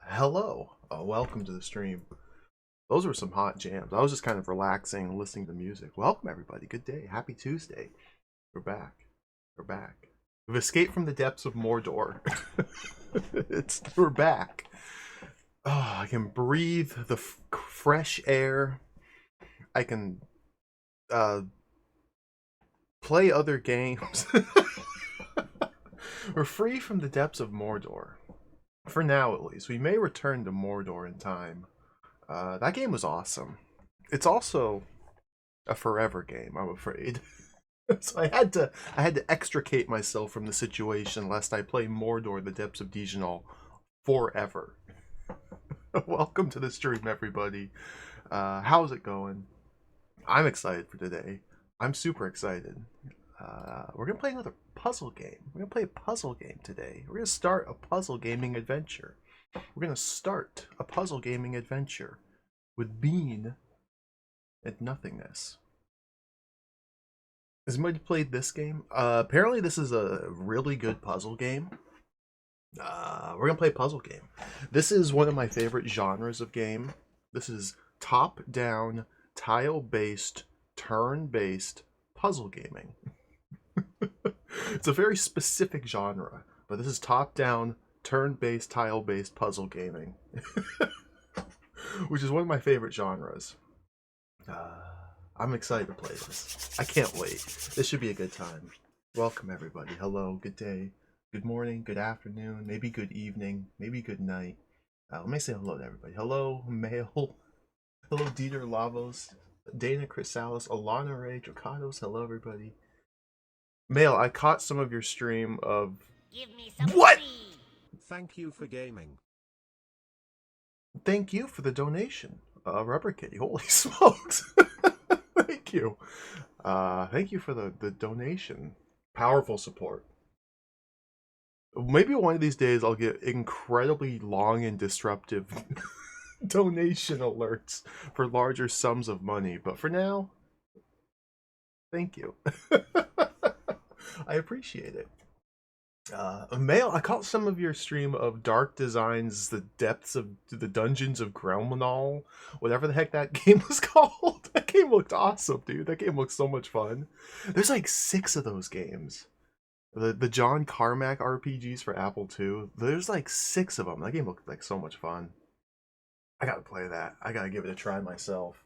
Hello, welcome to the stream. Those were some hot jams. I was just kind of relaxing, listening to music. Welcome, everybody. Good day. Happy Tuesday. We're back. We're back. We've escaped from the depths of Mordor. We're back. Oh, I can breathe the fresh air. I can play other games. We're free from the depths of Mordor. For now, at least. We may return to Mordor in time. That game was awesome. It's also a forever game, I'm afraid. So I had to extricate myself from the situation lest I play Mordor: The Depths of Dijonal forever. Welcome to the stream, everybody. How's it going? I'm excited for today. I'm super excited. We're gonna play another puzzle game. We're gonna play a puzzle game today. We're gonna start a puzzle gaming adventure. We're gonna start a puzzle gaming adventure with Bean and Nothingness. Has anybody played this game? Apparently this is a really good puzzle game. We're gonna play a puzzle game. This is one of my favorite genres of game. This is top-down, tile-based, turn-based puzzle gaming. It's a very specific genre, but this is top-down, turn-based, tile-based puzzle gaming. Which is one of my favorite genres. I'm excited to play this. I can't wait. This should be a good time. Welcome, everybody. Hello, good day, good morning, good afternoon, maybe good evening, maybe good night. Let me say hello to everybody. Hello, Mail. Hello, Dieter Lavos, Dana Chrysalis, Alana Ray, Dracados. Hello, everybody. Mail, I caught some of your stream of... Give me some What? free. Thank you for gaming. Thank you for the donation, Rubber Kitty. Holy smokes! Thank you. Thank you for the donation. Powerful support. Maybe one of these days I'll get incredibly long and disruptive donation alerts for larger sums of money. But for now, thank you. I appreciate it. Mail, I caught some of your stream of Dark Designs, The Depths of the Dungeons of Grelmanol, whatever the heck that game was called. That game looked awesome, dude. That game looked so much fun. There's like 6 of those games. The John Carmack RPGs for Apple II. There's like 6 of them. That game looked like so much fun. I gotta play that. I gotta give it a try myself.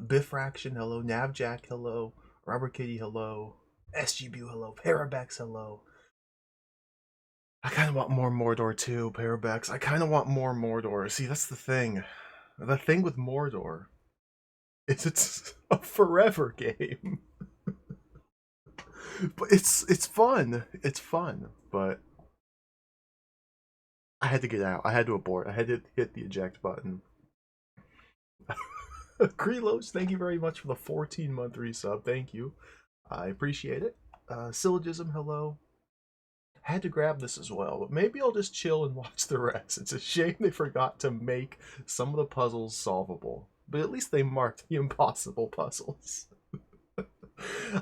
Biffraction, hello. Navjack, hello. Robert Kitty, hello. SGBU, hello. Parabex, hello. I kind of want more Mordor too, Parabex. I kind of want more Mordor. See, that's the thing. The thing with Mordor is it's a forever game. But it's fun. It's fun, but I had to get out. I had to abort. I had to hit the eject button. Krelos, thank you very much for the 14-month resub. Thank you. I appreciate it. Syllogism, hello. Had to grab this as well, but maybe I'll just chill and watch the rest. It's a shame they forgot to make some of the puzzles solvable, but at least they marked the impossible puzzles.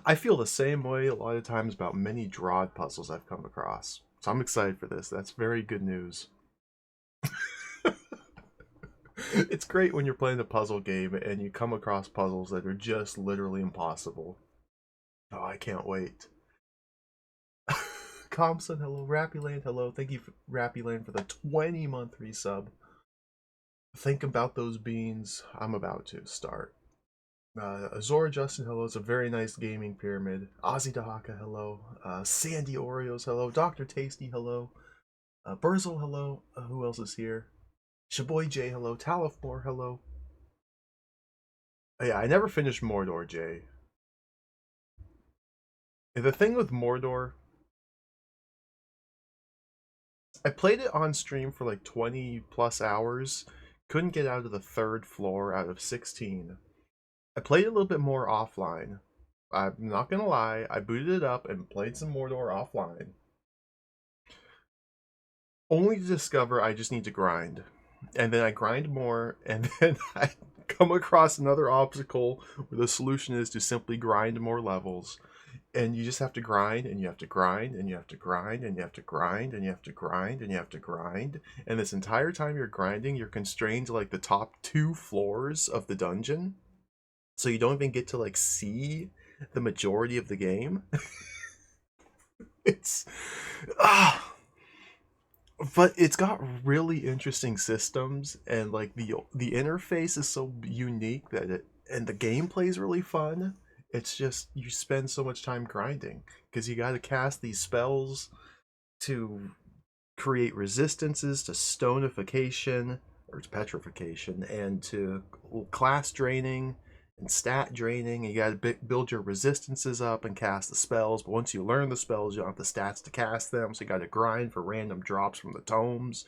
I feel the same way a lot of times about many drawed puzzles I've come across, so I'm excited for this. That's very good news. It's great when you're playing a puzzle game and you come across puzzles that are just literally impossible. Oh, I can't wait. Compson, hello. Rappyland, hello. Thank you, Rappyland, for the 20-month resub. Think about those beans. I'm about to start. Azora Justin, hello. It's a very nice gaming pyramid. Ozzy Dahaka, hello. Sandy Oreos, hello. Dr. Tasty, hello. Burzel, hello. Who else is here? Shaboy J, hello. Talifmore, hello. Oh, yeah, I never finished Mordor, Jay. The thing with Mordor, I played it on stream for like 20 plus hours. Couldn't get out of the 3rd floor out of 16. I played it a little bit more offline. I'm not gonna lie, I booted it up and played some Mordor offline. Only to discover I just need to grind. And then I grind more, and then I come across another obstacle where the solution is to simply grind more levels. and you just have to grind, and you have to grind, and you have to grind, and you have to grind, and you have to grind, and you have to grind. And this entire time you're grinding, you're constrained to like the top 2 floors of the dungeon, so you don't even get to like see the majority of the game. It's ah, but it's got really interesting systems, and like the interface is so unique that it, and the gameplay is really fun. It's just you spend so much time grinding because you got to cast these spells to create resistances to stonification or to petrification, and to class draining and stat draining. You got to build your resistances up and cast the spells, but once you learn the spells, you don't have the stats to cast them, so you got to grind for random drops from the tomes.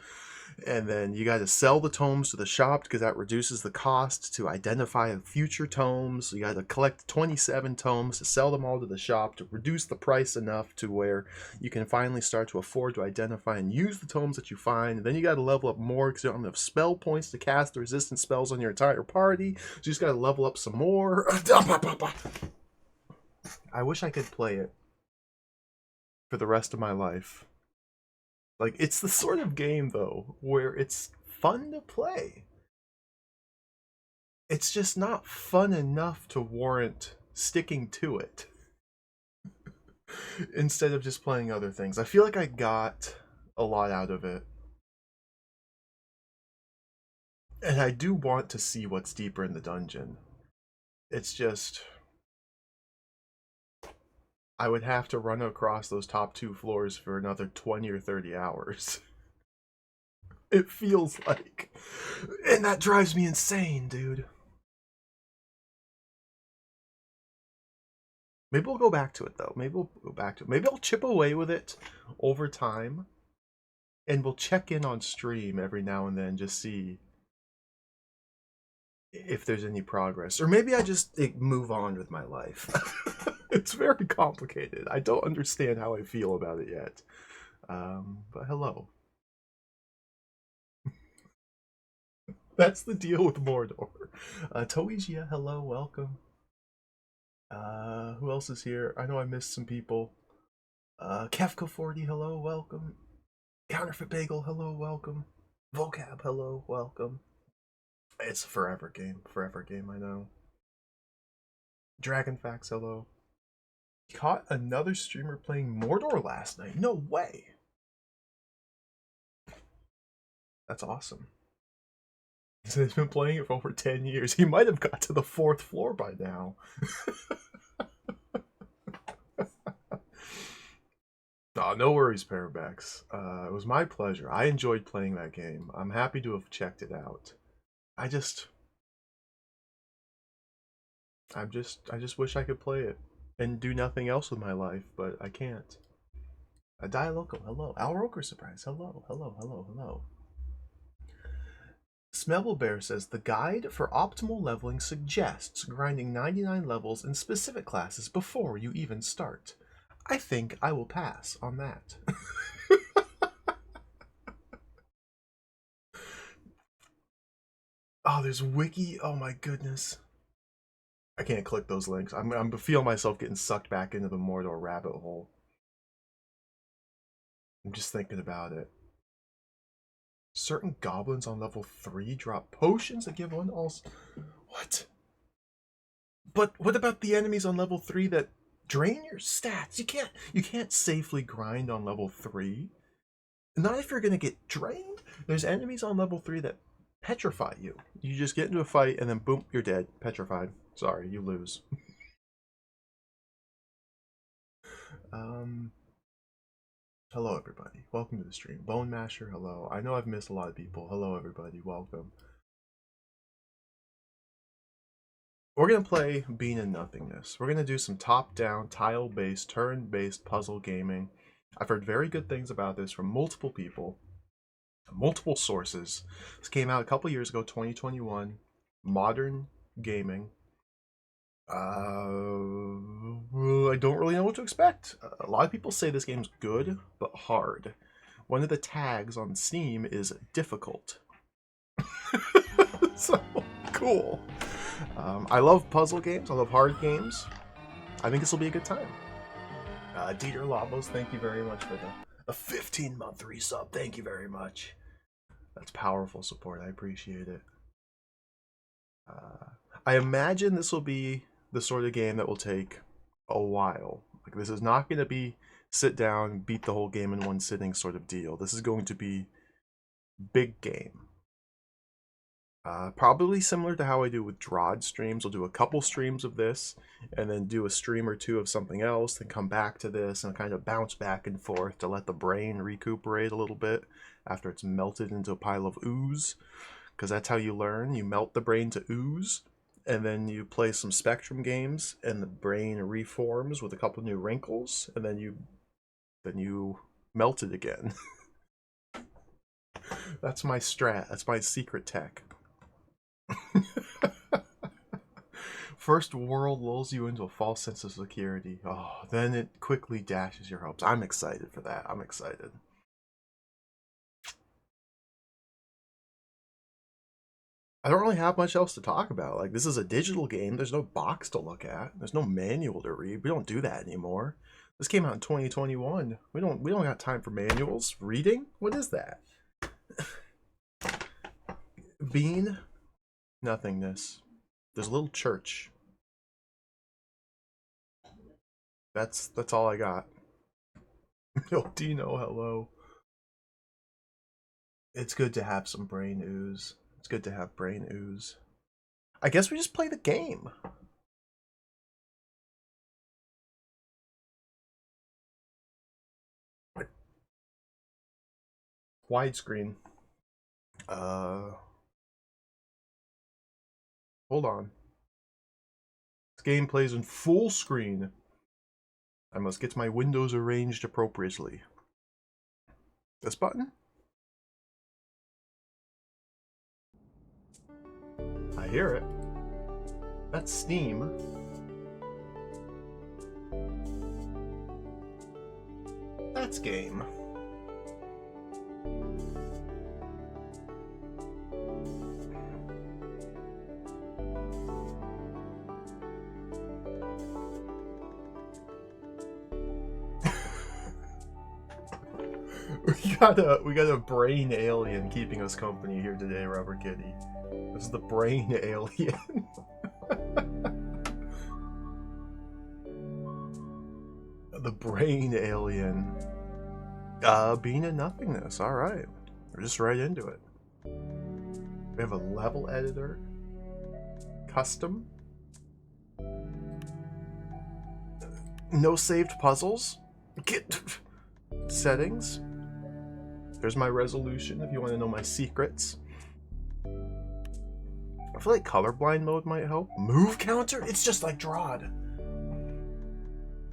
And then you got to sell the tomes to the shop because that reduces the cost to identify future tomes. So you got to collect 27 tomes to sell them all to the shop to reduce the price enough to where you can finally start to afford to identify and use the tomes that you find. And then you got to level up more because you don't have enough spell points to cast the resistant spells on your entire party. So you just got to level up some more. I wish I could play it for the rest of my life. Like, it's the sort of game, though, where it's fun to play. It's just not fun enough to warrant sticking to it instead of just playing other things. I feel like I got a lot out of it. And I do want to see what's deeper in the dungeon. It's just, I would have to run across those top 2 floors for another 20 or 30 hours. It feels like. And that drives me insane, dude. Maybe we'll go back to it, though. Maybe we'll go back to it. Maybe I'll chip away with it over time. And we'll check in on stream every now and then, just see if there's any progress. Or maybe I just move on with my life. It's very complicated. I don't understand how I feel about it yet. But hello. That's the deal with Mordor. Toijia, hello, welcome. Who else is here? I know I missed some people. Kefka40, hello, welcome. Counterfeit Bagel, hello, welcome. Vocab, hello, welcome. It's a forever game, I know. Dragonfax, hello. Caught another streamer playing Mordor last night. No way. That's awesome. He's been playing it for over 10 years. He might have got to the 4th floor by now. Oh, no worries, Parabex. It was my pleasure. I enjoyed playing that game. I'm happy to have checked it out. I just wish I could play it and do nothing else with my life, but I can't. Dialoco, hello. Al Roker surprise, hello, hello, hello, hello. Smellbear says the guide for optimal leveling suggests grinding 99 levels in specific classes before you even start. I think I will pass on that. Oh, there's wiki. Oh my goodness. I can't click those links. I'm feeling myself getting sucked back into the Mordor rabbit hole. I'm just thinking about it. Certain goblins on level 3 drop potions that give one also. What? But what about the enemies on level 3 that drain your stats? You can't safely grind on level 3. Not if you're gonna get drained. There's enemies on level 3 that petrify you. You just get into a fight and then boom, you're dead. Petrified. Sorry, you lose. Hello everybody. Welcome to the stream. Bone Masher, hello. I know I've missed a lot of people. Hello everybody. Welcome. We're going to play Being in Nothingness. We're going to do some top-down, tile-based, turn-based puzzle gaming. I've heard very good things about this from multiple people, multiple sources. This came out a couple years ago, 2021. Modern gaming. I don't really know what to expect. A lot of people say this game's good, but hard. One of the tags on Steam is difficult. So, cool. I love puzzle games. I love hard games. I think this will be a good time. Dieter Labos, thank you very much for the 15-month resub. Thank you very much. That's powerful support. I appreciate it. I imagine this will be the sort of game that will take a while. Like, this is not going to be sit down, beat the whole game in one sitting sort of deal. This is going to be big game. Probably similar to how I do with Drod streams. I'll do a couple streams of this, and then do a stream or two of something else, then come back to this and kind of bounce back and forth to let the brain recuperate a little bit after it's melted into a pile of ooze. Because that's how you learn. You melt the brain to ooze, and then you play some Spectrum games, and the brain reforms with a couple new wrinkles, and then you melt it again. That's my strat. That's my secret tech. First world lulls you into a false sense of security. Oh, then it quickly dashes your hopes. I'm excited for that. I'm excited. I don't really have much else to talk about. Like, this is a digital game. There's no box to look at. There's no manual to read. We don't do that anymore. This came out in 2021. We don't got time for manuals. Reading? What is that? Bean? Nothingness. There's a little church. That's all I got. Yo, Dino, hello. It's good to have some brain ooze. It's good to have brain ooze. I guess we just play the game. Widescreen. Hold on. This game plays in full screen. I must get my windows arranged appropriately. This button? I hear it. That's Steam. That's game. We got a brain alien keeping us company here today, Rubber Kitty. This is the brain alien. The brain alien. Being a nothingness. Alright. We're just right into it. We have a level editor. Custom. No saved puzzles. Get settings. There's my resolution if you want to know my secrets. I feel like colorblind mode might help. Move counter? It's just like Drod.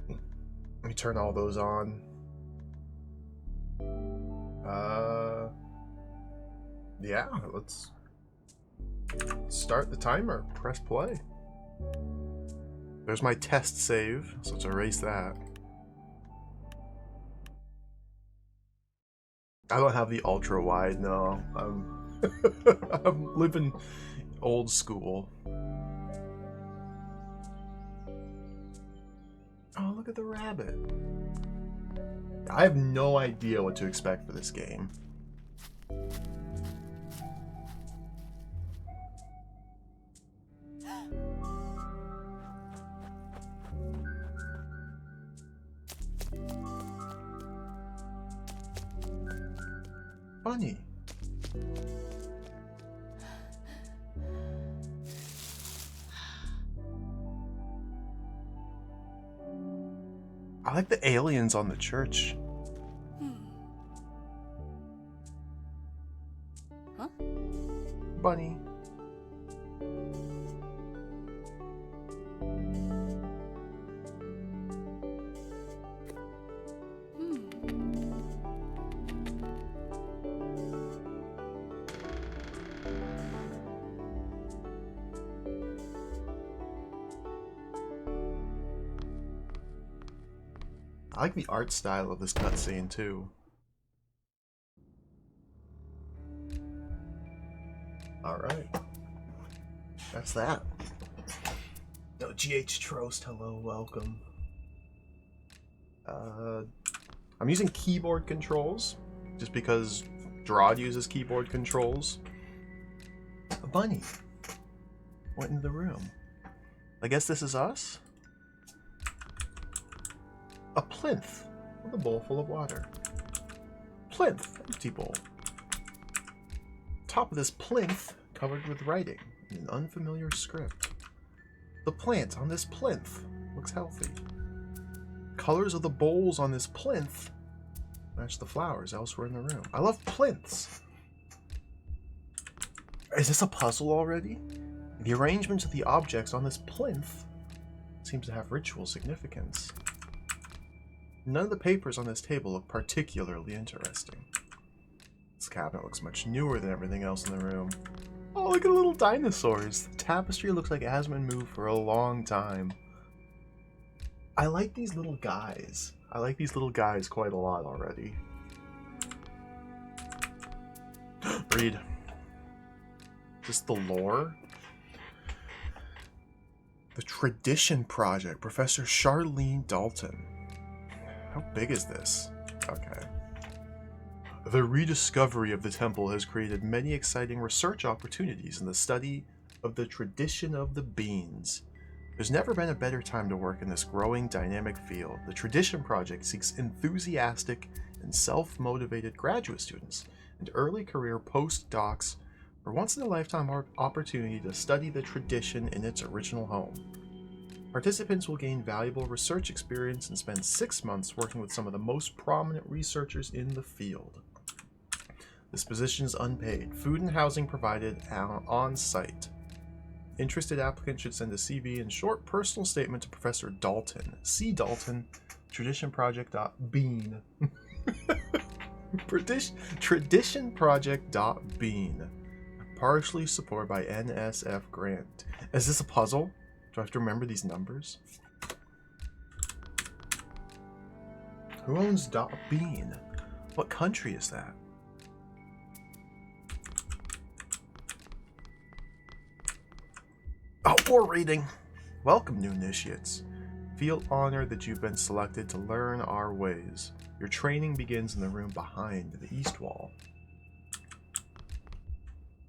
Let me turn all those on. Yeah, let's start the timer. Press play. There's my test save, so let's erase that. I don't have the ultra wide, no. I'm living old school. Oh, look at the rabbit. I have no idea what to expect for this game. Funny. I like the aliens on the church. Huh? Bunny. I like the art style of this cutscene too. Alright. That's that. No, GH Trost, hello, welcome. I'm using keyboard controls, just because Drod uses keyboard controls. A bunny went into the room. I guess this is us? A plinth with a bowl full of water. Plinth, empty bowl. Top of this plinth covered with writing in an unfamiliar script. The plant on this plinth looks healthy. Colors of the bowls on this plinth match the flowers elsewhere in the room. I love plinths. Is this a puzzle already? The arrangements of the objects on this plinth seems to have ritual significance. None of the papers on this table look particularly interesting. This cabinet looks much newer than everything else in the room. Oh, look at the little dinosaurs. The tapestry looks like it hasn't been moved for a long time. I like these little guys. I like these little guys quite a lot already. Read. Just the lore? The Tradition Project, Professor Charlene Dalton. How big is this? Okay. The rediscovery of the temple has created many exciting research opportunities in the study of the tradition of the beans. There's never been a better time to work in this growing, dynamic field. The Tradition Project seeks enthusiastic and self-motivated graduate students and early career postdocs for once-in-a-lifetime opportunity to study the tradition in its original home. Participants will gain valuable research experience and spend 6 months working with some of the most prominent researchers in the field. This position is unpaid. Food and housing provided on site. Interested applicants should send a CV and short personal statement to Professor Dalton. C. Dalton, traditionproject.bean. Traditionproject.bean. Partially supported by NSF grant. Is this a puzzle? Do I have to remember these numbers? Who owns .bean? What country is that? Oh, more reading! Welcome, new initiates. Feel honored that you've been selected to learn our ways. Your training begins in the room behind the east wall.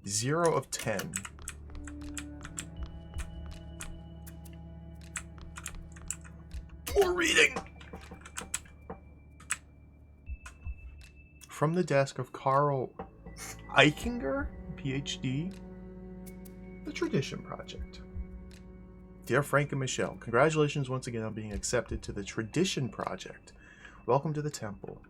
0 of 10. More reading! From the desk of Carl Eichinger, PhD, The Tradition Project. Dear Frank and Michelle, congratulations once again on being accepted to the Tradition Project. Welcome to the temple.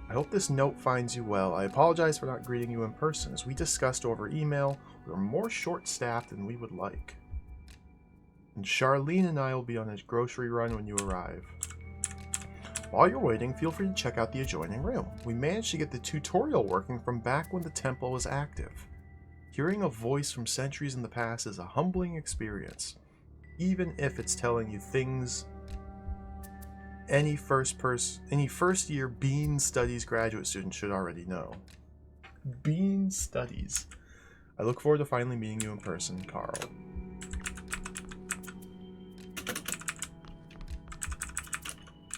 I hope this note finds you well. I apologize for not greeting you in person. As we discussed over email, we are more short-staffed than we would like. And Charlene and I will be on a grocery run when you arrive. While you're waiting, feel free to check out the adjoining room. We managed to get the tutorial working from back when the temple was active. Hearing a voice from centuries in the past is a humbling experience, even if it's telling you things any first-year Bean Studies graduate student should already know. Bean Studies. I look forward to finally meeting you in person, Carl.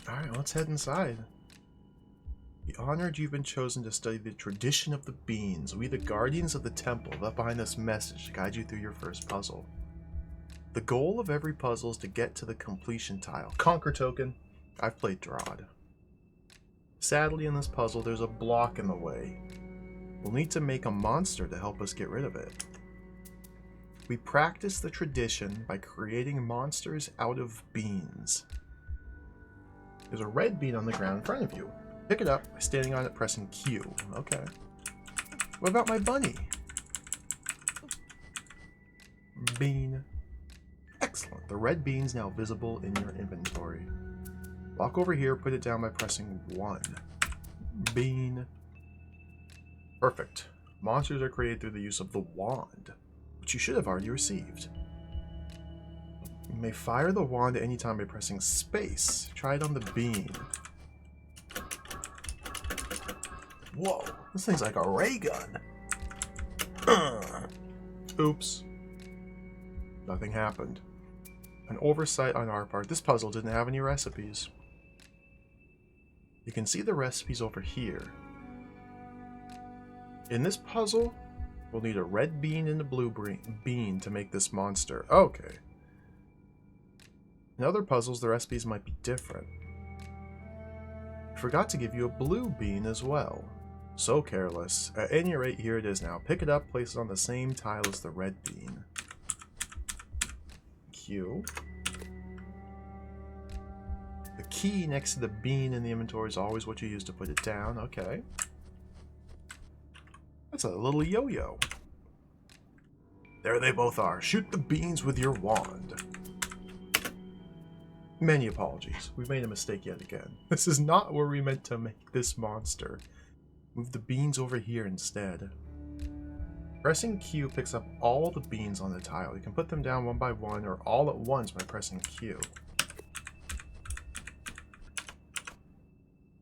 Alright, let's head inside. Be honored you've been chosen to study the tradition of the beans. We, the guardians of the temple, left behind this message to guide you through your first puzzle. The goal of every puzzle is to get to the completion tile. Conquer token. I've played Drod. Sadly, in this puzzle, there's a block in the way. We'll need to make a monster to help us get rid of it. We practice the tradition by creating monsters out of beans. There's a red bean on the ground in front of you. Pick it up by standing on it, pressing Q. Okay. What about my bunny? Bean. Excellent. The red bean's now visible in your inventory. Walk over here, put it down by pressing 1. Bean. Perfect. Monsters are created through the use of the wand, which you should have already received. You may fire the wand at any time by pressing space. Try it on the bean. Whoa, this thing's like a ray gun. Oops. Nothing happened. An oversight on our part. This puzzle didn't have any recipes. You can see the recipes over here. In this puzzle, we'll need a red bean and a blue bean to make this monster. Okay. In other puzzles, the recipes might be different. I forgot to give you a blue bean as well. So careless. At any rate, here it is now. Pick it up, place it on the same tile as the red bean. Q. The key next to the bean in the inventory is always what you use to put it down. Okay. That's a little yo-yo. There they both are. Shoot the beans with your wand. Many apologies. We've made a mistake yet again. This is not where we meant to make this monster. Move the beans over here instead. Pressing Q picks up all the beans on the tile. You can put them down one by one or all at once by pressing Q.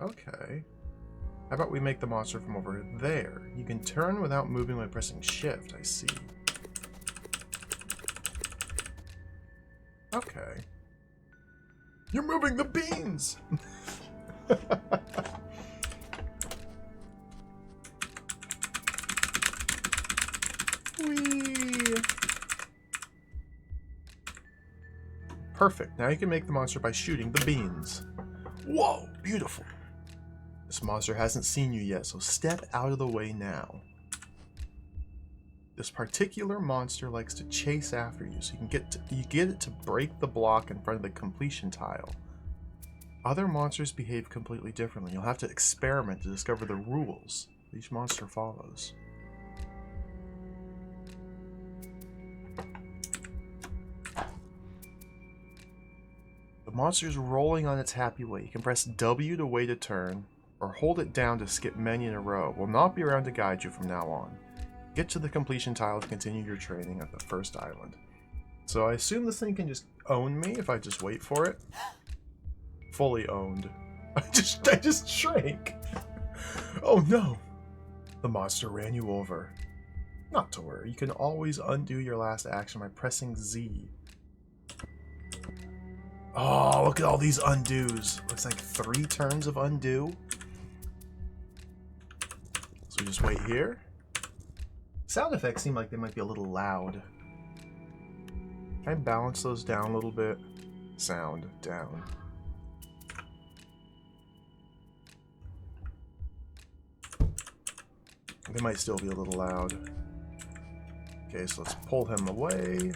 Okay. How about we make the monster from over there? You can turn without moving by pressing Shift, I see. Okay. You're moving the beans! Whee! Perfect. Now you can make the monster by shooting the beans. Whoa! Beautiful. This monster hasn't seen you yet, so step out of the way now. This particular monster likes to chase after you, so you get it to break the block in front of the completion tile. Other monsters behave completely differently. You'll have to experiment to discover the rules each monster follows. The monster's rolling on its happy way. You can press W to wait a turn, or hold it down to skip many in a row. Will not be around to guide you from now on. Get to the completion tile to continue your training at the first island. So I assume this thing can just own me if I just wait for it. Fully owned. I just shrank. Oh no! The monster ran you over. Not to worry, you can always undo your last action by pressing Z. Oh, look at all these undos. Looks like 3 turns of undo. So we just wait here. Sound effects seem like they might be a little loud. Can I balance those down a little bit? Sound down. They might still be a little loud. Okay, so let's pull him away.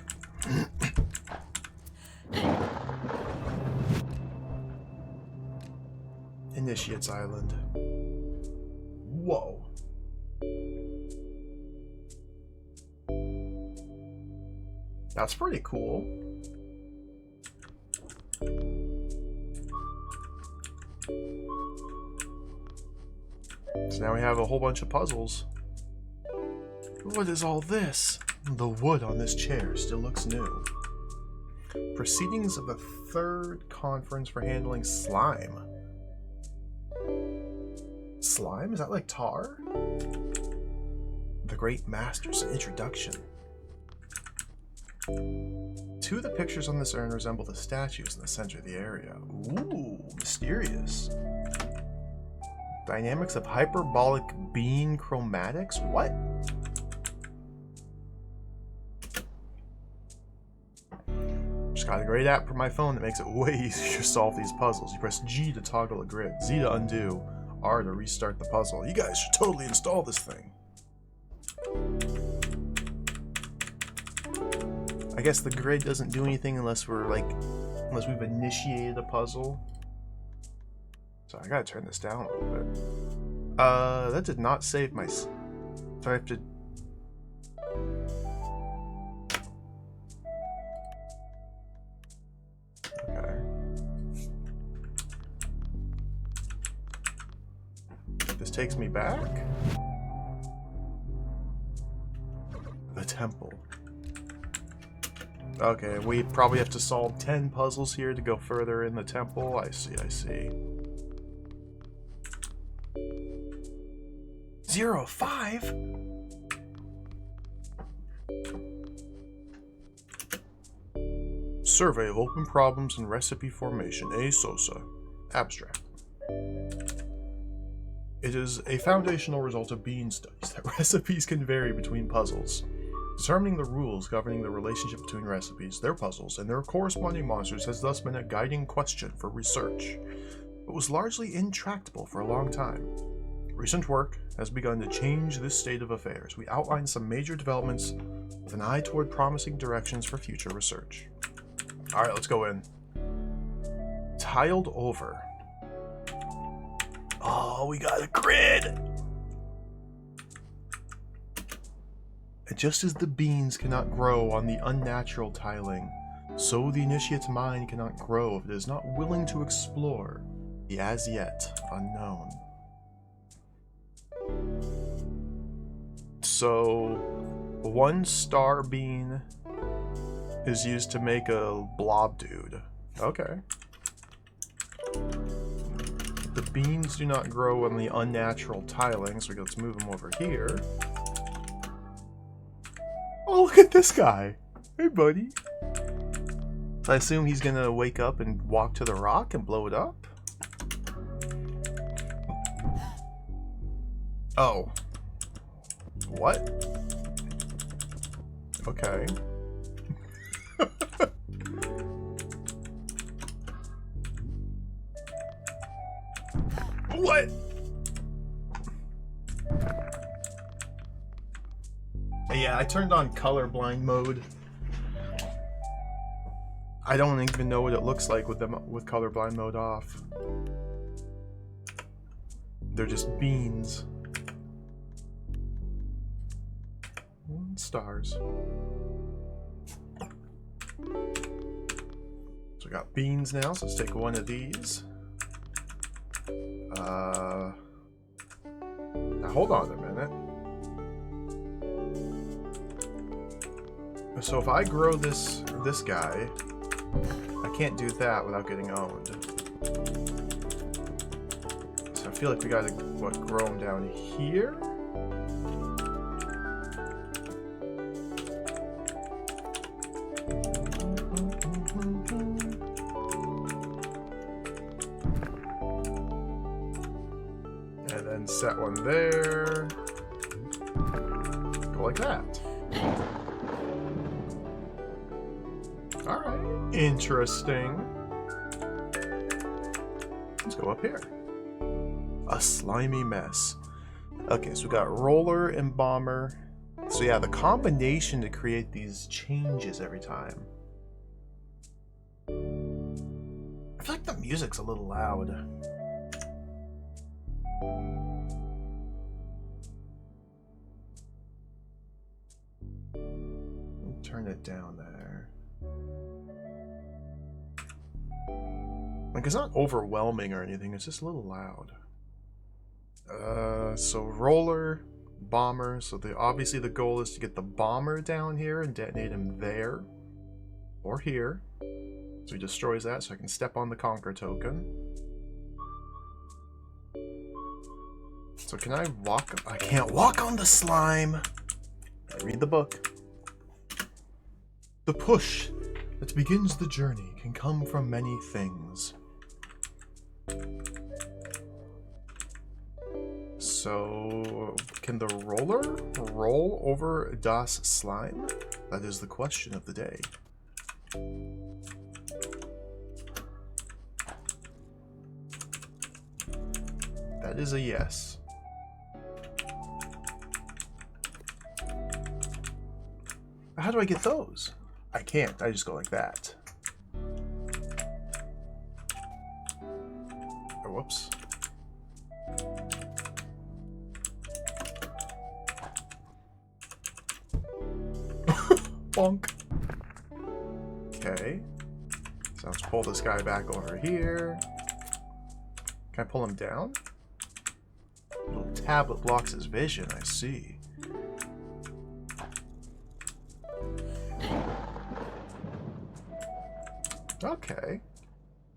Initiates Island. Whoa. That's pretty cool. So now we have a whole bunch of puzzles. What is all this? The wood on this chair still looks new. Proceedings of the 3rd conference for handling slime. Slime? Is that like tar? The Great Master's introduction. 2 of the pictures on this urn resemble the statues in the center of the area. Ooh, mysterious. Dynamics of hyperbolic beam chromatics? What? Just got a great app for my phone that makes it way easier to solve these puzzles. You press G to toggle a grid, Z to undo, R to restart the puzzle. You guys should totally install this thing. I guess the grid doesn't do anything unless we've initiated a puzzle. So I gotta turn this down a little bit. That did not save my... So I have to... Okay. This takes me back. The temple. Okay, we probably have to solve 10 puzzles here to go further in the temple. I see, I see. 05? Survey of open problems in recipe formation. A. Sosa. Abstract. It is a foundational result of bean studies that recipes can vary between puzzles. Determining the rules governing the relationship between recipes, their puzzles, and their corresponding monsters has thus been a guiding question for research, but was largely intractable for a long time. Recent work has begun to change this state of affairs. We outline some major developments with an eye toward promising directions for future research. Alright, let's go in. Tiled over. Oh, we got a grid! And just as the beans cannot grow on the unnatural tiling, so the initiate's mind cannot grow if it is not willing to explore the as-yet unknown. So, 1 star bean is used to make a blob dude. Okay. The beans do not grow on the unnatural tiling, so let's move them over here. Oh, look at this guy! Hey, buddy. I assume he's gonna wake up and walk to the rock and blow it up? Oh. What? Okay. What? Yeah, I turned on colorblind mode. I don't even know what it looks like with colorblind mode off. They're just beans. 1 stars. So we got beans now, so let's take 1 of these. Now hold on a minute. So if I grow this guy, I can't do that without getting owned. So I feel like we gotta, grow him down here? And then set 1 there. Go like that. Alright, interesting. Let's go up here. A slimy mess. Okay, so we got roller and bomber. So yeah, the combination to create these changes every time. I feel like the music's a little loud. Turn it down there. Like, it's not overwhelming or anything, it's just a little loud. So roller, bomber, so obviously the goal is to get the bomber down here and detonate him there. Or here. So he destroys that so I can step on the conquer token. So can I walk? I can't walk on the slime! I read the book. The push that begins the journey can come from many things. So, can the roller roll over das Slime? That is the question of the day. That is a yes. How do I get those? I can't. I just go like that. Oh, whoops. Bonk. Okay. So let's pull this guy back over here. Can I pull him down? Little tablet blocks his vision, I see. Okay.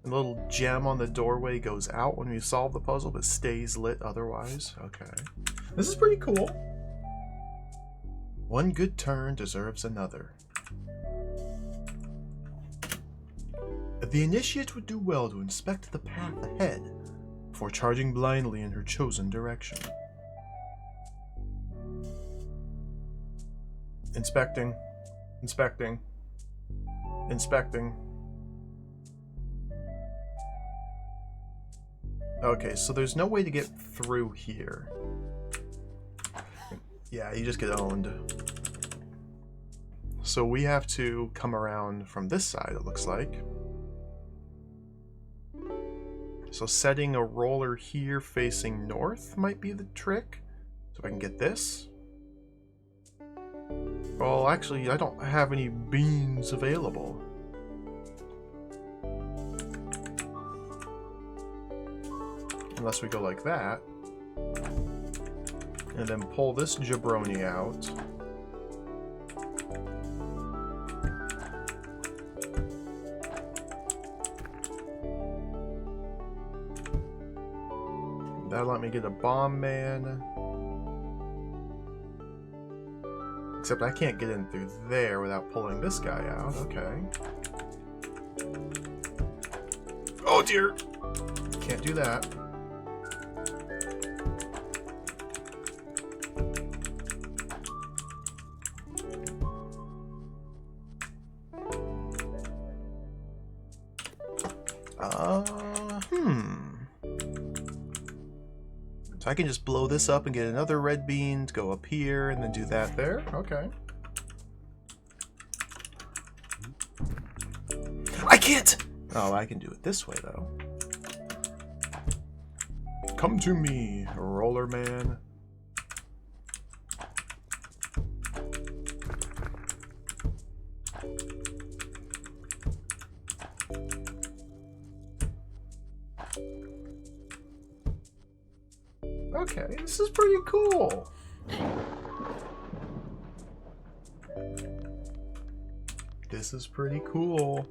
A little gem on the doorway goes out when we solve the puzzle, but stays lit otherwise. Okay. This is pretty cool. One good turn deserves another. The initiate would do well to inspect the path ahead before charging blindly in her chosen direction. Inspecting. Inspecting. Inspecting. Okay, so there's no way to get through here. Yeah, you just get owned. So we have to come around from this side, it looks like. So setting a roller here facing north might be the trick. So if I can get this. Well, actually, I don't have any beans available. Unless we go like that. And then pull this jabroni out. That'll let me get a bomb man. Except I can't get in through there without pulling this guy out. Okay. Oh dear! Can't do that. So I can just blow this up and get another red bean to go up here and then do that there. Okay. I can't! Oh, I can do it this way, though. Come to me, roller man. Okay, this is pretty cool. This is pretty cool.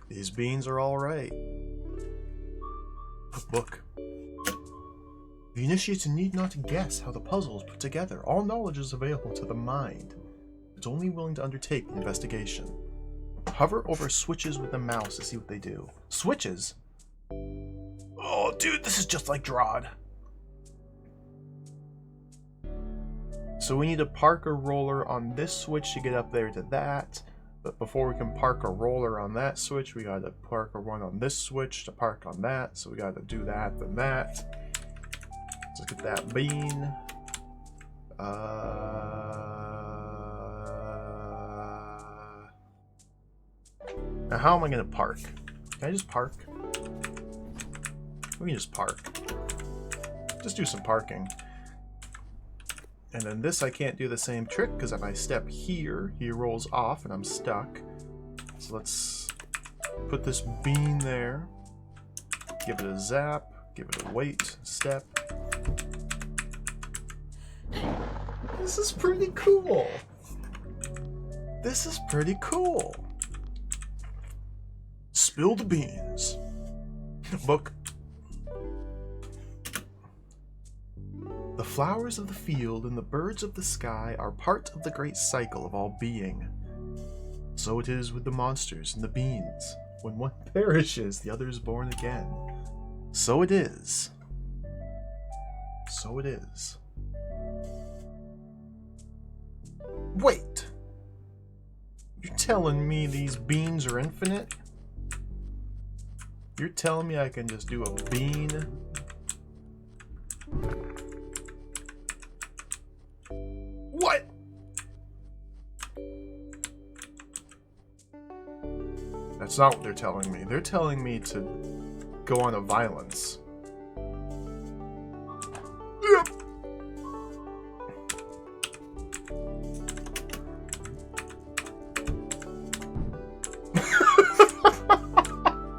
These beans are all right. Book. The initiates need not guess how the puzzle is put together. All knowledge is available to the mind. It's only willing to undertake the investigation. Hover over switches with the mouse to see what they do. Switches? Oh, dude, this is just like Drod. So we need to park a roller on this switch to get up there to that. But before we can park a roller on that switch, we gotta park a one on this switch to park on that. So we gotta do that, then that. Let's get that bean. Now how am I gonna park? Can I just park? We can just park. Just do some parking. And then this I can't do the same trick because if I step here, he rolls off and I'm stuck. So let's put this bean there. Give it a zap. Give it a wait. Step. This is pretty cool. This is pretty cool. Spill the beans. Book. The flowers of the field and the birds of the sky are part of the great cycle of all being. So it is with the monsters and the beans. When one perishes, the other is born again. So it is. So it is. Wait! You're telling me these beans are infinite? You're telling me I can just do a bean? What? That's not what they're telling me. They're telling me to go on a violence. Yep.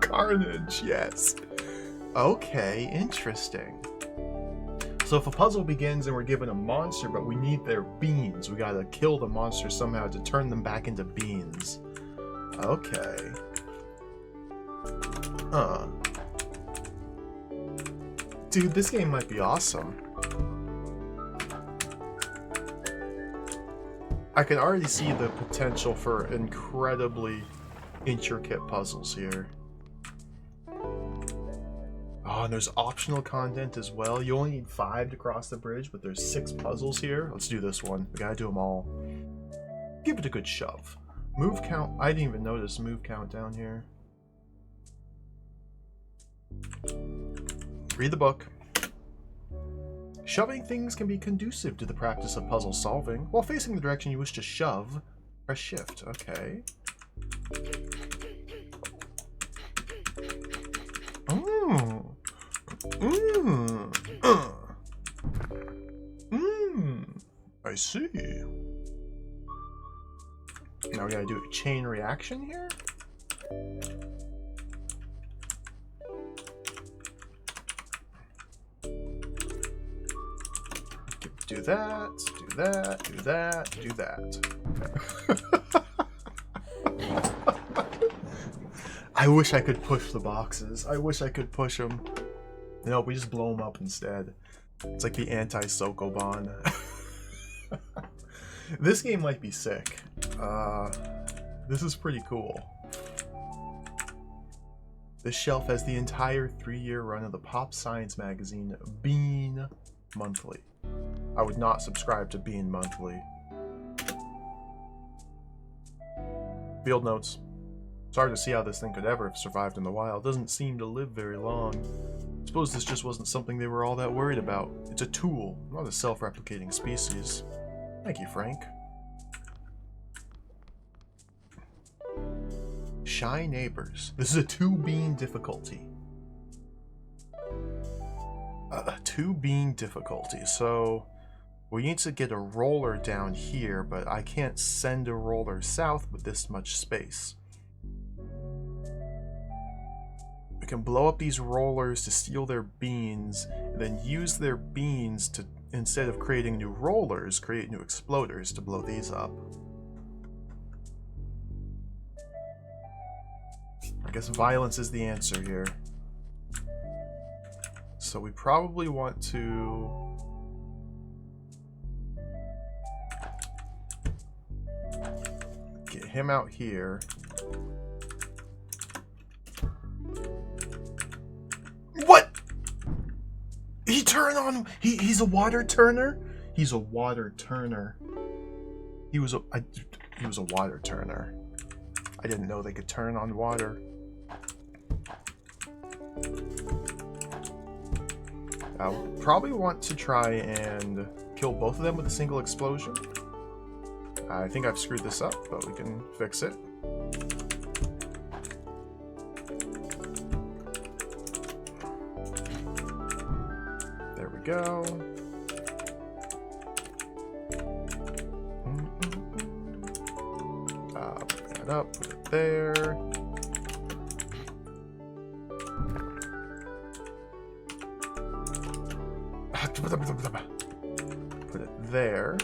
Carnage, yes. Okay, interesting. So if a puzzle begins and we're given a monster, but we need their beans, we gotta kill the monster somehow to turn them back into beans. Okay. Huh. Dude, this game might be awesome. I can already see the potential for incredibly intricate puzzles here. Oh, Oh, and there's optional content as well. You only need 5 to cross the bridge, but there's 6 puzzles here. Let's do this one. We gotta do them all. Give it a good shove. Move count. I didn't even notice move count down here. Read the book. Shoving things can be conducive to the practice of puzzle solving. While facing the direction you wish to shove, press shift. Okay. I see. Now we gotta do a chain reaction here. Do that, do that, do that, do that. I wish I could push the boxes. I wish I could push them. No, we just blow them up instead. It's like the anti-Sokoban. This game might be sick. This is pretty cool. This shelf has the entire 3-year run of the Pop Science magazine, Bean Monthly. I would not subscribe to Bean Monthly. Field notes. It's hard to see how this thing could ever have survived in the wild. It doesn't seem to live very long. I suppose this just wasn't something they were all that worried about. It's a tool, not a self-replicating species. Thank you, Frank. Shy neighbors. This is a 2-bean difficulty. A 2-bean difficulty. So we need to get a roller down here, but I can't send a roller south with this much space. We can blow up these rollers to steal their beans, and then use their beans to, instead of creating new rollers, create new exploders to blow these up. I guess violence is the answer here. So we probably want to get him out here. What? He turned on. He's a water turner. He's a water turner. He was a water turner. I didn't know they could turn on water. I'll probably want to try and kill both of them with a single explosion. I think I've screwed this up, but we can fix it. There we go. Put that up, put it there. Put it there.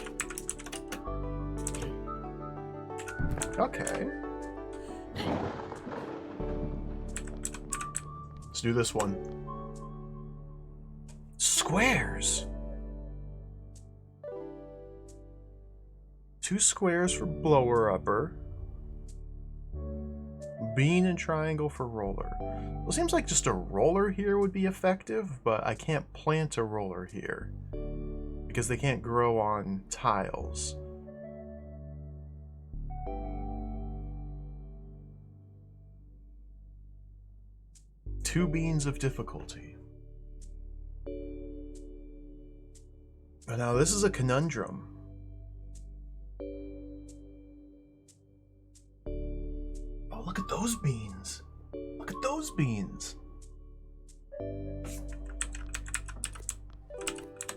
Okay. Let's do this one. Squares. 2 squares for blower upper. Bean and triangle for roller. Well, it seems like just a roller here would be effective, but I can't plant a roller here because they can't grow on tiles. Two beans of difficulty. But now this is a conundrum. Oh, look at those beans. Look at those beans.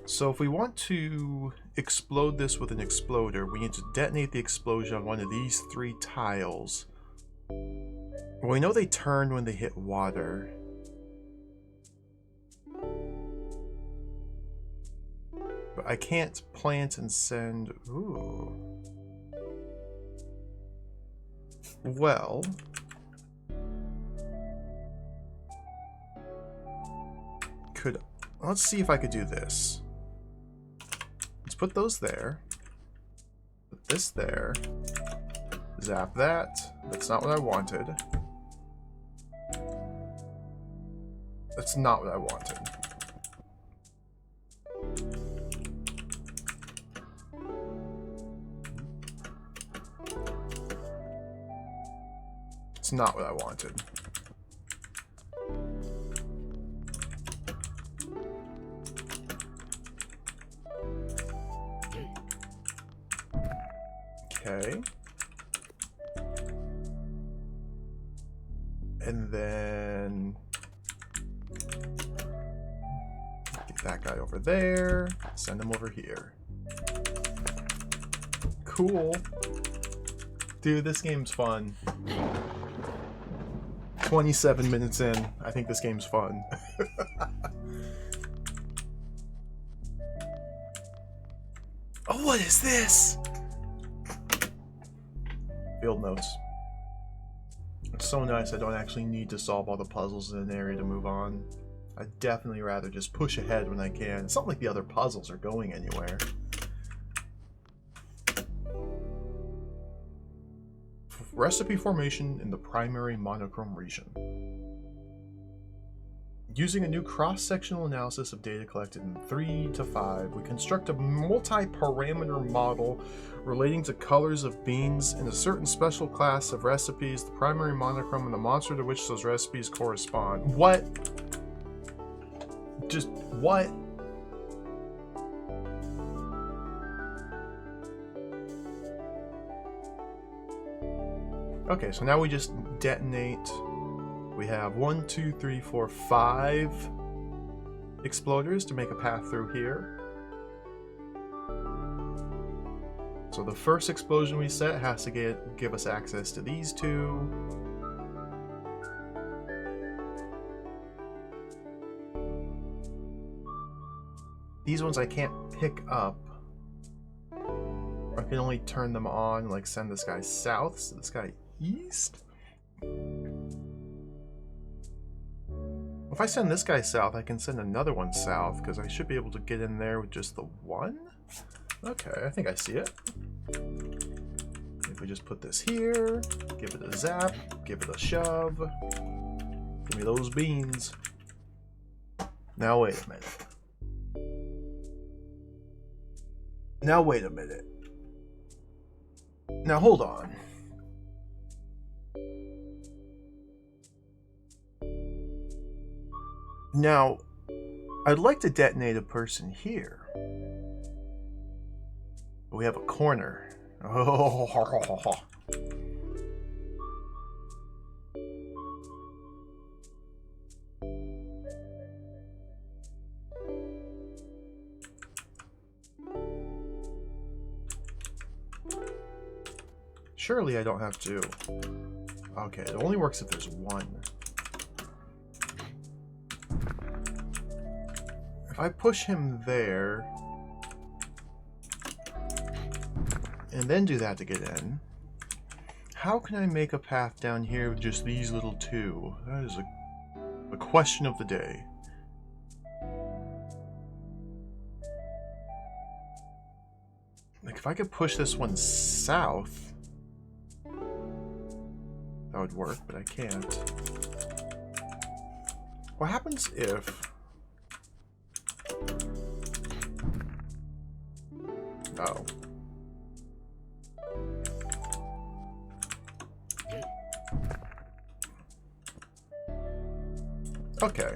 So if we want to explode this with an exploder, we need to detonate the explosion on one of these 3 tiles. Well, we know they turn when they hit water. But I can't plant and send... Ooh. Well... Let's see if I could do this. Let's put those there. Put this there. Zap that. That's not what I wanted. That's not what I wanted. It's not what I wanted. Okay. And then get that guy over there, send him over here. Cool. Dude, this game's fun. 27 minutes in, I think this game's fun. Oh, what is this? Field notes. It's so nice I don't actually need to solve all the puzzles in an area to move on. I'd definitely rather just push ahead when I can. It's not like the other puzzles are going anywhere. Recipe formation in the primary monochrome region. Using a new cross-sectional analysis of data collected in 3 to 5, we construct a multi-parameter model relating to colors of beans in a certain special class of recipes, the primary monochrome, and the monster to which those recipes correspond. What? Just what? Okay, so now we just detonate. We have 1, 2, 3, 4, 5 exploders to make a path through here. So the first explosion we set has to give us access to these two. These ones I can't pick up. I can only turn them on, like send this guy south, so this guy east. If I send this guy south, I can send another one south, because I should be able to get in there with just the one? Okay, I think I see it. If we just put this here, give it a zap, give it a shove. Give me those beans. Now wait a minute. Now wait a minute. Now hold on. Now, I'd like to detonate a person here. But we have a corner. Oh. Surely I don't have to. Okay, it only works if there's one. If I push him there, and then do that to get in, how can I make a path down here with just these little two? That is a question of the day. Like, if I could push this one south, that would work, but I can't. What happens if... Oh. Okay.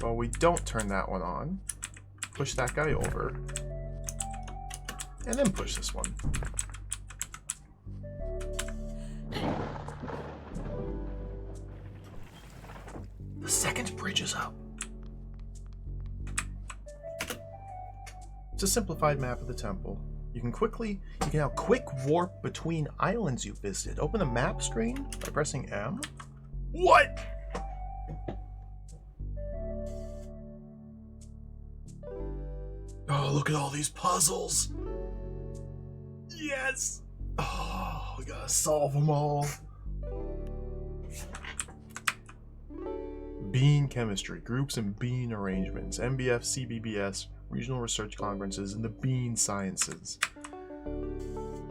Well, we don't turn that one on. Push that guy over. And then push this one. The second bridge is up. It's a simplified map of the temple. You can now quick warp between islands you visited. Open the map screen by pressing M. What? Oh, look at all these puzzles. Yes. Oh, we gotta solve them all. Bean chemistry, groups and bean arrangements, MBF, CBBS, regional research conferences, and the bean sciences.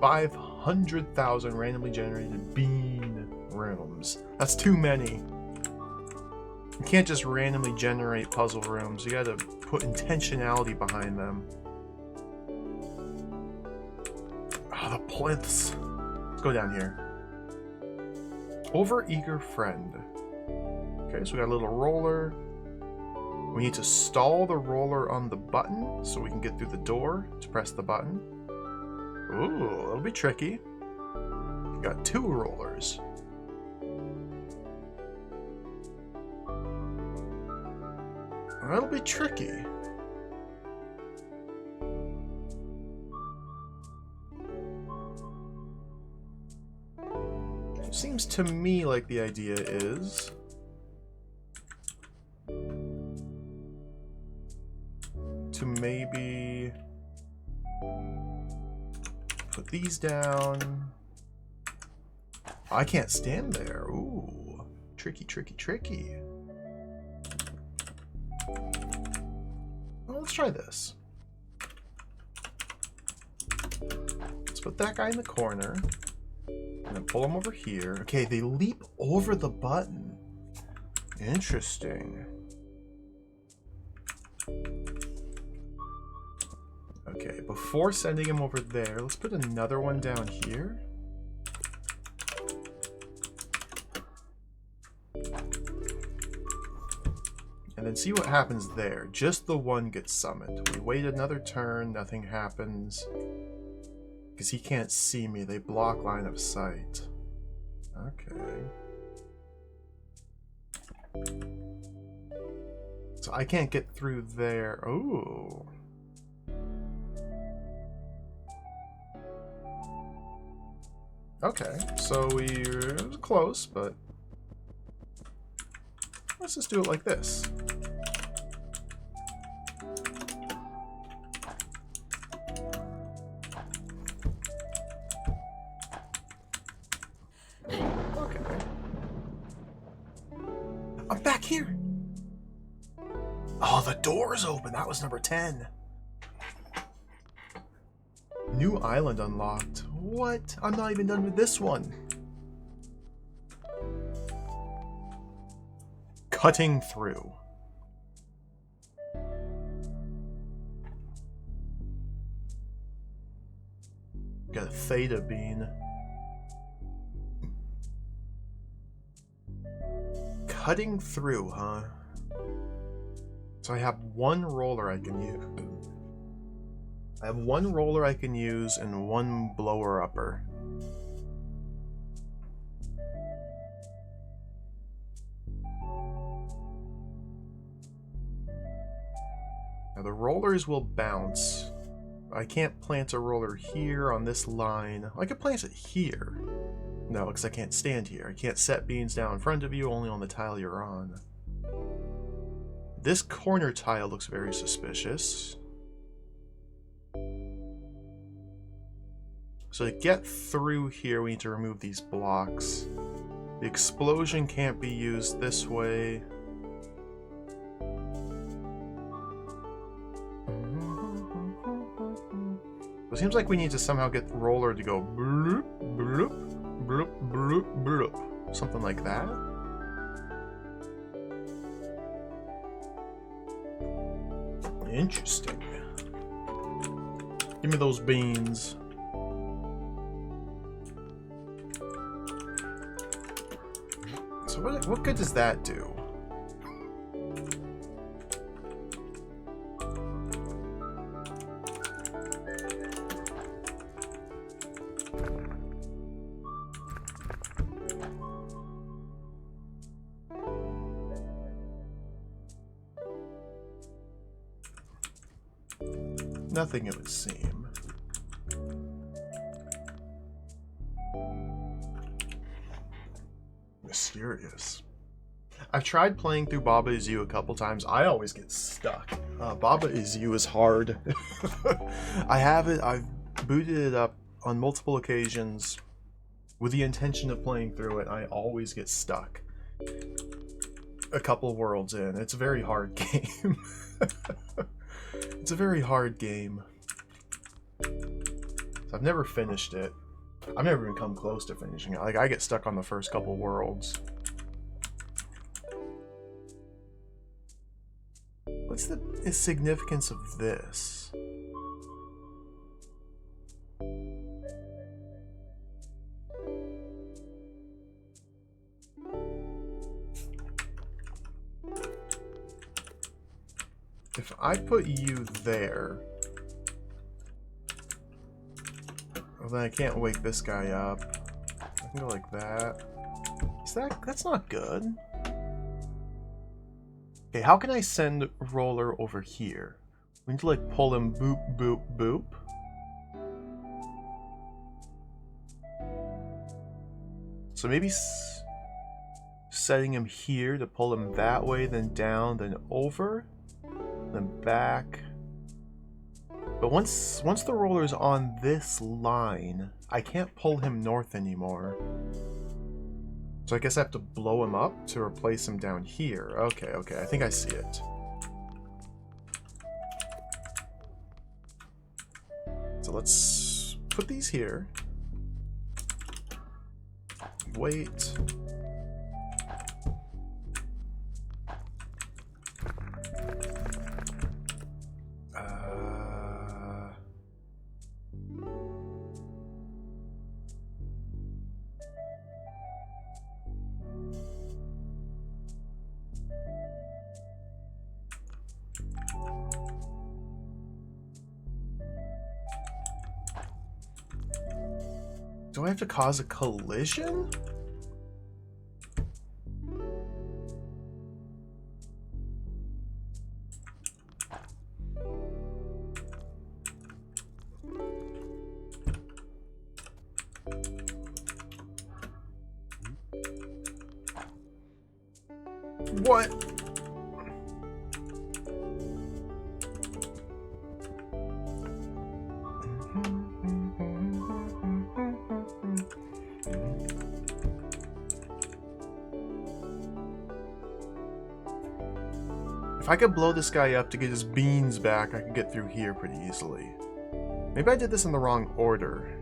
500,000 randomly generated bean rooms. That's too many. You can't just randomly generate puzzle rooms. You gotta put intentionality behind them. Ah, the plinths. Let's go down here. Overeager friend. Okay, so we got a little roller. We need to stall the roller on the button so we can get through the door to press the button. Ooh, it'll be tricky. We got 2 rollers. That'll be tricky. It seems to me like the idea is to maybe put these down. I can't stand there. Ooh, tricky, tricky, tricky. Well, let's try this. Let's put that guy in the corner. And then pull him over here. Okay, they leap over the button. Interesting. Okay, before sending him over there, let's put another one down here. And then see what happens there. Just the one gets summoned. We wait another turn, nothing happens. Because he can't see me, they block line of sight. Okay. So I can't get through there. Ooh. Okay, so it was close, but let's just do it like this. Okay. I'm back here. Oh, the door's open. That was number 10. New island unlocked. What? I'm not even done with this one. Cutting through. Got a theta bean. Cutting through, huh? So I have one roller I can use. I have one roller I can use and one blower upper. Now the rollers will bounce. I can't plant a roller here on this line. I could plant it here. No, because I can't stand here. I can't set beans down in front of you, only on the tile you're on. This corner tile looks very suspicious. So to get through here, we need to remove these blocks. The explosion can't be used this way. It seems like we need to somehow get the roller to go bloop, bloop, bloop, bloop, bloop. Something like that. Interesting. Give me those beans. So what good does that do? Nothing, it would seem. Mysterious. I've tried playing through Baba Is You a couple times. I always get stuck. Baba Is You is hard. I have it. I've booted it up on multiple occasions with the intention of playing through it. I always get stuck. A couple worlds in. It's a very hard game. It's a very hard game. So I've never finished it. I've never even come close to finishing it. Like, I get stuck on the first couple worlds. is significance of this? If I put you there, well, then I can't wake this guy up. I can go like that. That's not good. Okay, how can I send Roller over here? We need to like pull him boop, boop, boop. So maybe setting him here to pull him that way, then down, then over, then back. But once the roller's on this line, I can't pull him north anymore. So I guess I have to blow him up to replace him down here. Okay, I think I see it. So let's put these here. Wait. Do I have to cause a collision? What? If I could blow this guy up to get his beans back, I could get through here pretty easily. Maybe I did this in the wrong order.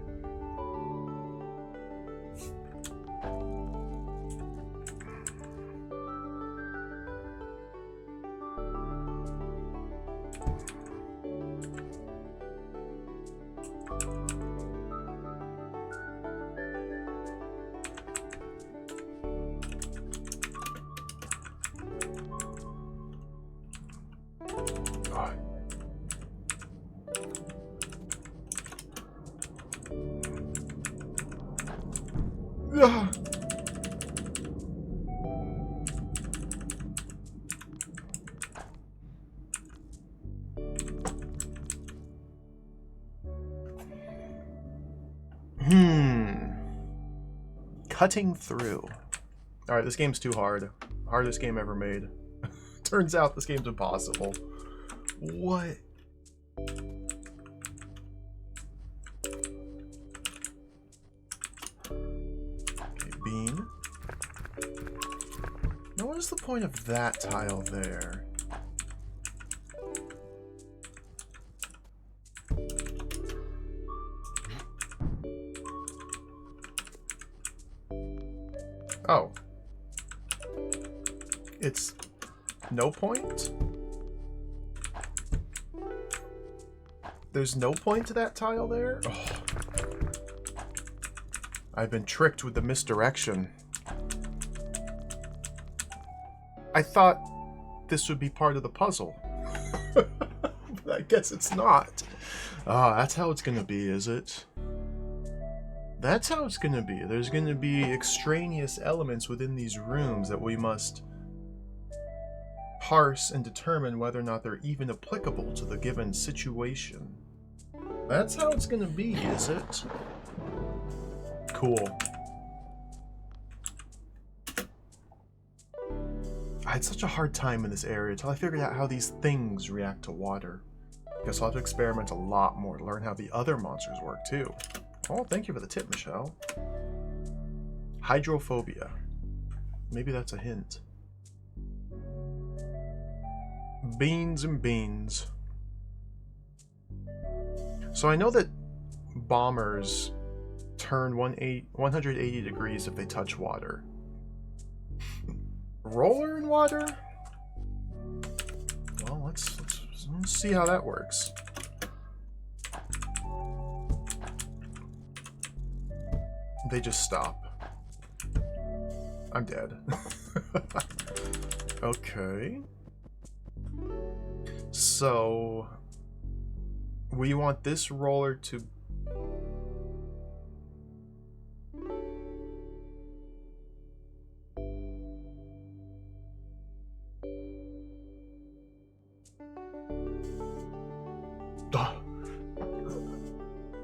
Cutting through. Alright, this game's too hard. Hardest game ever made. Turns out this game's impossible. What? Okay, bean. Now what is the point of that tile there? Oh. It's no point? There's no point to that tile there? Oh. I've been tricked with the misdirection. I thought this would be part of the puzzle. But I guess it's not. Ah, that's how it's gonna be, is it? That's how it's going to be. There's going to be extraneous elements within these rooms that we must parse and determine whether or not they're even applicable to the given situation. That's how it's going to be, is it? Cool. I had such a hard time in this area until I figured out how these things react to water. Guess I'll have to experiment a lot more to learn how the other monsters work too. Oh, thank you for the tip, Michelle. Hydrophobia. Maybe that's a hint. Beans and beans. So I know that bombers turn 180 degrees if they touch water. Roller in water? Well, let's let's see how that works. They just stop. I'm dead. Okay. So we want this roller to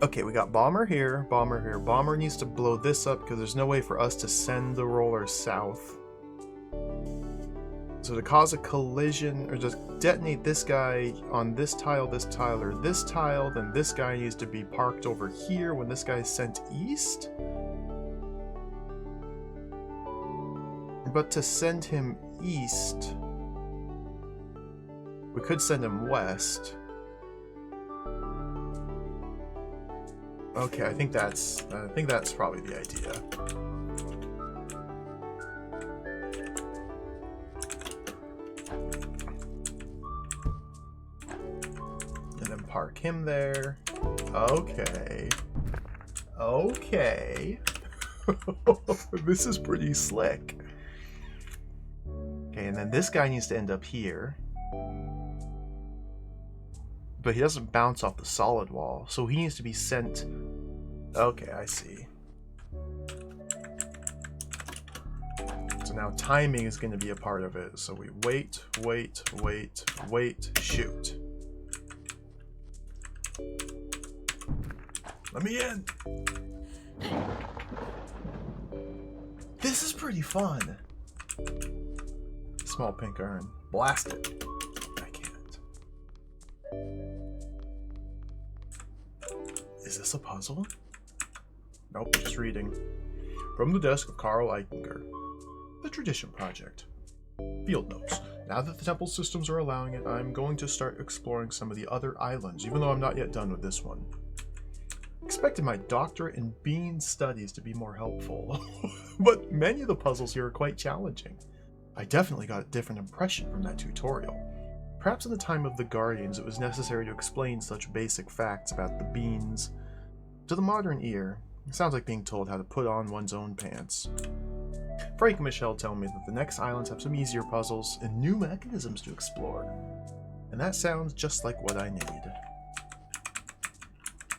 okay, we got bomber here, bomber here. Bomber needs to blow this up because there's no way for us to send the roller south. So to cause a collision, or just detonate this guy on this tile, or this tile, then this guy needs to be parked over here when this guy is sent east? But to send him east, we could send him west. Okay, I think that's probably the idea. And then park him there. Okay. Okay. This is pretty slick. Okay, and then this guy needs to end up here. But he doesn't bounce off the solid wall, so he needs to be sent... Okay, I see. So now timing is going to be a part of it. So we wait, shoot. Let me in! This is pretty fun! Small pink urn. Blast it. I can't. Is this a puzzle? Nope, just reading. From the desk of Carl Eichinger. The Tradition Project. Field notes. Now that the temple systems are allowing it, I'm going to start exploring some of the other islands, even though I'm not yet done with this one. Expected my doctorate in bean studies to be more helpful, but many of the puzzles here are quite challenging. I definitely got a different impression from that tutorial. Perhaps in the time of the Guardians it was necessary to explain such basic facts about the beans. To the modern ear, it sounds like being told how to put on one's own pants. Frank and Michelle tell me that the next islands have some easier puzzles and new mechanisms to explore. And that sounds just like what I need.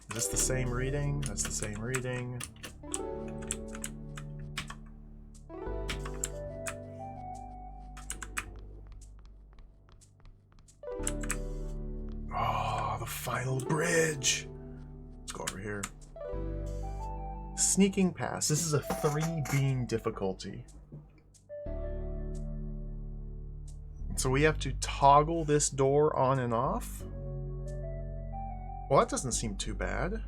Is this the same reading? That's the same reading. Oh, the final bridge. Let's go over here. Sneaking past. This is a 3-bean difficulty. So we have to toggle this door on and off? Well, that doesn't seem too bad.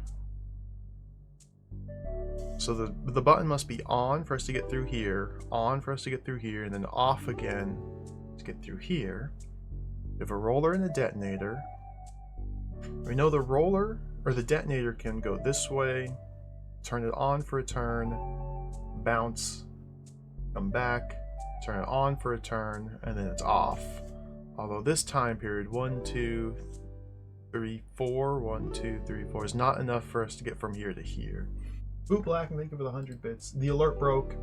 So the button must be on for us to get through here, on for us to get through here, and then off again to get through here. We have a roller and a detonator. We know the roller or the detonator can go this way, turn it on for a turn, bounce, come back, turn it on for a turn, and then it's off. Although this time period, 1, 2, 3, 4, 1, 2, 3, 4 is not enough for us to get from here to here. Boot Black, and thank you for the 100 bits. The alert broke.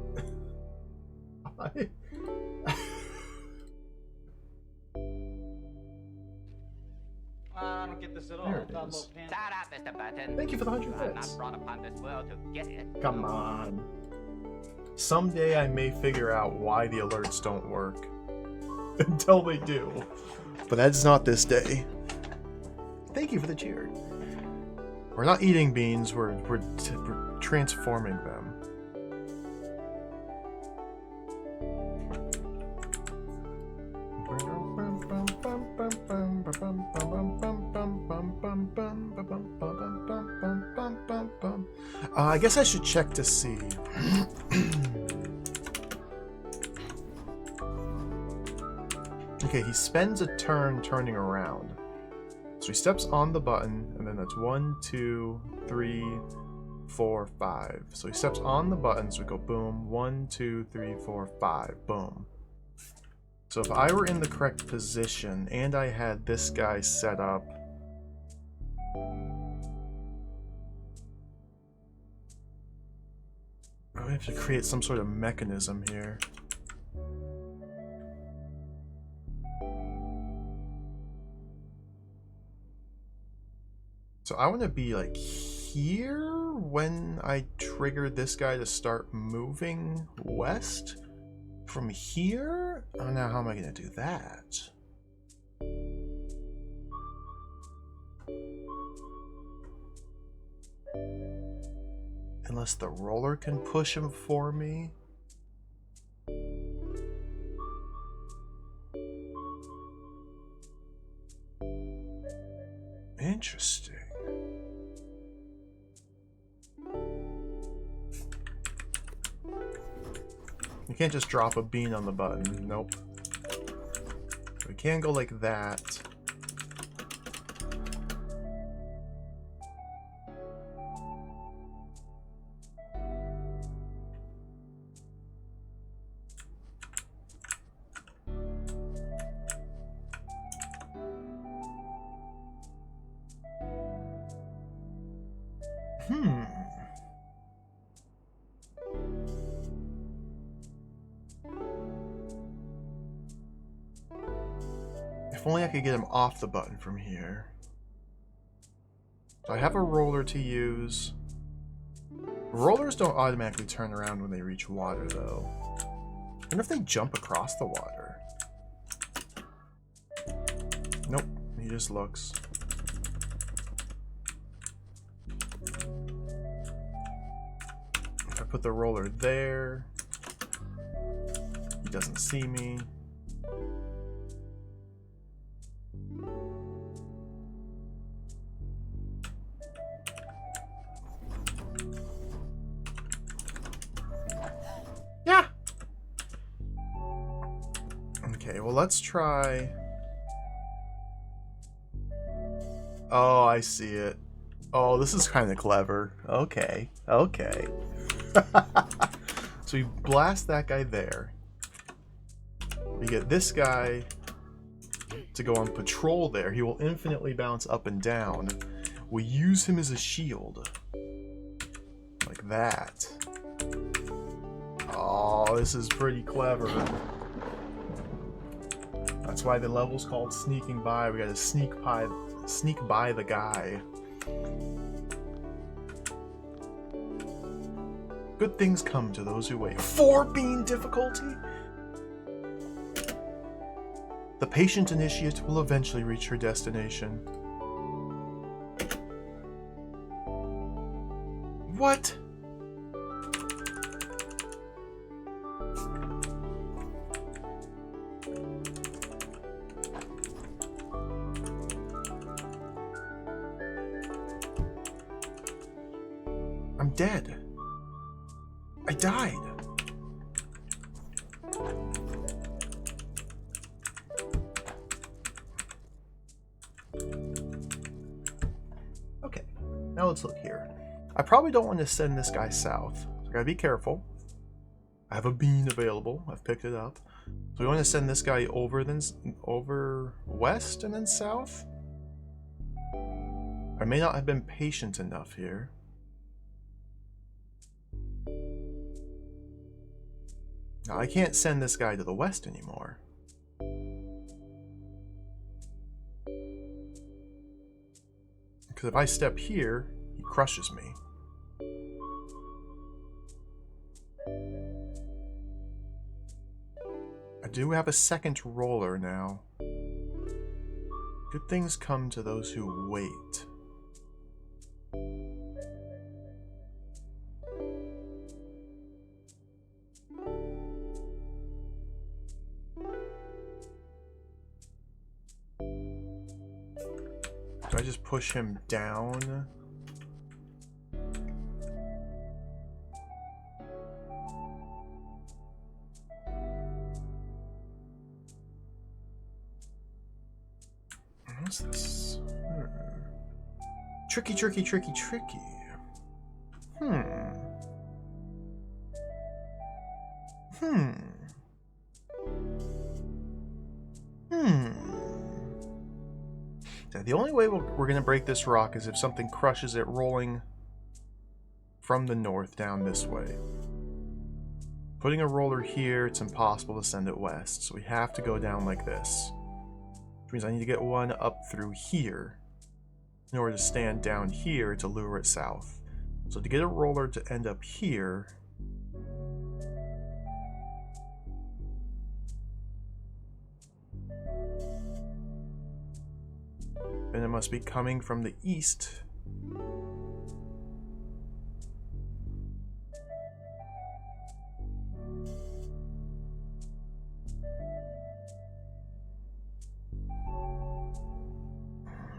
I don't get this at all. There it That is. little pin- Shut up, Mr. Button. Thank you for the 100 You are bits. not brought upon this world to get it. Come on. Someday I may figure out why the alerts don't work. Until they do. But that's not this day. Thank you for the cheer. We're not eating beans, we're transforming them. I guess I should check to see. Okay, he spends a turn turning around. So he steps on the button, and then that's 1, 2, 3, 4, 5. So he steps on the button, so we go boom, 1, 2, 3, 4, 5, boom. So if I were in the correct position and I had this guy set up, I have to create some sort of mechanism here. So I want to be like here when I trigger this guy to start moving west. From here? Oh, now how am I going to do that? Unless the roller can push him for me. Interesting. You can't just drop a bean on the button. Nope. We can go like that. If only I could get him off the button from here. So I have a roller to use. Rollers don't automatically turn around when they reach water, though. I wonder if they jump across the water. Nope, he just looks. If I put the roller there, he doesn't see me. Yeah! Okay, well, let's try... Oh, I see it. Oh, this is kind of clever. Okay, okay. So we blast that guy there. We get this guy to go on patrol there. He will infinitely bounce up and down. We use him as a shield. Like that. Oh, this is pretty clever. That's why the level's called sneaking by. We gotta sneak by the guy. Good things come to those who wait. 4 bean difficulty? The patient initiate will eventually reach her destination. What? I'm dead. I died. Okay, now let's look here. I probably don't want to send this guy south. So I gotta be careful. I have a bean available. I've picked it up. So we want to send this guy over west and then south. I may not have been patient enough here. Now, I can't send this guy to the west anymore. Because if I step here, he crushes me. I do have a second roller now. Good things come to those who wait. Do I just push him down? What's this? Tricky, tricky, tricky, tricky. Yeah, the only way we're going to break this rock is if something crushes it rolling from the north down this way. Putting a roller here, it's impossible to send it west, so we have to go down like this. Which means I need to get one up through here in order to stand down here to lure it south. So to get a roller to end up here, then it must be coming from the east.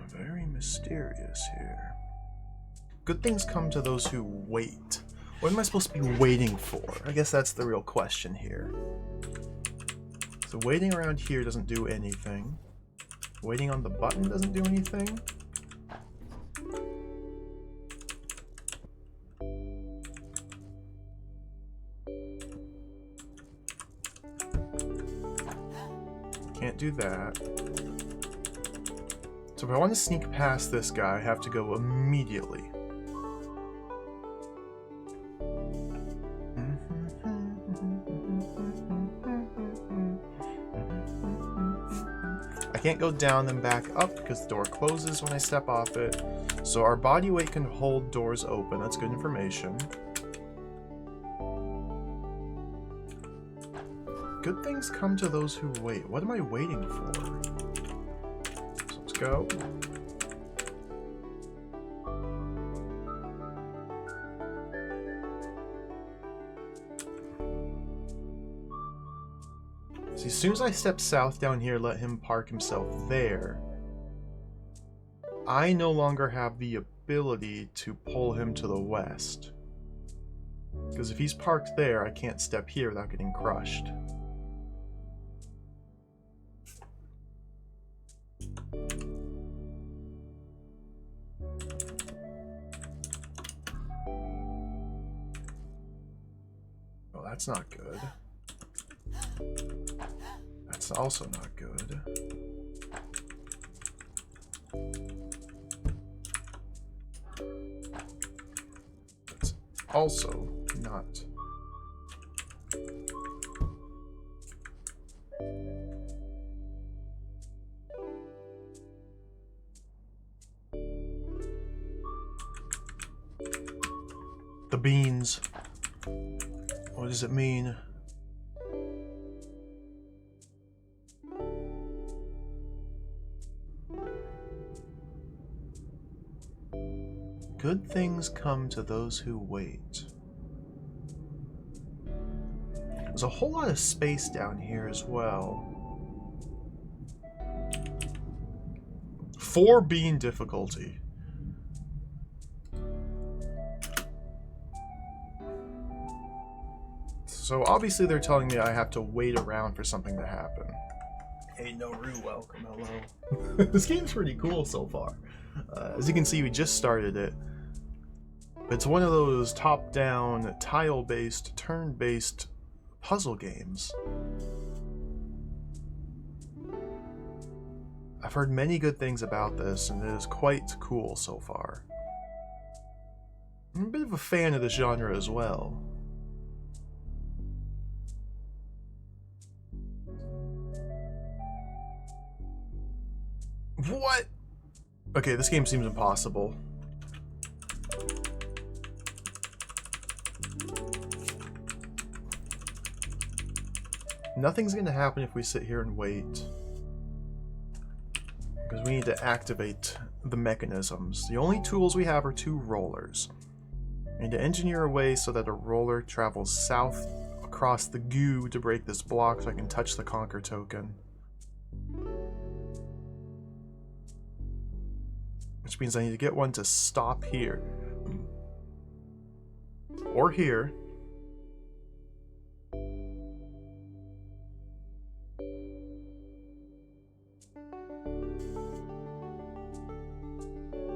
Very mysterious here. Good things come to those who wait. What am I supposed to be waiting for? I guess that's the real question here. So waiting around here doesn't do anything. Waiting on the button doesn't do anything. Can't do that. So if I want to sneak past this guy, I have to go immediately. I can't go down and back up because the door closes when I step off it. So our body weight can hold doors open. That's good information. Good things come to those who wait. What am I waiting for? So let's go. See, as soon as I step south down here, let him park himself there, I no longer have the ability to pull him to the west. Because if he's parked there, I can't step here without getting crushed. Well, that's not good. That's also not good. That's also not. The beans. What does it mean? Good things come to those who wait. There's a whole lot of space down here as well. 4 bean difficulty. So obviously they're telling me I have to wait around for something to happen. Hey, Noru, welcome, hello. This game's pretty cool so far. As you can see, we just started it. It's one of those top-down, tile-based, turn-based puzzle games. I've heard many good things about this, and it is quite cool so far. I'm a bit of a fan of this genre as well. What? Okay, this game seems impossible. Nothing's going to happen if we sit here and wait. Because we need to activate the mechanisms. The only tools we have are 2 rollers. We need to engineer a way so that a roller travels south across the goo to break this block so I can touch the conquer token. Which means I need to get one to stop here. Or here.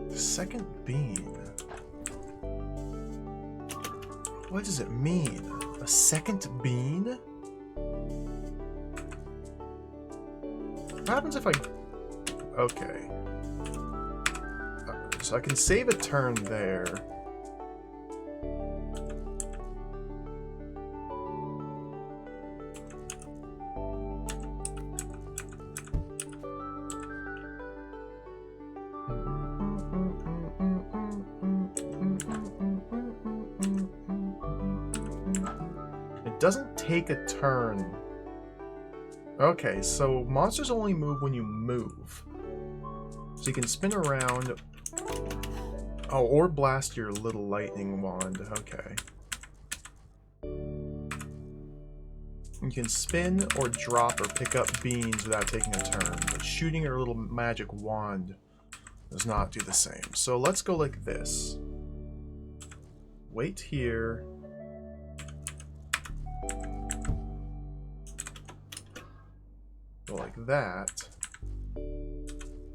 The second bean. What does it mean? A second bean? What happens if I... Okay. So I can save a turn there. It doesn't take a turn. Okay, so monsters only move when you move. So you can spin around. Oh, or blast your little lightning wand. Okay. You can spin or drop or pick up beans without taking a turn, but shooting your little magic wand does not do the same. So let's go like this. Wait here. Go like that.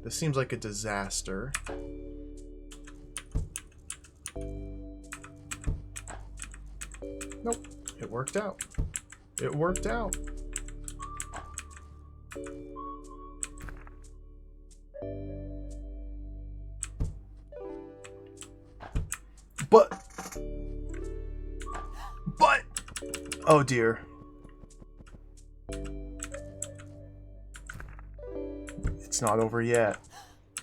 This seems like a disaster. Nope, it worked out. It worked out. But, oh dear. It's not over yet.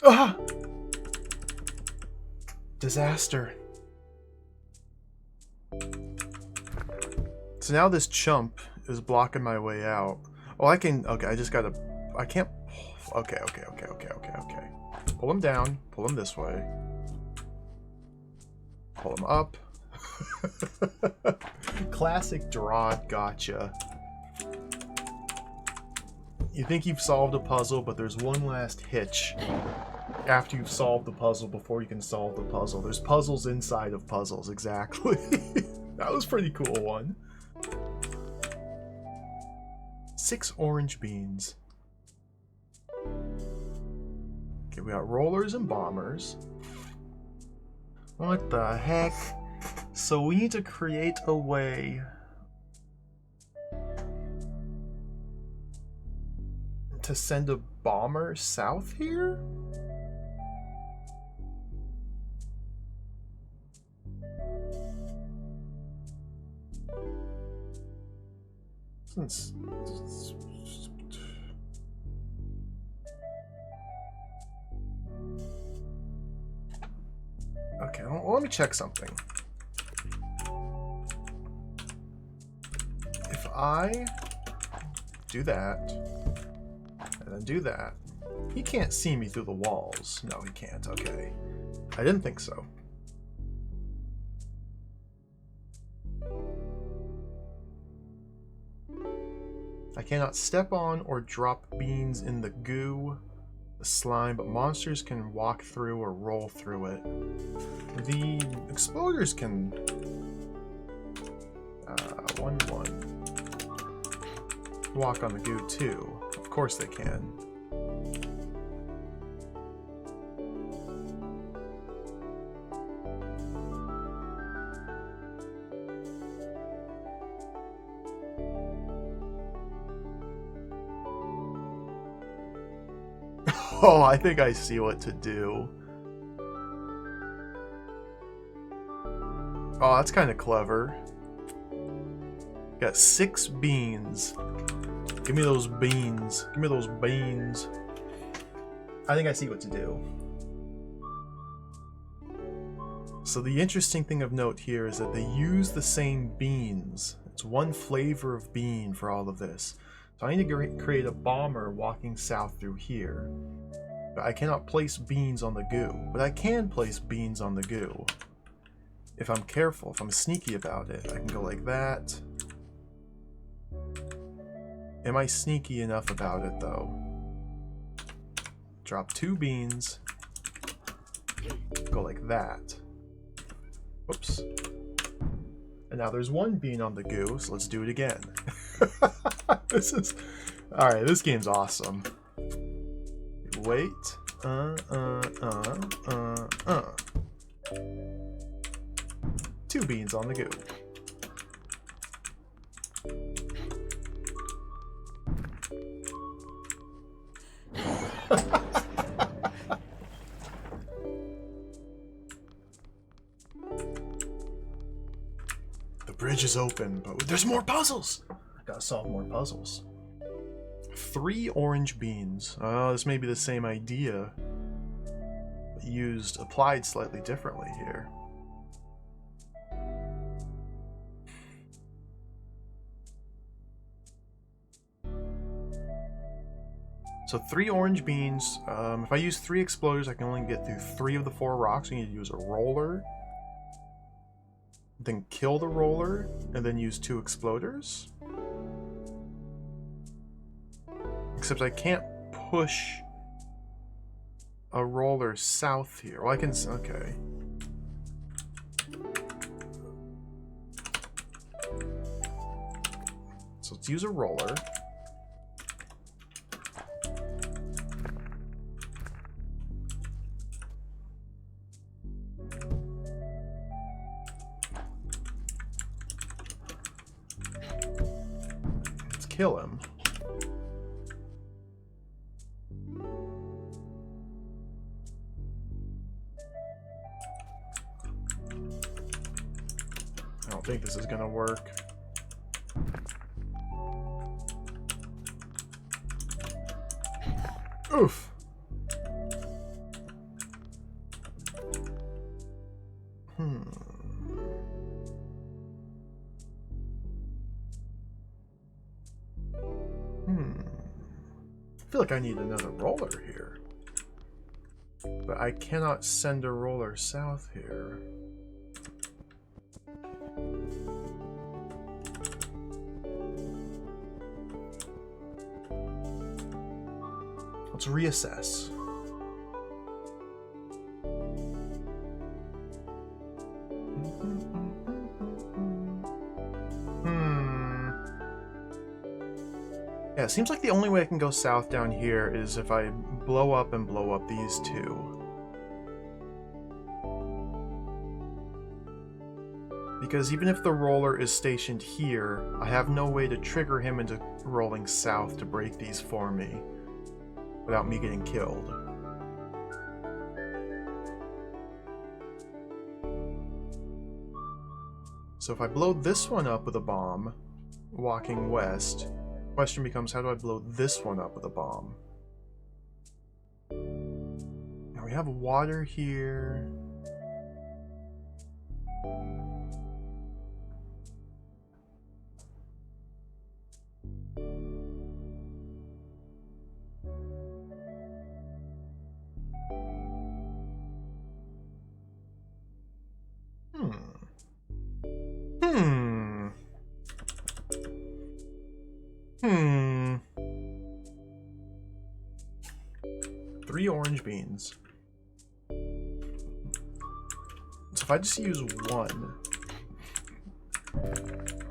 Ah! Disaster. So now this chump is blocking my way out. Oh, I can, okay, I just gotta, I can't, okay. Pull him down, pull him this way. Pull him up. Classic Drod gotcha. You think you've solved a puzzle, but there's one last hitch after you've solved the puzzle before you can solve the puzzle. There's puzzles inside of puzzles, exactly. That was a pretty cool one. 6 orange beans. Okay, we got rollers and bombers. What the heck? So we need to create a way to send a bomber south here? Since okay, well, let me check something. If I do that and then do that, he can't see me through the walls. No, he can't. Okay, I didn't think so. I cannot step on or drop beans in the goo, the slime, but monsters can walk through or roll through it. The exploders can... 1-1. Walk on the goo too. Of course they can. Oh, I think I see what to do. Oh, that's kind of clever. Got 6 beans. Give me those beans. Give me those beans. I think I see what to do. So the interesting thing of note here is that they use the same beans. It's one flavor of bean for all of this. So I need to create a bomber walking south through here. But I cannot place beans on the goo. But I can place beans on the goo. If I'm careful, if I'm sneaky about it, I can go like that. Am I sneaky enough about it though? Drop 2 beans. Go like that. Whoops. And now there's 1 bean on the goo, so let's do it again. This is... Alright, this game's awesome. Wait. 2 beans on the goo. bridge is open, but there's more puzzles! I gotta solve more puzzles. 3 orange beans. Oh, this may be the same idea, but applied slightly differently here. So 3 orange beans. If I use 3 exploders, I can only get through 3 of the 4 rocks. I need to use a roller, then kill the roller, and then use 2 exploders. Except I can't push a roller south here. Well, I can... Okay. So let's use a roller. Let's kill him. I don't think this is gonna work. Oof. I feel like I need another roller here. But I cannot send a roller south here. Let's reassess. Yeah, it seems like the only way I can go south down here is if I blow up these 2. Because even if the roller is stationed here, I have no way to trigger him into rolling south to break these for me without me getting killed. So if I blow this one up with a bomb, walking west, question becomes, how do I blow this one up with a bomb? Now we have water here. Three orange beans. So if I just use 1,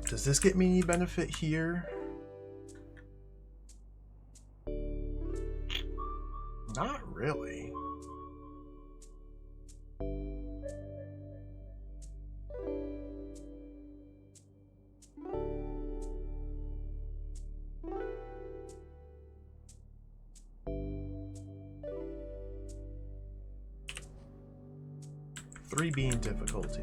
does this get me any benefit here? Not really. Three bean difficulty.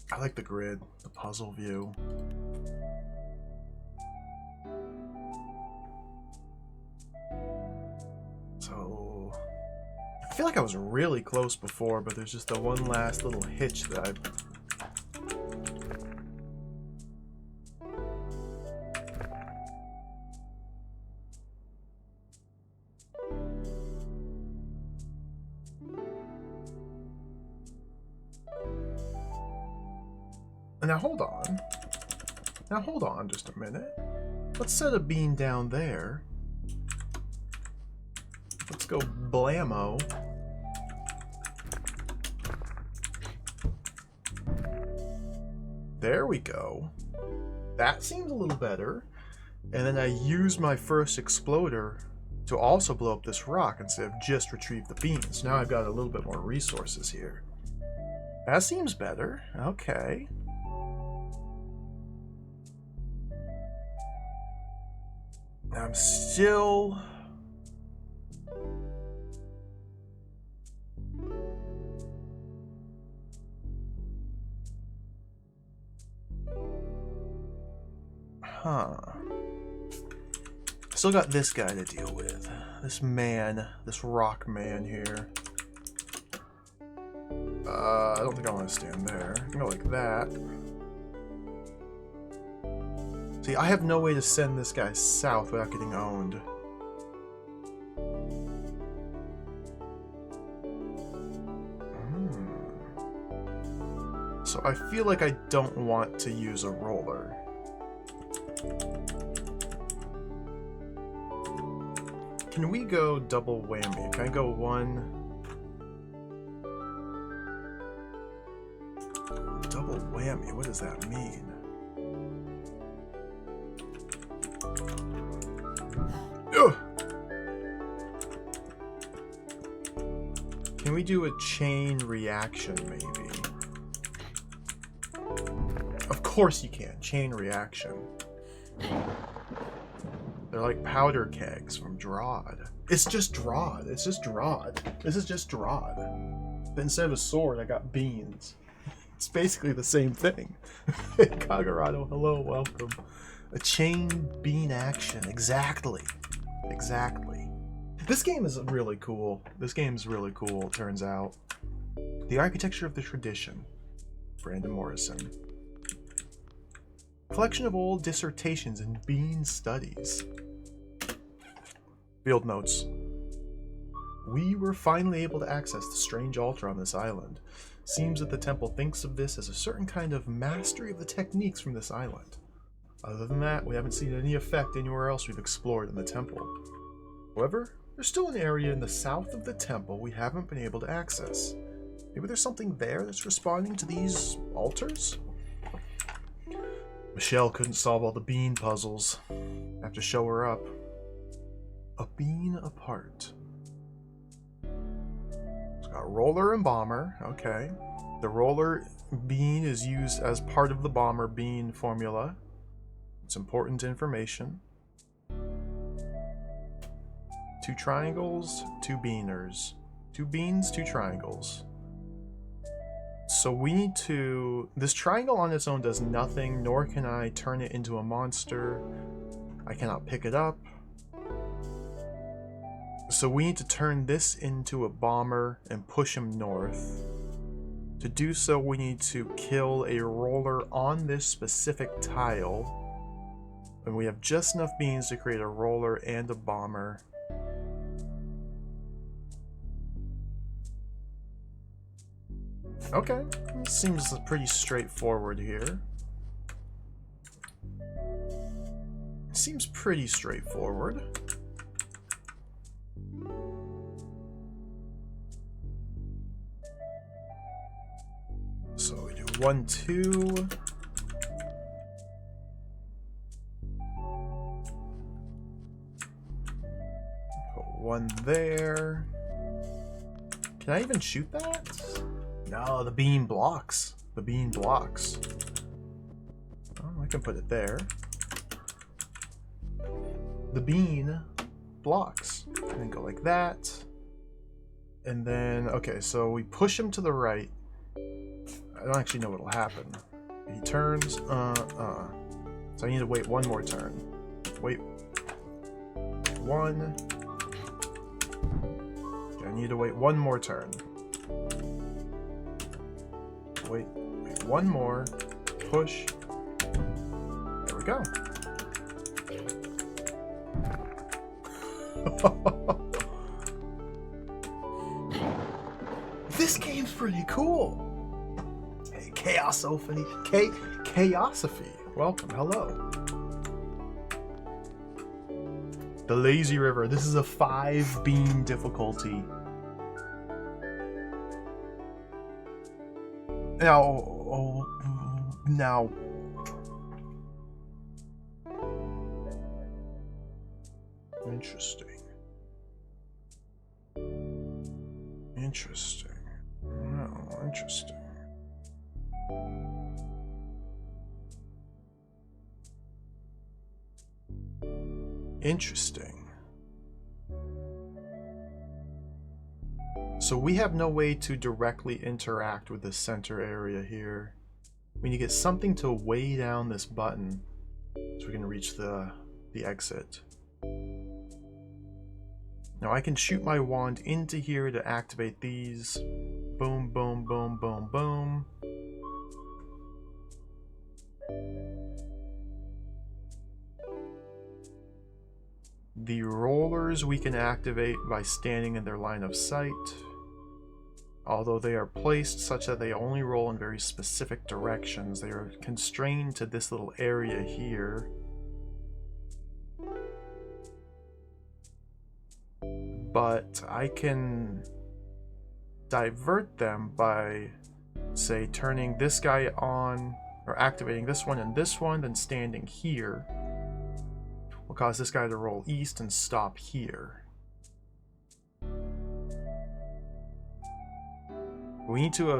I like the grid, the puzzle view. So I feel like I was really close before, but there's just the one last little hitch that I... Now hold on. Now hold on just a minute. Let's set a bean down there. Let's go blammo. There we go. That seems a little better. And then I use my first exploder to also blow up this rock instead of just retrieve the beans. Now I've got a little bit more resources here. That seems better. Okay. I'm still Huh. Still got this guy to deal with. This man, this rock man here. I don't think I want to stand there. I can go like that. See, I have no way to send this guy south without getting owned. So I feel like I don't want to use a roller. Can we go double whammy? Can I go one? Double whammy, what does that mean? Ugh! Can we do a chain reaction maybe? Of course you can. Chain reaction. They're like powder kegs from Drod. It's just Drod. It's just Drod. This is just Drod. But instead of a sword, I got beans. It's basically the same thing. Kagurado, hello, welcome. A chain bean action. Exactly. Exactly. This game is really cool. This game's really cool, it turns out. The architecture of the tradition. Brandon Morrison. Collection of old dissertations and bean studies. Field notes. We were finally able to access the strange altar on this island. Seems that the temple thinks of this as a certain kind of mastery of the techniques from this island. Other than that, we haven't seen any effect anywhere else we've explored in the temple. However, there's still an area in the south of the temple we haven't been able to access. Maybe there's something there that's responding to these altars? Michelle couldn't solve all the bean puzzles. Have to show her up. A bean apart. It's got roller and bomber. Okay. The roller bean is used as part of the bomber bean formula. It's important information. 2 triangles, 2 beaners. 2 beans, 2 triangles. So we need to... This triangle on its own does nothing, nor can I turn it into a monster. I cannot pick it up. So we need to turn this into a bomber and push him north. To do so, we need to kill a roller on this specific tile. And we have just enough beans to create a roller and a bomber. Okay, seems pretty straightforward here. Seems pretty straightforward. So we do 1, 2. Put 1 there. Can I even shoot that? No, the bean blocks. The bean blocks. Oh, I can put it there. The bean blocks. And then go like that. And then, okay, so we push him to the right. I don't actually know what'll happen. He turns, So I need to wait 1 more turn. Wait. 1. Okay, I need to wait 1 more turn. Wait 1 more, push, there we go. This game's pretty cool. Hey, Chaosophy, Chaosophy, welcome, hello. The Lazy River, this is a 5 bean difficulty. Now, interesting. Interesting. Oh, interesting. Interesting. So we have no way to directly interact with the center area here. We need to get something to weigh down this button. so we can reach the exit. Now I can shoot my wand into here to activate these. Boom, boom, boom, boom, boom. The rollers we can activate by standing in their line of sight, although they are placed such that they only roll in very specific directions. They are constrained to this little area here. But I can divert them by, say, turning this guy on, or activating this one and this one, then standing here. Will cause this guy to roll east and stop here. We need to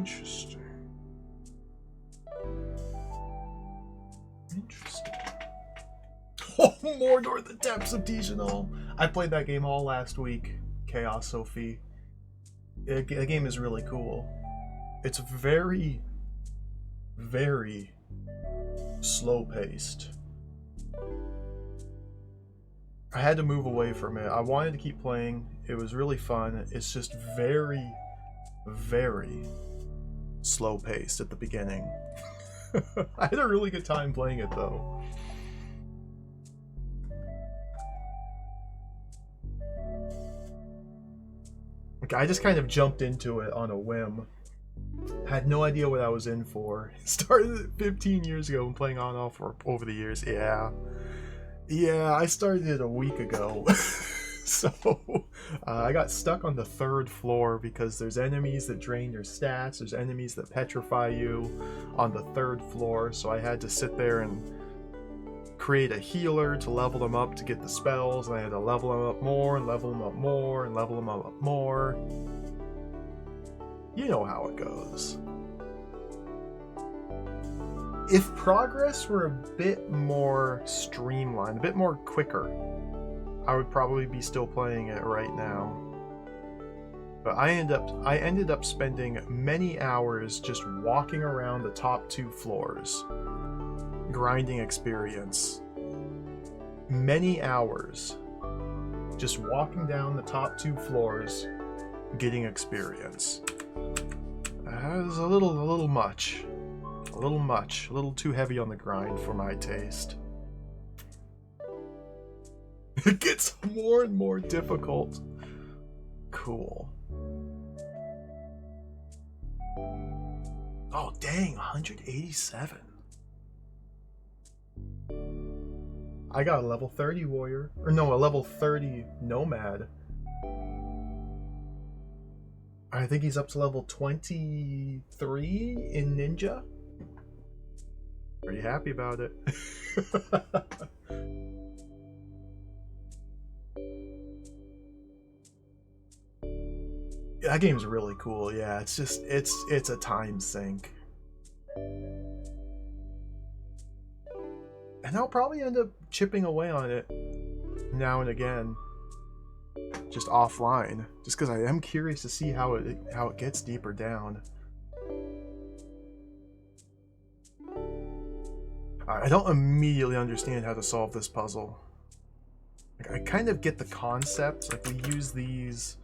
interesting. Interesting. Oh, Mordor, the Depths of Dijonal. I played that game all last week. Chaos Sophie. The game is really cool. It's very, very slow-paced. I had to move away from it. I wanted to keep playing. It was really fun. It's just very, very slow-paced at the beginning. I had a really good time playing it, though. I just kind of jumped into it on a whim. Had no idea what I was in for. Started it 15 years ago and playing on and off over the years. Yeah, I started it a week ago. So I got stuck on the 3rd floor because there's enemies that drain your stats. There's enemies that petrify you on the 3rd floor. So I had to sit there and create a healer to level them up to get the spells. And I had to level them up more and level them up more and level them up more. You know how it goes. If progress were a bit more streamlined, a bit more quicker, I would probably be still playing it right now. But I ended up spending many hours just walking around the top 2 floors, grinding experience. Many hours just walking down the top 2 floors, getting experience. That was a little much. A little too heavy on the grind for my taste. It gets more and more difficult. Cool. Oh, dang, 187. I got a level 30 warrior. Or no, a level 30 nomad. I think he's up to level 23 in ninja. Pretty happy about it. That game's really cool. Yeah, it's just it's a time sink. And I'll probably end up chipping away on it now and again, just offline, just because I am curious to see how it gets deeper down. I don't immediately understand how to solve this puzzle. Like, I kind of get the concept. Like, we use these.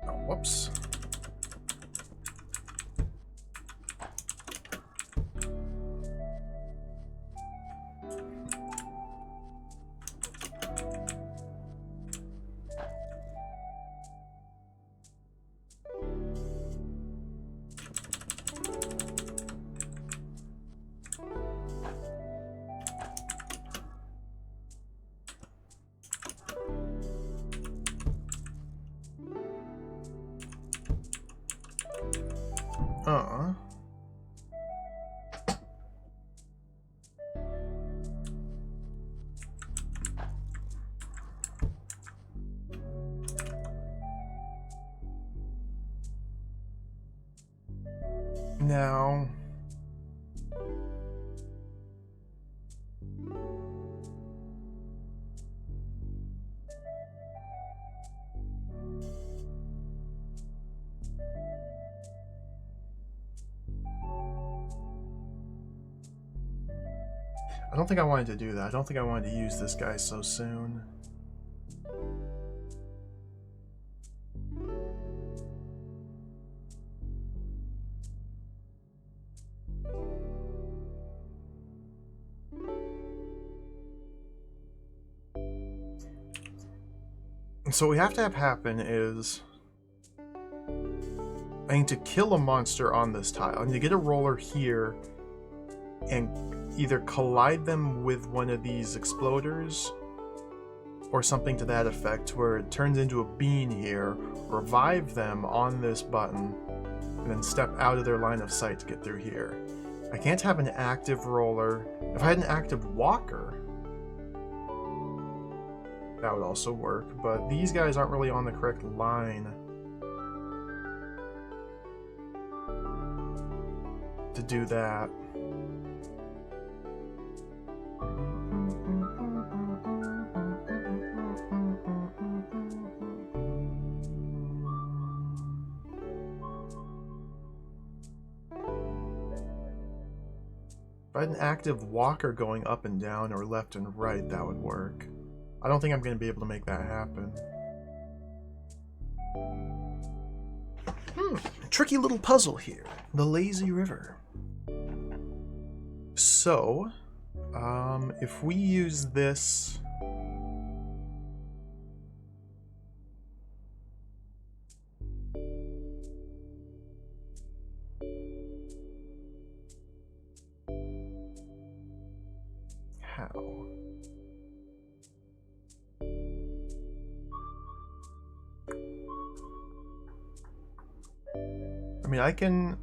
Oh, whoops. Now, I don't think I wanted to do that. I don't think I wanted to use this guy so soon. So what we have to have happen is I need to kill a monster on this tile. I need to get a roller here and either collide them with one of these exploders or something to that effect where it turns into a bean here, revive them on this button, and then step out of their line of sight to get through here. I can't have an active roller. If I had an active walker, that would also work, but these guys aren't really on the correct line to do that. If I had an active walker going up and down or left and right, that would work. I don't think I'm going to be able to make that happen. Tricky little puzzle here. The lazy river. So, if we use this... How? I mean, I can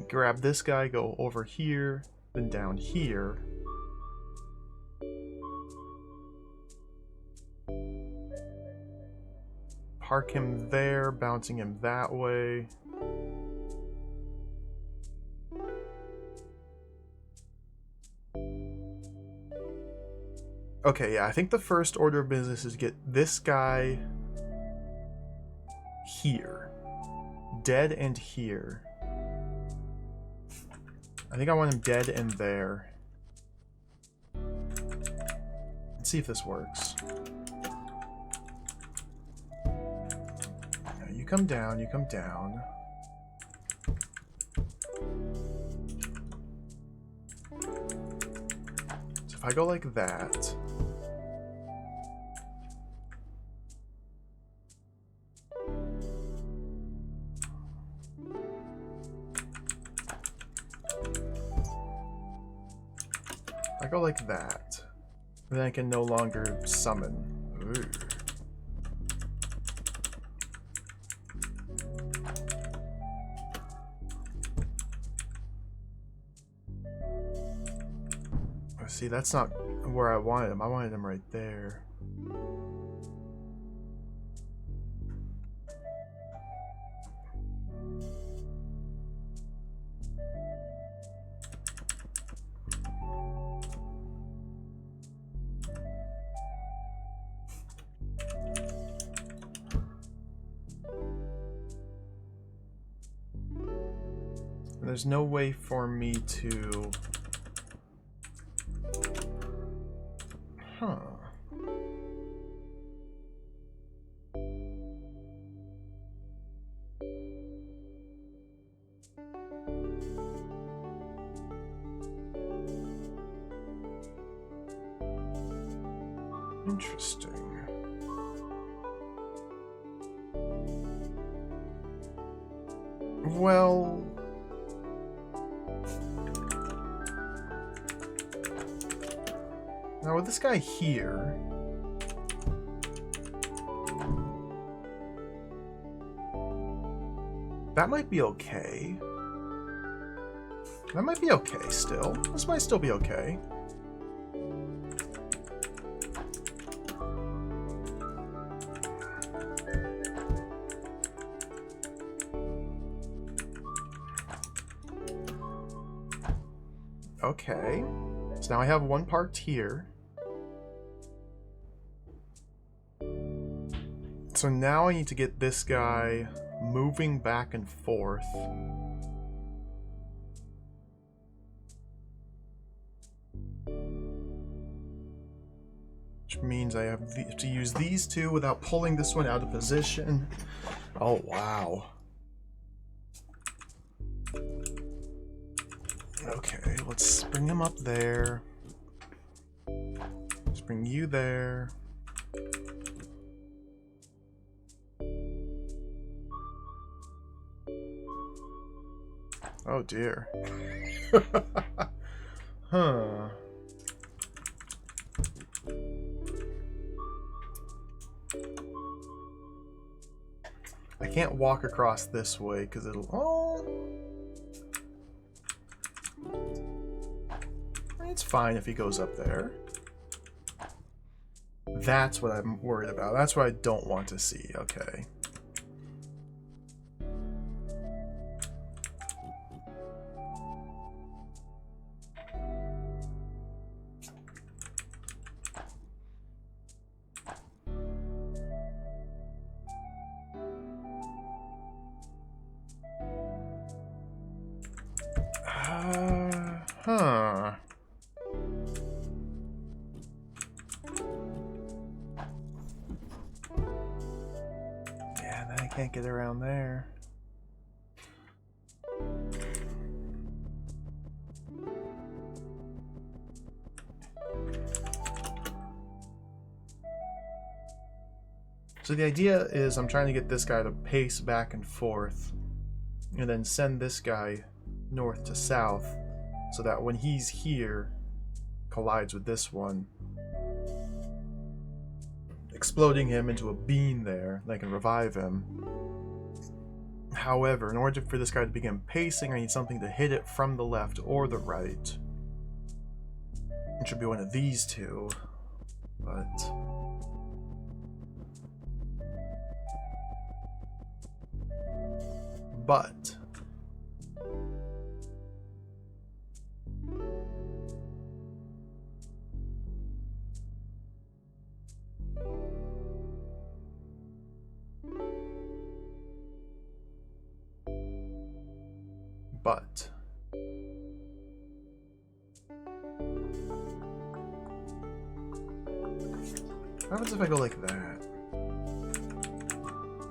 grab this guy, go over here, then down here. Park him there, bouncing him that way. Okay, yeah, I think the first order of business is get this guy here. Dead and here. I think I want him dead and there. Let's see if this works. Now you come down, you come down. So if I go like that... I go like that, then I can no longer summon. Ooh. See, that's not where I wanted him. I wanted him right there. There's no way for me to... Huh. Interesting. Well... Now with this guy here... That might be okay. That might be okay still. This might still be okay. Okay. So now I have one part here. So now I need to get this guy moving back and forth. Which means I have to use these two without pulling this one out of position. Oh, wow. Okay, let's bring him up there. Let's bring you there. Oh dear. Huh. I can't walk across this way because it'll... Oh! It's fine if he goes up there. That's what I'm worried about. That's what I don't want to see. Okay. Huh. Yeah, then I can't get around there. So the idea is I'm trying to get this guy to pace back and forth and then send this guy north to south so that when he's here, collides with this one, exploding him into a beam there, and I can revive him. However, in order for this guy to begin pacing, I need something to hit it from the left or the right. It should be one of these two, but... But... But... What happens if I go like that?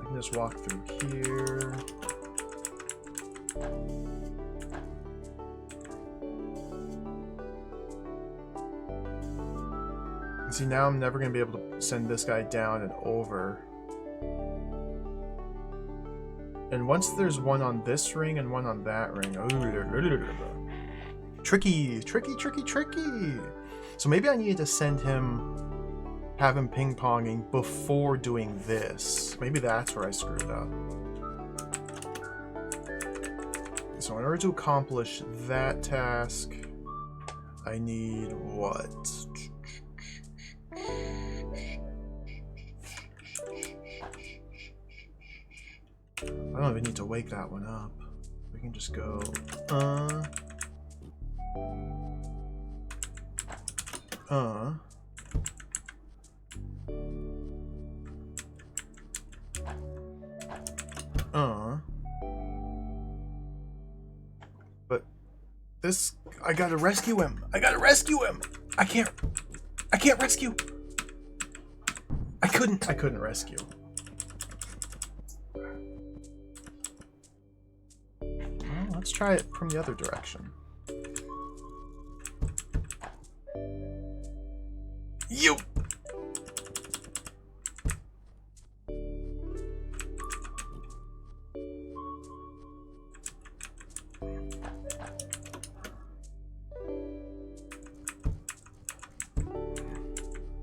I can just walk through here. See, now I'm never going to be able to send this guy down and over. And once there's one on this ring and one on that ring... Tricky! Tricky, tricky, tricky! So maybe I need to send him... Have him ping-ponging before doing this. Maybe that's where I screwed up. So in order to accomplish that task, I need what? I don't even need to wake that one up. We can just go, But this, I gotta rescue him. I gotta rescue him. I can't rescue. I couldn't rescue. Well, let's try it from the other direction. You!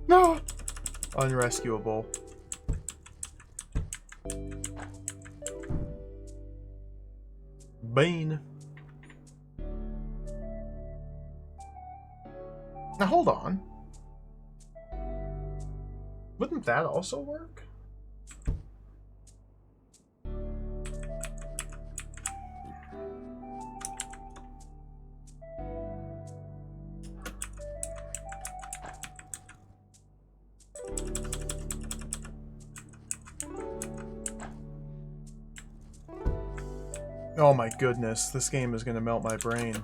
No! Unrescuable. Bane. Now hold on. Wouldn't that also work? Oh my goodness, this game is gonna melt my brain.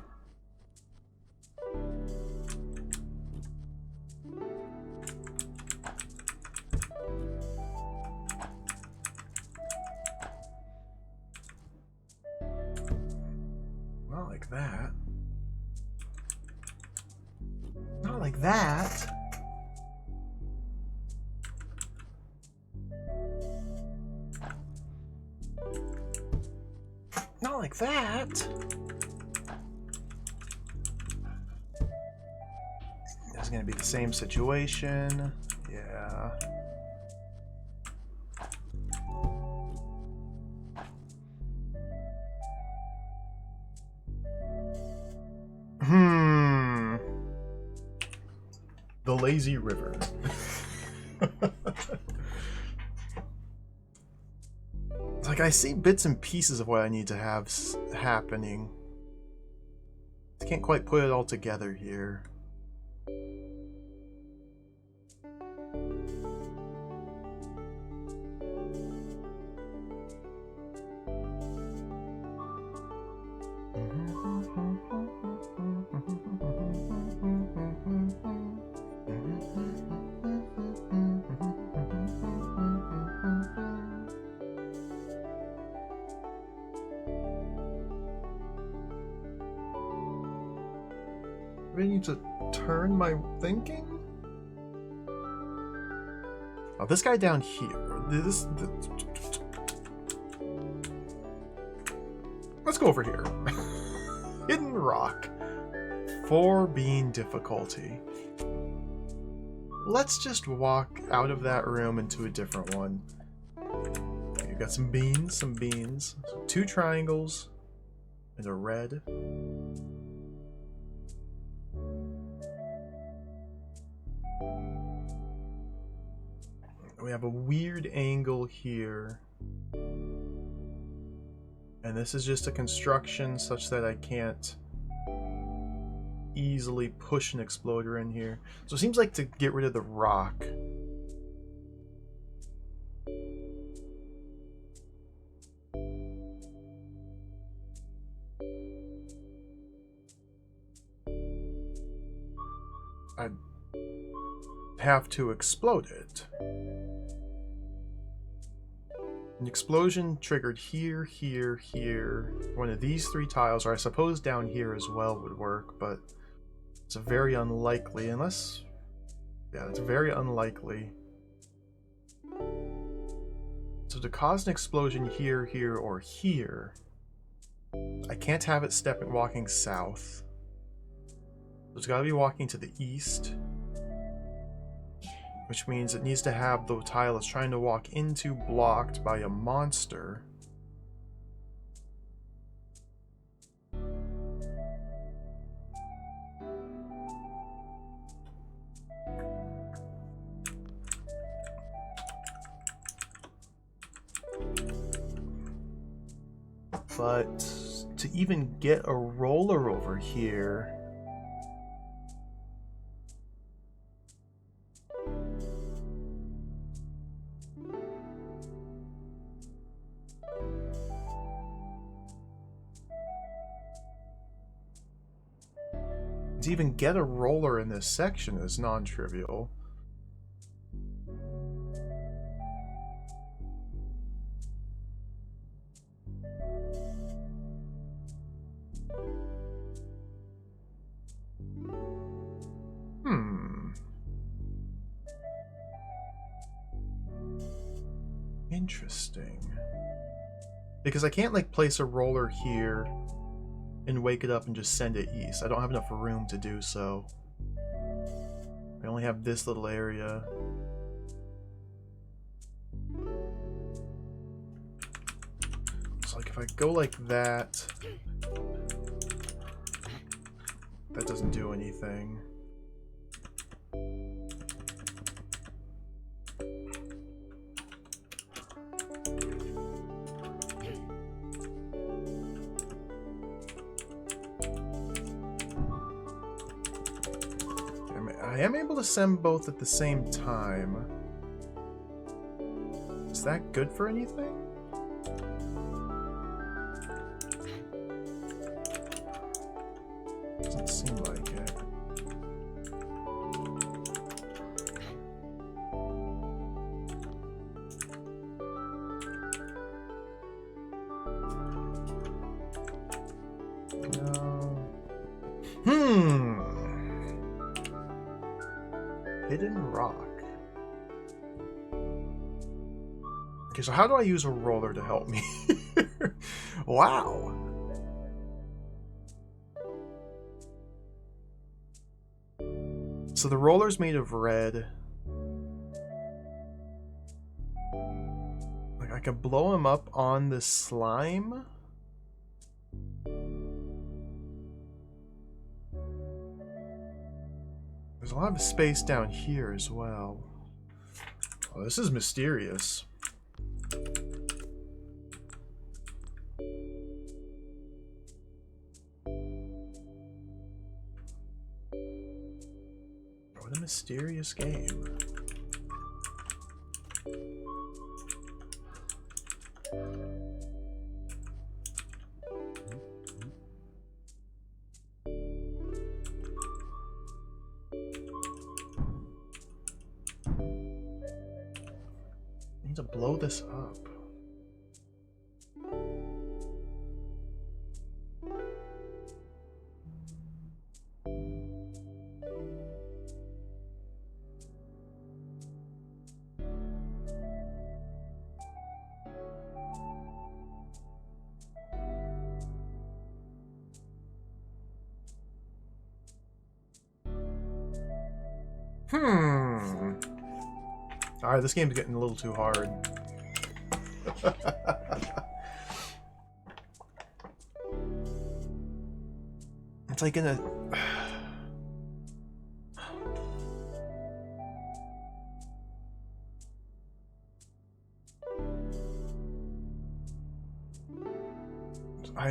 Not like that. Not like that. Not like that. It's gonna be the same situation. Yeah. The lazy river. Like, I see bits and pieces of what I need to have happening. I can't quite put it all together here. I need to turn my thinking? Oh, this guy down here. Let's go over here. Hidden rock. 4 bean difficulty. Let's just walk out of that room into a different one. Okay, got some beans, So 2 triangles and a red. We have a weird angle here. And this is just a construction such that I can't easily push an exploder in here. So it seems like to get rid of the rock. I'd have to explode it. An explosion triggered here, here, here. One of these 3 tiles, or I suppose down here as well would work, but it's a very unlikely, unless... Yeah, it's very unlikely. So to cause an explosion here, here, or here, I can't have it walking south. So it's gotta be walking to the east. Which means it needs to have the tile it's trying to walk into blocked by a monster. But to even get a roller over here... To even get a roller in this section is non-trivial. Interesting. Because I can't, like, place a roller here and wake it up and just send it east. I don't have enough room to do so. I only have this little area. So, like, if I go like that, that doesn't do anything. I am able to send both at the same time. Is that good for anything? Doesn't seem like it. No. Hidden rock. Okay, so how do I use a roller to help me? Wow. So the roller's made of red. Like I could blow him up on the slime. There's a lot of space down here as well. Oh, this is mysterious. What a mysterious game. I need to blow this up. Alright, this game's getting a little too hard. It's like in a...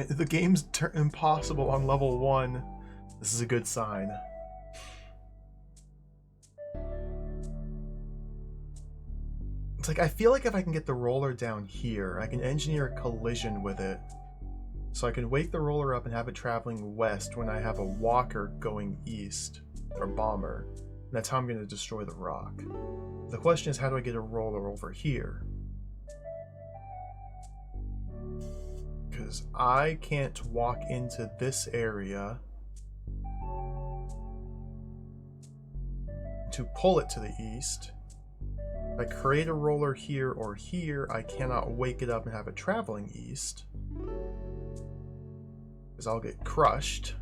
the game's impossible on level 1. This is a good sign. It's like, I feel like if I can get the roller down here, I can engineer a collision with it. So I can wake the roller up and have it traveling west when I have a walker going east, or bomber. And that's how I'm going to destroy the rock. The question is, how do I get a roller over here? Because I can't walk into this area to pull it to the east. If I create a roller here or here, I cannot wake it up and have it traveling east, because I'll get crushed.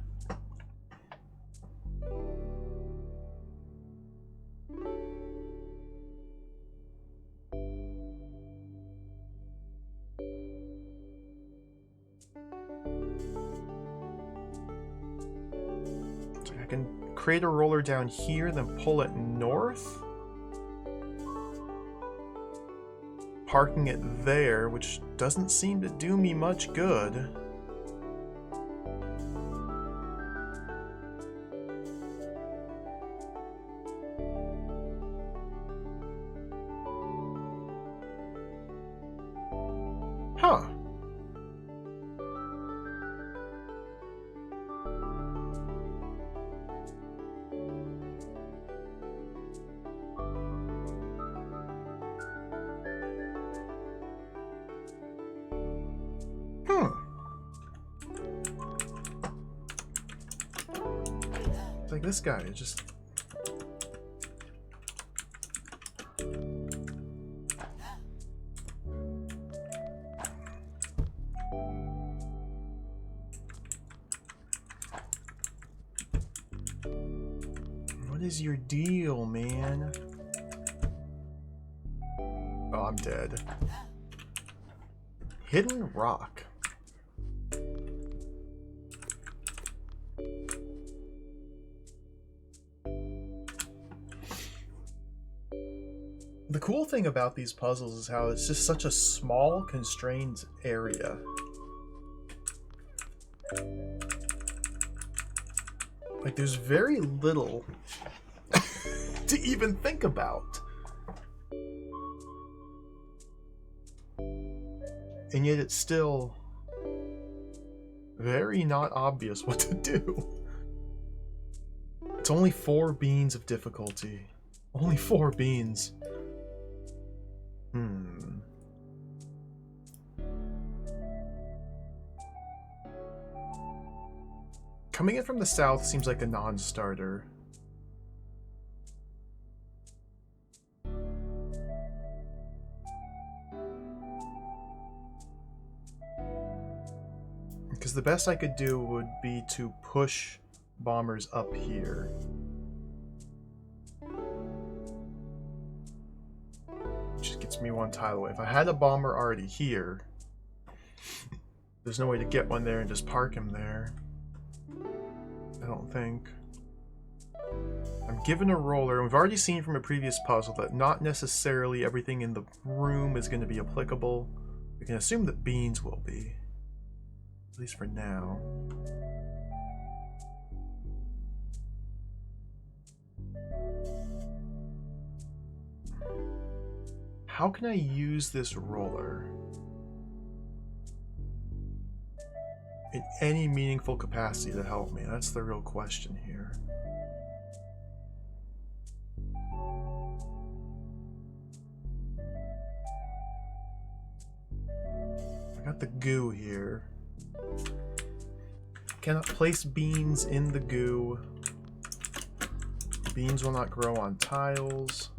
So I can create a roller down here, then pull it north. Parking it there, which doesn't seem to do me much good. Huh. It's like this guy, just... What is your deal, man? Oh, I'm dead. Hidden rock. The cool thing about these puzzles is how it's just such a small, constrained area. Like, there's very little to even think about. And yet it's still very not obvious what to do. It's only 4 beans of difficulty. Only 4 beans. Coming in from the south seems like a non-starter. Because the best I could do would be to push bombers up here. Just gets me 1 tile away. If I had a bomber already here, there's no way to get one there and just park him there. I don't think. I'm given a roller, and we've already seen from a previous puzzle that not necessarily everything in the room is going to be applicable. We can assume that beans will be. At least for now. How can I use this roller in any meaningful capacity to help me? That's the real question here. I got the goo here. Cannot place beans in the goo. Beans will not grow on tiles.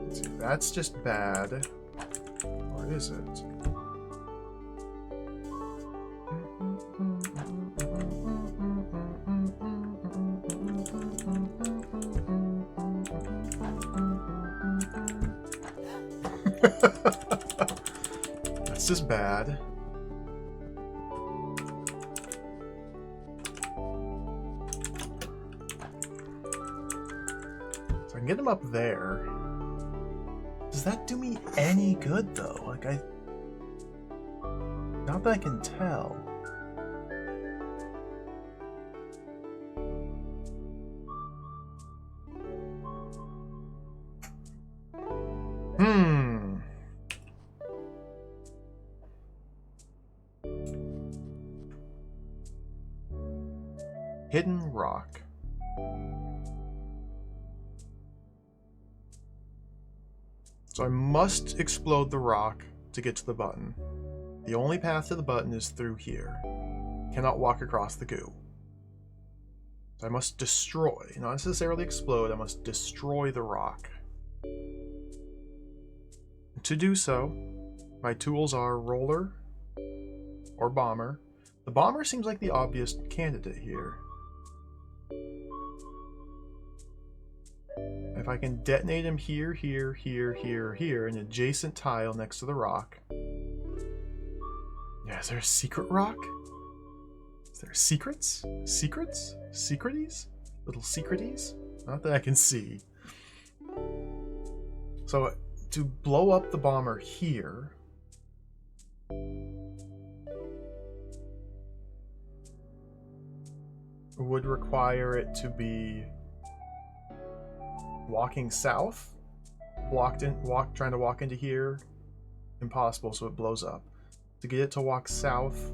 Let's see, that's just bad. Or is it? That's just bad. So I can get him up there. Does that do me any good though? Like not that I can tell. Hidden rock. So I must explode the rock to get to the button. The only path to the button is through here. Cannot walk across the goo. So I must destroy, not necessarily explode, I must destroy the rock. To do so, my tools are roller or bomber. The bomber seems like the obvious candidate here. If I can detonate him here, here, here, here, here, an adjacent tile next to the rock. Yeah, is there a secret rock? Is there secrets? Secrets? Secreties? Little secreties? Not that I can see. So, to blow up the bomber here, would require it to be walking south, trying to walk into here, impossible, so it blows up. To get it to walk south,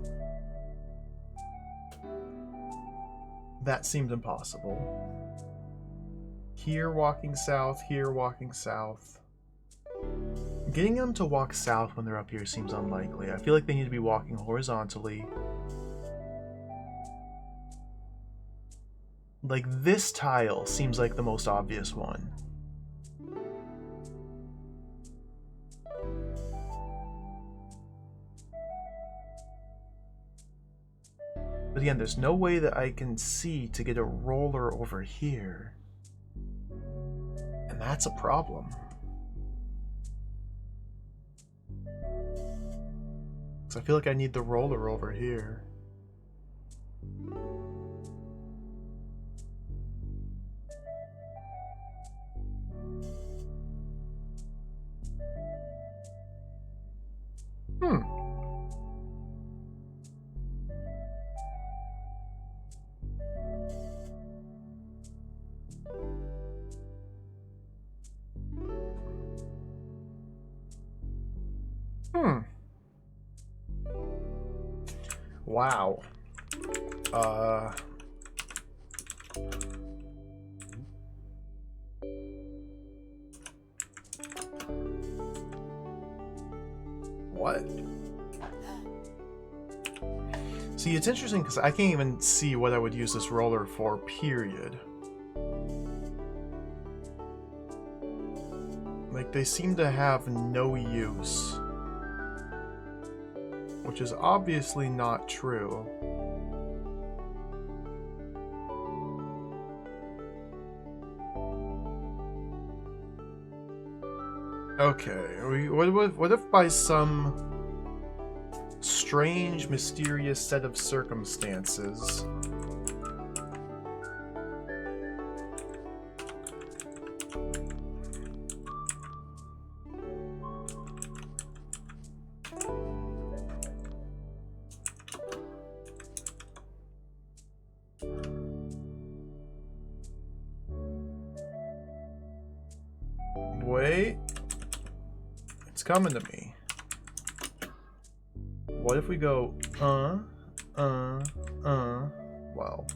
that seemed impossible. Here walking south, here walking south. Getting them to walk south when they're up here seems unlikely. I feel like they need to be walking horizontally. Like, this tile seems like the most obvious one. But again, there's no way that I can see to get a roller over here. And that's a problem. So I feel like I need the roller over here. Wow. What? See, it's interesting because I can't even see what I would use this roller for, period. Like, they seem to have no use. Which is obviously not true. Okay, what if by some strange, mysterious set of circumstances wait, it's coming to me. What if we go, well.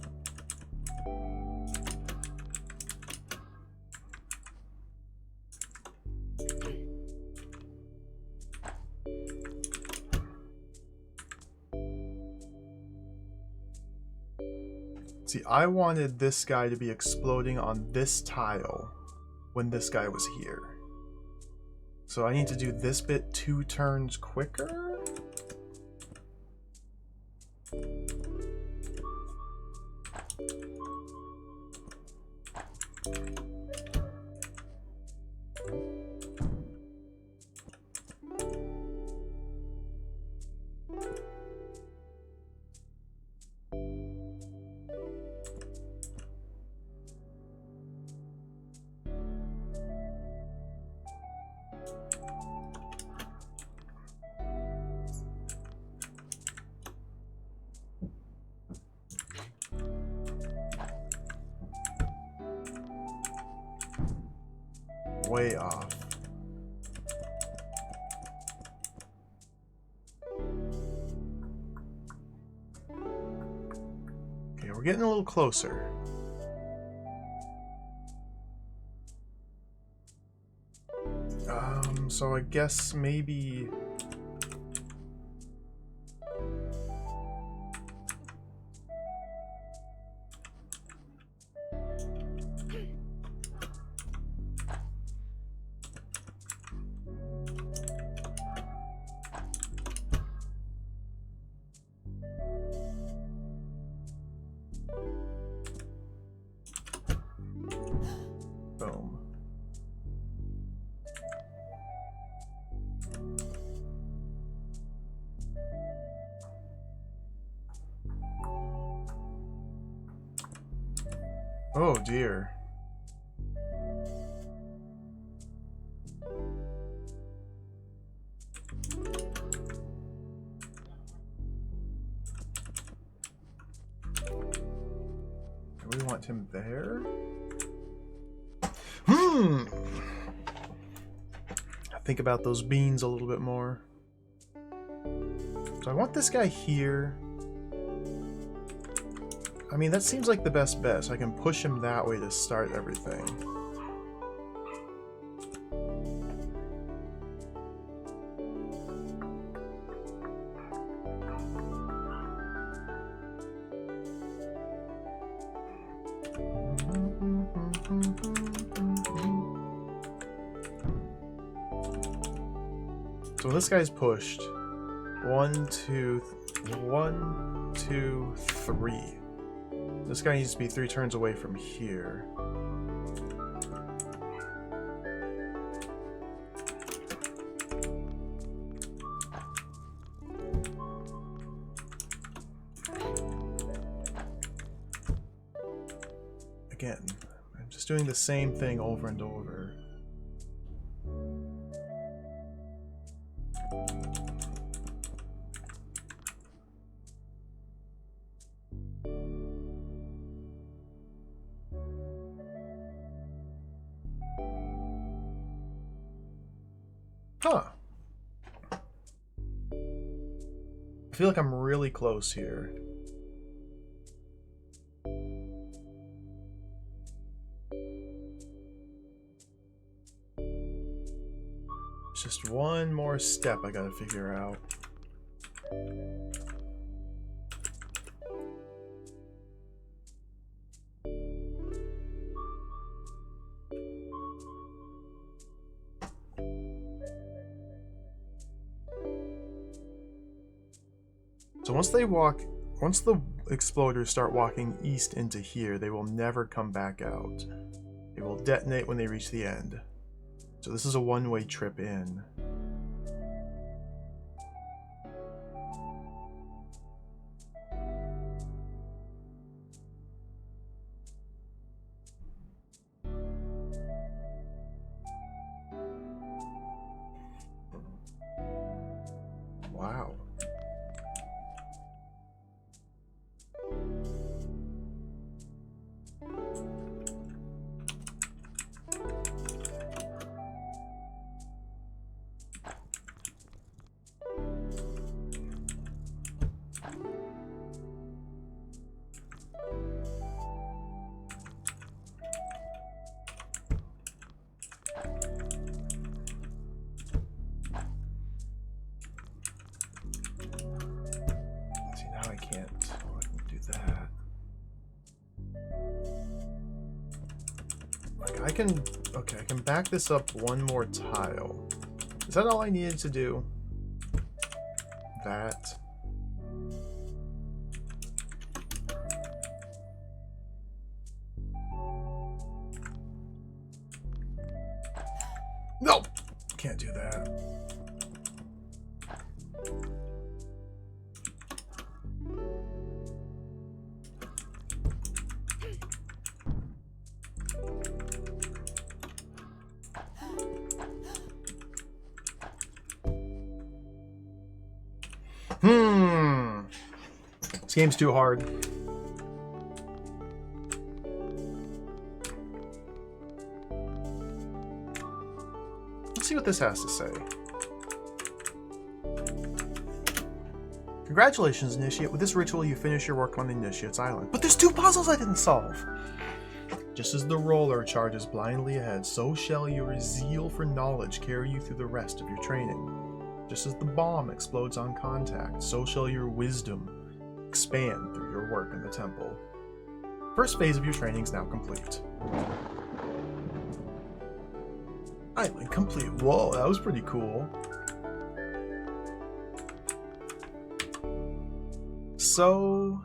See, I wanted this guy to be exploding on this tile when this guy was here. So I need to do this bit 2 turns quicker? Way off. Okay, we're getting a little closer. So I guess maybe... Boom. Oh dear. Do we want him there? Think about those beans a little bit more. So I want this guy here. I mean, that seems like the best bet, so I can push him that way to start everything. So when this guy's pushed, 1, 2, 3. This guy needs to be 3 turns away from here. Again, I'm just doing the same thing over and over. Huh. I feel like I'm really close here. It's just one more step I gotta figure out. So once the exploders start walking east into here, they will never come back out. They will detonate when they reach the end. So this is a one-way trip in. Wow. See, now I can't. Oh, I can do that. Like I can. Okay, I can back this up one more tile. Is that all I needed to do? That. No! Can't do that. This game's too hard. Let's see what this has to say. Congratulations, Initiate. With this ritual, you finish your work on Initiate's Island. But there's 2 puzzles I didn't solve! Just as the roller charges blindly ahead, so shall your zeal for knowledge carry you through the rest of your training. Just as the bomb explodes on contact, so shall your wisdom expand through your work in the temple. First phase of your training is now complete. Island complete. Whoa, that was pretty cool. So...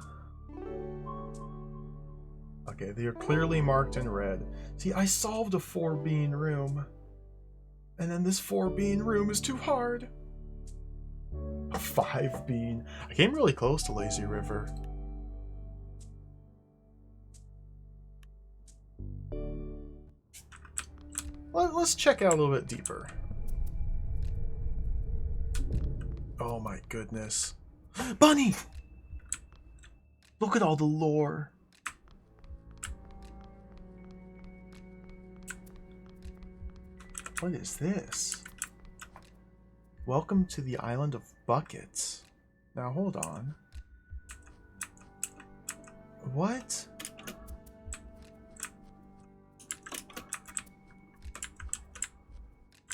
okay, they are clearly marked in red. See, I solved a 4-bean room. And then this 4-bean room is too hard. A 5-bean. I came really close to Lazy River. Let's check out a little bit deeper. Oh my goodness. Bunny! Look at all the lore. What is this? Welcome to the island of buckets. Now hold on. What?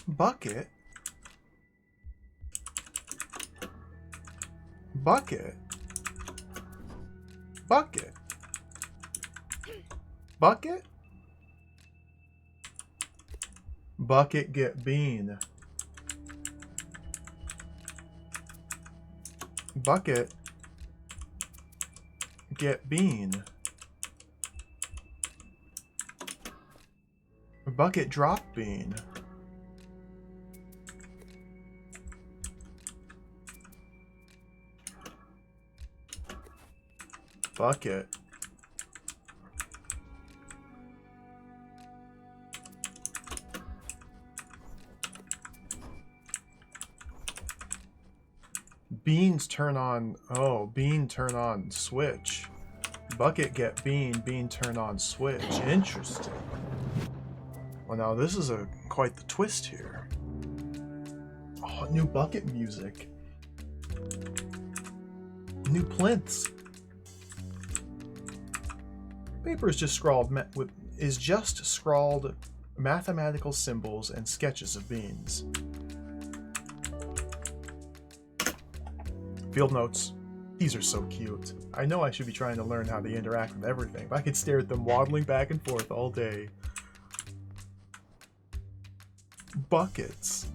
Bucket? Bucket? Bucket? Bucket? Bucket get bean. Bucket get bean. Bucket drop bean. Bucket. Beans turn on. Oh, bean turn on switch. Bucket get bean, bean turn on switch. Interesting. Well, now this is quite the twist here. Oh, new bucket music. new plinths. Paper is just scrawled mathematical symbols and sketches of beans. Field notes. These are so cute. I know I should be trying to learn how they interact with everything, but I could stare at them waddling back and forth all day. Buckets.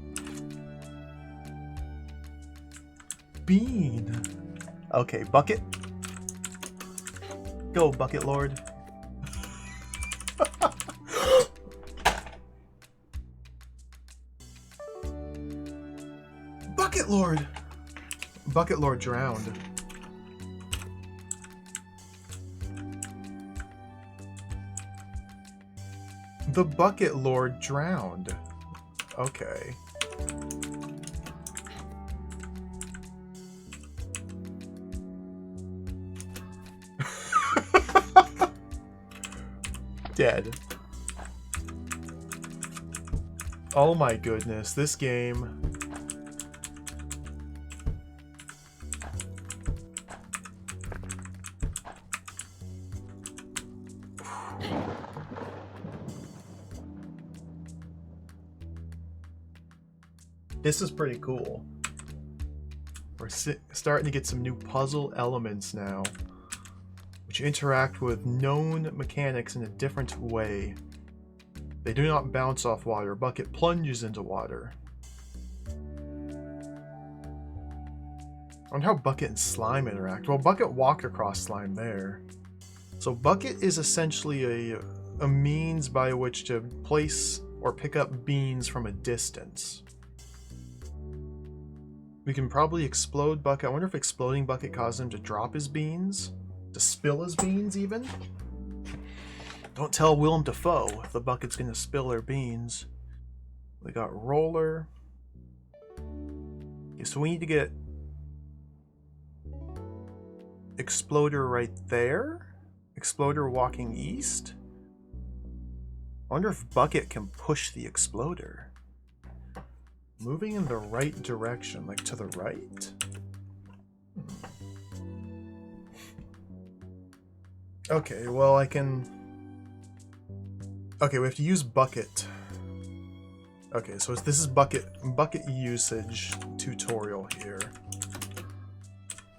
Bean. Okay, bucket. Go, bucket lord. Bucket lord. Bucket lord drowned. The bucket lord drowned. Okay. Dead. Oh my goodness, this game. This is pretty cool. We're starting to get some new puzzle elements now, which interact with known mechanics in a different way. They do not bounce off water. Bucket plunges into water. I wonder how Bucket and Slime interact. Well, Bucket walked across Slime there. So Bucket is essentially a means by which to place or pick up beans from a distance. We can probably explode Bucket. I wonder if exploding Bucket caused him to drop his beans? To spill his beans, even? Don't tell Willem Dafoe if the Bucket's gonna spill their beans. We got Roller. Okay, so we need to get Exploder right there. Exploder walking east. I wonder if Bucket can push the Exploder. Moving in the right direction, like to the right? Okay, well I can... Okay, we have to use Bucket. Okay, so this is Bucket usage tutorial here.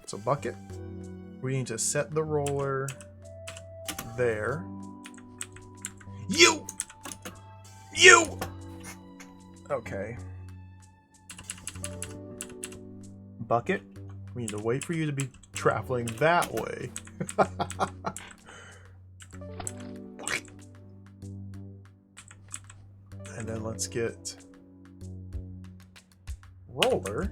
So Bucket, we need to set the roller there. You! Okay. Bucket, we need to wait for you to be traveling that way. And then let's get Roller.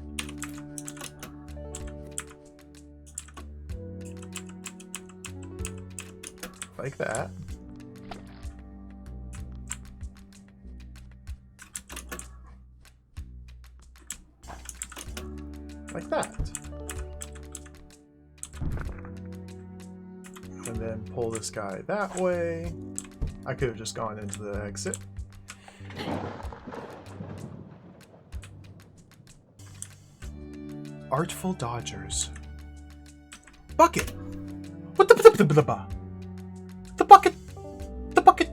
Like that. Like that. And then pull this guy that way. I could have just gone into the exit. Artful Dodgers. Bucket! What the bucket? The bucket! The bucket!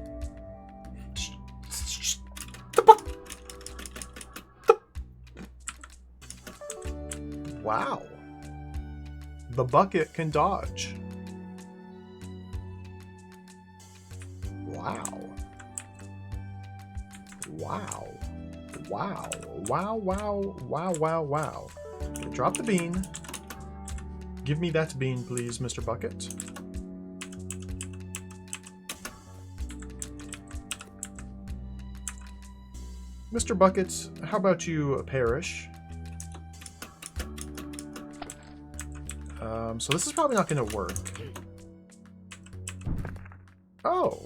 Wow. The bucket can dodge. Wow. Wow. Wow. Wow, wow, wow, wow, wow. Okay, drop the bean. Give me that bean, please, Mr. Bucket. Mr. Bucket, how about you perish? So this is probably not going to work. Oh.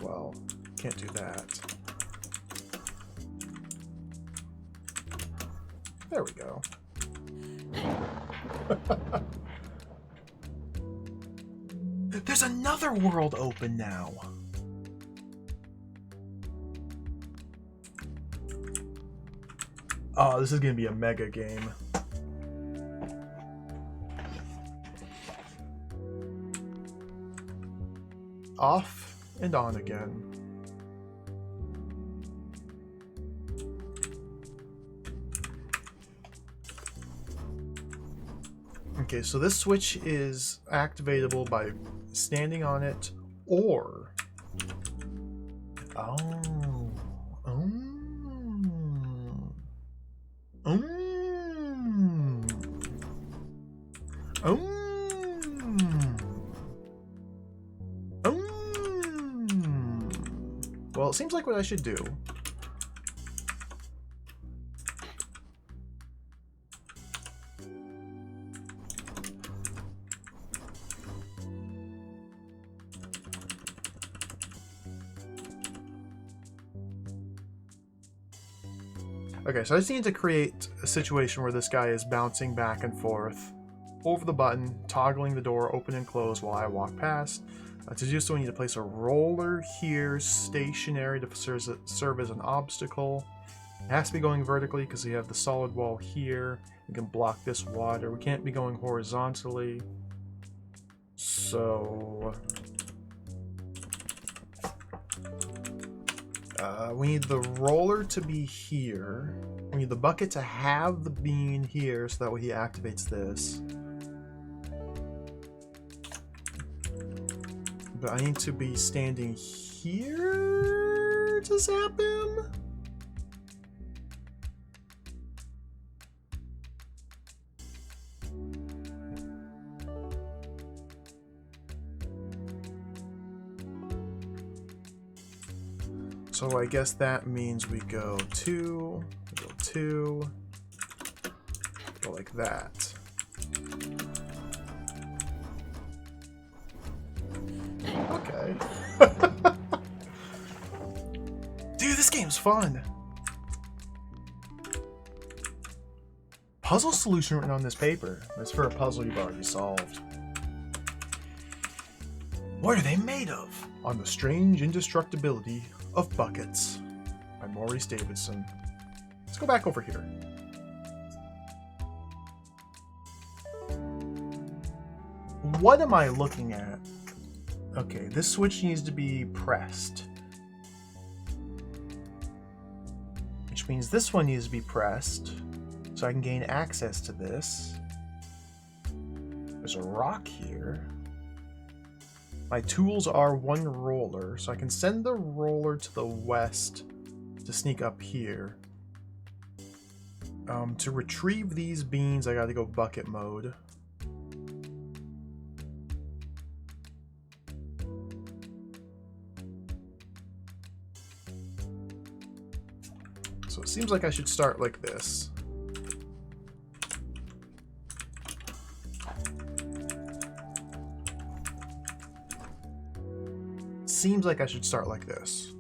Well, can't do that. There we go. There's another world open now. Oh, this is going to be a mega game. off and on again. Okay, so this switch is activatable by standing on it or... Oh. Oh. Oh. Oh. Well, it seems like what I should do. Okay, so I just need to create a situation where this guy is bouncing back and forth over the button, toggling the door open and close while I walk past. To do so, we need to place a roller here, stationary, to serve as an obstacle. It has to be going vertically because we have the solid wall here. We can block this water. We can't be going horizontally. So... we need the roller to be here. We need the bucket to have the bean here so that way he activates this. But I need to be standing here to zap him? So I guess that means we go 2, go like that. Okay. Dude, this game's fun. Puzzle solution written on this paper. It's for a puzzle you've already solved. What are they made of? On the strange indestructibility of buckets by Maurice Davidson. Let's go back over here. What am I looking at? Okay, this switch needs to be pressed. Which means this one needs to be pressed so I can gain access to this. There's a rock here. My tools are one roller, so I can send the roller to the west to sneak up here. To retrieve these beans, I gotta go bucket mode. So it seems like I should start like this. Seems like I should start like this.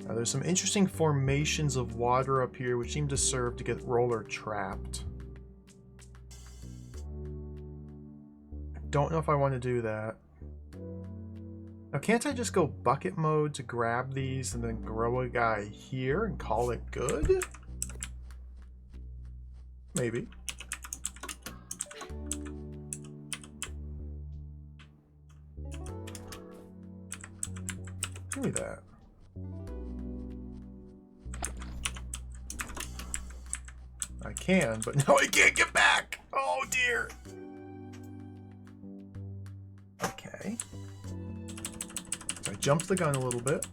Now there's some interesting formations of water up here which seem to serve to get roller trapped. I don't know if I want to do that. Now can't I just go bucket mode to grab these and then grow a guy here and call it good? Maybe. Give me that. I can, but no, I can't get back! Oh dear! Okay. So I jumped the gun a little bit.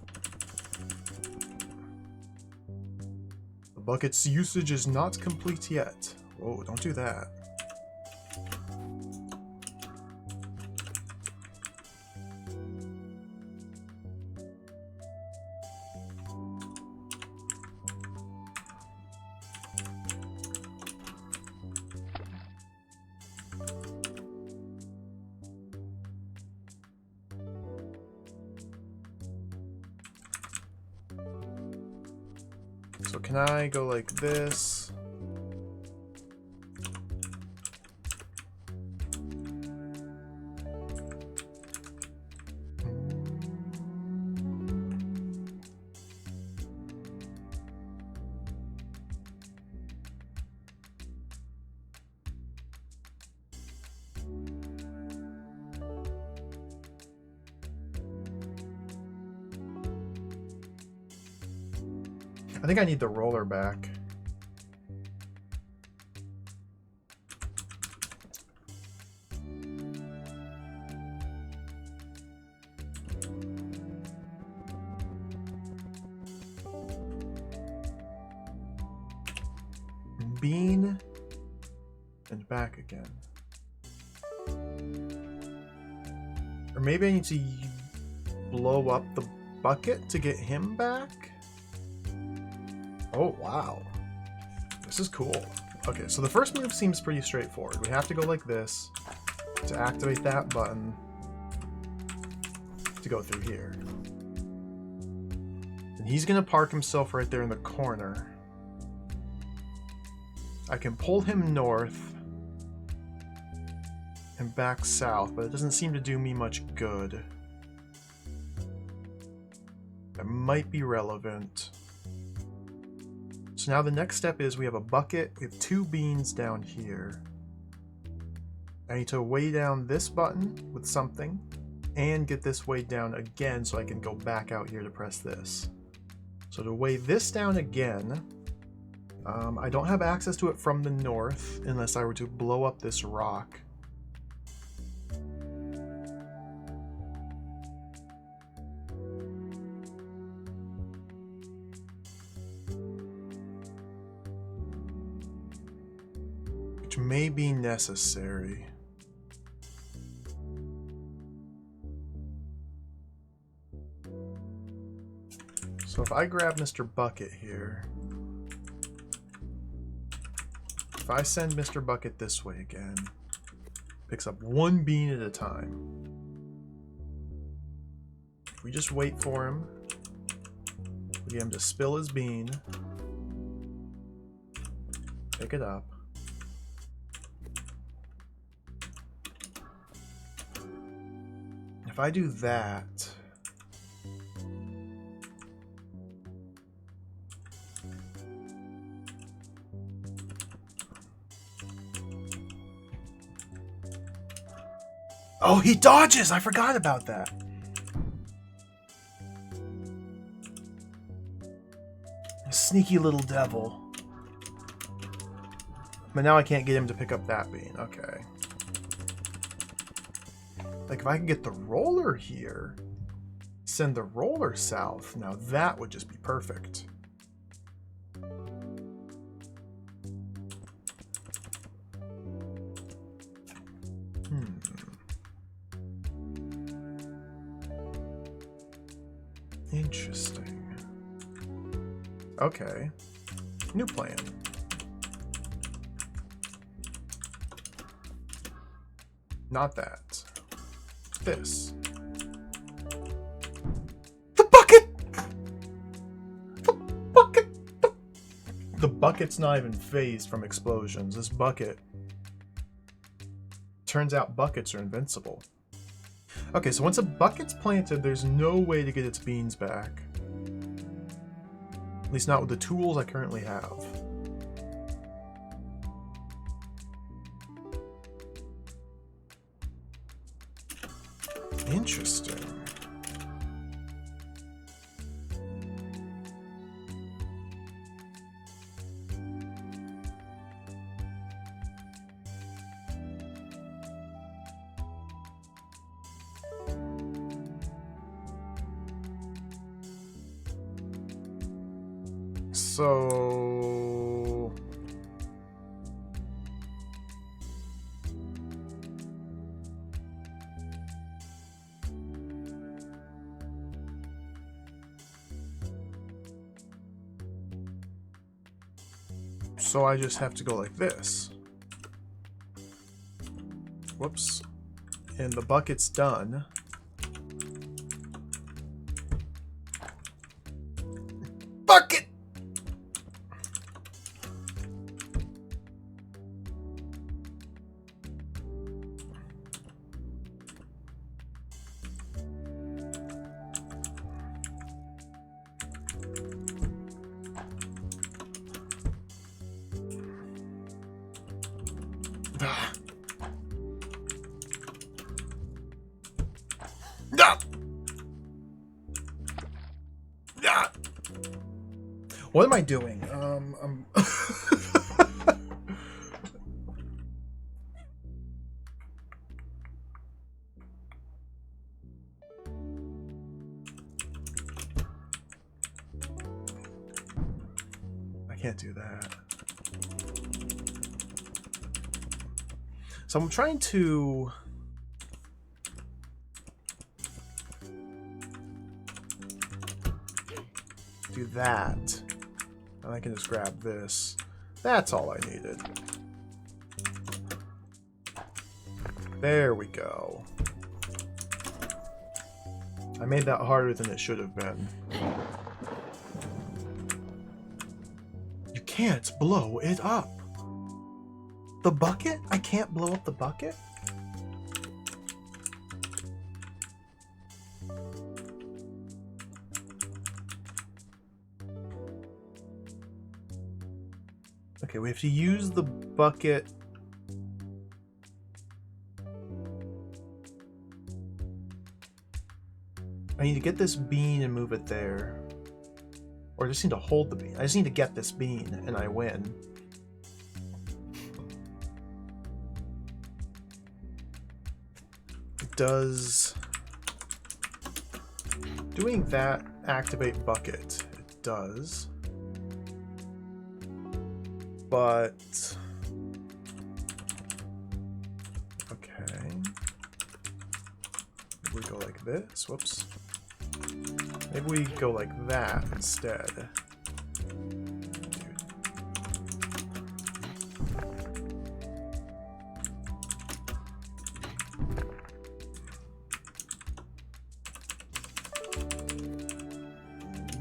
The bucket's usage is not complete yet. Whoa, don't do that. So can I go like this? I think I need the roller back. Bean and back again. Or maybe I need to blow up the bucket to get him back? Oh, wow. This is cool. Okay, so the first move seems pretty straightforward. We have to go like this to activate that button to go through here. And he's going to park himself right there in the corner. I can pull him north and back south, but it doesn't seem to do me much good. That might be relevant. So now the next step is we have a bucket, we have 2 beans down here. I need to weigh down this button with something and get this weighed down again so I can go back out here to press this. So to weigh this down again, I don't have access to it from the north unless I were to blow up this rock. Which may be necessary. So if I grab Mr. Bucket here, if I send Mr. Bucket this way again, picks up 1 bean at a time. If we just wait for him, we get him to spill his bean, pick it up. If I do that, oh, he dodges! I forgot about that. Sneaky little devil. But now I can't get him to pick up that bean. Okay. Like, if I can get the roller here, send the roller south, now that would just be perfect. Interesting. Okay. New plan. Not that. This. The bucket! The bucket! The bucket's not even phased from explosions. This bucket. Turns out buckets are invincible. Okay, so once a bucket's planted, there's no way to get its beans back. At least not with the tools I currently have. Interesting. So... So I just have to go like this. Whoops. And the bucket's done. Bucket! What am I doing? I can't do that. So I'm trying to do that. And I can just grab this. That's all I needed. There we go. I made that harder than it should have been. You can't blow it up. The bucket? I can't blow up the bucket? Okay, we have to use the bucket. I need to get this bean and move it there. Or I just need to hold the bean. I just need to get this bean and I win. Does doing that activate bucket? It does. But okay. Maybe we go like this. Whoops. Maybe we go like that instead.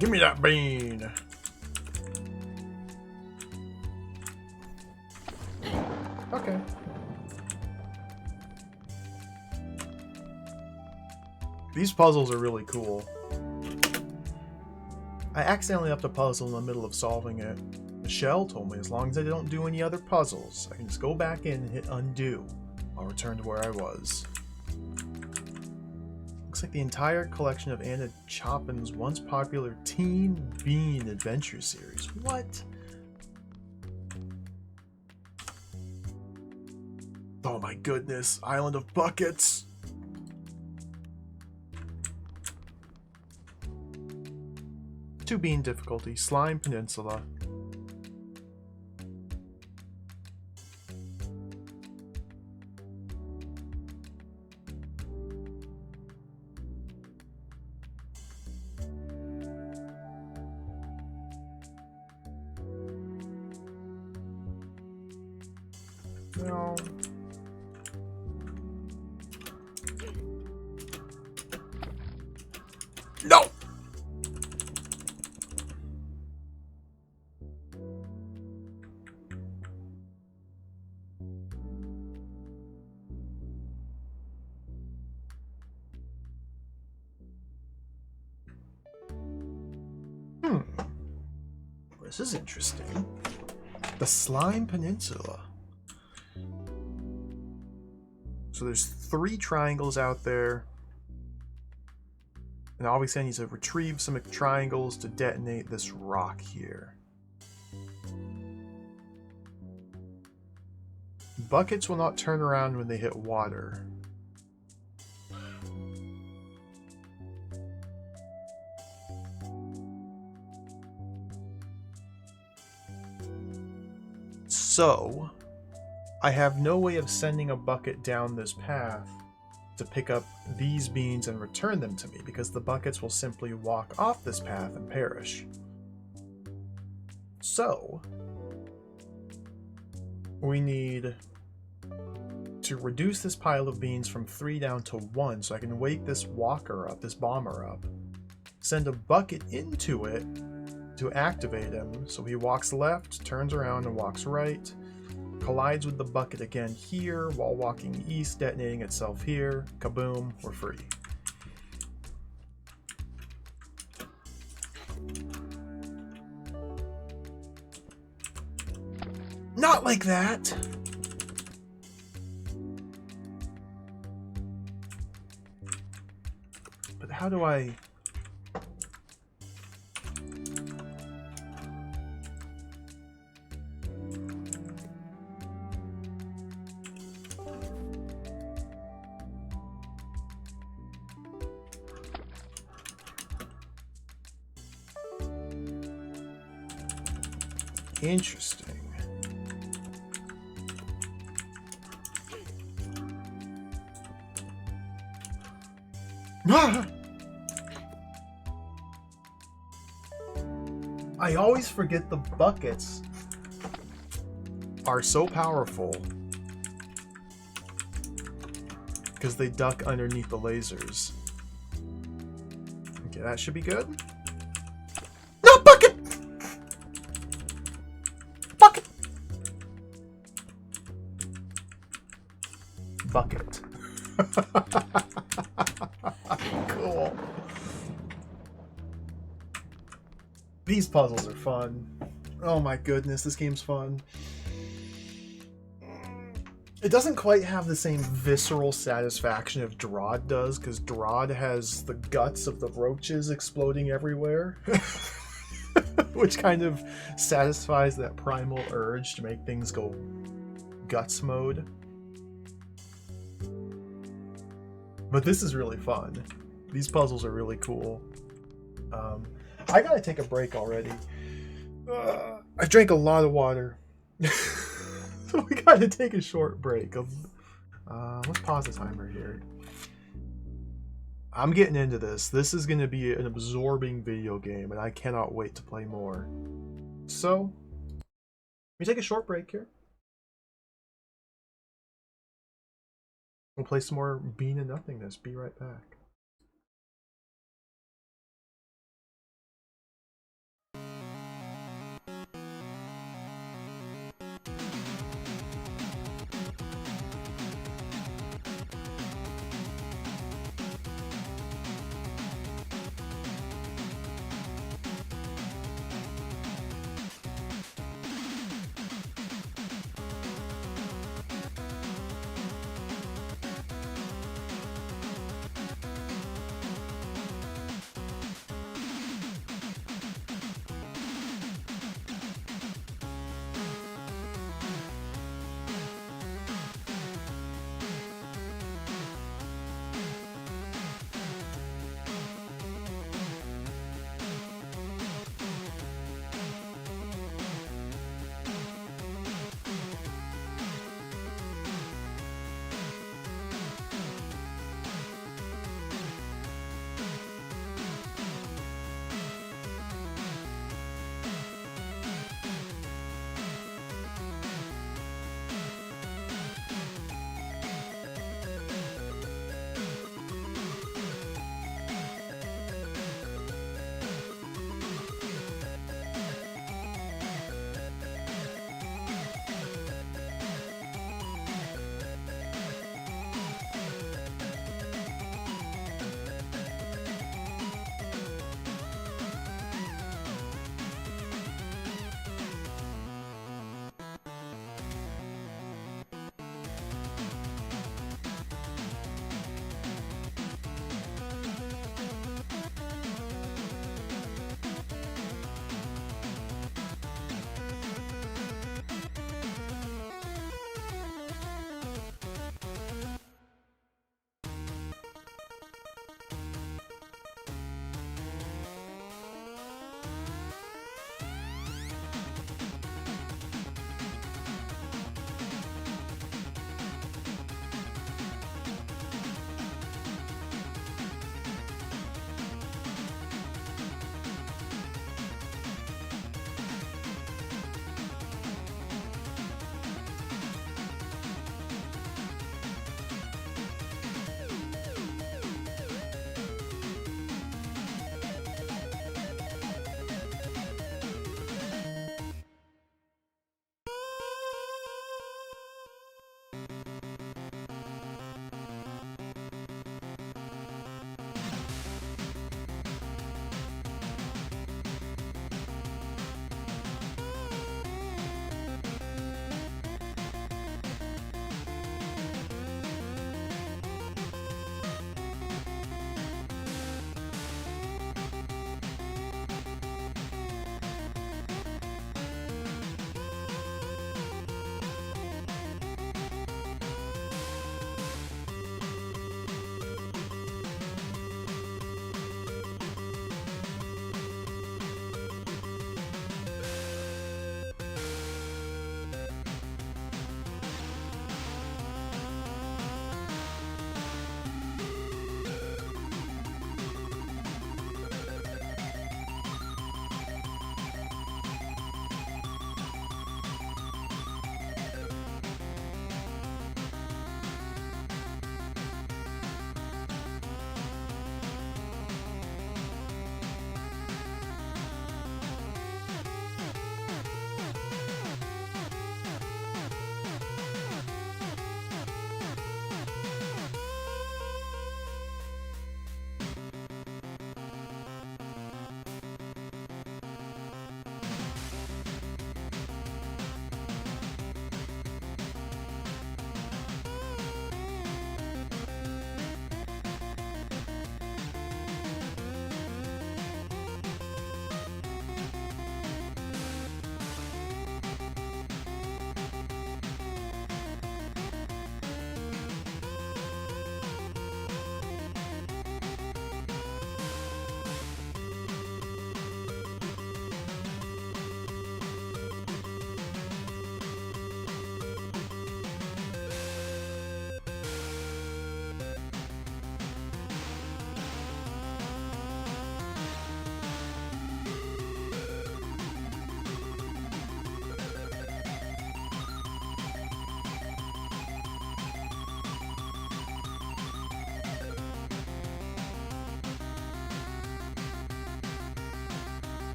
Give me that bean. Okay. These puzzles are really cool. I accidentally upped a puzzle in the middle of solving it. Michelle told me as long as I don't do any other puzzles, I can just go back in and hit undo. I'll return to where I was. Looks like the entire collection of Anna Chopin's once popular Teen Bean Adventure series. What? Oh my goodness, Island of Buckets! 2 bean difficulty, Slime Peninsula. No. No! This is interesting. The Slime Peninsula. So there's 3 triangles out there. And obviously I need to retrieve some triangles to detonate this rock here. Buckets will not turn around when they hit water. So, I have no way of sending a bucket down this path to pick up these beans and return them to me, because the buckets will simply walk off this path and perish. So, we need to reduce this pile of beans from 3 down to 1 so I can wake this walker up, this bomber up, send a bucket into it to activate him, so he walks left, turns around and walks right, collides with the bucket again here while walking east, detonating itself here. Kaboom, we're free. Not like that! But how do I... Interesting. I always forget the buckets are so powerful because they duck underneath the lasers. Okay, that should be good. No, bucket! Bucket! Bucket. Cool. These puzzles are fun. Oh my goodness, this game's fun. It doesn't quite have the same visceral satisfaction of Drod does, because Drod has the guts of the roaches exploding everywhere. Which kind of satisfies that primal urge to make things go guts mode. But this is really fun. These puzzles are really cool. I gotta take a break already. I drank a lot of water. So we gotta take a short break. Let's pause the timer here. I'm getting into this. This is gonna be an absorbing video game, and I cannot wait to play more. So, we take a short break here. We'll play some more Bean and Nothingness. Be right back.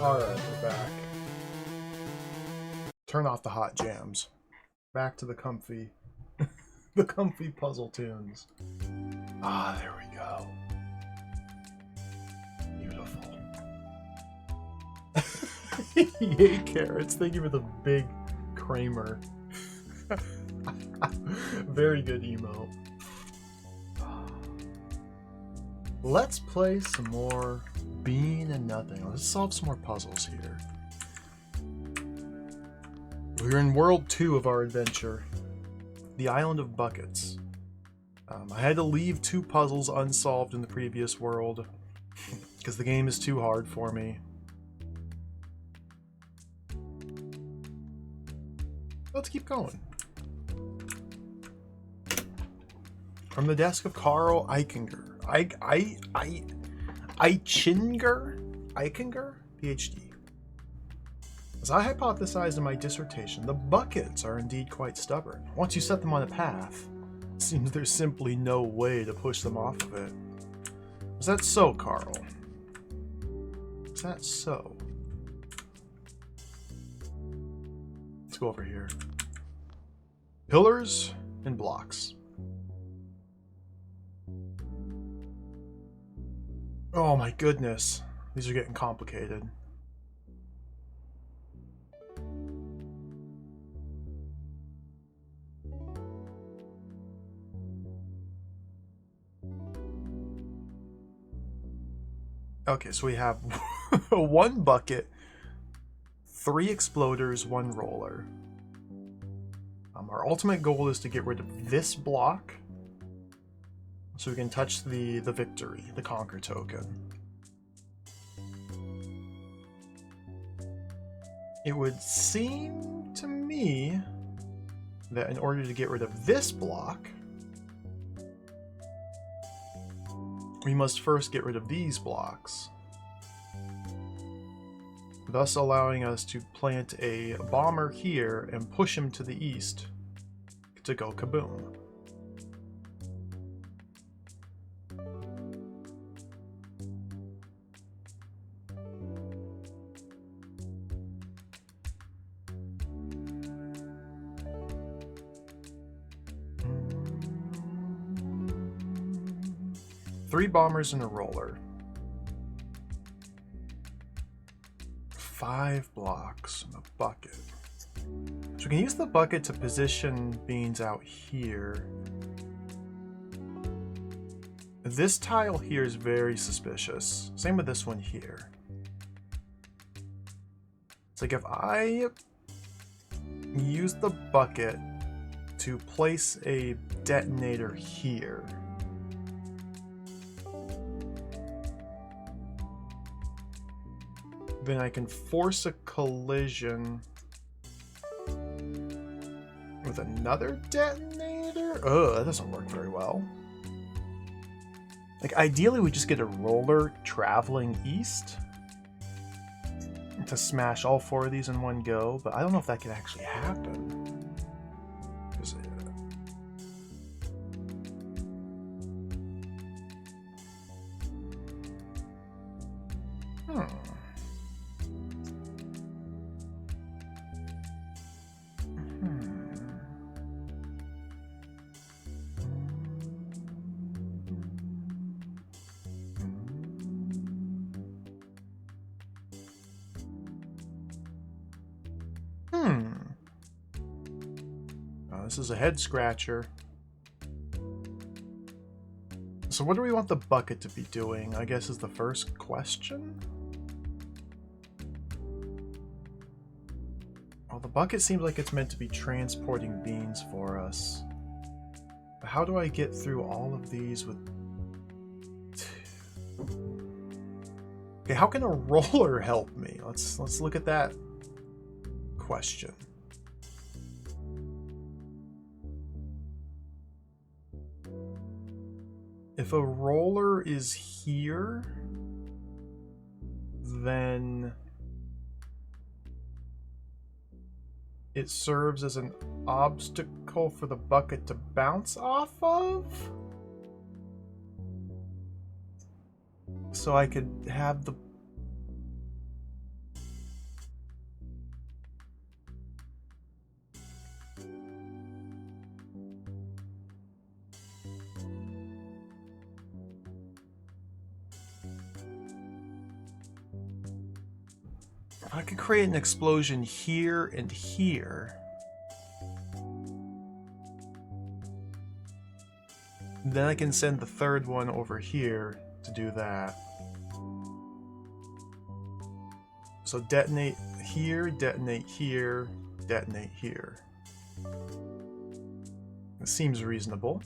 Alright, we're back. Turn off the hot jams. Back to the comfy the comfy puzzle tunes. Ah, there we go. Beautiful. Yay, carrots. Thank you for the big Kramer. Very good emo. Let's play some more Bean and Nothing. Let's solve some more puzzles here. We're in World 2 of our adventure. The Island of Buckets. I had to leave 2 puzzles unsolved in the previous world because the game is too hard for me. Let's keep going. From the desk of Carl Eichinger. Eichinger? PhD. As I hypothesized in my dissertation, the buckets are indeed quite stubborn. Once you set them on a path, it seems there's simply no way to push them off of it. Is that so, Carl? Is that so? Let's go over here. Pillars and blocks. Oh my goodness. These are getting complicated. Okay, so we have 1 bucket, 3 exploders, 1 roller. Our ultimate goal is to get rid of this block so we can touch the victory, the conquer token. It would seem to me that in order to get rid of this block, we must first get rid of these blocks, thus allowing us to plant a bomber here and push him to the east to go kaboom. Three bombers and a roller. 5 blocks and a bucket. So we can use the bucket to position beans out here. This tile here is very suspicious. Same with this one here. It's like if I use the bucket to place a detonator here, then I can force a collision with another detonator? Ugh, that doesn't work very well. Like, ideally we just get a roller traveling east to smash all 4 of these in one go, but I don't know if that can actually happen. 'Cause, this is a head scratcher. So what do we want the bucket to be doing, I guess, is the first question? Well, the bucket seems like it's meant to be transporting beans for us. But how do I get through all of these with... Okay, how can a roller help me? Let's look at that question. If a roller is here, then it serves as an obstacle for the bucket to bounce off of? So I could have the... I could create an explosion here and here. Then I can send the third one over here to do that. So detonate here, detonate here, detonate here. It seems reasonable.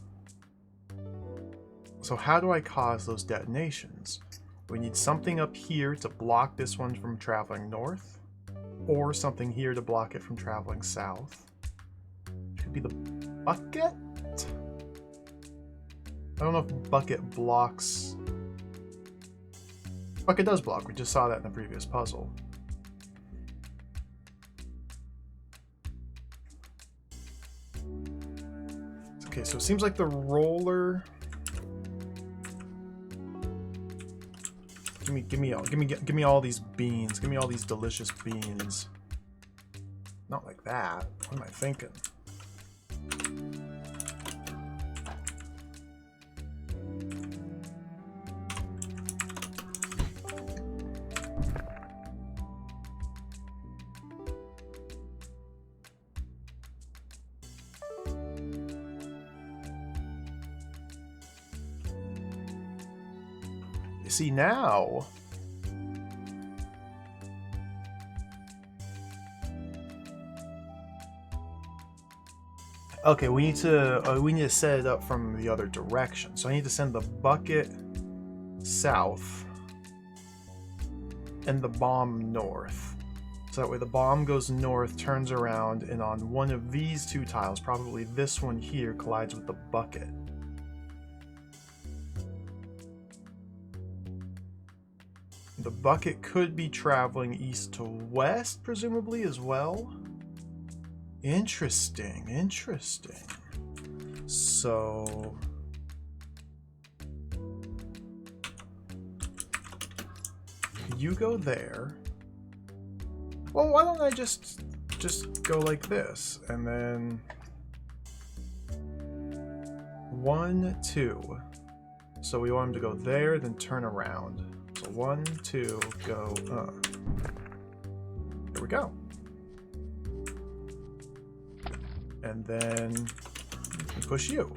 So how do I cause those detonations? We need something up here to block this one from traveling north, or something here to block it from traveling south. Could be the bucket? I don't know if bucket blocks... Bucket does block, we just saw that in the previous puzzle. Okay, so it seems like the roller... Give me all these beans. Give me all these delicious beans. Not like that. What am I thinking? See now, okay, we need to set it up from the other direction. So I need to send the bucket south and the bomb north. So that way the bomb goes north, turns around, and on one of these two tiles, probably this one here, collides with the bucket. The bucket could be traveling east to west, presumably, as well. Interesting, interesting. So... you go there. Well, why don't I just go like this, and then... 1, 2. So we want him to go there, then turn around. So 1, 2, go, There we go. And then push you.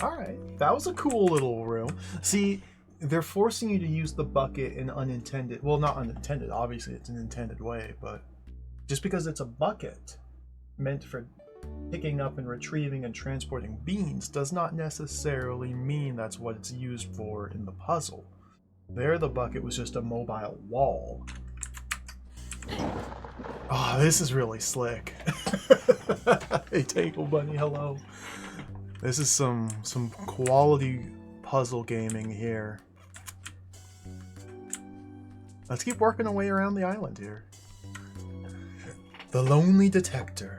Alright, that was a cool little room. See, they're forcing you to use the bucket in unintended, well, not unintended, obviously it's an intended way, but just because it's a bucket meant for picking up and retrieving and transporting beans does not necessarily mean that's what it's used for in the puzzle. There, the bucket was just a mobile wall. Oh, this is really slick. Hey, Tangle Bunny, hello. This is some quality puzzle gaming here. Let's keep working our way around the island here. The Lonely Detector.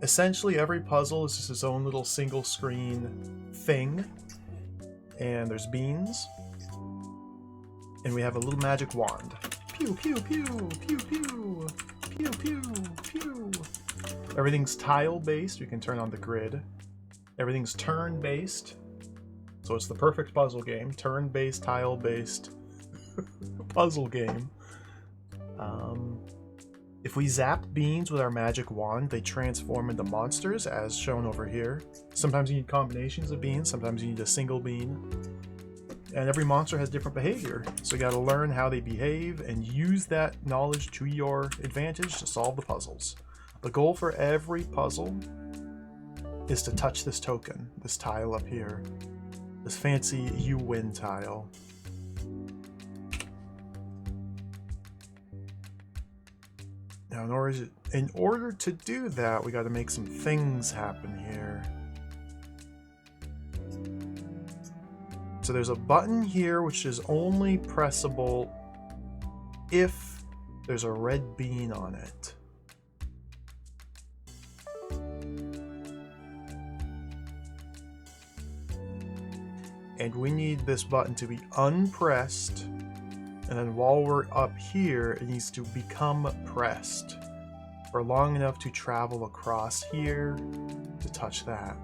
Essentially, every puzzle is just its own little single screen thing. And there's beans. And we have a little magic wand. Pew, pew, pew, pew, pew, pew, pew, pew. Everything's tile-based. We can turn on the grid. Everything's turn-based. So it's the perfect puzzle game. Turn-based, tile-based puzzle game. If we zap beans with our magic wand, they transform into monsters, as shown over here. Sometimes you need combinations of beans, sometimes you need a single bean. And every monster has different behavior, so you gotta learn how they behave and use that knowledge to your advantage to solve the puzzles. The goal for every puzzle is to touch this token, this tile up here. This fancy you win tile. Now, in order to do that, we got to make some things happen here. So there's a button here which is only pressable if there's a red bean on it. And we need this button to be unpressed. And then while we're up here, it needs to become pressed for long enough to travel across here to touch that.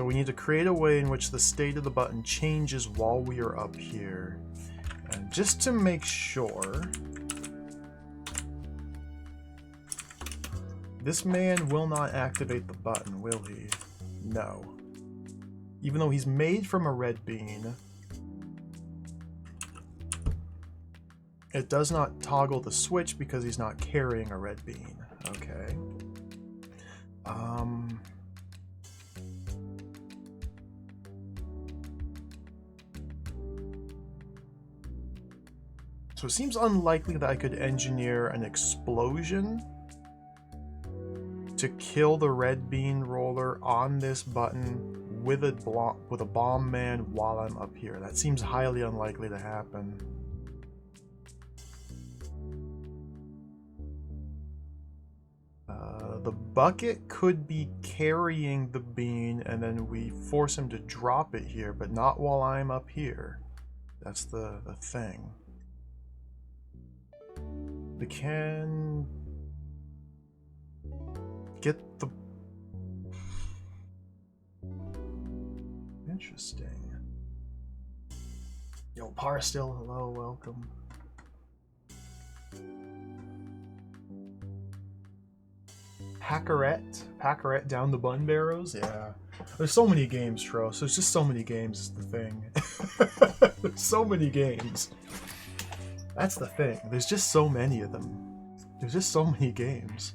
So we need to create a way in which the state of the button changes while we are up here. And just to make sure, this man will not activate the button, will he? No. Even though he's made from a red bean, it does not toggle the switch because he's not carrying a red bean. Okay. So it seems unlikely that I could engineer an explosion to kill the red bean roller on this button with a bomb man while I'm up here. That seems highly unlikely to happen. The bucket could be carrying the bean and then we force him to drop it here, but not while I'm up here. That's the thing. We can get the... Interesting. Yo, Parstill, hello, welcome. Packerette down the bun barrows? Yeah. There's so many games, Tros. There's just so many games is the thing. There's so many games. That's the thing. There's just so many of them. There's just so many games.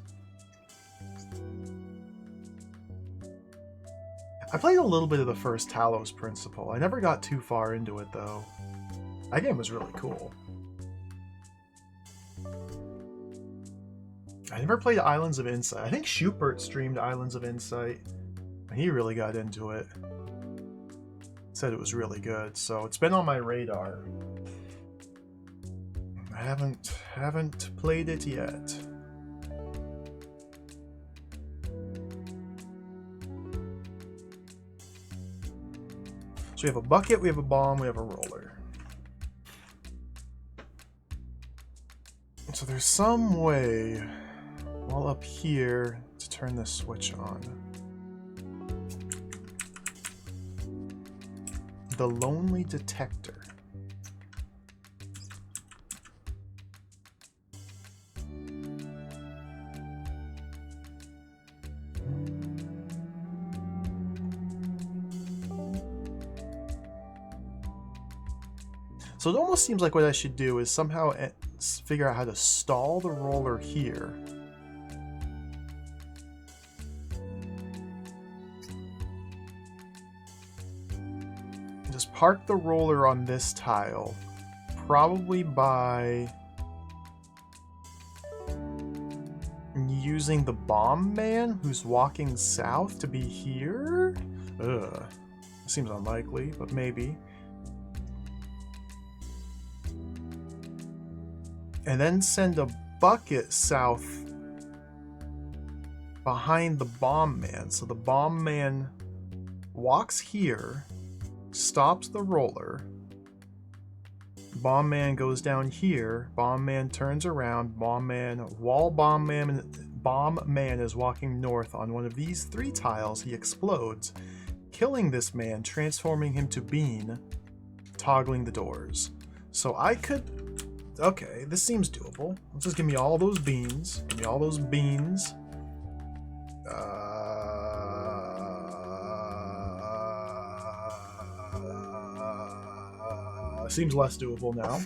I played a little bit of the first Talos Principle. I never got too far into it, though. That game was really cool. I never played Islands of Insight. I think Schubert streamed Islands of Insight, and he really got into it. Said it was really good, so it's been on my radar. I haven't played it yet. So we have a bucket, we have a bomb, we have a roller. So there's some way, while up here, to turn this switch on. The Lonely Detector. So it almost seems like what I should do is somehow figure out how to stall the roller here. Just park the roller on this tile, probably by using the bomb man who's walking south to be here? Ugh. Seems unlikely, but maybe. And then send a bucket south behind the bomb man. So the bomb man walks here, stops the roller. Bomb man goes down here. Bomb man turns around. While bomb man is walking north on one of these three tiles, he explodes, killing this man, transforming him to bean, toggling the doors. So I could... Okay, this seems doable. Let's just give me all those beans. Give me all those beans. Seems less doable now.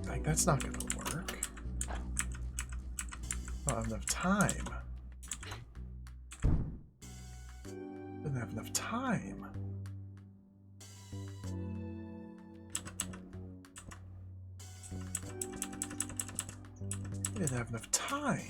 Like, that's not gonna work. I don't have enough time. Doesn't have enough time. Didn't have enough time.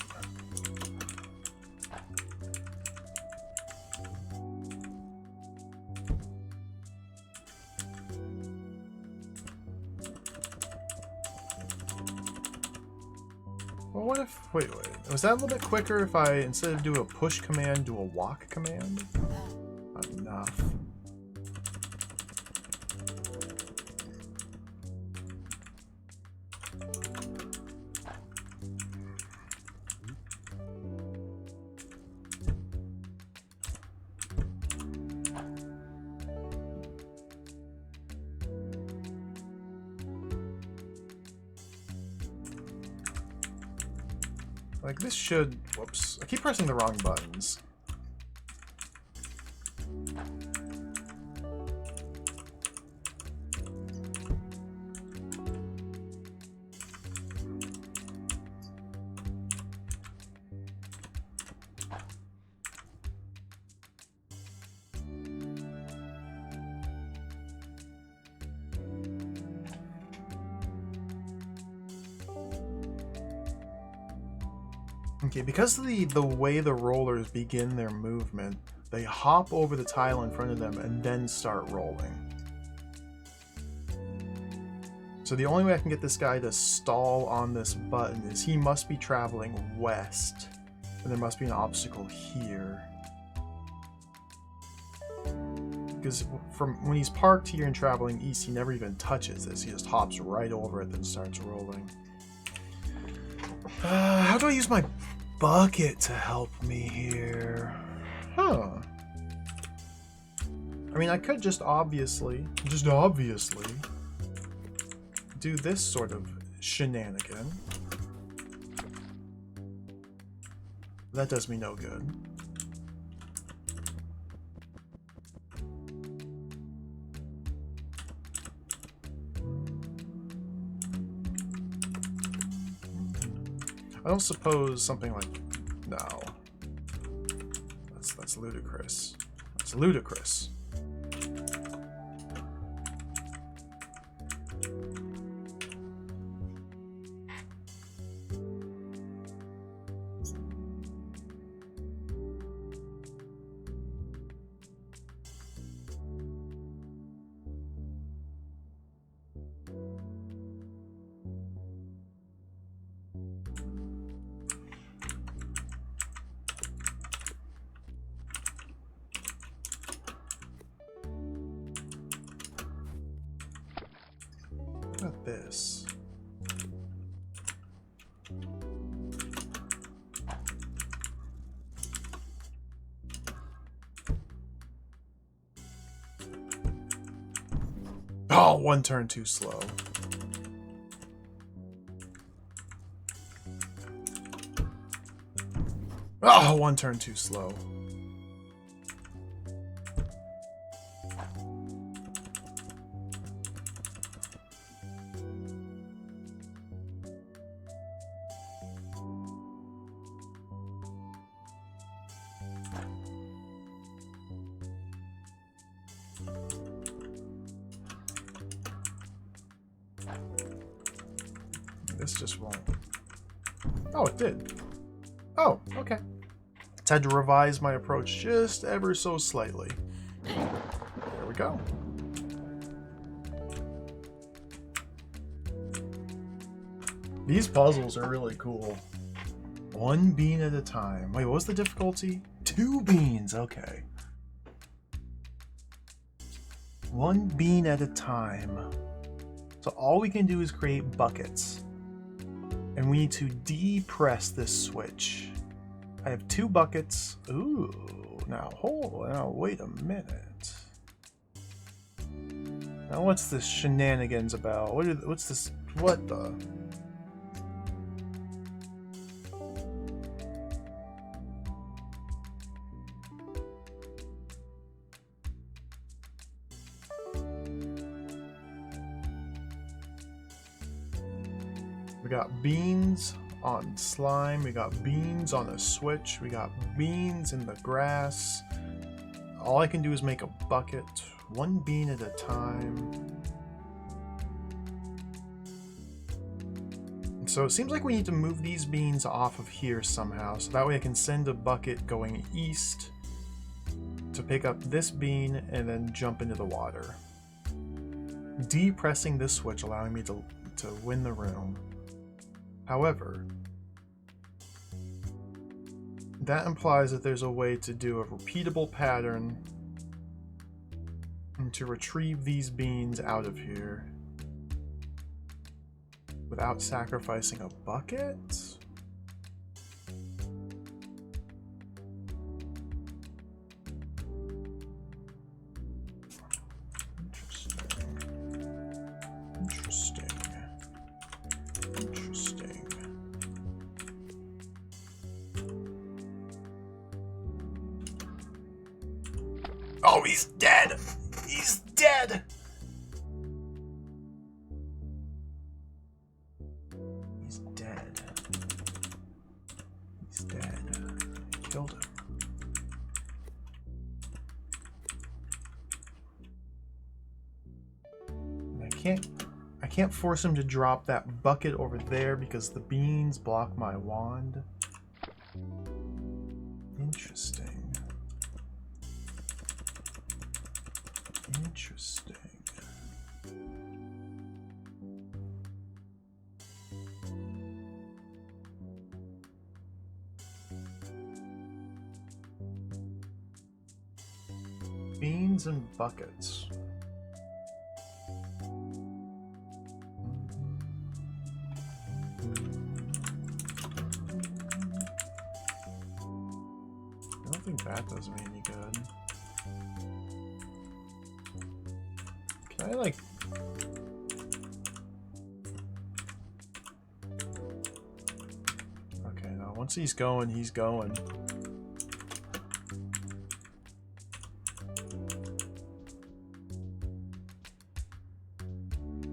Well, what if... Wait. Was that a little bit quicker if I, instead of do a push command, do a walk command? Not enough. Like, this should... Whoops. I keep pressing the wrong buttons. Okay, because of the way the rollers begin their movement, they hop over the tile in front of them and then start rolling. So the only way I can get this guy to stall on this button is he must be traveling west, and there must be an obstacle here. Because from when he's parked here and traveling east, he never even touches this. He just hops right over it, then starts rolling. How do I use my bucket to help me here? Huh. I mean, I could just obviously do this sort of shenanigan. That does me no good. I don't suppose something like... No. That's ludicrous. That's ludicrous. What about this? Oh, one turn too slow. Oh, one turn too slow. This just won't. Oh, it did. Oh, okay. Just had to revise my approach just ever so slightly. There we go. These puzzles are really cool. One bean at a time. Wait, what was the difficulty? 2 beans, okay. One bean at a time. So all we can do is create buckets. And we need to depress this switch. I have 2 buckets. Ooh, now wait a minute. Now what's this shenanigans about? What's this? What the? We got beans on slime, we got beans on a switch, we got beans in the grass. All I can do is make a bucket, 1 bean at a time. So it seems like we need to move these beans off of here somehow, so that way I can send a bucket going east to pick up this bean and then jump into the water. Depressing this switch, allowing me to win the room. However, that implies that there's a way to do a repeatable pattern and to retrieve these beans out of here without sacrificing a bucket? Interesting. Oh, he's dead! He's dead! He's dead. He's dead. I killed him. And I can't force him to drop that bucket over there because the beans block my wand. Interesting. Interesting. Beans and buckets. I don't think that does me any good. Can I, like... Okay, now once he's going, he's going.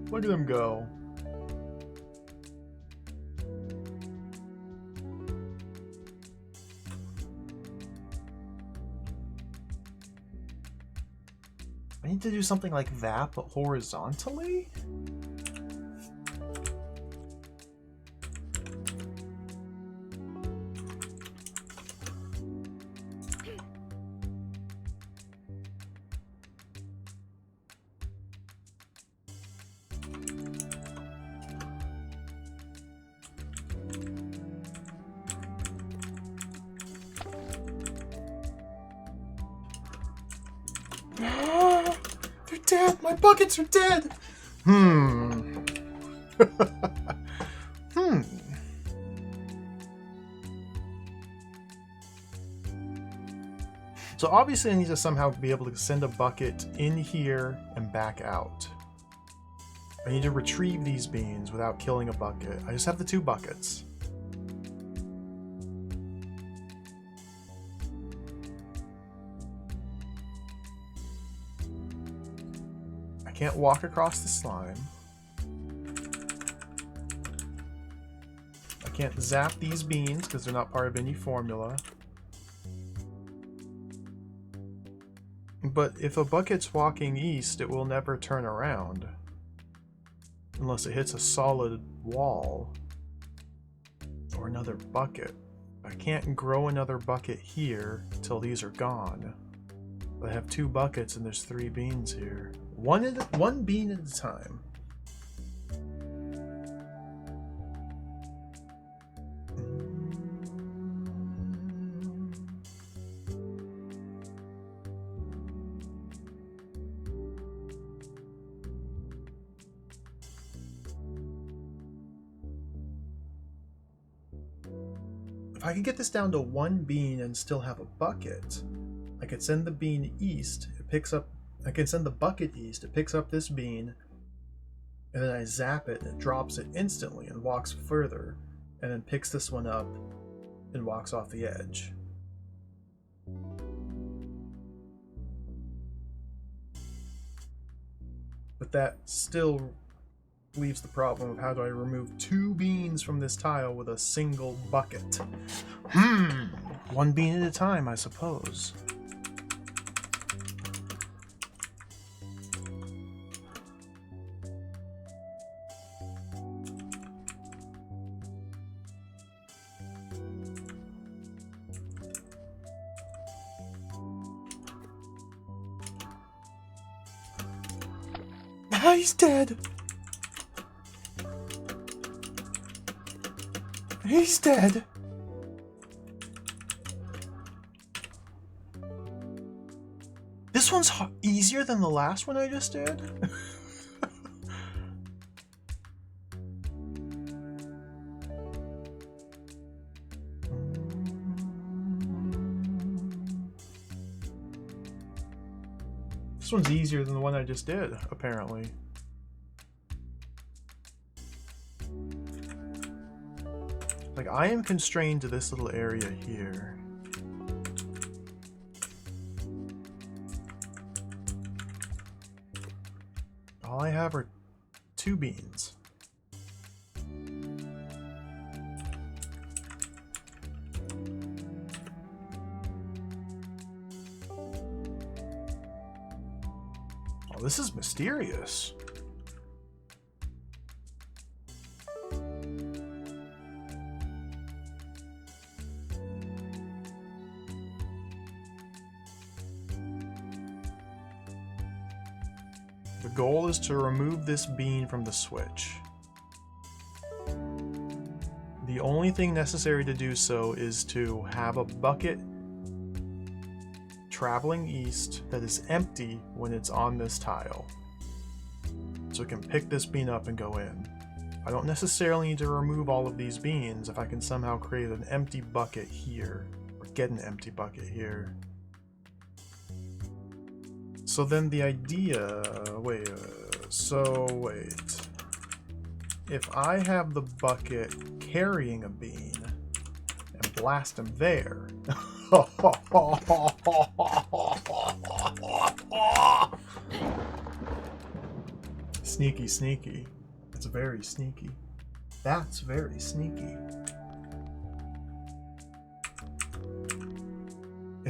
Look at him go. I need to do something like that, but horizontally? They're dead! My buckets are dead! So obviously I need to somehow be able to send a bucket in here and back out. I need to retrieve these beans without killing a bucket. I just have the 2 buckets. I can't walk across the slime. I can't zap these beans because they're not part of any formula. But if a bucket's walking east, it will never turn around. Unless it hits a solid wall. Or another bucket. I can't grow another bucket here until these are gone. I have 2 buckets and there's 3 beans here. One bean at a time. If I could get this down to 1 bean and still have a bucket, I could send the bean east, it picks up, I can send the bucket east, it picks up this bean, and then I zap it and it drops it instantly and walks further, and then picks this one up and walks off the edge. But that still leaves the problem of how do I remove 2 beans from this tile with a single bucket. 1 bean at a time, I suppose. Ah, he's dead! He's dead! This one's easier than the last one I just did. This one's easier than the one I just did, apparently. Like, I am constrained to this little area here. All I have are 2 beans. Oh, this is mysterious. The goal is to remove this bean from the switch. The only thing necessary to do so is to have a bucket traveling east that is empty when it's on this tile. So it can pick this bean up and go in. I don't necessarily need to remove all of these beans if I can somehow create an empty bucket here, or get an empty bucket here. So then the idea, wait, if I have the bucket carrying a bean and blast him there, sneaky, sneaky. It's very sneaky. That's very sneaky.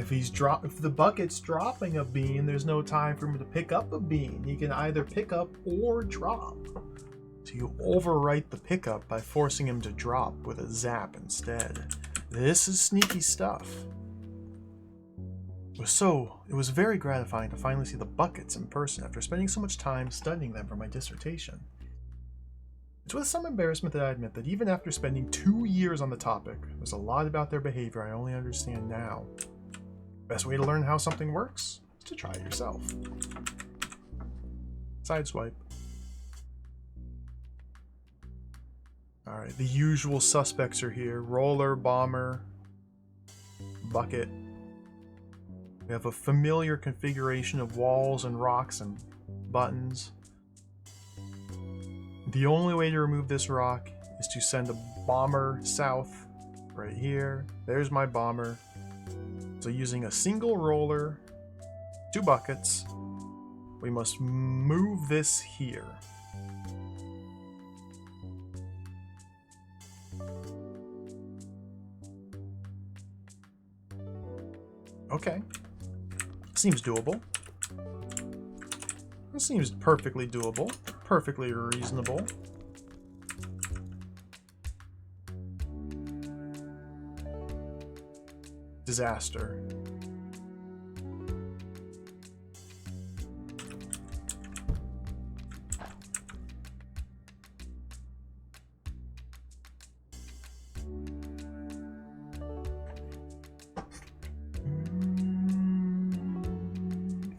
If the bucket's dropping a bean, there's no time for him to pick up a bean. He can either pick up or drop. So you overwrite the pickup by forcing him to drop with a zap instead. This is sneaky stuff. It was very gratifying to finally see the buckets in person after spending so much time studying them for my dissertation. It's with some embarrassment that I admit that even after spending 2 years on the topic, there's a lot about their behavior I only understand now. Best way to learn how something works is to try it yourself. Sideswipe. Alright, the usual suspects are here. Roller, bomber, bucket. We have a familiar configuration of walls and rocks and buttons. The only way to remove this rock is to send a bomber south, right here. There's my bomber. So using a single roller, 2 buckets, we must move this here. Okay. Seems doable. This seems perfectly doable. Perfectly reasonable. Disaster.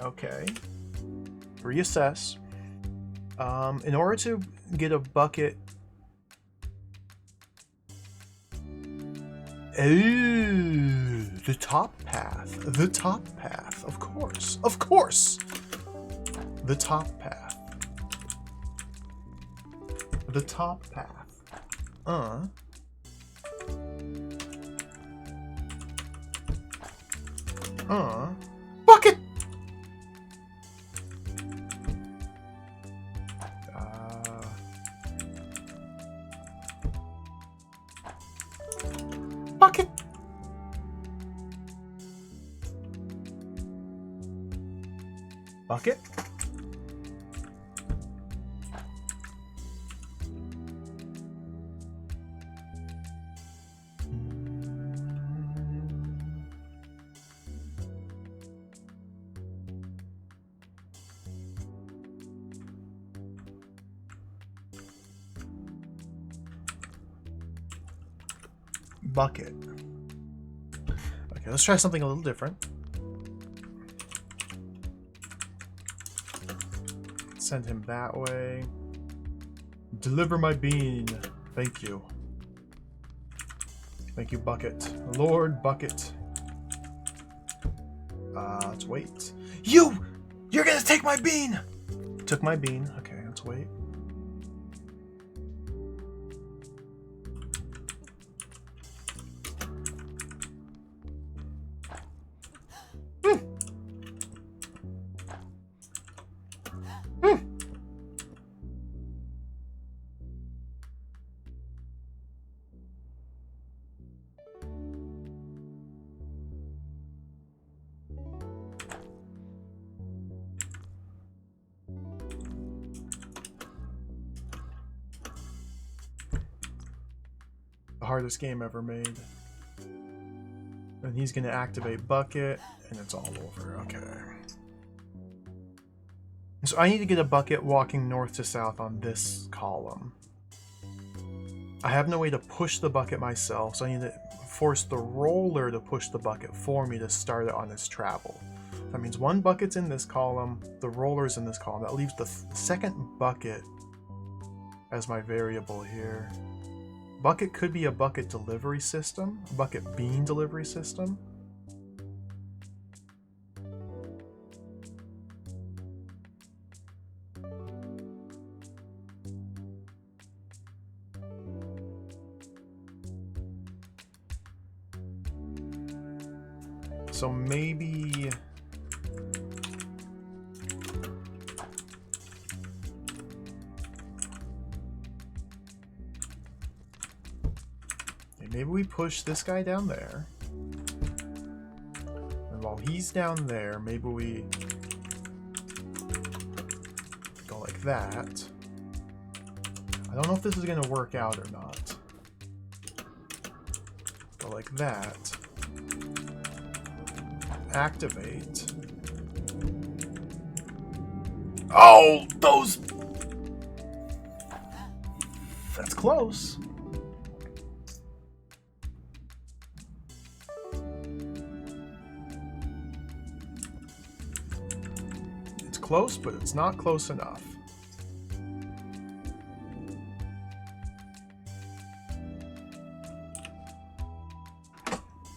Okay. Reassess. In order to get a bucket... Ooh, the top path. The top path. Of course. Of course! The top path. The top path. Bucket! Bucket! Bucket? Bucket. Okay, let's try something a little different. Send him that way. Deliver my bean. Thank you. Thank you, Bucket. Lord Bucket. Let's wait. You're gonna take my bean! Took my bean. Okay, let's wait. The hardest game ever made. And he's gonna activate Bucket, and it's all over. Okay. So I need to get a Bucket walking north to south on this column. I have no way to push the Bucket myself, so I need to force the roller to push the Bucket for me to start it on its travel. That means one Bucket's in this column, the roller's in this column. That leaves the second Bucket as my variable here. Bucket could be a Bucket delivery system, a Bucket bean delivery system. So maybe... maybe we push this guy down there. And while he's down there, maybe we go like that. I don't know if this is going to work out or not. Go like that. Activate. Oh, those... That's close. It's close, but it's not close enough.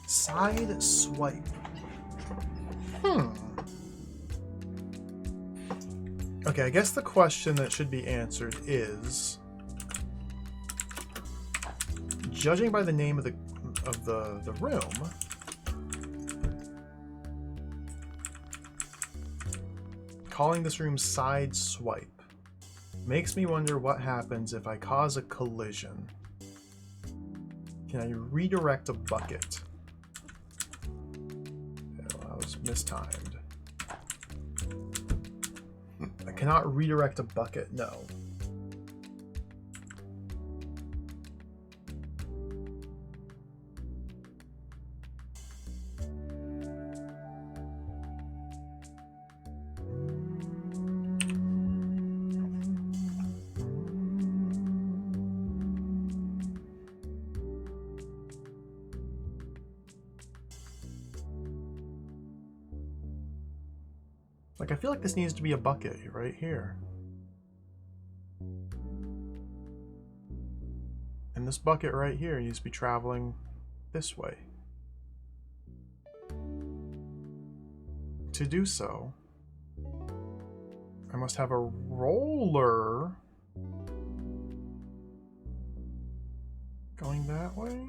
Side swipe. Okay, I guess the question that should be answered is, judging by the name of the room, calling this room side swipe makes me wonder what happens if I cause a collision. Can I redirect a bucket? Oh, that was mistimed. I cannot redirect a bucket, no. Like, I feel like this needs to be a bucket right here. And this bucket right here needs to be traveling this way. To do so, I must have a roller going that way.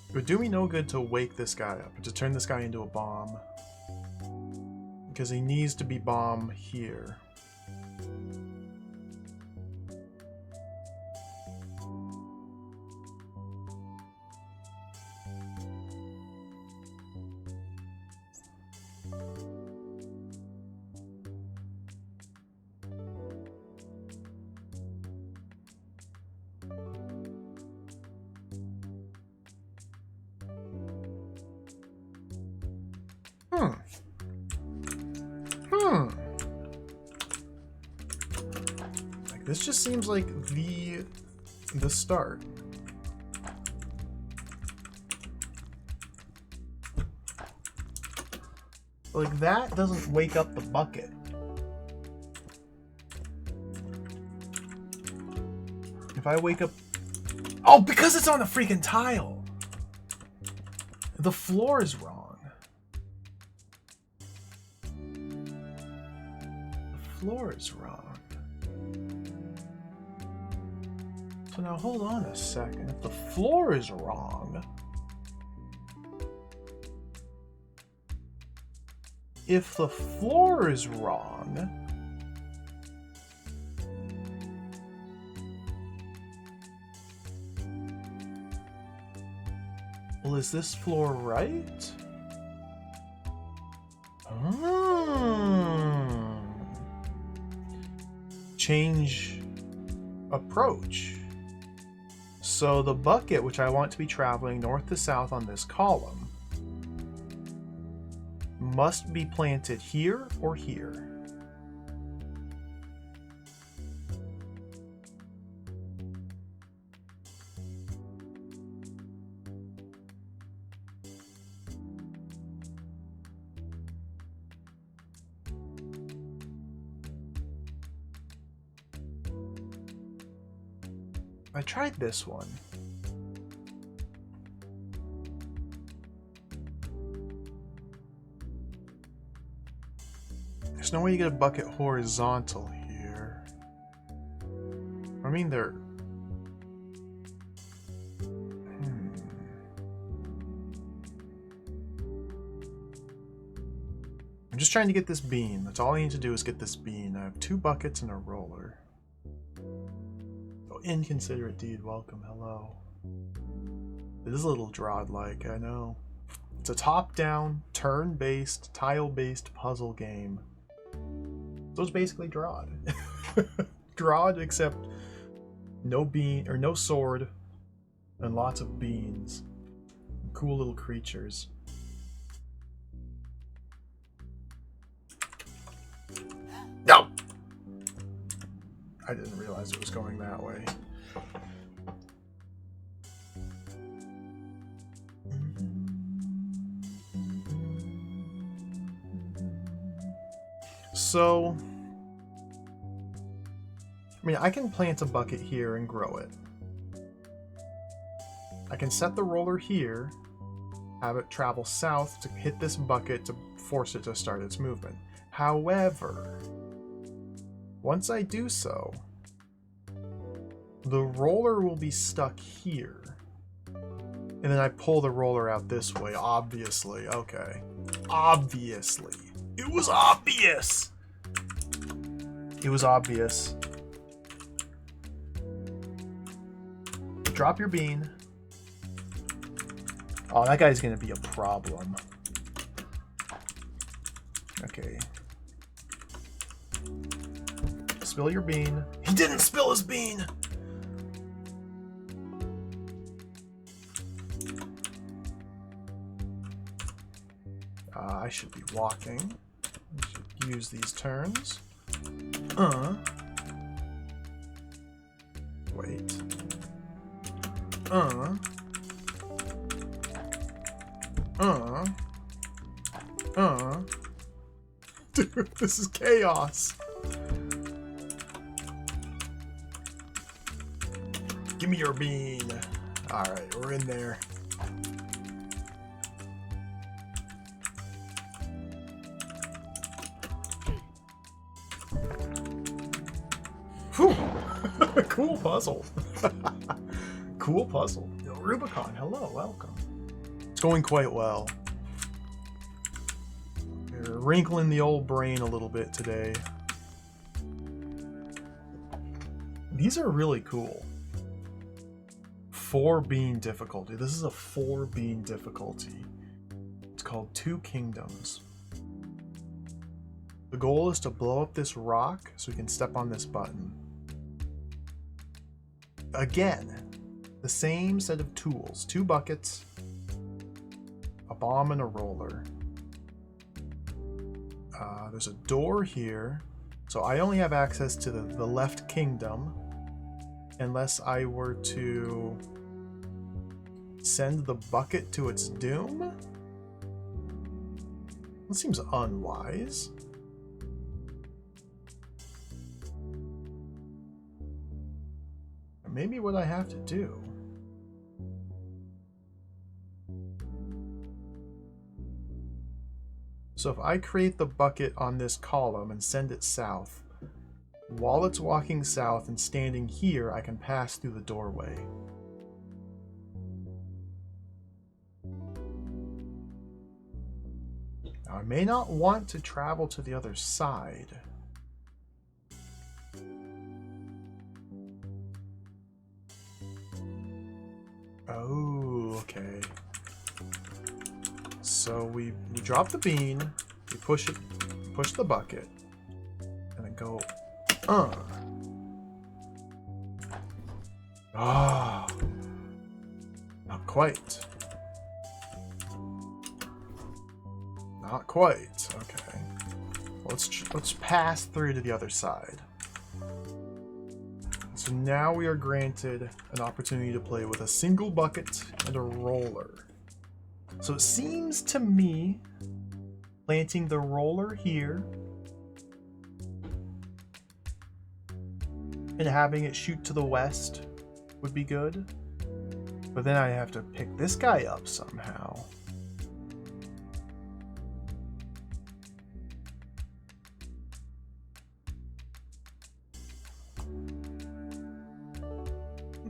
It would do me no good to wake this guy up, to turn this guy into a bomb. Because he needs to be bomb here. This just seems like the start. Like, that doesn't wake up the bucket. If I wake up... Oh, because it's on the freaking tile! The floor is wrong. The floor is wrong. So now, hold on a second. If the floor is wrong... If the floor is wrong... Well, is this floor right? Change approach. So the bucket, which I want to be traveling north to south on this column, must be planted here or here. I tried this one. There's no way you get a bucket horizontal here. I mean, they're... I'm just trying to get this bean. That's all I need to do is get this bean. I have 2 buckets and a roller. Inconsiderate deed, welcome, hello. It is a little Drawd-like, I know. It's a top-down, turn-based, tile-based puzzle game. So it's basically Drawd. Drawd, except no bean, or no sword, and lots of beans. Cool little creatures. No! I didn't realize it was going that way. So, I mean, I can plant a bucket here and grow it. I can set the roller here, have it travel south to hit this bucket to force it to start its movement. However, once I do so, the roller will be stuck here. And then I pull the roller out this way, obviously. Okay. Obviously. It was obvious! It was obvious. Drop your bean. Oh, that guy's gonna be a problem. Okay. Spill your bean. He didn't spill his bean! I should be walking. I should use these turns. Wait. Dude, this is chaos. Give me your bean. Alright, we're in there. Whew. Cool puzzle. Cool puzzle. Rubicon, hello, welcome. It's going quite well. We're wrinkling the old brain a little bit today. These are really cool. 4 bean difficulty. This is a 4 bean difficulty. It's called 2 Kingdoms. The goal is to blow up this rock so we can step on this button. Again, the same set of tools. 2 buckets, a bomb, and a roller. There's a door here. So I only have access to the left kingdom unless I were to send the bucket to its doom. That seems unwise. Maybe what I have to do. So if I create the bucket on this column and send it south, while it's walking south and standing here, I can pass through the doorway. Now, I may not want to travel to the other side. Oh, okay. So we drop the bean, we push the bucket, and then go, Ah, not quite. Not quite. Okay. Let's pass through to the other side. So now we are granted an opportunity to play with a single bucket and a roller. So it seems to me planting the roller here and having it shoot to the west would be good. But then I have to pick this guy up somehow.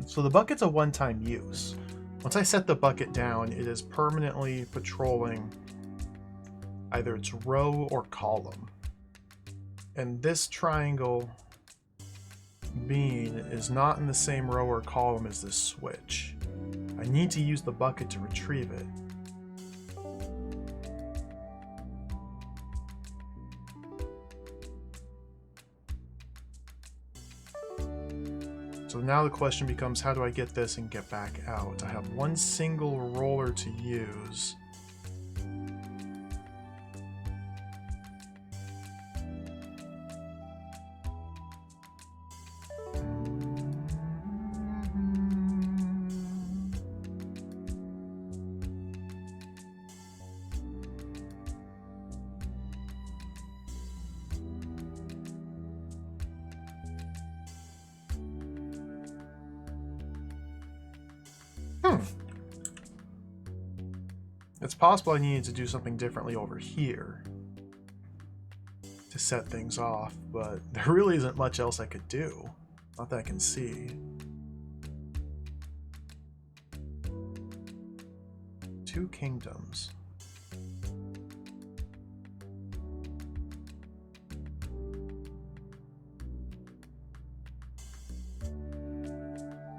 So the bucket's a one-time use. Once I set the bucket down, it is permanently patrolling either its row or column. And this triangle bean is not in the same row or column as this switch. I need to use the bucket to retrieve it. So now the question becomes, how do I get this and get back out? I have one single roller to use. It's possible I needed to do something differently over here to set things off, but there really isn't much else I could do. Not that I can see. Two kingdoms.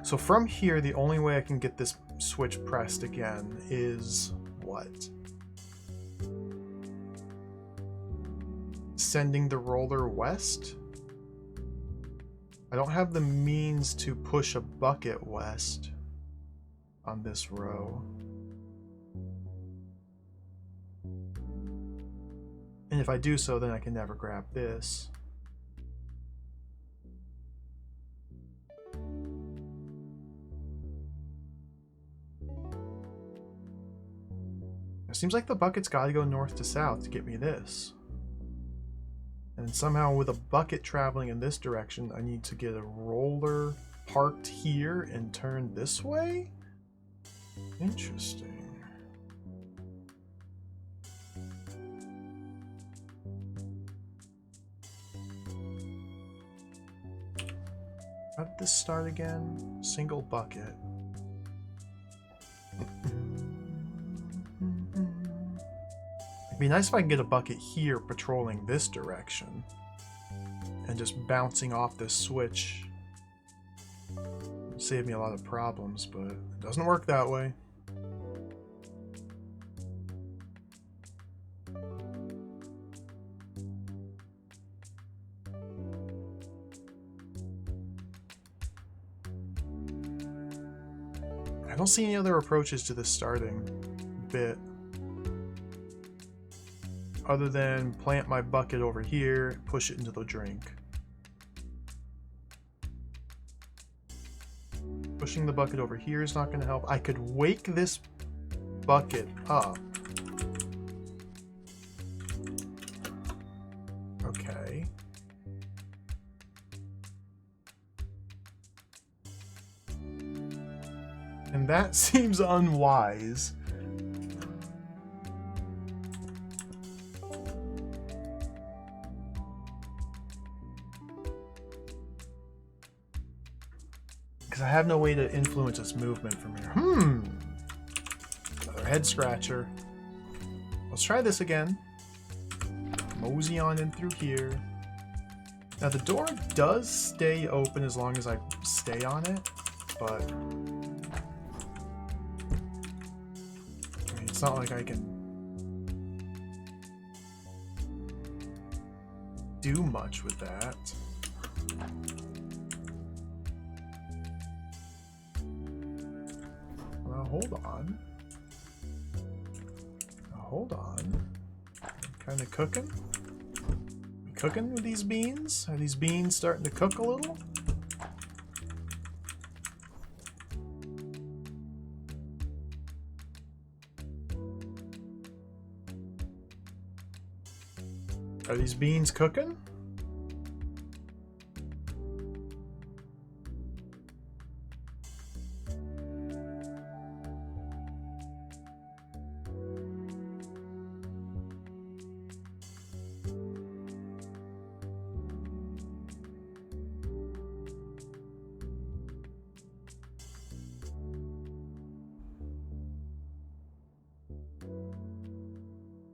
So from here, the only way I can get this switch pressed again is what? Sending the roller west? I don't have the means to push a bucket west on this row. And if I do so, then I can never grab this. It seems like the bucket's got to go north to south to get me this. And somehow with a bucket traveling in this direction, I need to get a roller parked here and turned this way? Interesting. How did this start again? Single bucket. It'd be nice if I can get a bucket here patrolling this direction and just bouncing off this switch. It'd save me a lot of problems, but it doesn't work that way. I don't see any other approaches to this starting bit. other than plant my bucket over here, push it into the drink. Pushing the bucket over here is not going to help. I could wake this bucket up. Okay. And that seems unwise. Because I have no way to influence its movement from here. Another head scratcher. Let's try this again. Mosey on in through here. Now the door does stay open as long as I stay on it, but I mean, it's not like I can do much with that. Well, hold on. Hold on. Kind of cooking? We cooking with these beans? Are these beans starting to cook a little? Are these beans cooking?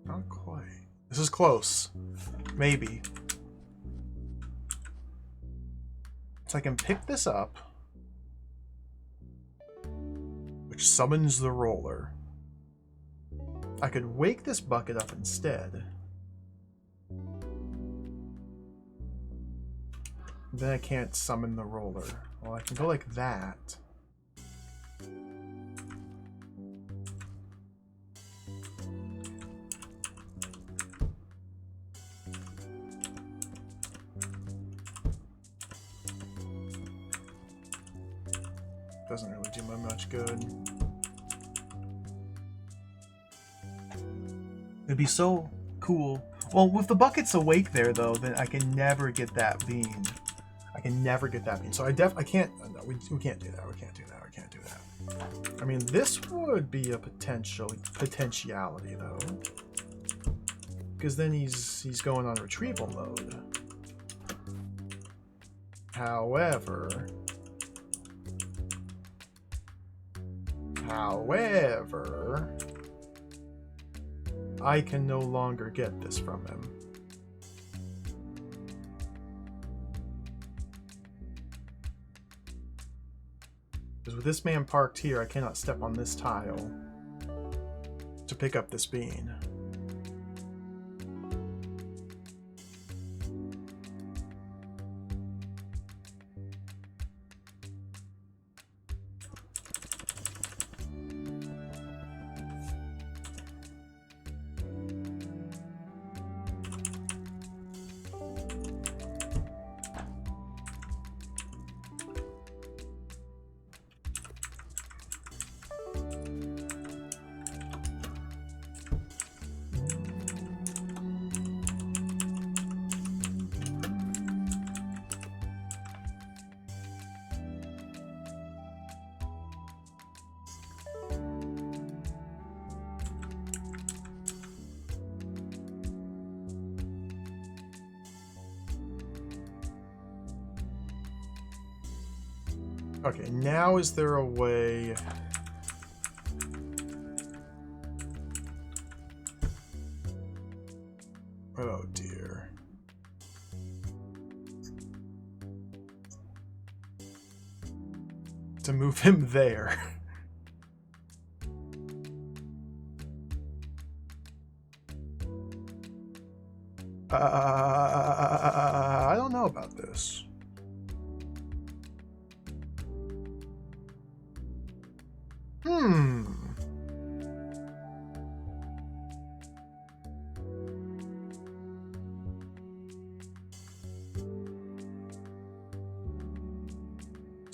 Not quite. This is close. Maybe. So I can pick this up, which summons the roller. I could wake this bucket up instead. Then I can't summon the roller. Well, I can go like that. Doesn't really do me much good. It'd be so cool. Well, with the buckets awake there, though, then I can never get that bean. I can never get that bean. So I can't. No, we can't do that. We can't do that. We can't do that. I mean, this would be a potentiality, though, because then he's going on retrieval mode. However, I can no longer get this from him. Because with this man parked here, I cannot step on this tile to pick up this bean. Okay, now is there a way... Oh dear. To move him there. I don't know about this.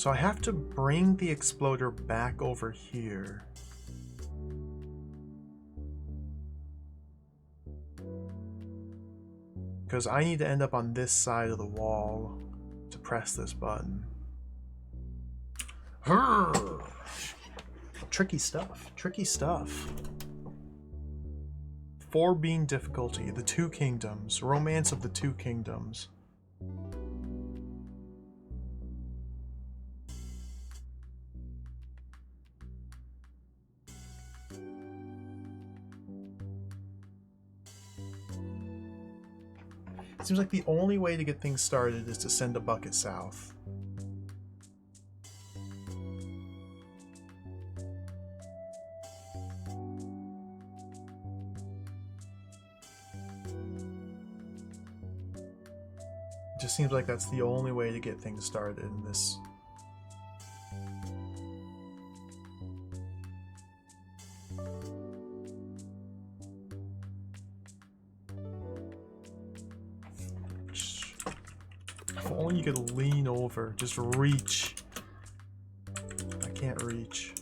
So I have to bring the exploder back over here. Because I need to end up on this side of the wall to press this button. Tricky stuff. Tricky stuff. 4 bean difficulty. The Two Kingdoms. Romance of the Two Kingdoms. Seems like the only way to get things started is to send a bucket south. It just seems like that's the only way to get things started in this. If only you could lean over, just reach. I can't reach.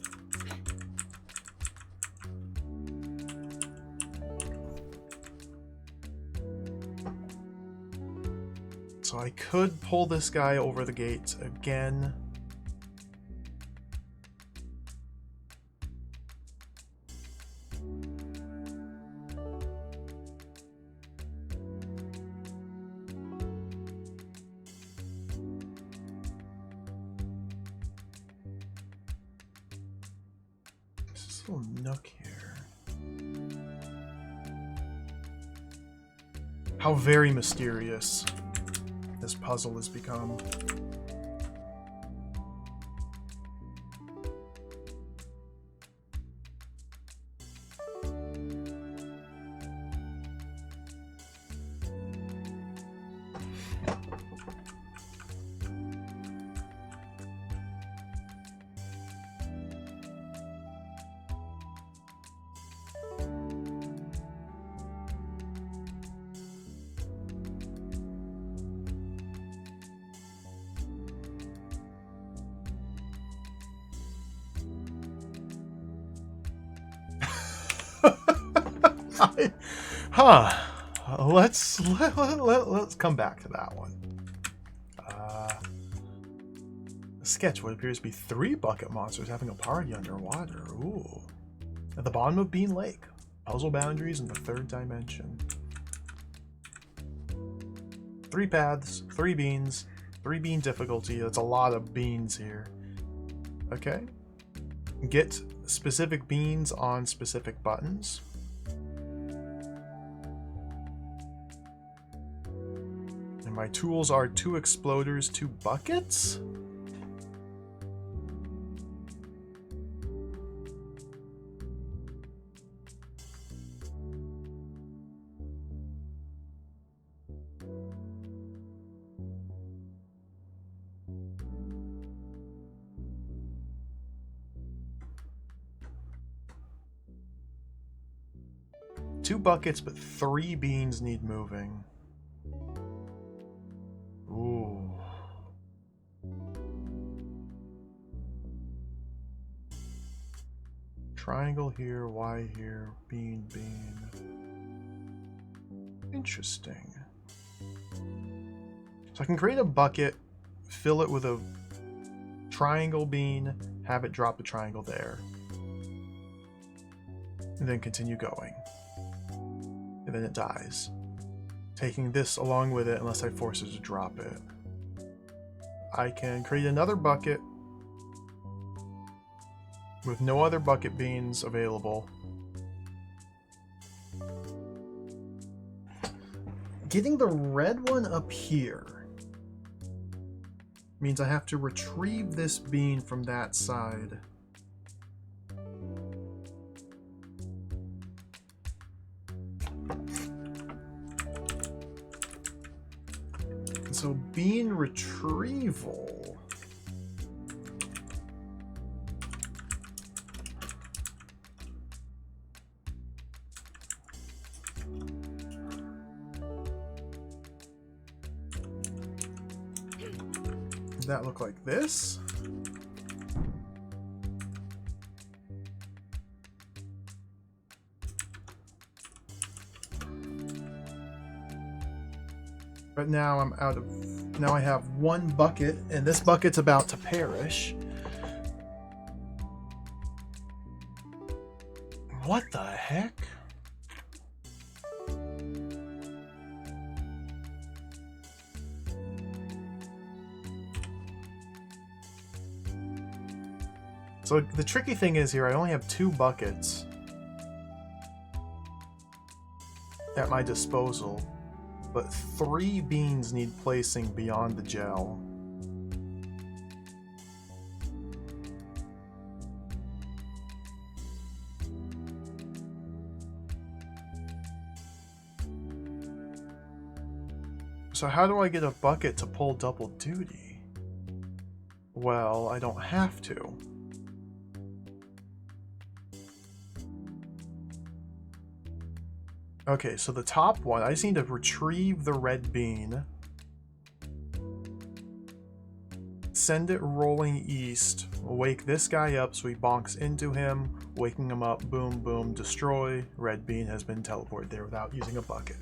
So I could pull this guy over the gate again. There's this little nook here. How very mysterious this puzzle has become. Let's come back to that one. A sketch what appears to be 3 bucket monsters having a party underwater. Ooh. At the bottom of Bean Lake. Puzzle boundaries in the 3rd dimension. 3 paths, 3 beans, 3 bean difficulty. That's a lot of beans here. Okay. Get specific beans on specific buttons. And my tools are 2 exploders, 2 buckets. Two buckets, but 3 beans need moving. Ooh. Triangle here, Y here, bean, bean. Interesting. So I can create a bucket, fill it with a triangle bean, have it drop the triangle there. And then continue going. And then it dies. Taking this along with it unless I force it to drop it. I can create another bucket with no other bucket beans available. Getting the red one up here means I have to retrieve this bean from that side. So bean retrieval. Does that look like this? But now I'm out of... Now I have one bucket, and this bucket's about to perish. What the heck? So the tricky thing is here, I only have 2 buckets at my disposal, but 3 beans need placing beyond the gel. So how do I get a bucket to pull double duty? Well, I don't have to. Okay, so the top one, I just need to retrieve the red bean, send it rolling east, wake this guy up so he bonks into him, waking him up, boom, boom, destroy, red bean has been teleported there without using a bucket.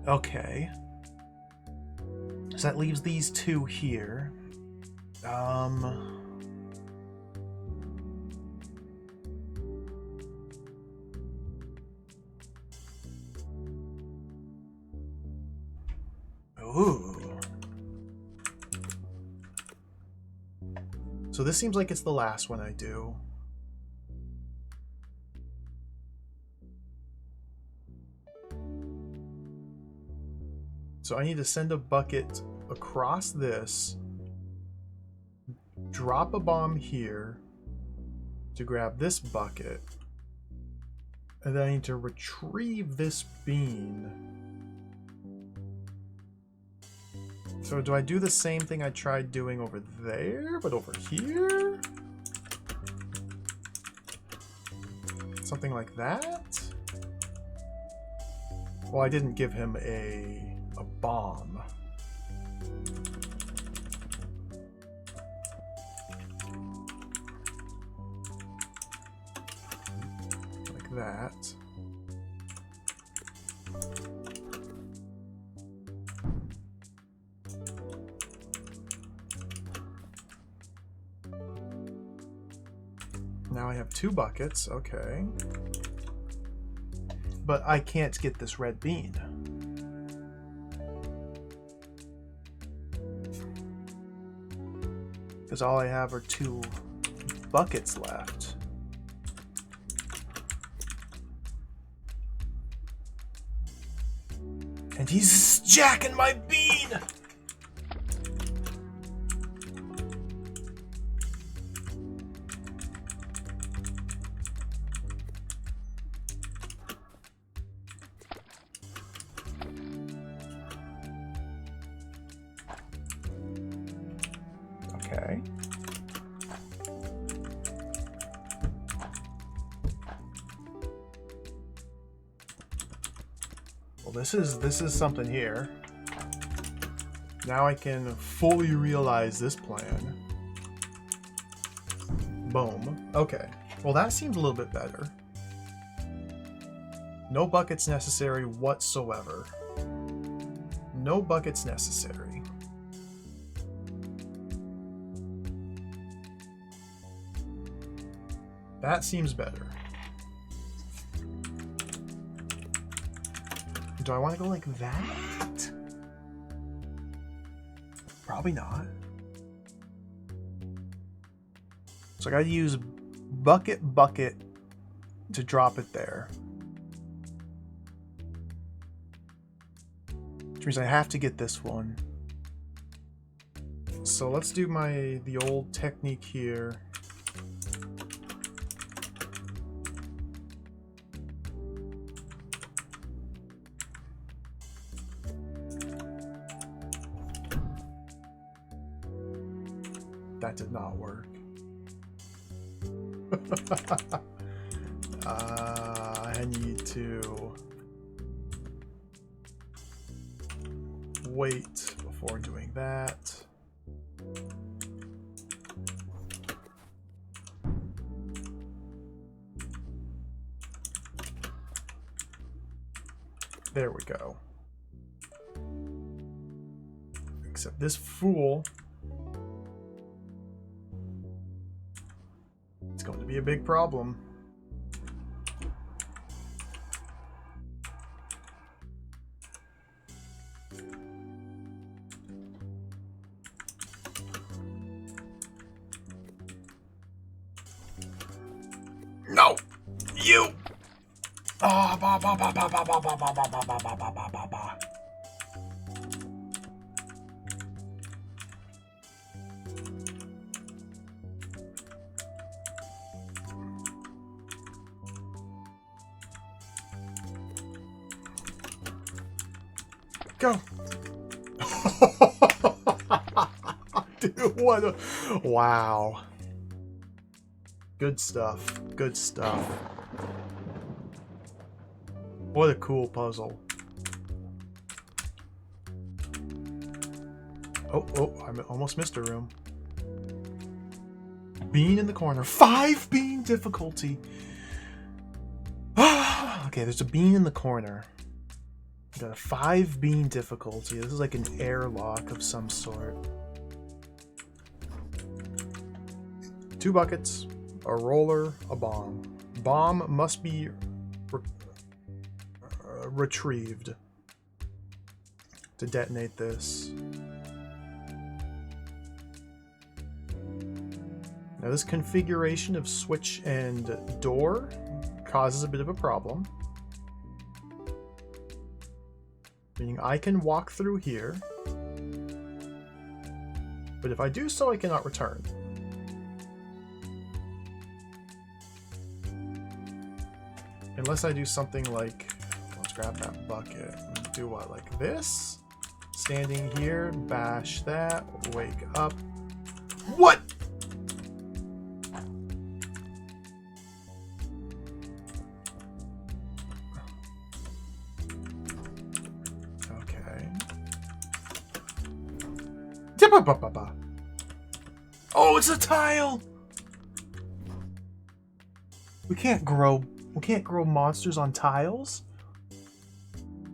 Okay. So that leaves these 2 here. Ooh. So this seems like it's the last one I do. So I need to send a bucket across this, drop a bomb here to grab this bucket, and then I need to retrieve this bean. So do I do the same thing I tried doing over there, but over here? Something like that? Well, I didn't give him a bomb. Like that. Now I have 2 buckets, okay. But I can't get this red bean. Because all I have are 2 buckets left. And he's jacking my bean! Okay. Well, this is something here. Now I can fully realize this plan. Boom. Okay. Well, that seems a little bit better. No buckets necessary whatsoever. No buckets necessary. That seems better. Do I want to go like that? Probably not. So I gotta use bucket to drop it there. Which means I have to get this one. So let's do the old technique here. That did not work. I need to wait before doing that. There we go. Except this fool. It's going to be a big problem. No! You! Ah, ba ba ba ba ba ba ba ba ba ba ba ba ba ba ba. Go! Dude, what a... Wow. Good stuff. Good stuff. What a cool puzzle. Oh, I almost missed a room. Bean in the corner. 5 bean difficulty. Okay, there's a bean in the corner. Got a 5 bean difficulty. This is like an airlock of some sort. 2 buckets, a roller, a bomb. Bomb must be retrieved to detonate this. Now this configuration of switch and door causes a bit of a problem. Meaning I can walk through here, but if I do so, I cannot return. Unless I do something like, let's grab that bucket and do what, like this? Standing here, bash that, wake up. What? Oh, it's a tile! We can't grow monsters on tiles?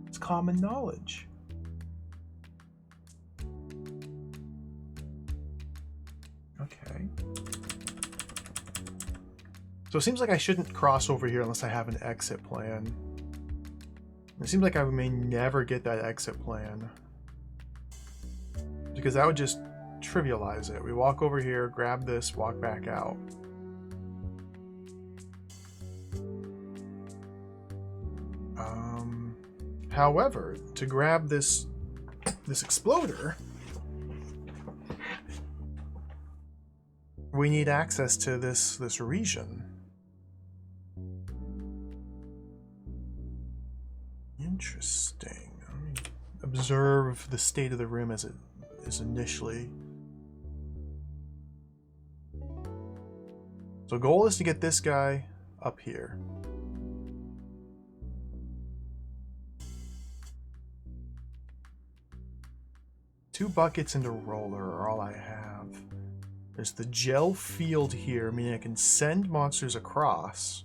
It's common knowledge. Okay. So it seems like I shouldn't cross over here unless I have an exit plan. It seems like I may never get that exit plan. Because that would just trivialize it. We walk over here, grab this, walk back out. However, to grab this exploder, we need access to this region. Interesting. Let me observe the state of the room as it is initially. So goal is to get this guy up here. Two buckets and a roller are all I have. There's the gel field here, meaning I can send monsters across.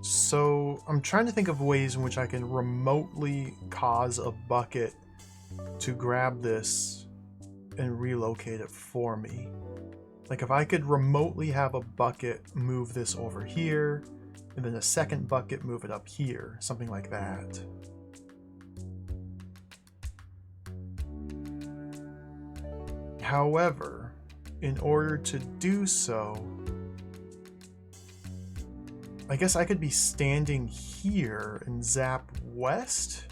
So I'm trying to think of ways in which I can remotely cause a bucket to grab this and relocate it for me. Like if I could remotely have a bucket move this over here, and then a second bucket move it up here, something like that. However, in order to do so, I guess I could be standing here and zap west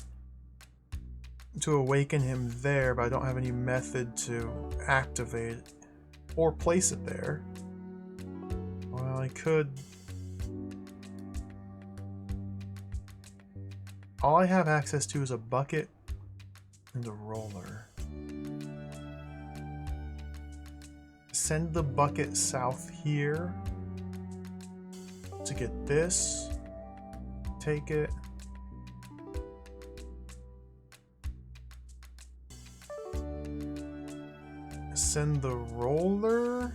to awaken him there, but I don't have any method to activate it or place it there. Well, I could... All I have access to is a bucket and a roller. Send the bucket south here to get this, take it, send the roller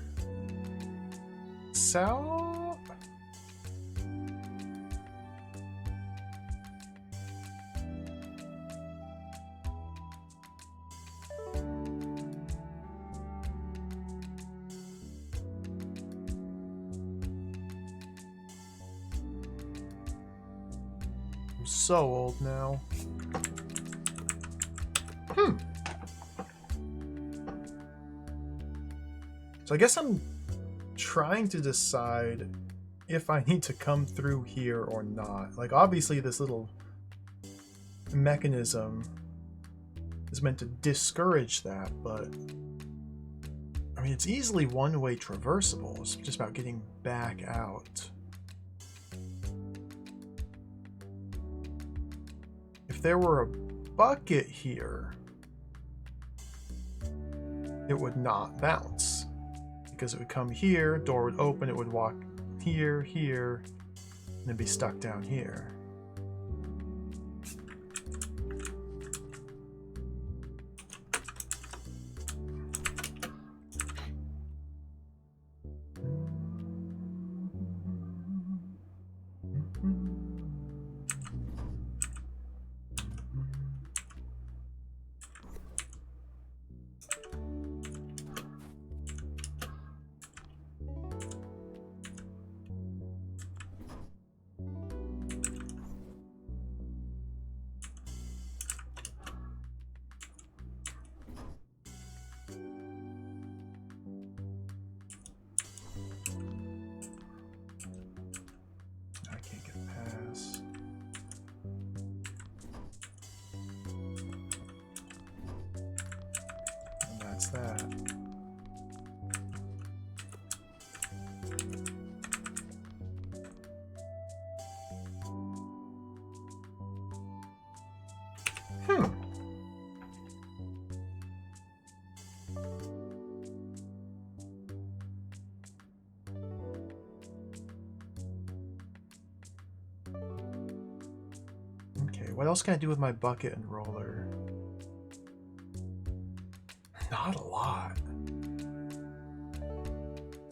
south? I'm so old now. So I guess I'm trying to decide if I need to come through here or not. Like, obviously this little mechanism is meant to discourage that, but I mean, it's easily one-way traversable. It's just about getting back out. If there were a bucket here, it would not bounce. Because it would come here, door would open, it would walk here, here, and then be stuck down here. That. Okay, what else can I do with my bucket and roller? Not a lot.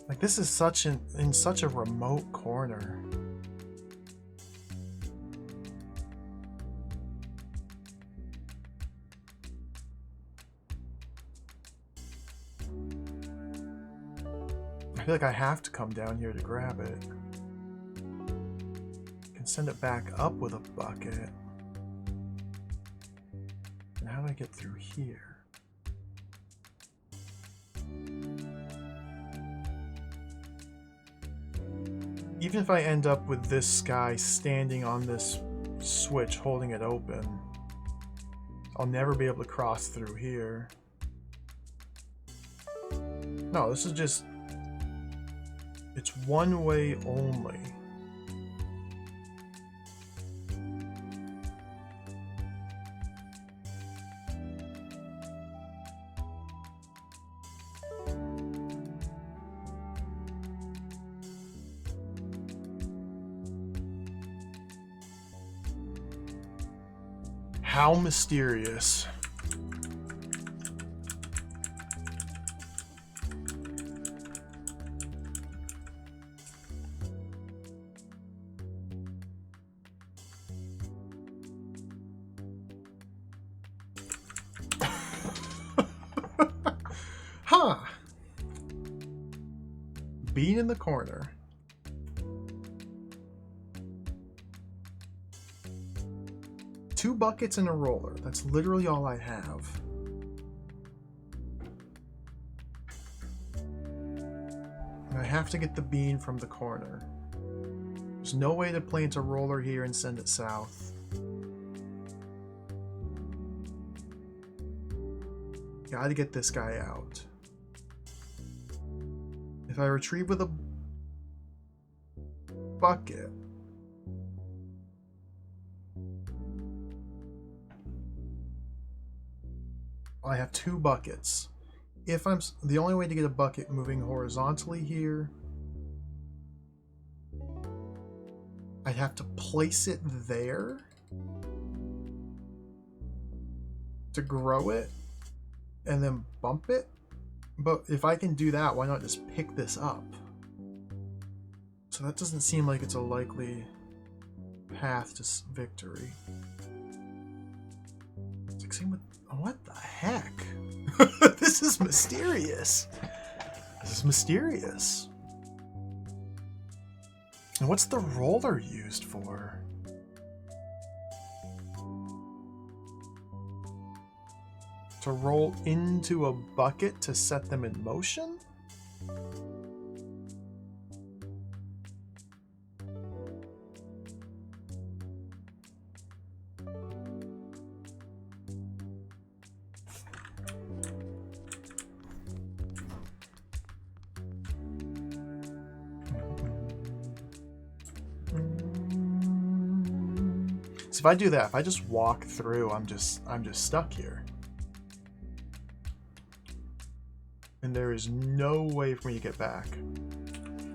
Like, this is in such a remote corner. I feel like I have to come down here to grab it. I can send it back up with a bucket. And how do I get through here? Even if I end up with this guy standing on this switch holding it open, I'll never be able to cross through here. No, this is just... it's one way only. How mysterious. Huh. Bean in the corner. Two buckets and a roller. That's literally all I have. And I have to get the bean from the corner. There's no way to plant a roller here and send it south. Gotta get this guy out. If I retrieve with a bucket, I have two buckets. If I'm the only way to get a bucket moving horizontally here, I'd have to place it there to grow it and then bump it. But if I can do that, why not just pick this up? So that doesn't seem like it's a likely path to victory. It's like same with... What the heck? This is mysterious. This is mysterious. And what's the roller used for? To roll into a bucket to set them in motion? So if I do that, if I just walk through, I'm just stuck here. And there is no way for me to get back.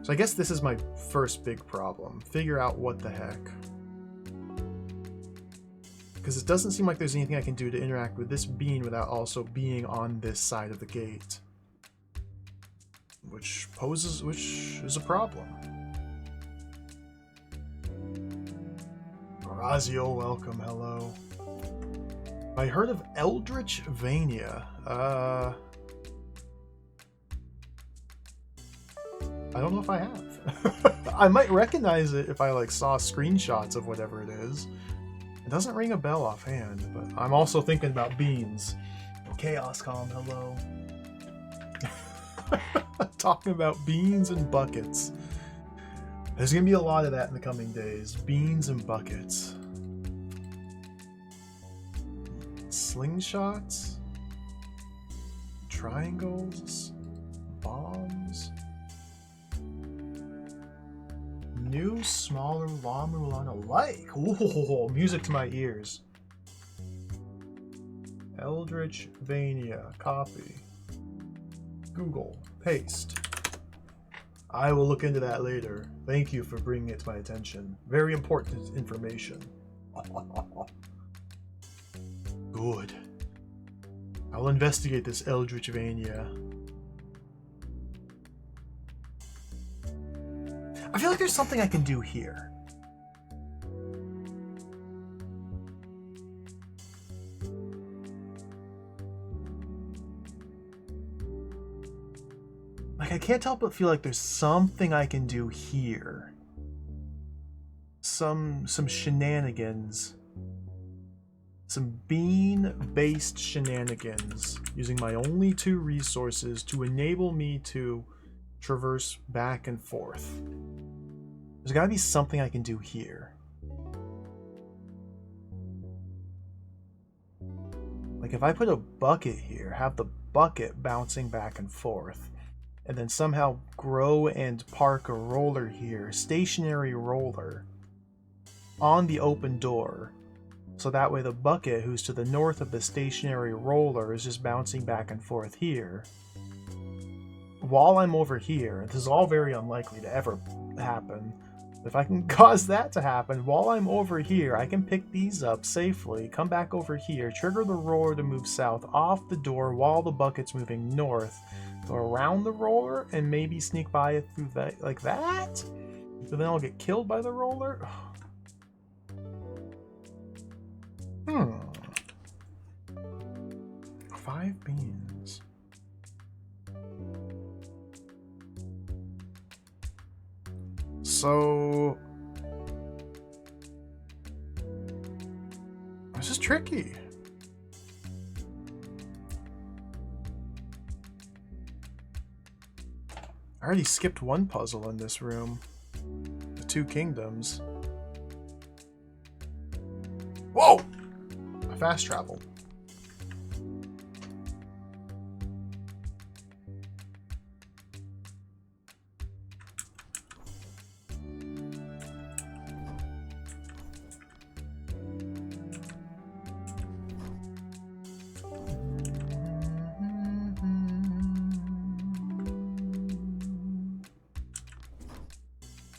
So I guess this is my first big problem. Figure out what the heck. Because it doesn't seem like there's anything I can do to interact with this bean without also being on this side of the gate. Which is a problem. Orazio, welcome, hello. I heard of Eldritch Vania. I don't know if I have. I might recognize it if I like saw screenshots of whatever it is. It doesn't ring a bell offhand, but I'm also thinking about beans. Chaos Calm, hello. Talking about beans and buckets. There's gonna be a lot of that in the coming days. Beans and buckets. Slingshots. Triangles. Bombs. New, smaller La Mulan alike. Ooh, music to my ears. Eldritch Vania. Copy. Google. Paste. I will look into that later. Thank you for bringing it to my attention. Very important information. Good. I will investigate this Eldritch Vania. I feel like there's something I can do here. Like, I can't help but feel like there's something I can do here. Some shenanigans. Some bean-based shenanigans. Using my only 2 resources to enable me to traverse back and forth. There's gotta be something I can do here. Like if I put a bucket here, have the bucket bouncing back and forth, and then somehow grow and park a roller here, stationary roller, on the open door, so that way the bucket, who's to the north of the stationary roller, is just bouncing back and forth here. While I'm over here, this is all very unlikely to ever happen. If I can cause that to happen, while I'm over here, I can pick these up safely, come back over here, trigger the roller to move south off the door while the bucket's moving north, go around the roller, and maybe sneak by it through that, like that? So then I'll get killed by the roller? 5 beans. So this is tricky. I already skipped one puzzle in this room. The 2 kingdoms. Whoa! I fast traveled.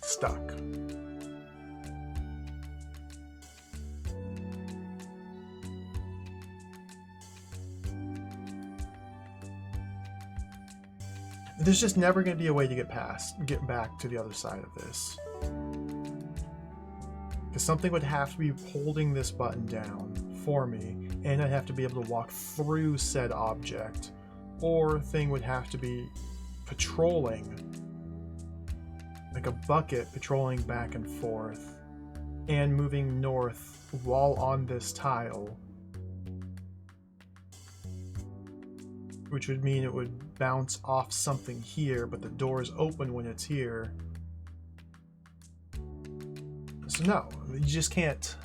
Stuck. There's just never going to be a way to get back to the other side of this. Because something would have to be holding this button down for me, and I'd have to be able to walk through said object, or thing would have to be patrolling, like a bucket patrolling back and forth, and moving north while on this tile, which would mean it would bounce off something here, but the door is open when it's here. So no, you just can't.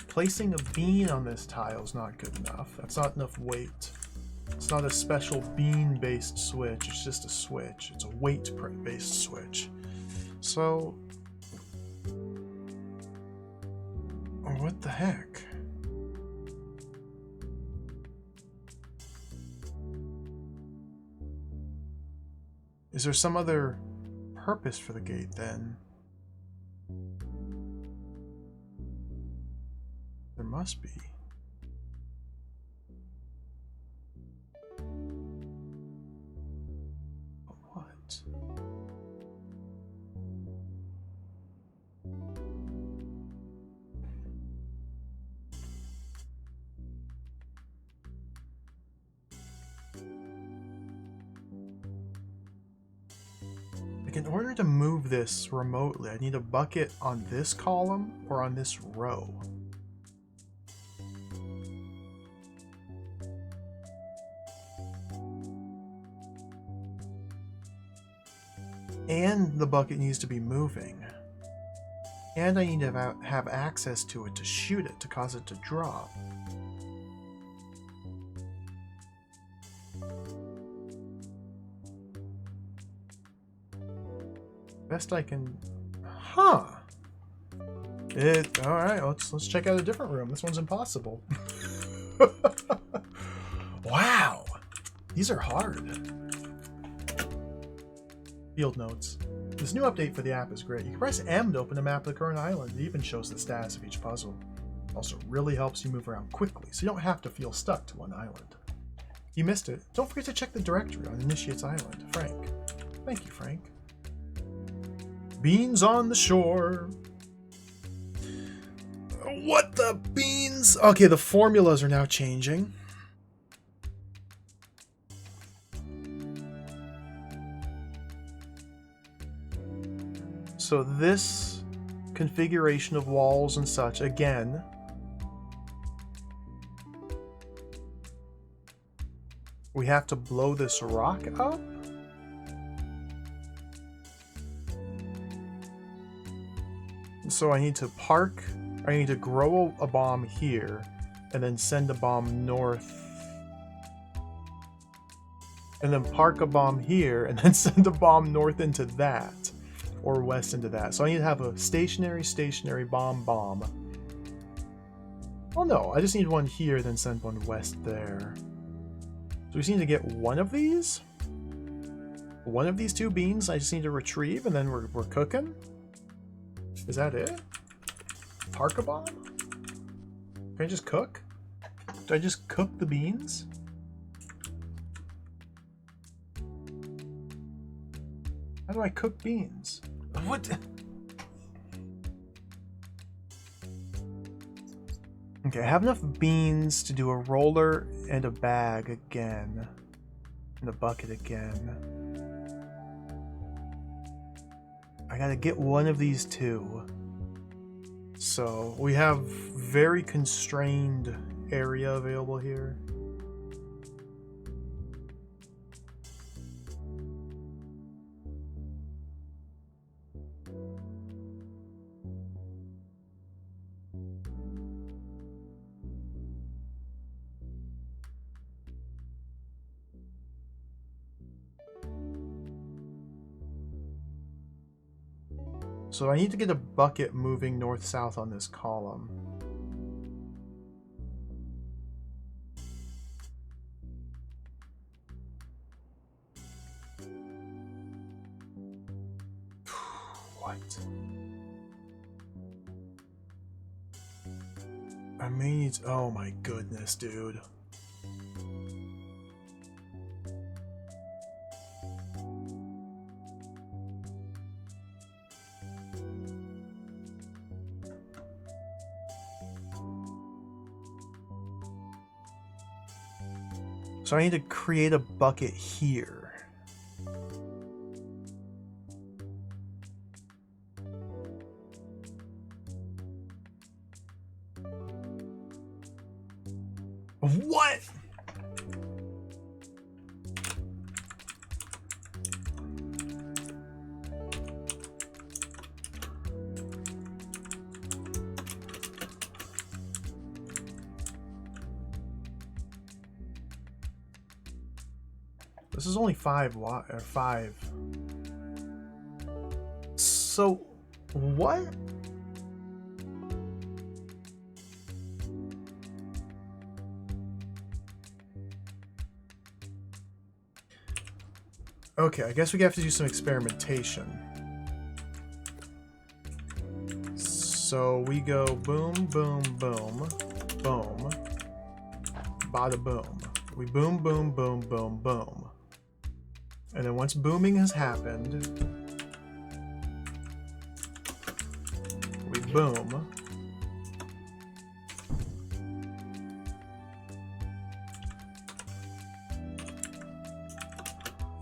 Placing a bean on this tile is not good enough. That's not enough weight. It's not a special bean-based switch, it's just a switch. It's a weight-based switch. So... what the heck? Is there some other purpose for the gate then? There must be. But what? Like, in order to move this remotely, I need a bucket on this column or on this row. And the bucket needs to be moving. And I need to have access to it to shoot it, to cause it to drop. Best I can... Huh. Alright, let's check out a different room. This one's impossible. Wow. These are hard. Field notes. This new update for the app is great. You can press M to open a map of the current island. It even shows the status of each puzzle. Also really helps you move around quickly, so you don't have to feel stuck to one island. If you missed it, don't forget to check the directory on Initiate's Island. Frank. Thank you, Frank. Beans on the shore. What the beans? Okay, the formulas are now changing. So this configuration of walls and such, again, we have to blow this rock up? So I need to grow a bomb here, and then send a bomb north. And then park a bomb here, and then send a bomb north into that. Or west into that. So I need to have a stationary bomb. Oh no, I just need one here, then send one west there. So we just need to get one of these? One of these two beans I just need to retrieve, and then we're cooking? Is that it? Park a bomb? Can I just cook? Do I just cook the beans? How do I cook beans? What? Okay, I have enough beans to do a roller and a bag again. And a bucket again. I gotta get one of these two. So, we have very constrained area available here. So I need to get a bucket moving north-south on this column. What? I may need... Oh my goodness, dude. So I need to create a bucket here. What? This is only 5 watt or 5. So what? Okay, I guess we have to do some experimentation. So we go boom, boom, boom, boom, bada boom. We boom, boom, boom, boom, boom. And then once booming has happened, we boom.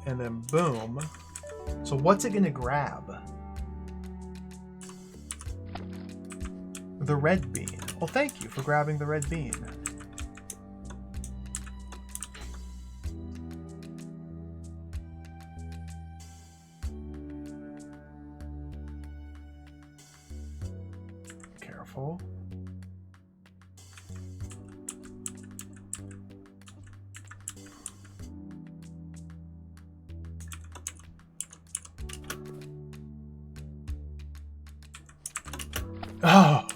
And then boom. So what's it gonna grab? The red bean. Well, thank you for grabbing the red bean. Careful. Oh,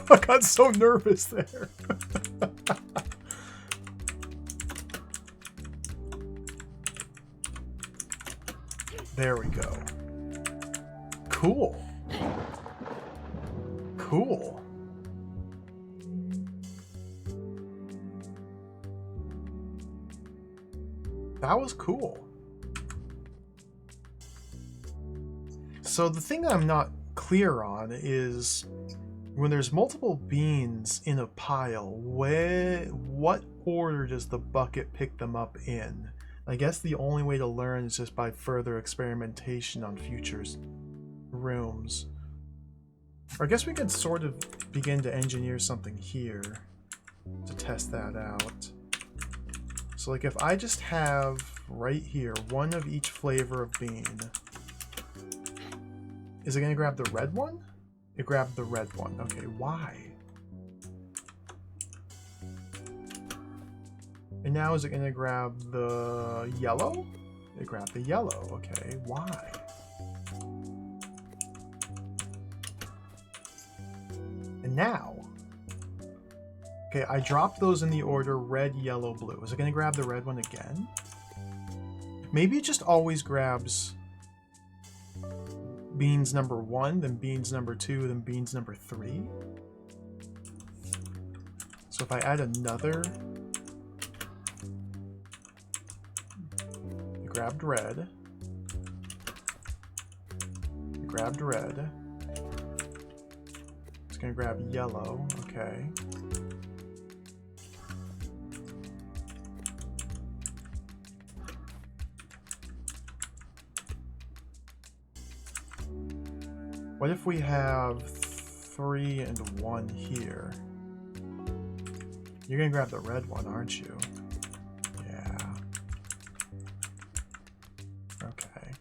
I got so nervous there. There we go. Cool. Cool. That was cool. So the thing that I'm not clear on is when there's multiple beans in a pile, what order does the bucket pick them up in? I guess the only way to learn is just by further experimentation on future rooms. Or I guess we could sort of begin to engineer something here to test that out. So like if I just have right here one of each flavor of bean, is it going to grab the red one? It grabbed the red one. Okay, why? And now is it going to grab the yellow? It grabbed the yellow. Okay, why? And now, okay, I dropped those in the order red, yellow, blue. Is it going to grab the red one again? Maybe it just always grabs beans number 1, then beans number 2, then beans number 3. So if I add another, it grabbed red. It grabbed red. It's gonna grab yellow, okay. What if we have 3 and 1 here? You're gonna grab the red one, aren't you? Yeah. Okay.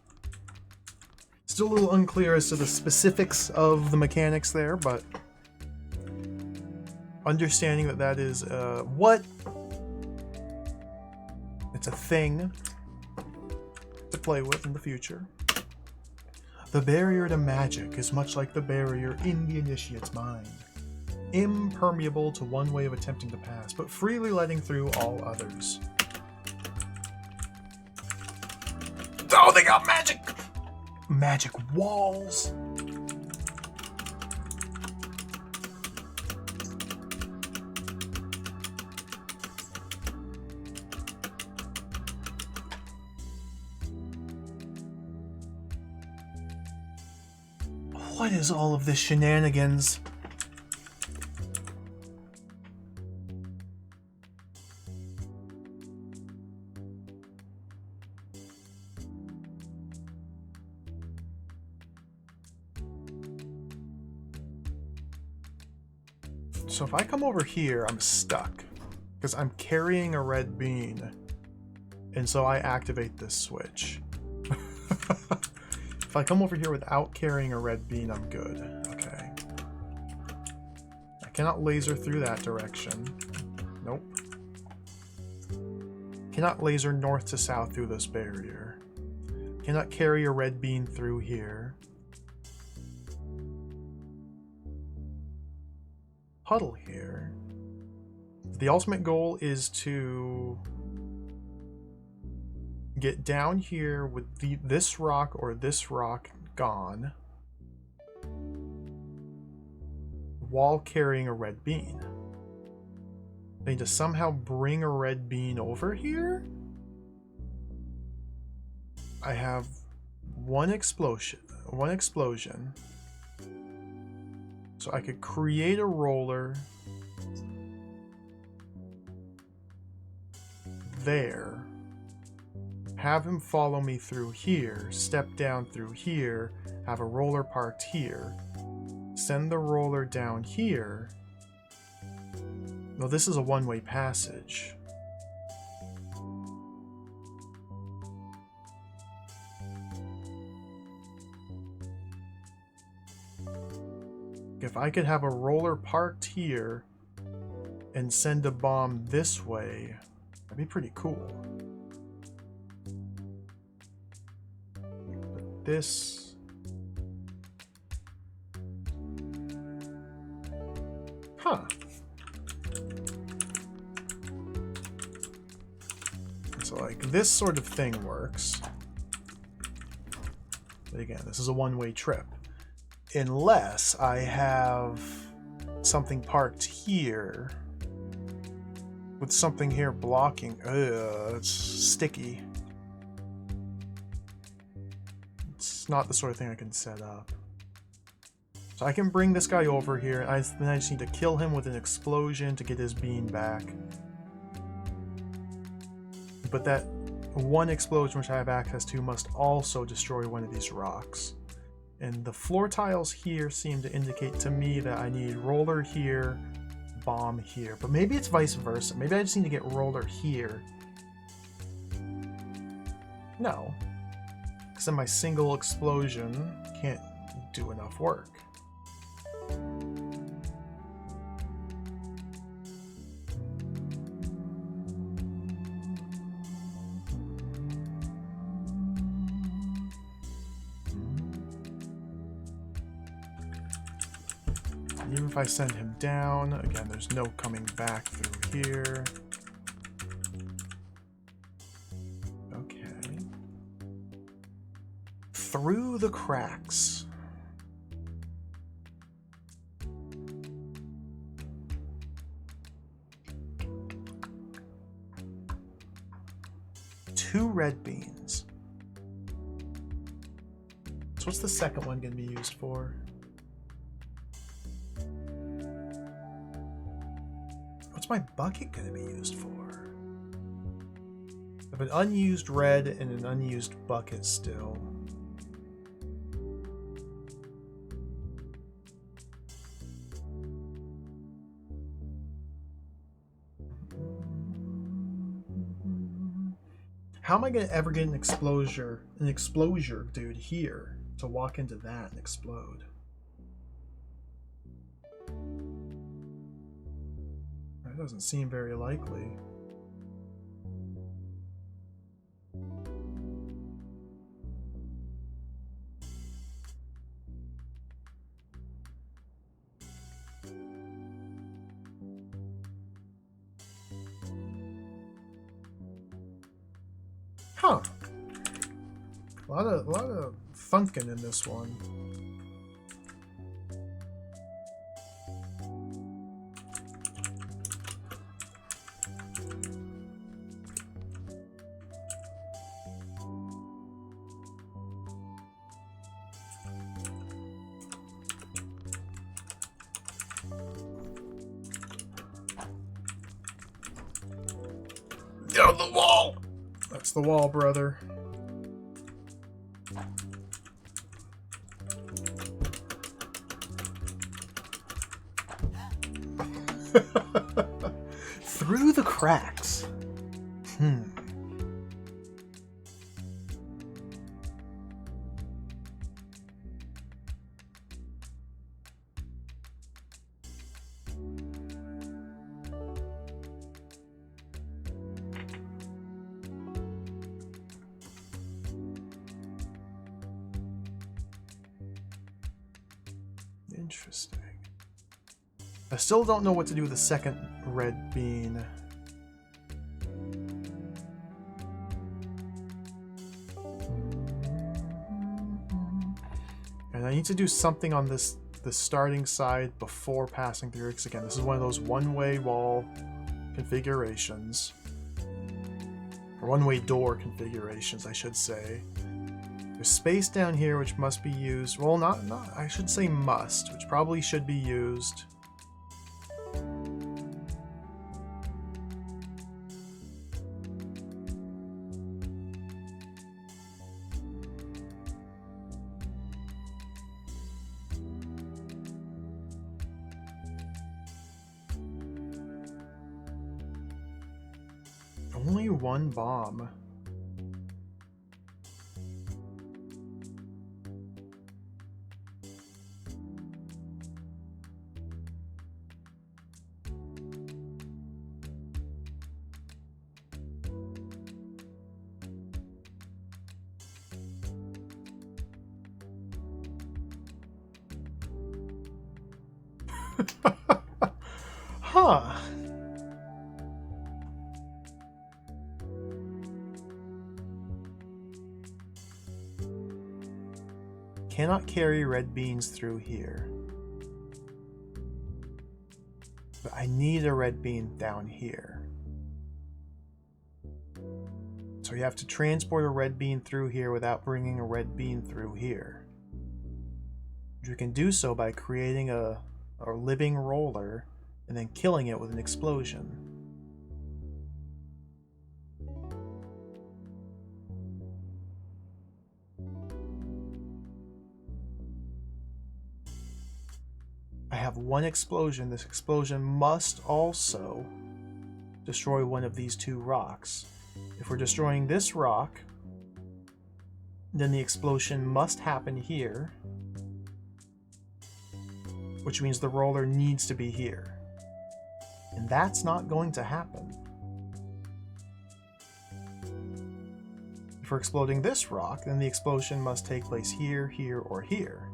Still a little unclear as to the specifics of the mechanics there, but understanding that that is what? It's a thing to play with in the future. The barrier to magic is much like the barrier in the initiate's mind. Impermeable to one way of attempting to pass, but freely letting through all others. Oh, they got magic! Magic walls! What is all of this shenanigans? So if I come over here, I'm stuck because I'm carrying a red bean, and so I activate this switch. If I come over here without carrying a red bean, I'm good. Okay. I cannot laser through that direction. Nope. Cannot laser north to south through this barrier. Cannot carry a red bean through here. Huddle here. The ultimate goal is to get down here with this rock or this rock gone while carrying a red bean. I need to somehow bring a red bean over here. I have one explosion. So I could create a roller there. Have him follow me through here, step down through here, have a roller parked here, send the roller down here. No, this is a one-way passage. If I could have a roller parked here and send a bomb this way, that'd be pretty cool. This. Huh. So like this sort of thing works. But again, this is a one-way trip. Unless I have something parked here with something here blocking. Ugh, it's sticky. It's not the sort of thing I can set up. So I can bring this guy over here, and then I just need to kill him with an explosion to get his bean back. But that one explosion which I have access to must also destroy one of these rocks. And the floor tiles here seem to indicate to me that I need roller here, bomb here. But maybe it's vice versa. Maybe I just need to get roller here. No. Because then my single explosion can't do enough work. Even if I send him down, again, there's no coming back through here. Okay. Through the cracks. Two red beans. So what's the second one going to be used for? What's my bucket going to be used for? I have an unused red and an unused bucket still. How am I going to ever get an explosion dude here to walk into that and explode? That doesn't seem very likely. Huh. A lot of thunking in this one. Get on the wall! That's the wall, brother. Through the cracks. Interesting. I still don't know what to do with the second red bean. And I need to do something on the starting side before passing through, because again, this is one of those one-way wall configurations. Or one-way door configurations, I should say. There's space down here which must be used. Well, not I should say must, which probably should be used. Only one bomb. Huh. Cannot carry red beans through here. But I need a red bean down here. So you have to transport a red bean through here without bringing a red bean through here. You can do so by creating a living roller and then killing it with an explosion. I have one explosion. This explosion must also destroy one of these two rocks. If we're destroying this rock, then the explosion must happen here, which means the roller needs to be here. And that's not going to happen. If we're exploding this rock, then the explosion must take place here, here, or here.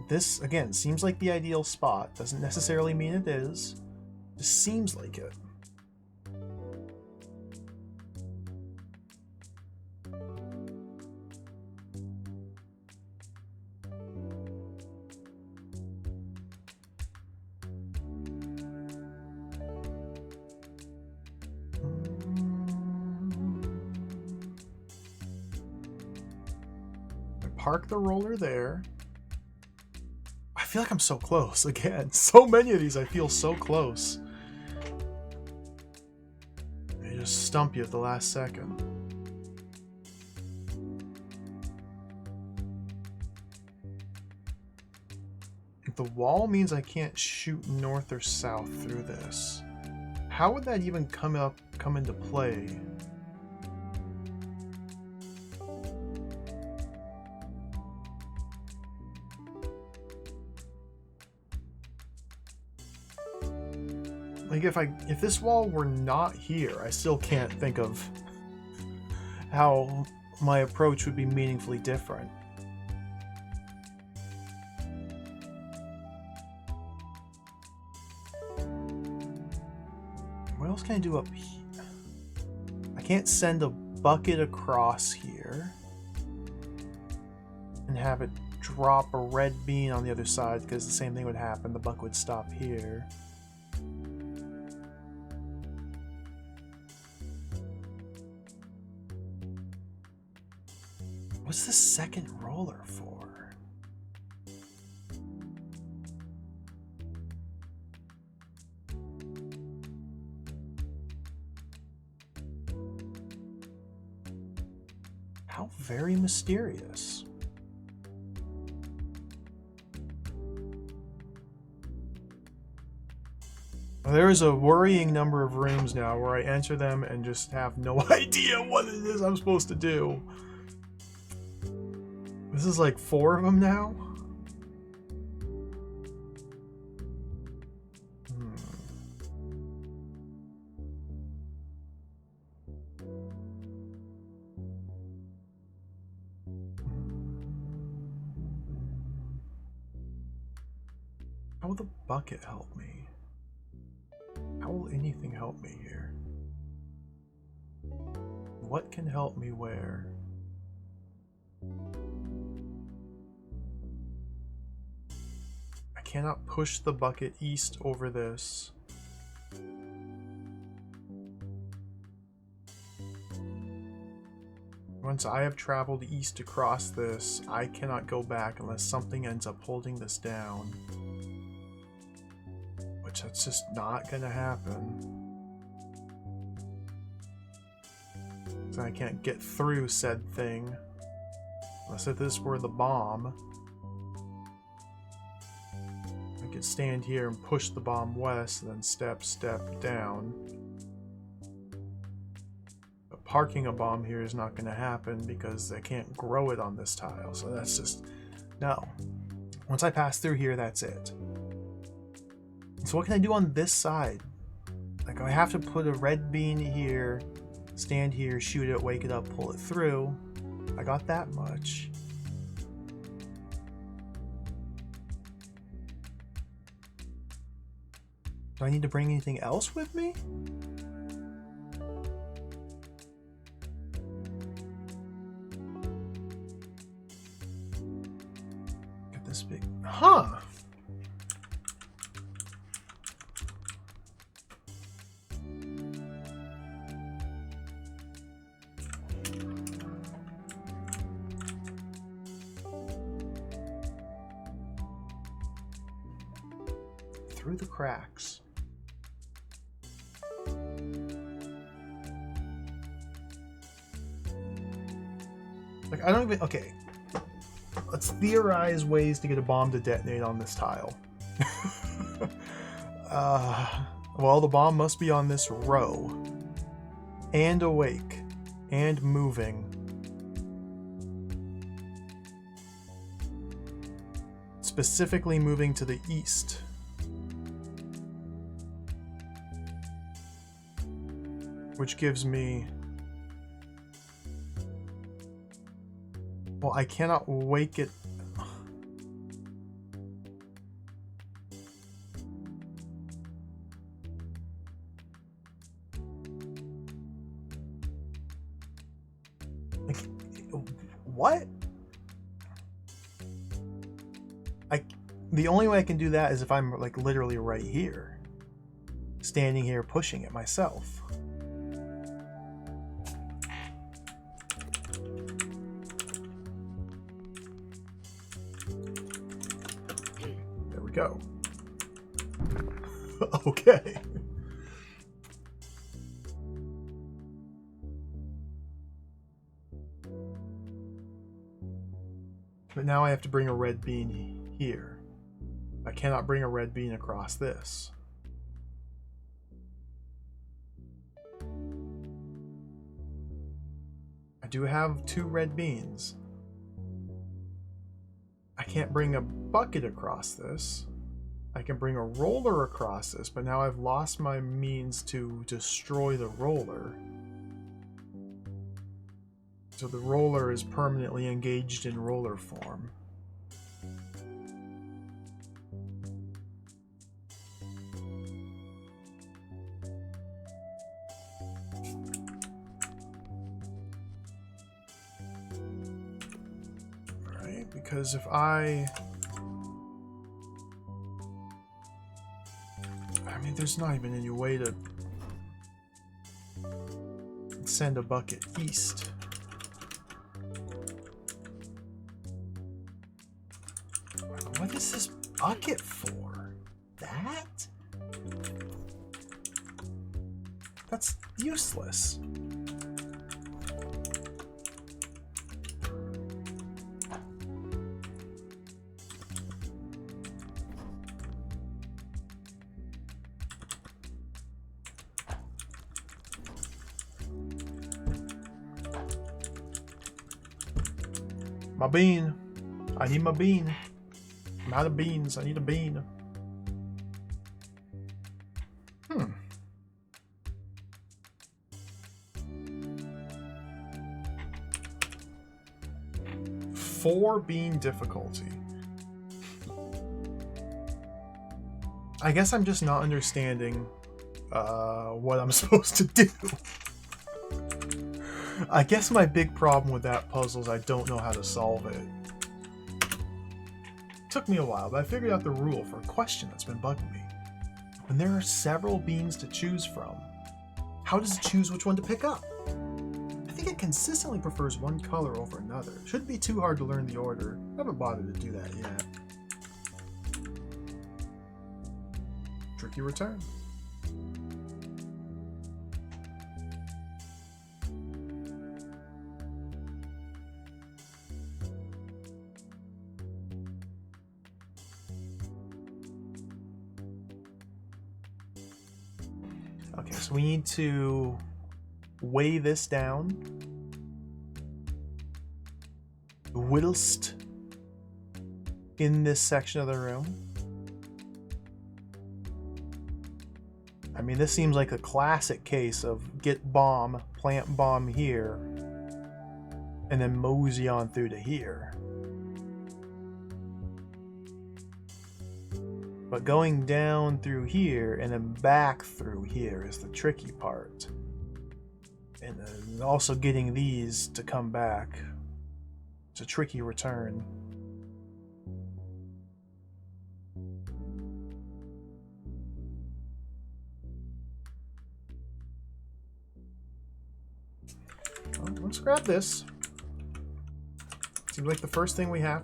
This, again, seems like the ideal spot. Doesn't necessarily mean it is. Just seems like it. Park the roller there. I feel like I'm so close again. So many of these I feel so close. They just stump you at the last second. The wall means I can't shoot north or south through this. How would that even come into play? Like if this wall were not here, I still can't think of how my approach would be meaningfully different. What else can I do up here? I can't send a bucket across here and have it drop a red bean on the other side, because the same thing would happen. The bucket would stop here. What's the second roller for? How very mysterious. There is a worrying number of rooms now where I enter them and just have no idea what it is I'm supposed to do. This is like 4 of them now? How will the bucket help me? How will anything help me here? What can help me where? I cannot push the bucket east over this. Once I have traveled east across this, I cannot go back unless something ends up holding this down. Which that's just not gonna happen. So I can't get through said thing. Unless if this were the bomb. I could stand here and push the bomb west and then step down. But parking a bomb here is not gonna happen because I can't grow it on this tile. So that's just, no. Once I pass through here, that's it. So what can I do on this side? Like, I have to put a red bean here, stand here, shoot it, wake it up, pull it through. I got that much. Do I need to bring anything else with me? Get this big... Huh! Through the cracks. Like, I don't even... Okay. Let's theorize ways to get a bomb to detonate on this tile. Well, the bomb must be on this row. And awake. And moving. Specifically moving to the east. Which gives me... Well, I cannot wake it... Like, what? The only way I can do that is if I'm, like, literally right here. Standing here pushing it myself. Go. Okay. But now I have to bring a red bean here. I cannot bring a red bean across this. I do have 2 red beans. I can't bring a bucket across this. I can bring a roller across this, but now I've lost my means to destroy the roller. So the roller is permanently engaged in roller form. Alright, because if I mean, there's not even any way to send a bucket east. What is this bucket for? That? That's useless. My bean. I need my bean. I'm out of beans. I need a bean. Hmm. Four bean difficulty. I guess I'm just not understanding what I'm supposed to do. I guess my big problem with that puzzle is I don't know how to solve it. Took me a while, but I figured out the rule for a question that's been bugging me. When there are several beans to choose from, how does it choose which one to pick up? I think it consistently prefers one color over another. Shouldn't be too hard to learn the order. I haven't bothered to do that yet. Tricky return. Okay, so we need to weigh this down whilst in this section of the room. I mean, this seems like a classic case of get bomb, plant bomb here, and then mosey on through to here. But going down through here and then back through here is the tricky part. And then also getting these to come back. It's a tricky return. Well, let's grab this. Seems like the first thing we have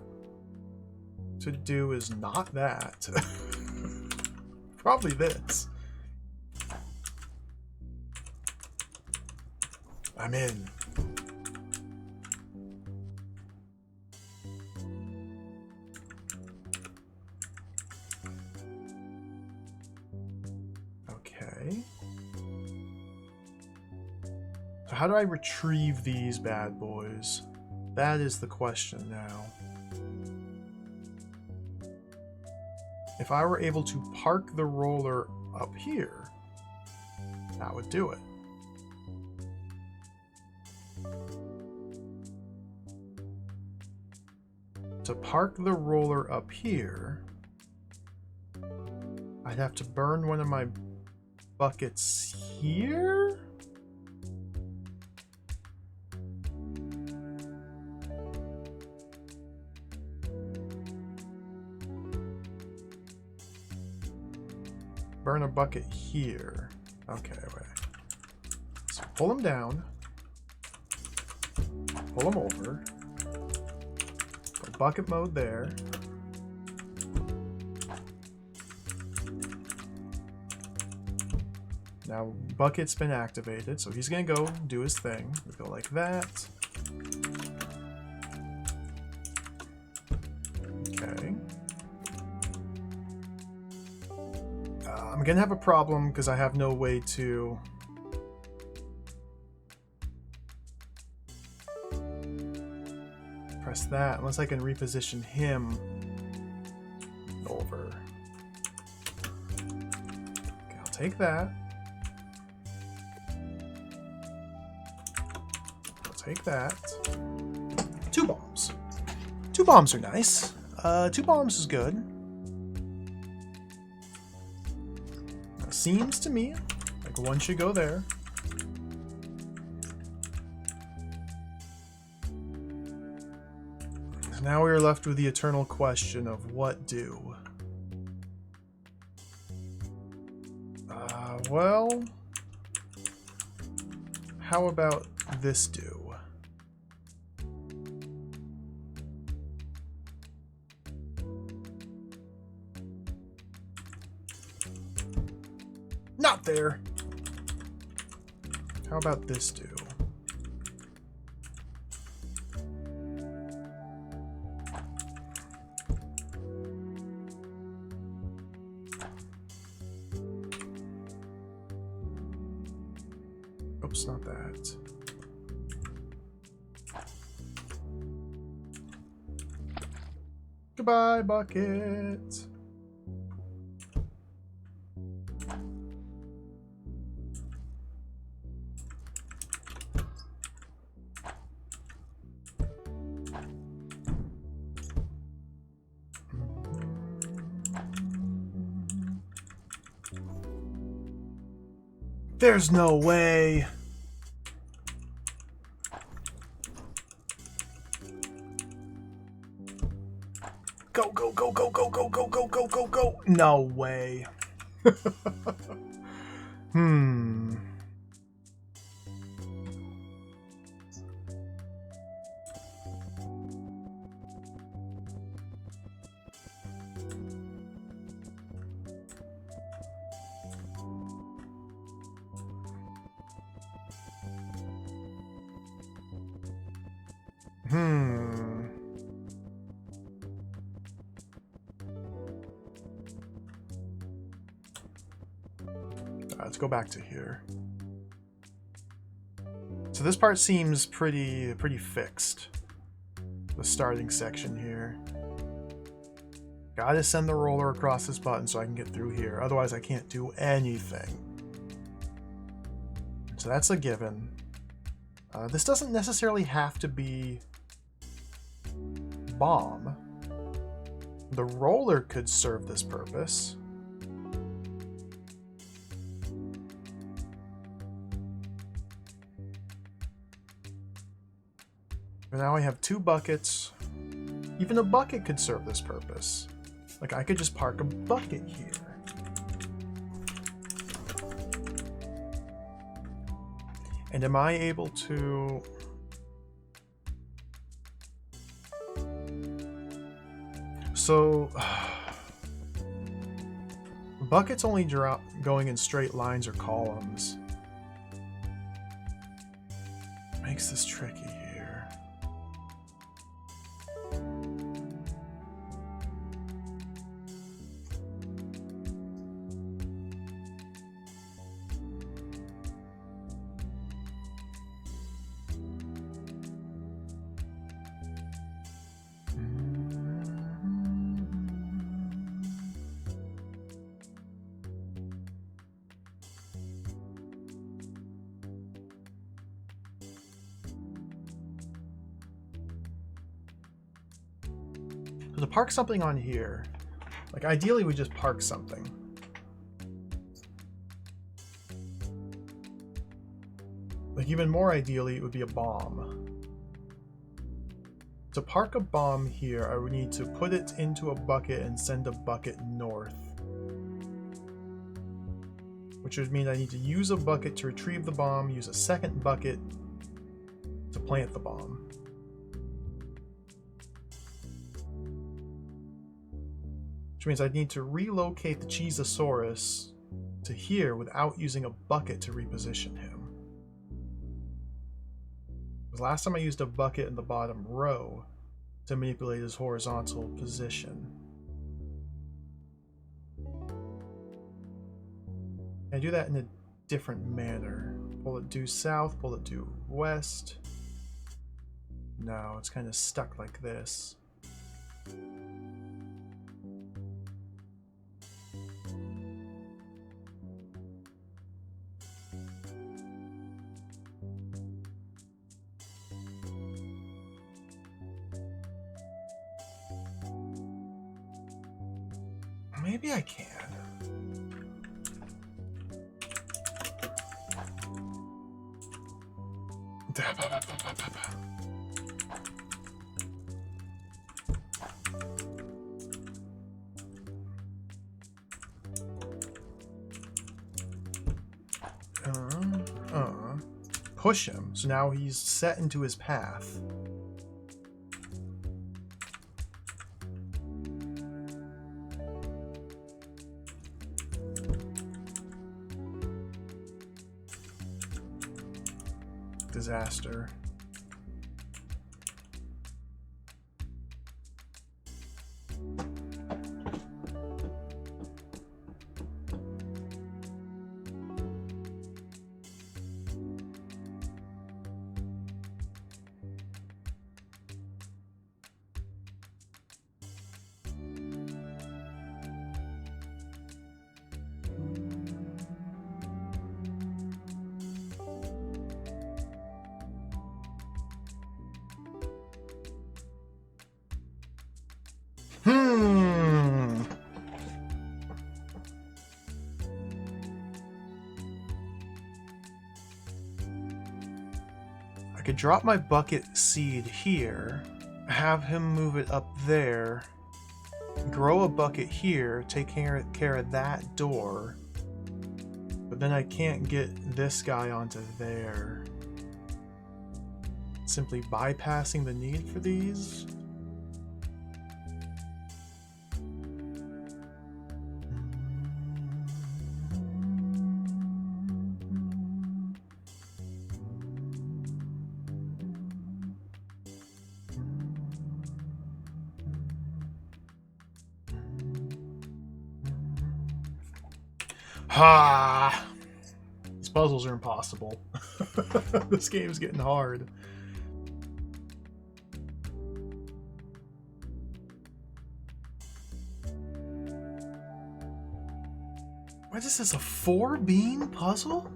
to do is not that. Probably this. I'm in. Okay. So how do I retrieve these bad boys? That is the question now. If I were able to park the roller up here, that would do it. To park the roller up here, I'd have to burn one of my buckets here? Burn a bucket here. Okay, wait. So pull them down. Pull them over. Go bucket mode there. Now bucket's been activated, so he's gonna go do his thing. We go like that. Okay. I'm gonna have a problem because I have no way to press that unless I can reposition him over. Okay, I'll take that. I'll take that. 2 bombs. 2 bombs are nice. 2 bombs is good. Seems to me like one should go there. Now we are left with the eternal question of what do. Well, how about this do? Not there. How about this do? Oops, not that. Goodbye, bucket. There's no way. Go, go, go, go, go, go, go, go, go, go, go. No way. Hmm. Let's go back to here. So this part seems pretty fixed. The starting section here. Gotta send the roller across this button so I can get through here. Otherwise I can't do anything. So that's a given. This doesn't necessarily have to be bomb. The roller could serve this purpose. But now I have 2 buckets. Even a bucket could serve this purpose. Like, I could just park a bucket here. And am I able to... So... buckets only drop going in straight lines or columns. Makes this tricky here. To park something on here, like ideally we just park something. Like even more ideally it would be a bomb. To park a bomb here, I would need to put it into a bucket and send a bucket north. Which would mean I need to use a bucket to retrieve the bomb, use a second bucket to plant the bomb. Which means I'd need to relocate the Cheezosaurus to here without using a bucket to reposition him. Because last time I used a bucket in the bottom row to manipulate his horizontal position. I do that in a different manner. Pull it due south, pull it due west. No, it's kind of stuck like this. Maybe I can. Push him, so now he's set into his path. Disaster. Hmm. I could drop my bucket seed here, have him move it up there, grow a bucket here, take care of that door, but then I can't get this guy onto there. Simply bypassing the need for these? Ha! These puzzles are impossible. This game's getting hard. Why is this a 4-bean puzzle?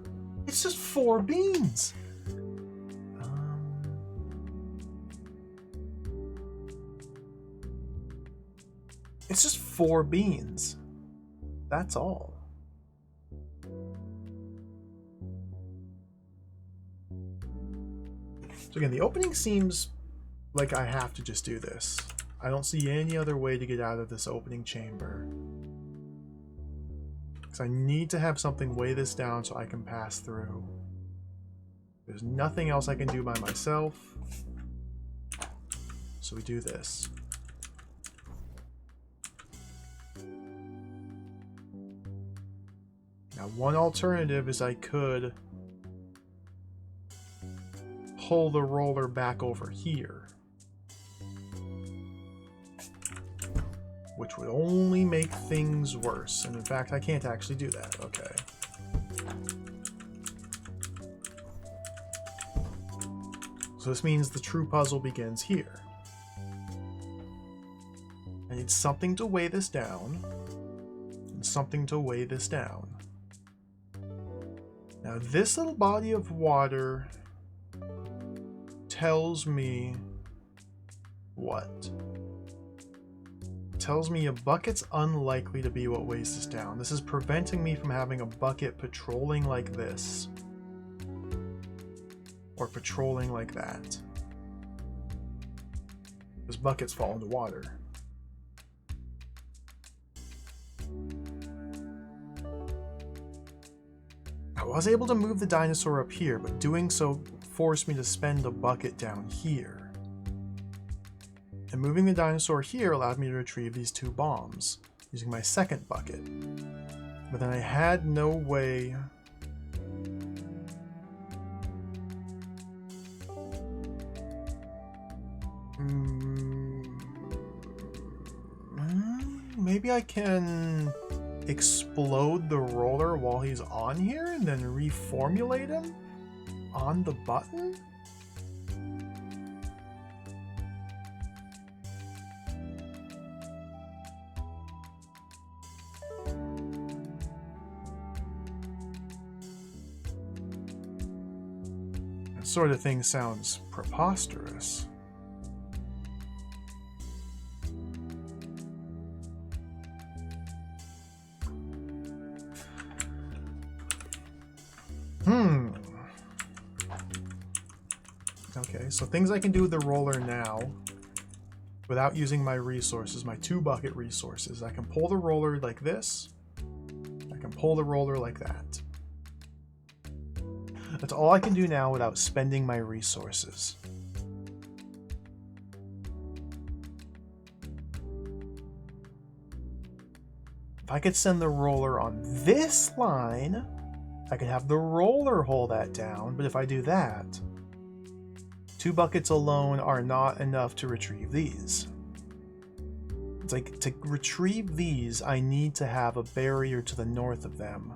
It's just 4 beans. It's just 4 beans. That's all. So again, the opening seems like I have to just do this. I don't see any other way to get out of this opening chamber. Because I need to have something weigh this down so I can pass through. There's nothing else I can do by myself. So we do this. Now, one alternative is I could pull the roller back over here, which would only make things worse. And in fact, I can't actually do that. Okay. So this means the true puzzle begins here. I need something to weigh this down, and something to weigh this down. Now, this little body of water tells me what? It tells me a bucket's unlikely to be what weighs this down. This is preventing me from having a bucket patrolling like this, or patrolling like that. Because buckets fall into water. I was able to move the dinosaur up here, but doing so forced me to spend a bucket down here. And moving the dinosaur here allowed me to retrieve these 2 bombs, using my second bucket. But then I had no way... Maybe I can explode the roller while he's on here and then reformulate him on the button? That sort of thing sounds preposterous. Okay, so things I can do with the roller now without using my resources, my 2 bucket resources. I can pull the roller like this. I can pull the roller like that. That's all I can do now without spending my resources. If I could send the roller on this line, I could have the roller hold that down, but if I do that, 2 buckets alone are not enough to retrieve these. It's like, to retrieve these, I need to have a barrier to the north of them.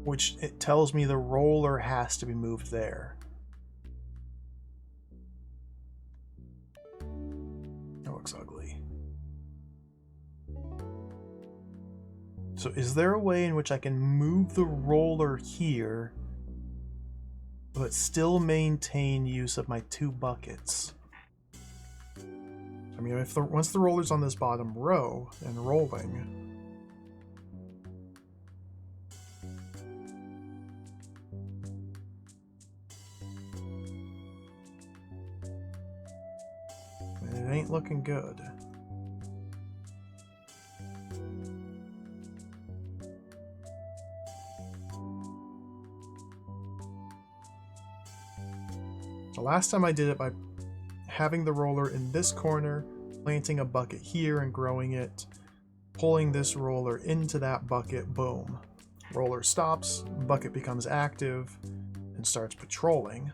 Which it tells me the roller has to be moved there. That looks ugly. So is there a way in which I can move the roller here but still maintain use of my 2 buckets. I mean, if once the roller's on this bottom row and rolling, it ain't looking good. The last time I did it by having the roller in this corner, planting a bucket here and growing it, pulling this roller into that bucket, boom. Roller stops, bucket becomes active, and starts patrolling.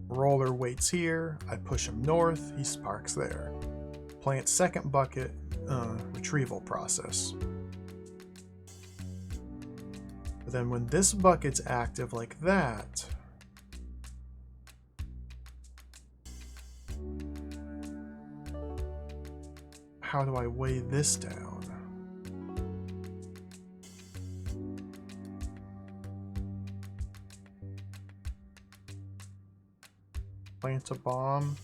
Roller waits here, I push him north, he parks there. Plant second bucket, retrieval process. But then when this bucket's active like that, how do I weigh this down? Plant a bomb,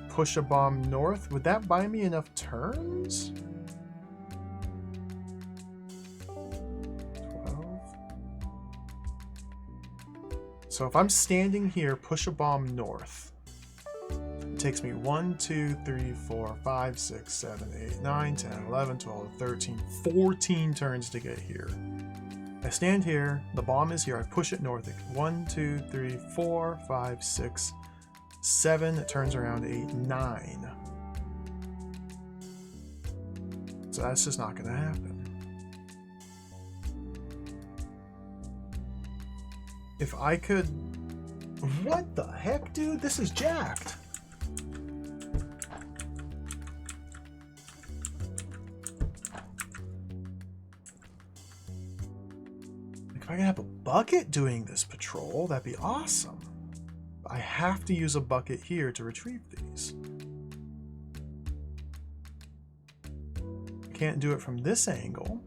push a bomb north. Would that buy me enough turns? 12. So if I'm standing here, push a bomb north. It takes me 1, 2, 3, 4, 5, 6, 7, 8, 9, 10, 11, 12, 13, 14 turns to get here. I stand here, the bomb is here, I push it north. 1, 2, 3, 4, 5, 6, 7, it turns around 8, 9. So that's just not going to happen. If I could... What the heck, dude? This is jacked. If I could have a bucket doing this patrol, that'd be awesome. But I have to use a bucket here to retrieve these. I can't do it from this angle,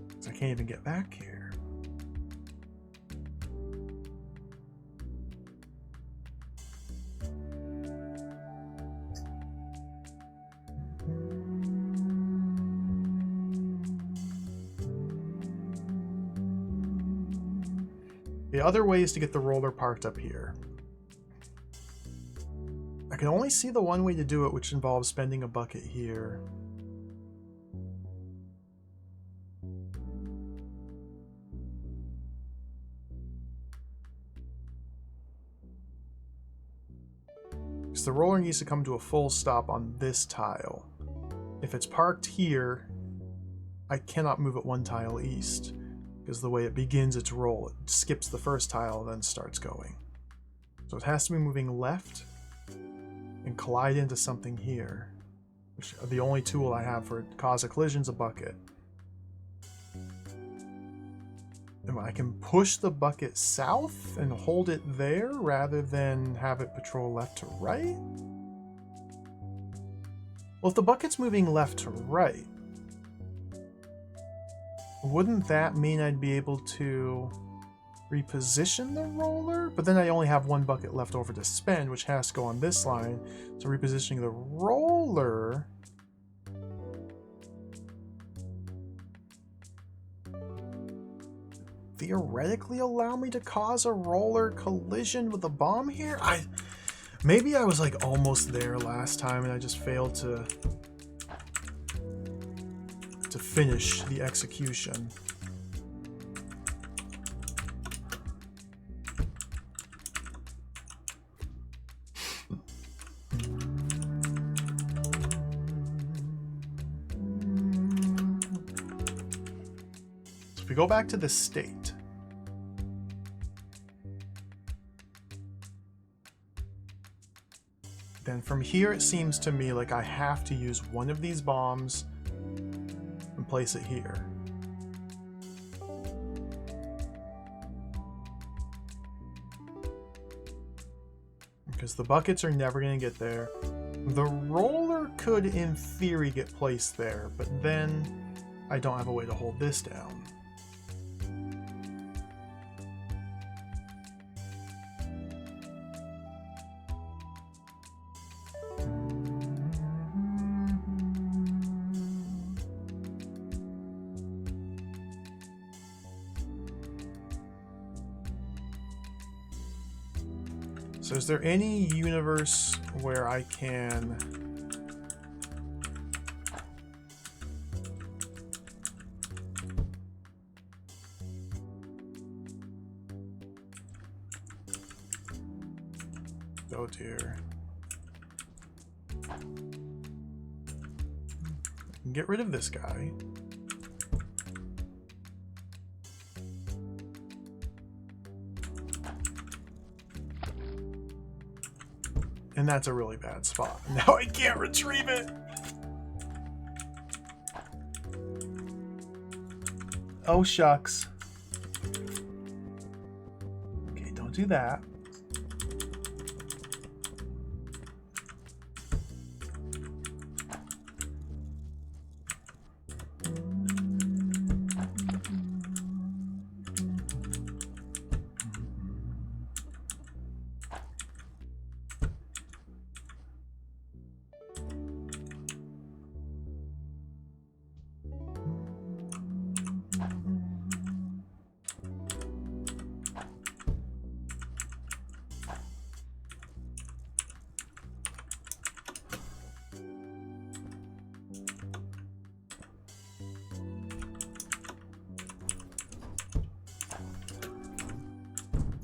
because I can't even get back here. The other way is to get the roller parked up here. I can only see the one way to do it, which involves spending a bucket here. Because the roller needs to come to a full stop on this tile. If it's parked here, I cannot move it 1 tile east. Because the way it begins its roll, it skips the first tile and then starts going. So it has to be moving left and collide into something here, which the only tool I have for cause a collision is a bucket. And I can push the bucket south and hold it there rather than have it patrol left to right. Well, if the bucket's moving left to right, wouldn't that mean I'd be able to reposition the roller? But then I only have 1 bucket left over to spend, which has to go on this line. So repositioning the roller... theoretically allow me to cause a roller collision with a bomb here? Maybe I was like almost there last time and I just failed to finish the execution. So if we go back to the state, then from here it seems to me like I have to use one of these bombs and place it here. Because the buckets are never going to get there. The roller could, in theory, get placed there, but then I don't have a way to hold this down. So is there any universe where I can... Oh dear. Get rid of this guy. And that's a really bad spot. Now I can't retrieve it! Oh shucks. Okay, don't do that.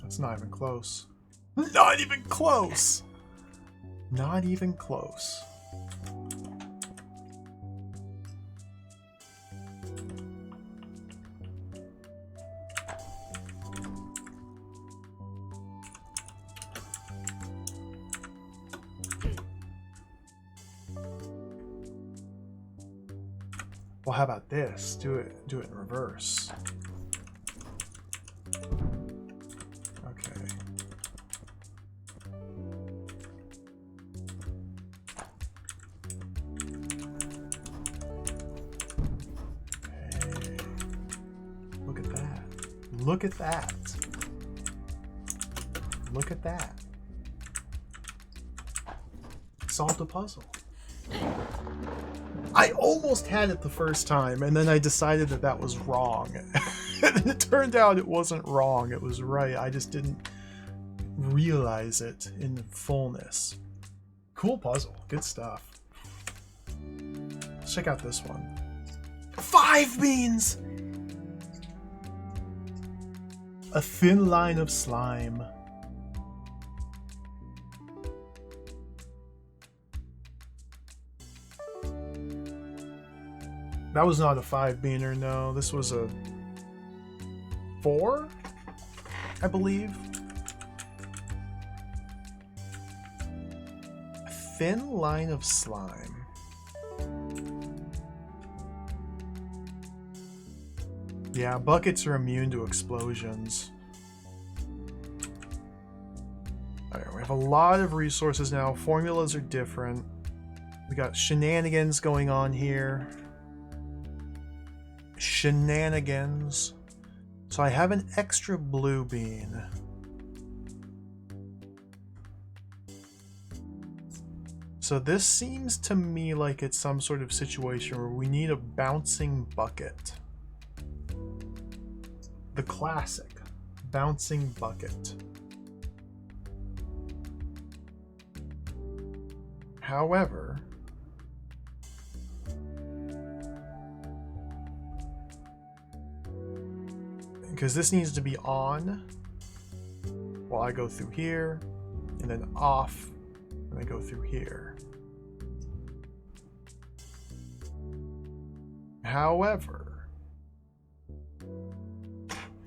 It's not even close. Not even close! Not even close. Well, how about this? Do it in reverse. Okay. Hey. Look at that. Look at that. Look at that. Solved a puzzle. I almost had it the first time, and then I decided that that was wrong. And then it turned out it wasn't wrong, it was right. I just didn't realize it in fullness. Cool puzzle, good stuff. Let's check out this one. 5 beans! A thin line of slime. That was not a 5-beaner, no. This was a 4, I believe. A thin line of slime. Yeah, buckets are immune to explosions. Alright, we have a lot of resources now. Formulas are different. We got shenanigans going on here. Shenanigans. So I have an extra blue bean. So this seems to me like it's some sort of situation where we need a bouncing bucket. The classic bouncing bucket. However, because this needs to be on while I go through here, and then off when I go through here. However,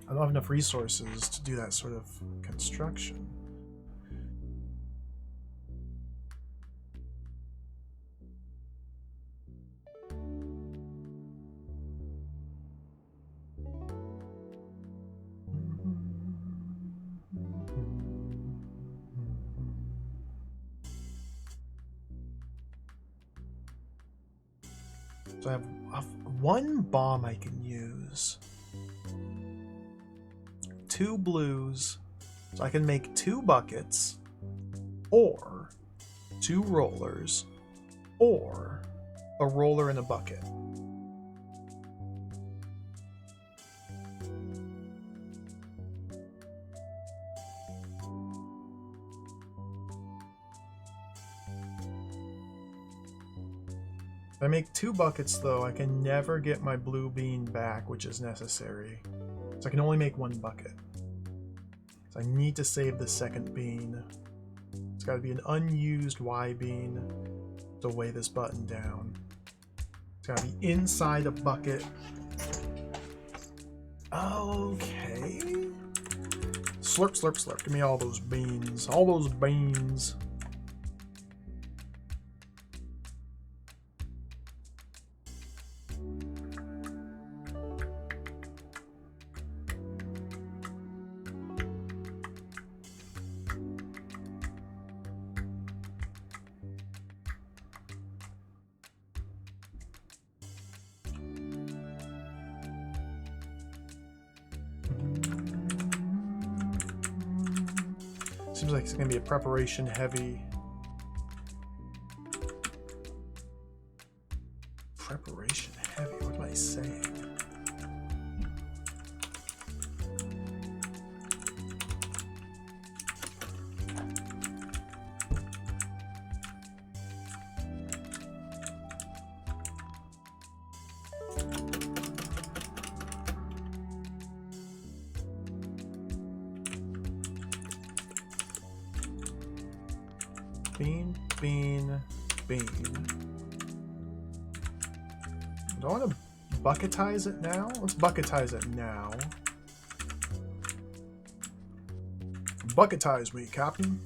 I don't have enough resources to do that sort of construction. So I have one bomb I can use. 2 blues. So I can make 2 buckets, or 2 rollers, or a roller and a bucket. If I make 2 buckets, though, I can never get my blue bean back, which is necessary. So I can only make 1 bucket. So I need to save the second bean. It's got to be an unused Y bean to weigh this button down. It's got to be inside a bucket. Okay. Slurp, slurp, slurp. Give me all those beans. All those beans. Seems like it's going to be a preparation heavy. Preparation heavy? What am I saying? Bean, bean, bean. Do I want to bucketize it now? Let's bucketize it now. Bucketize me, Captain.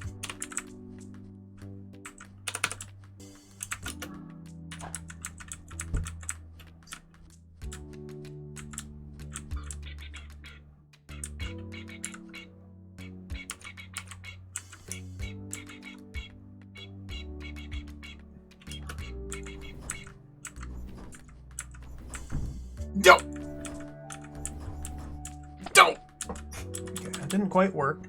Don't! Don't! Okay, that didn't quite work.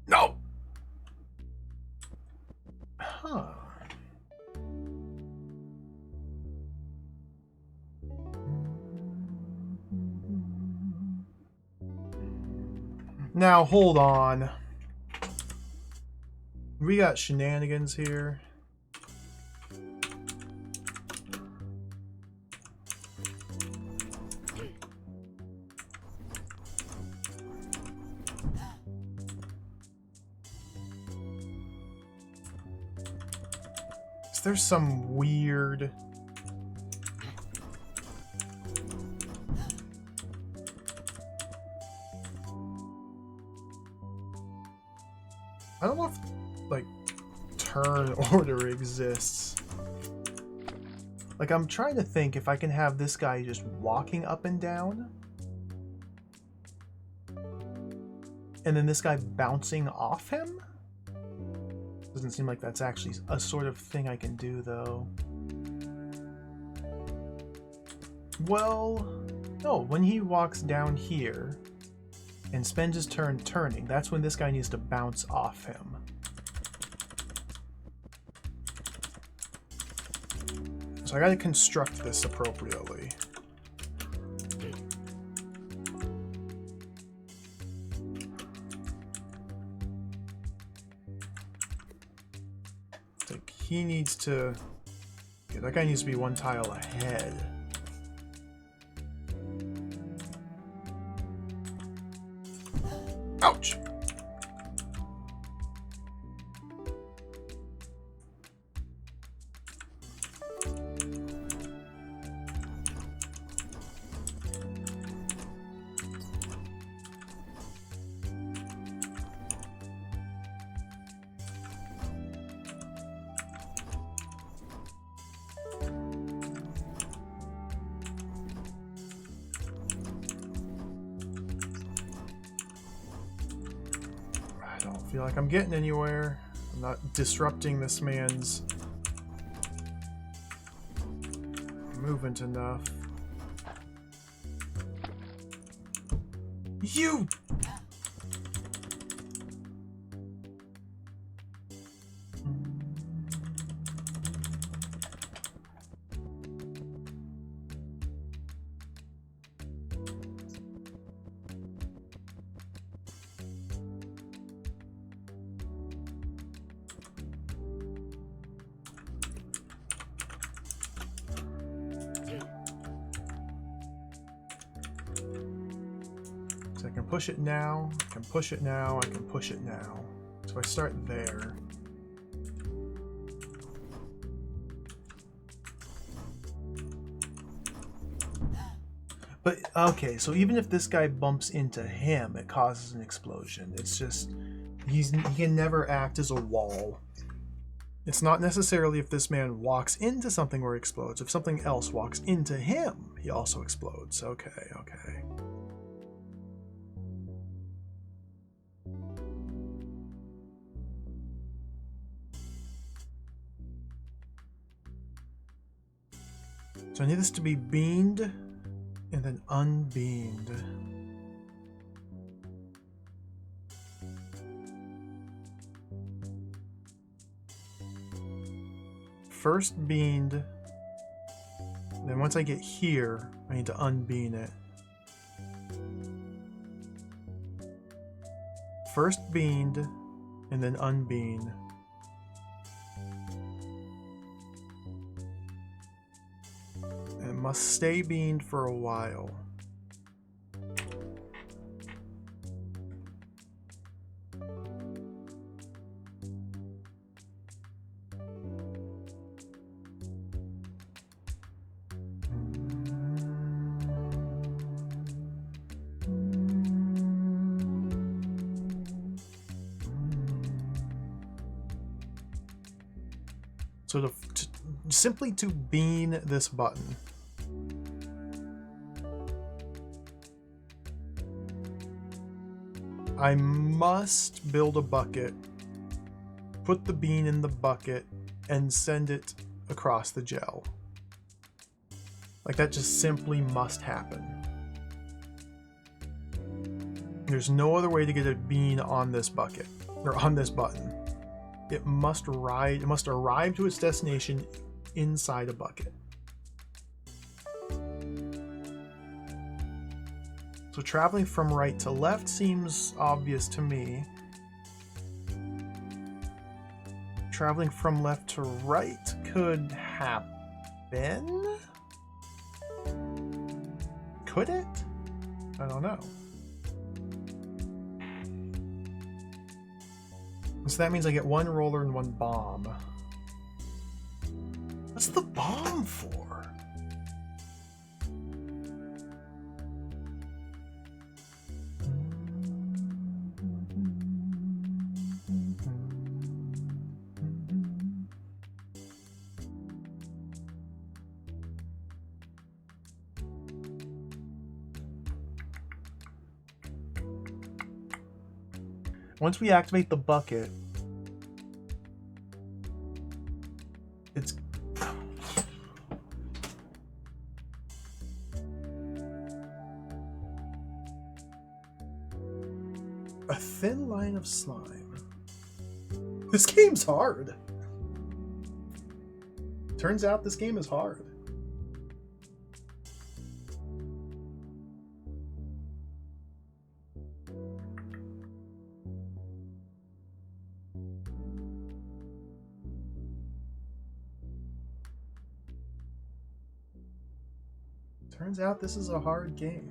No! Huh. Now, hold on. We got shenanigans here. Is there some weird... I don't know if, like, turn order exists. Like, I'm trying to think if I can have this guy just walking up and down. And then this guy bouncing off him? Doesn't seem like that's actually a sort of thing I can do, though. Well, no, when he walks down here and spends his turn turning, that's when this guy needs to bounce off him. So I gotta construct this appropriately. Like, he needs to... Okay, that guy needs to be 1 tile ahead. Ouch! Feel like I'm getting anywhere. I'm not disrupting this man's movement enough. You! can push it now, I can push it now, I can push it now. So I start there. But, okay, so even if this guy bumps into him, it causes an explosion. It's just, he can never act as a wall. It's not necessarily if this man walks into something where he explodes. If something else walks into him, he also explodes. Okay, okay. So I need this to be beamed and then unbeamed. First beamed, then once I get here, I need to unbean it. First beamed, and then unbean. And it must stay beamed for a while. So simply to bean this button, I must build a bucket, put the bean in the bucket, and send it across the gel. Like, that just simply must happen. There's no other way to get a bean on this bucket, or on this button. It must arrive to its destination inside a bucket. So traveling from right to left seems obvious to me. Traveling from left to right could happen? Could it? I don't know. So that means I get one roller and one bomb. What's the bomb for? Once we activate the bucket, it's a thin line of slime. This game's hard. Turns out this game is hard. Turns out this is a hard game.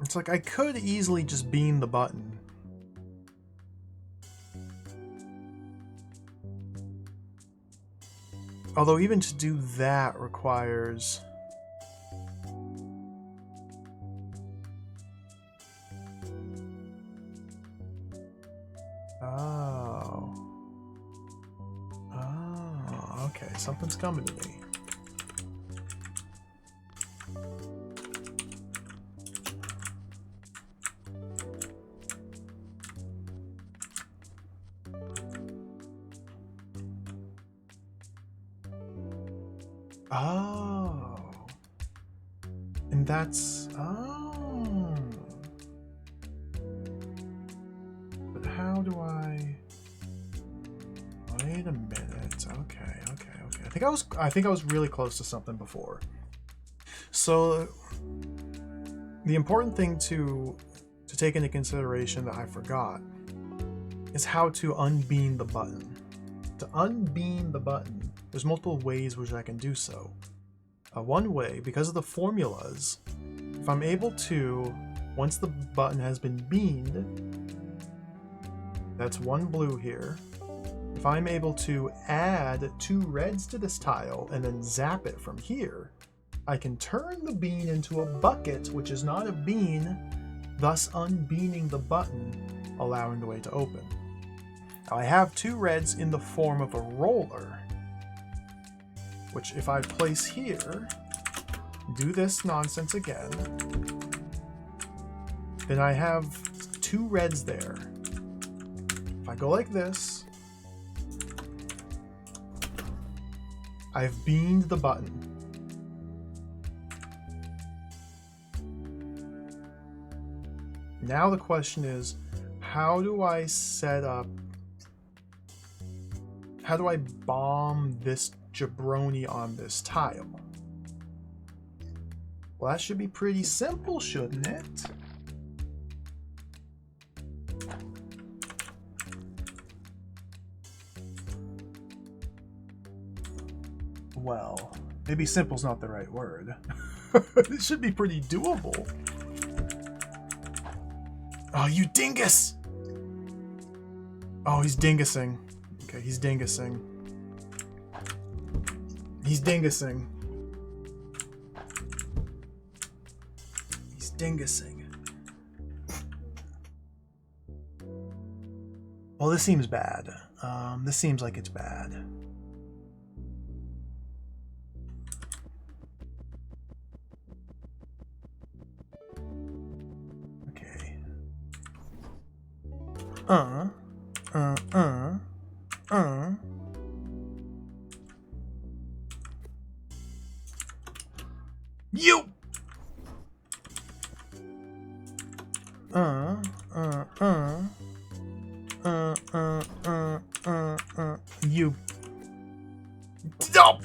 It's like I could easily just beam the button. Although even to do that requires... Oh, okay, something's coming to me. Oh. And that's... Oh. But how do I... Wait a minute. Okay. I think I was really close to something before. So The important thing to take into consideration that I forgot is how to unbean the button. To unbean the button, there's multiple ways which I can do so. One way, because of the formulas, if I'm able to, once the button has been beamed, that's one blue here. If I'm able to add 2 reds to this tile and then zap it from here, I can turn the bean into a bucket, which is not a bean, thus unbeaning the button, allowing the way to open. Now I have 2 reds in the form of a roller, which if I place here, do this nonsense again, then I have 2 reds there. If I go like this, I've beamed the button. Now the question is, how do I bomb this jabroni on this tile? Well, that should be pretty simple, shouldn't it? Well, maybe simple's not the right word. It should be pretty doable. Oh, you dingus! Oh, he's dingusing. Okay, he's dingusing. He's dingusing. He's dingusing. Well, this seems bad. This seems like it's bad. Okay. You! You. No!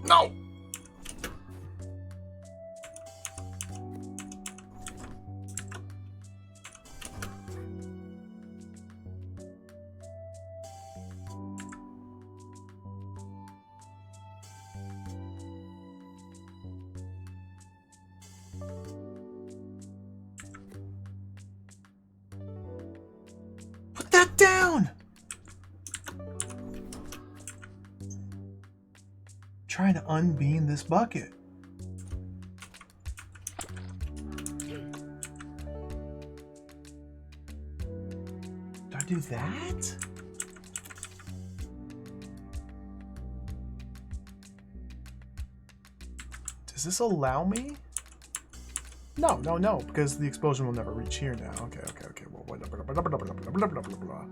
No! Put that down! Trying to unbeam this bucket. Do I do that? Does this allow me? No, no, no, because the explosion will never reach here now. Okay, okay, okay. Well, blah, blah, blah, blah, blah, blah, blah, blah, blah.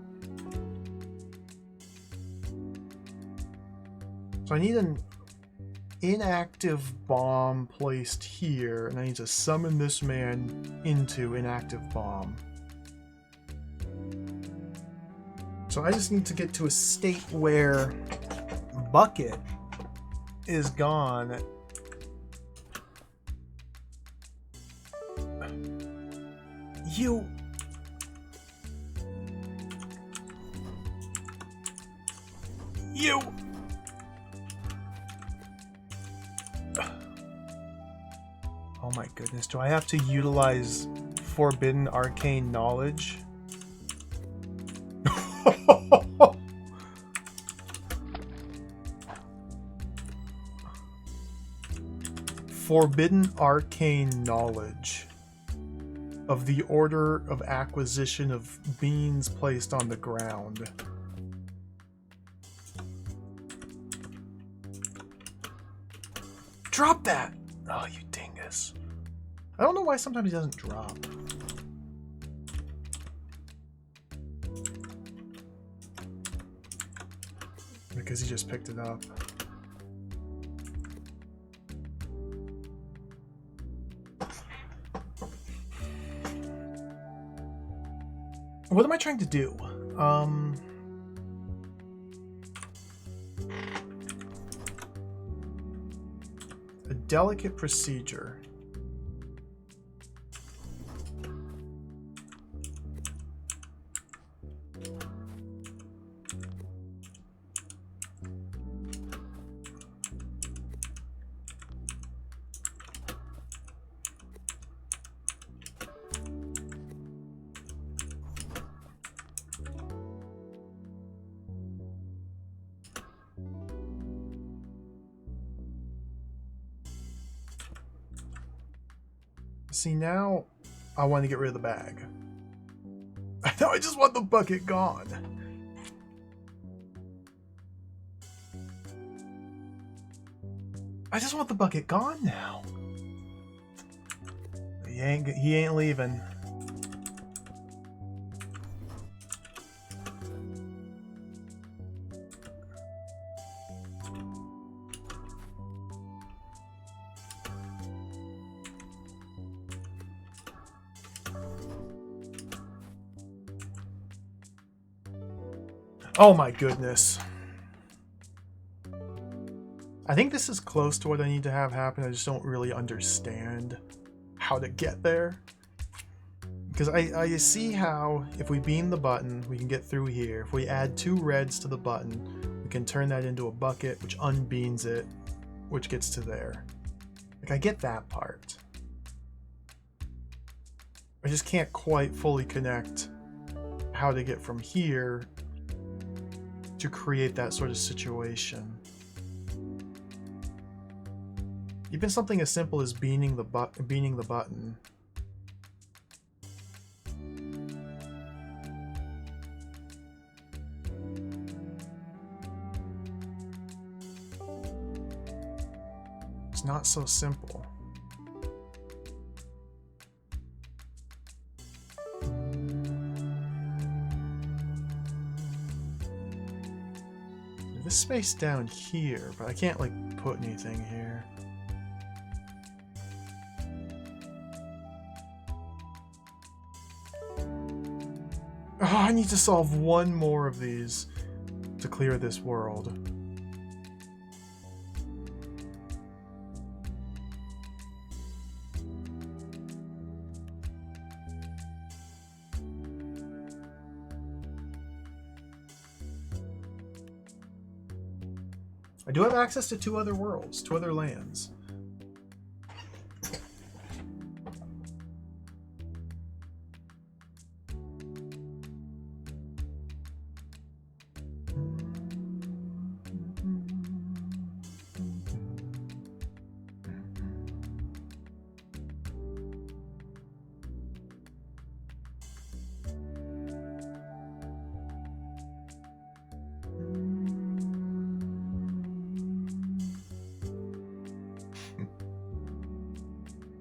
So I need an inactive bomb placed here, and I need to summon this man into inactive bomb. So I just need to get to a state where bucket is gone. You... Oh my goodness, do I have to utilize forbidden arcane knowledge? Forbidden arcane knowledge of the order of acquisition of beans placed on the ground. Drop that! Oh, you dingus. I don't know why sometimes he doesn't drop. Because he just picked it up. What am I trying to do? A delicate procedure. See, now I want to get rid of the bag. Now I just want the bucket gone. I just want the bucket gone now. He ain't leaving. Oh my goodness. I think this is close to what I need to have happen. I just don't really understand how to get there. Because I see how if we beam the button, we can get through here. If we add 2 reds to the button, we can turn that into a bucket, which unbeans it, which gets to there. Like, I get that part. I just can't quite fully connect how to get from here to create that sort of situation. Even something as simple as beaning the button. It's not so simple. This space down here, but I can't like put anything here. Oh, I need to solve one more of these to clear this world. I do have access to 2 other worlds, 2 other lands.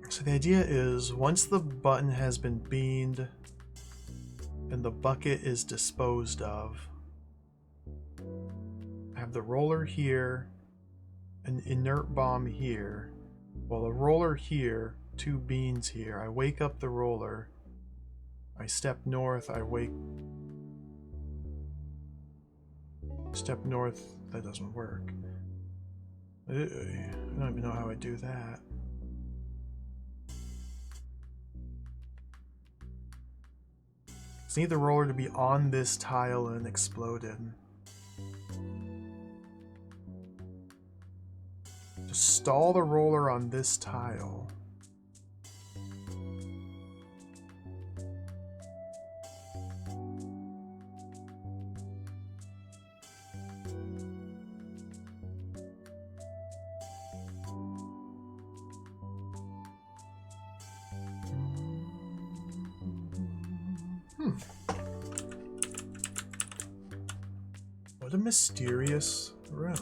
So the idea is, once the button has been beamed and the bucket is disposed of, I have the roller here, an inert bomb here, well, a roller here, 2 beans here. I wake up the roller, I step north, step north, that doesn't work. I don't even know how I do that. Just need the roller to be on this tile and exploded. Just stall the roller on this tile. What a mysterious room.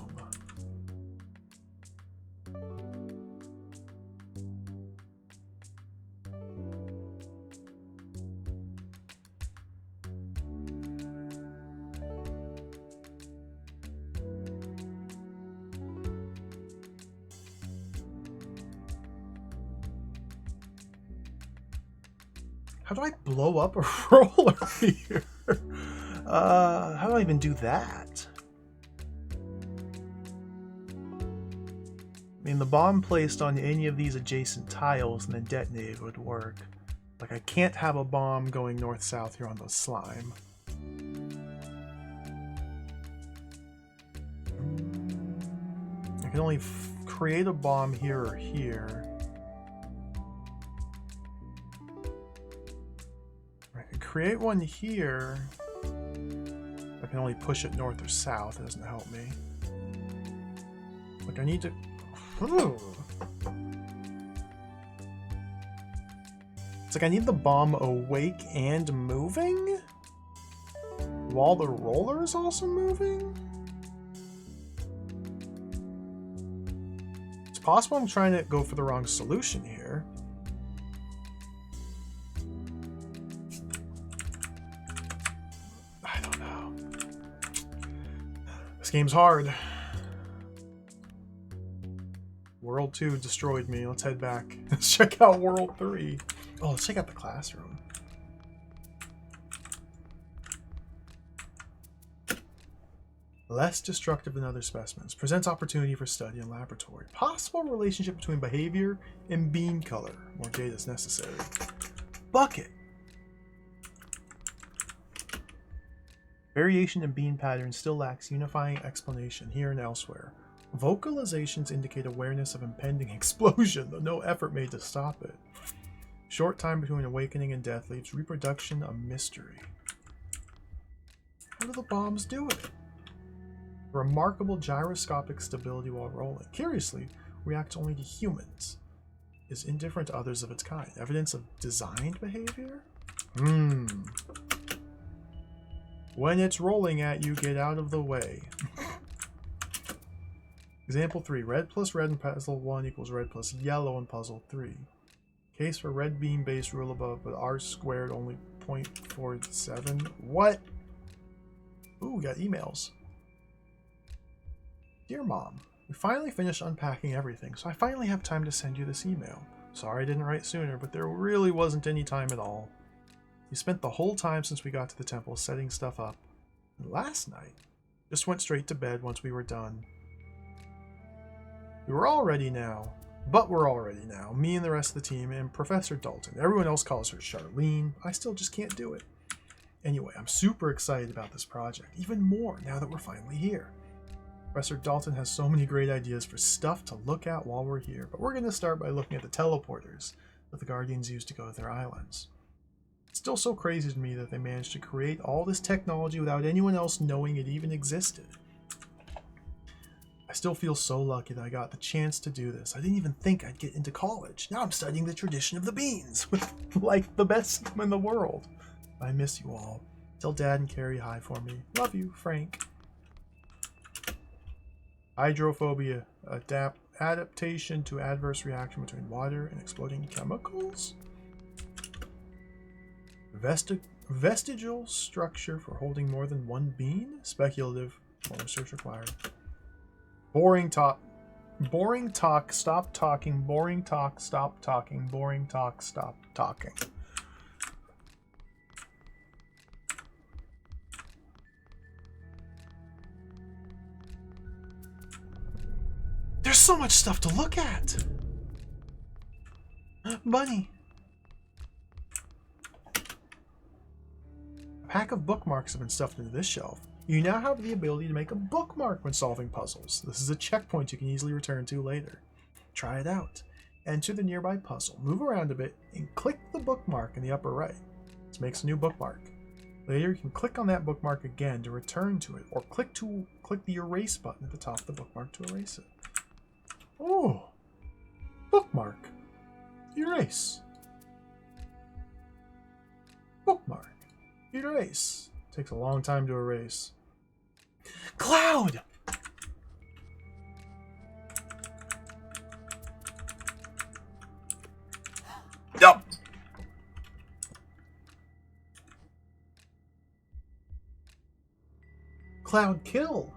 How do I blow up a roller here? How do I even do that? I mean, the bomb placed on any of these adjacent tiles and then detonated would work. Like, I can't have a bomb going north-south here on the slime. I can only create a bomb here or here. I can create one here. I can only push it north or south. It doesn't help me. Like, I need to... Ooh. It's like I need the bomb awake and moving? While the roller is also moving? It's possible I'm trying to go for the wrong solution here. I don't know. This game's hard. World 2 destroyed me. Let's head back. Let's check out World 3. Oh, let's check out the classroom. Less destructive than other specimens. Presents opportunity for study in laboratory. Possible relationship between behavior and bean color. More data is necessary. Bucket. Variation in bean patterns still lacks unifying explanation here and elsewhere. Vocalizations indicate awareness of impending explosion, though no effort made to stop it. Short time between awakening and death leaves reproduction a mystery. How do the bombs do it? Remarkable gyroscopic stability while rolling. Curiously, reacts only to humans. Is indifferent to others of its kind. Evidence of designed behavior? When it's rolling at you, get out of the way. Example 3. Red plus red in puzzle 1 equals red plus yellow in puzzle 3. Case for red beam base rule above, but r squared only 0.47. What? Ooh, we got emails. Dear Mom, we finally finished unpacking everything, so I finally have time to send you this email. Sorry I didn't write sooner, but there really wasn't any time at all. You spent the whole time since we got to the temple setting stuff up. And last night, just went straight to bed once we were done. We're all ready now. Me and the rest of the team and Professor Dalton. Everyone else calls her Charlene. I still just can't do it. Anyway, I'm super excited about this project. Even more now that we're finally here. Professor Dalton has so many great ideas for stuff to look at while we're here. But we're going to start by looking at the teleporters that the Guardians use to go to their islands. It's still so crazy to me that they managed to create all this technology without anyone else knowing it even existed. I still feel so lucky that I got the chance to do this. I didn't even think I'd get into college. Now I'm studying the tradition of the beans with, like, the best in the world. I miss you all. Tell Dad and Carrie hi for me. Love you, Frank. Hydrophobia. Adaptation to adverse reaction between water and exploding chemicals? Vestigial structure for holding more than one bean? Speculative. More research required. Boring talk. Boring talk. Stop talking. Boring talk. Stop talking. Boring talk. Stop talking. There's so much stuff to look at. Bunny. A pack of bookmarks have been stuffed into this shelf. You now have the ability to make a bookmark when solving puzzles. This is a checkpoint you can easily return to later. Try it out. Enter the nearby puzzle, move around a bit, and click the bookmark in the upper right. This makes a new bookmark. Later, you can click on that bookmark again to return to it, or click the erase button at the top of the bookmark to erase it. Oh! Bookmark. Erase. Bookmark. Erase. Takes a long time to erase. Cloud! Yup! Cloud kill!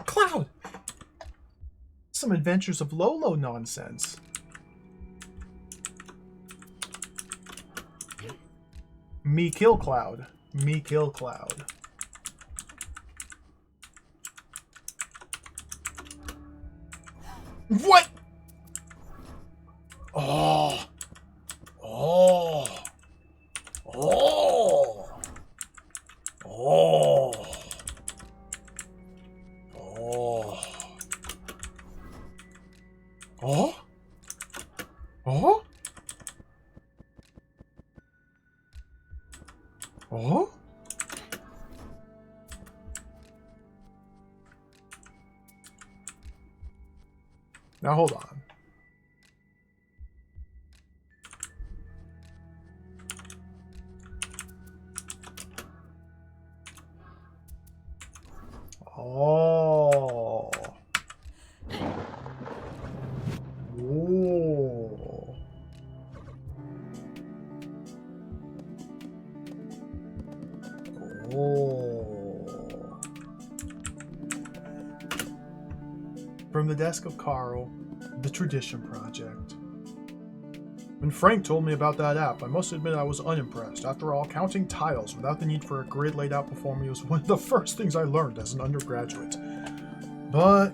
Cloud! Some Adventures of Lolo nonsense. Me kill Cloud. Me kill Cloud. What? Oh. Oh. Oh. Oh. Oh. Oh. Oh. Oh? Now hold on. Oh. Whoa. Oh. From the desk of Carl, the Tradition Project. When Frank told me about that app, I must admit I was unimpressed. After all, counting tiles without the need for a grid laid out before me was one of the first things I learned as an undergraduate. But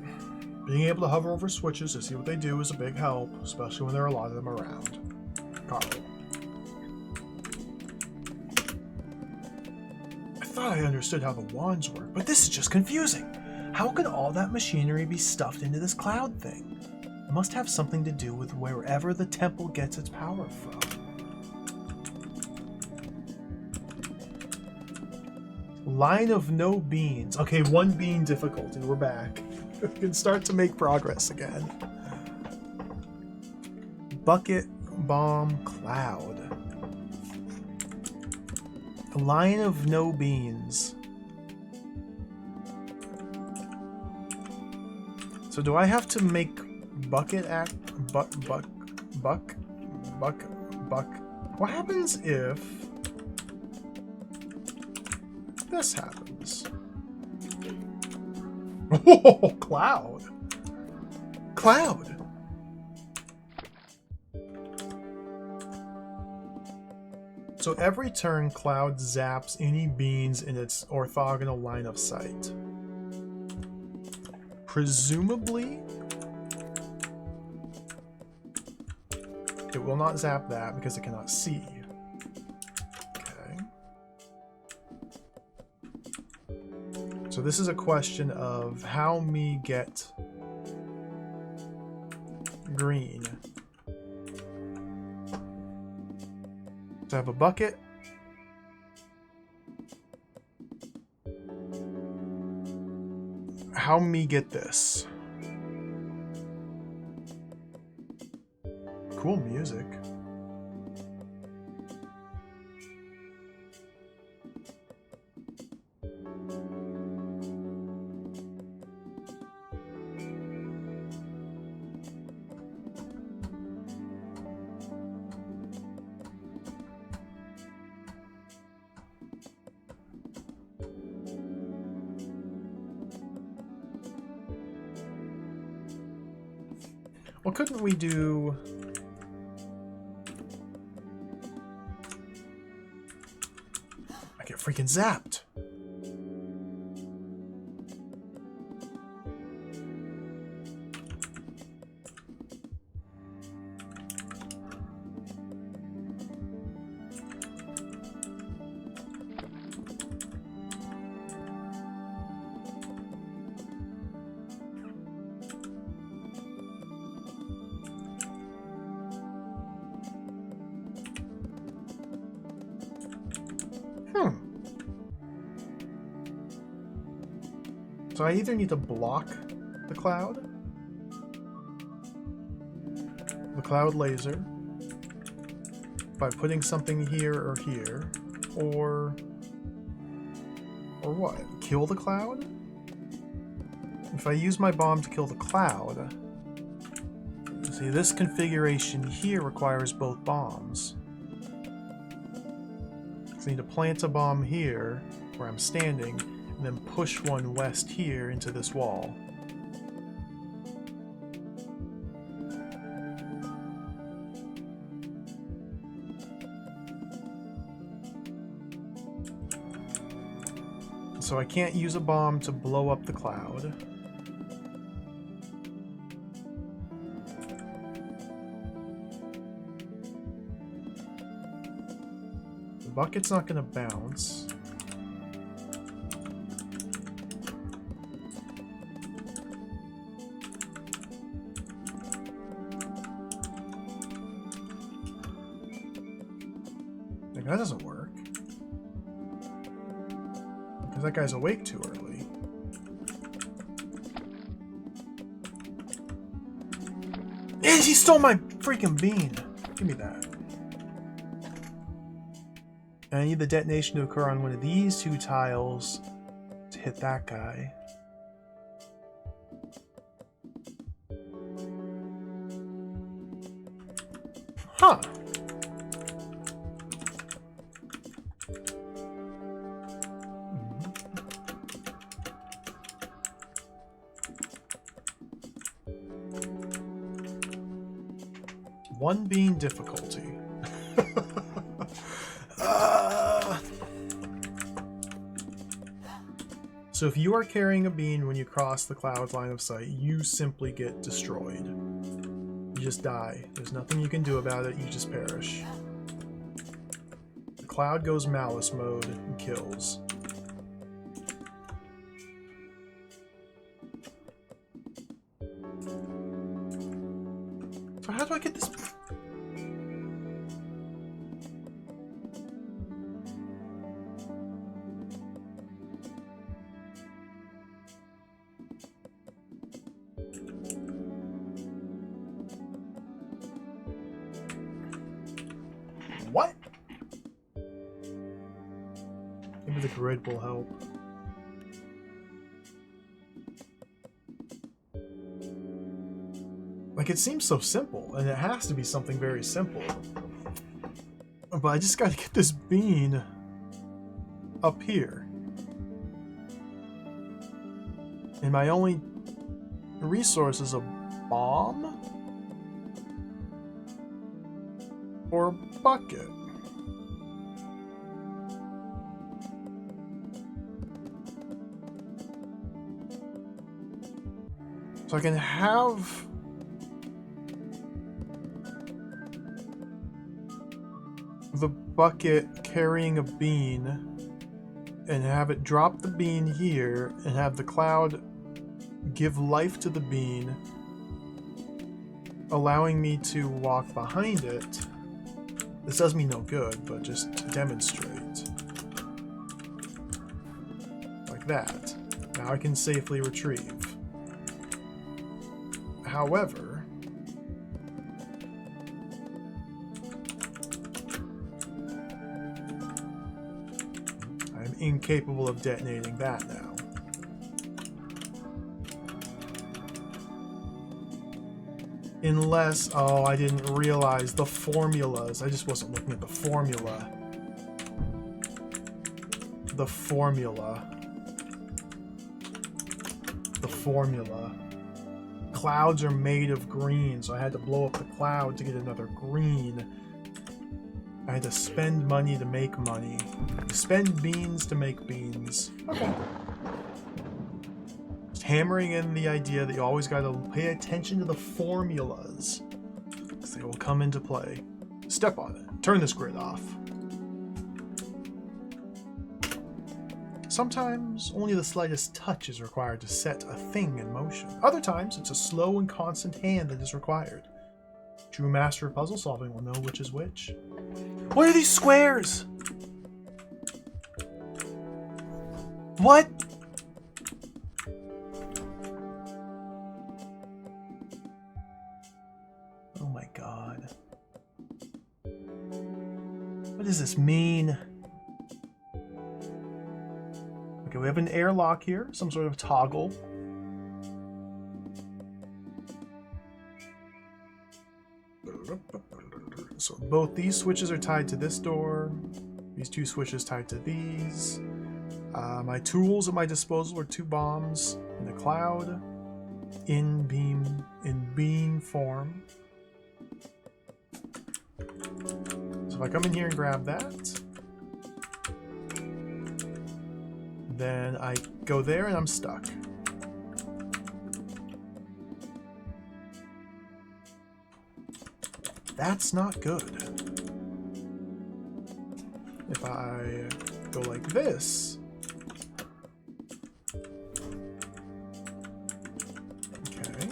being able to hover over switches to see what they do is a big help, especially when there are a lot of them around. Carl. I thought I understood how the wands work, but this is just confusing. How could all that machinery be stuffed into this cloud thing? It must have something to do with wherever the temple gets its power from. Line of no beans. Okay, 1 bean difficulty. We're back. We can start to make progress again. Bucket, bomb, cloud. The line of no beans. So do I have to make bucket act buck? What happens if this happens? Oh, cloud. Cloud. So every turn, cloud zaps any beans in its orthogonal line of sight. Presumably, it will not zap that because it cannot see. Okay. So this is a question of how me get green. So I have a bucket. How me get this? Cool music. Well, couldn't we do... I get freaking zapped. So I either need to block the cloud laser, by putting something here or here, or what? Kill the cloud? If I use my bomb to kill the cloud, see, this configuration here requires both bombs. So I need to plant a bomb here, where I'm standing, and then push one west here into this wall. So I can't use a bomb to blow up the cloud. The bucket's not going to bounce. That doesn't work. Because that guy's awake too early. He stole my freaking bean. Give me that. And I need the detonation to occur on one of these two tiles to hit that guy. Huh. One bean difficulty. So if you are carrying a bean when you cross the cloud's line of sight, you simply get destroyed. You just die. There's nothing you can do about it, you just perish. The cloud goes malice mode and kills. So how do I get this? What? Maybe the grid will help. Like, it seems so simple, and it has to be something very simple. But I just gotta get this bean up here. And my only resource is a bomb? Or a bucket? So I can have the bucket carrying a bean and have it drop the bean here and have the cloud give life to the bean, allowing me to walk behind it. This does me no good, but just to demonstrate. Like that. Now I can safely retrieve. However, I am incapable of detonating that now. Unless, oh, I didn't realize the formulas. I just wasn't looking at the formula. The formula. The formula. Clouds are made of green, so I had to blow up the cloud to get another green. I had to spend money to make money. Spend beans to make beans. Okay. Hammering in the idea that you always got to pay attention to the formulas, because they will come into play. Step on it. Turn this grid off. Sometimes only the slightest touch is required to set a thing in motion. Other times it's a slow and constant hand that is required. True master of puzzle solving will know which is which. What are these squares? What? Oh my god. What does this mean? Okay, we have an airlock here, some sort of toggle. So both these switches are tied to this door. These two switches tied to these. My tools at my disposal are two bombs in the cloud, in beam form. So if I come in here and grab that, then I go there and I'm stuck. That's not good. If I go like this, okay.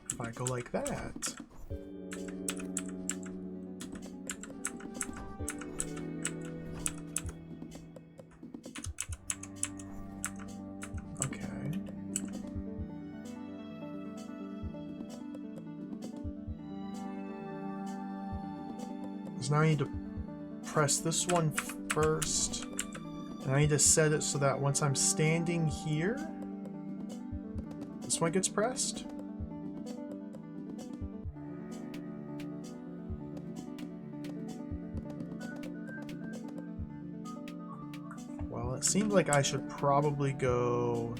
If I go like that, So now I need to press this one first. And I need to set it so that once I'm standing here, this one gets pressed. Well, it seems like I should probably go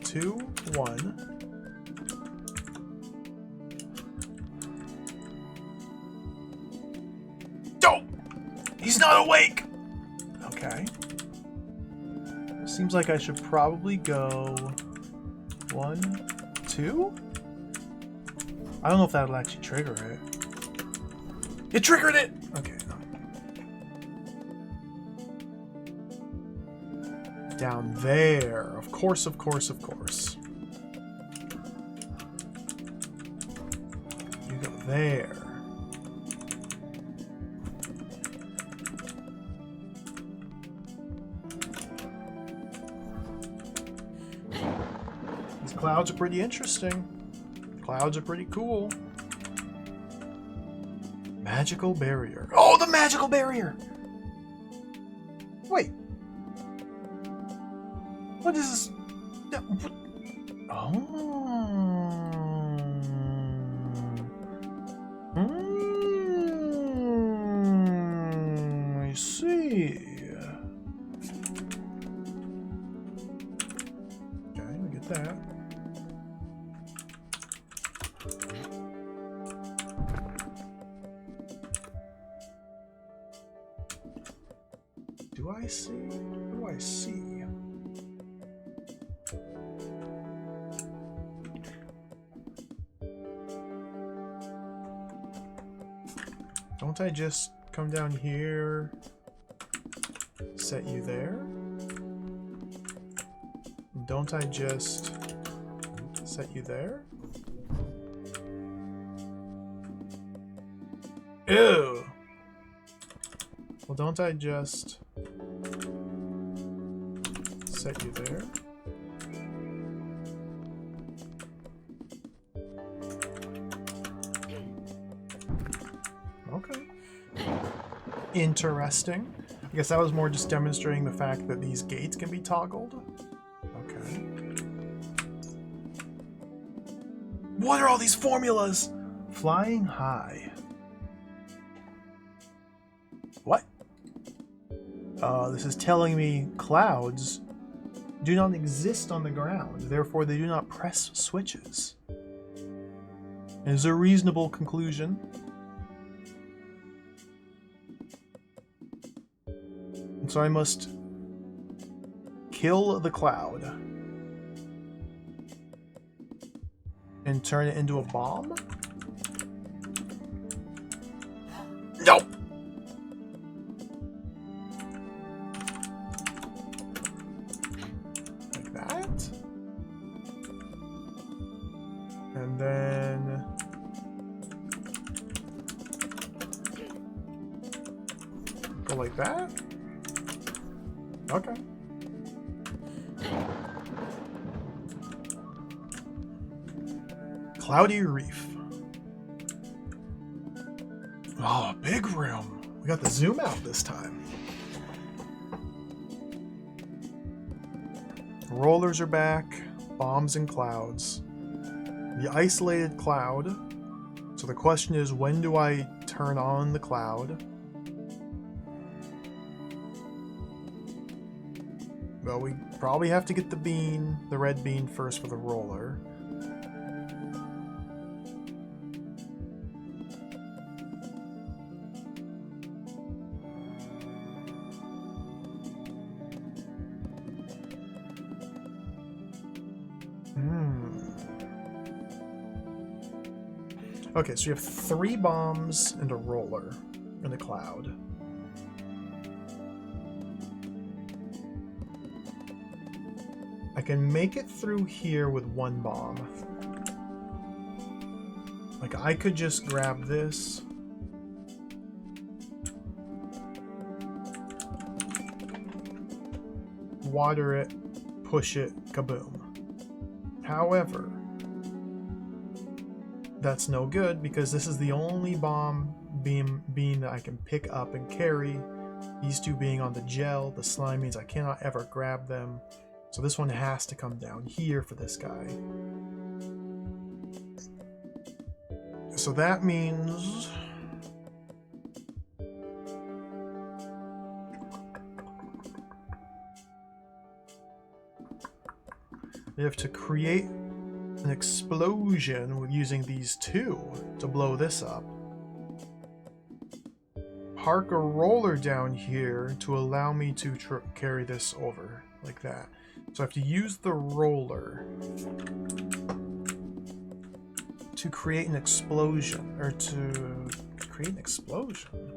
2, 1. He's not awake! Okay. Seems like I should probably go 1, 2? I don't know if that'll actually trigger it. It triggered it! Okay. Down there. Of course, of course, of course. You go there. Clouds are pretty interesting. Clouds are pretty cool. Magical barrier. Oh, the magical barrier! Wait. What is this? Oh. I see. Okay, I get that. Do I see? What do I see? Don't I just come down here, set you there? Don't I just set you there? Ew! Well, don't I just set you there? Okay. Interesting. I guess that was more just demonstrating the fact that these gates can be toggled. Okay. What are all these formulas? Flying high. What? This is telling me clouds do not exist on the ground, therefore they do not press switches. It is a reasonable conclusion. And so I must kill the cloud and turn it into a bomb? Nope! Like that. And then go like that. Okay. Cloudy Reef. Oh, big room. We got the zoom out this time. Rollers are back. Bombs and clouds. The isolated cloud. So the question is, when do I turn on the cloud? Well, we probably have to get the bean, the red bean first for the roller. Okay, so you have 3 bombs and a roller in the cloud. I can make it through here with 1 bomb. Like, I could just grab this. Water it, push it, kaboom. However, that's no good because this is the only bean that I can pick up and carry. These two being on the gel, the slime means I cannot ever grab them. So this one has to come down here for this guy. So that means we have to create an explosion with using these two to blow this up. Park a roller down here to allow me to carry this over like that. So I have to use the roller to create an explosion, or to create an explosion.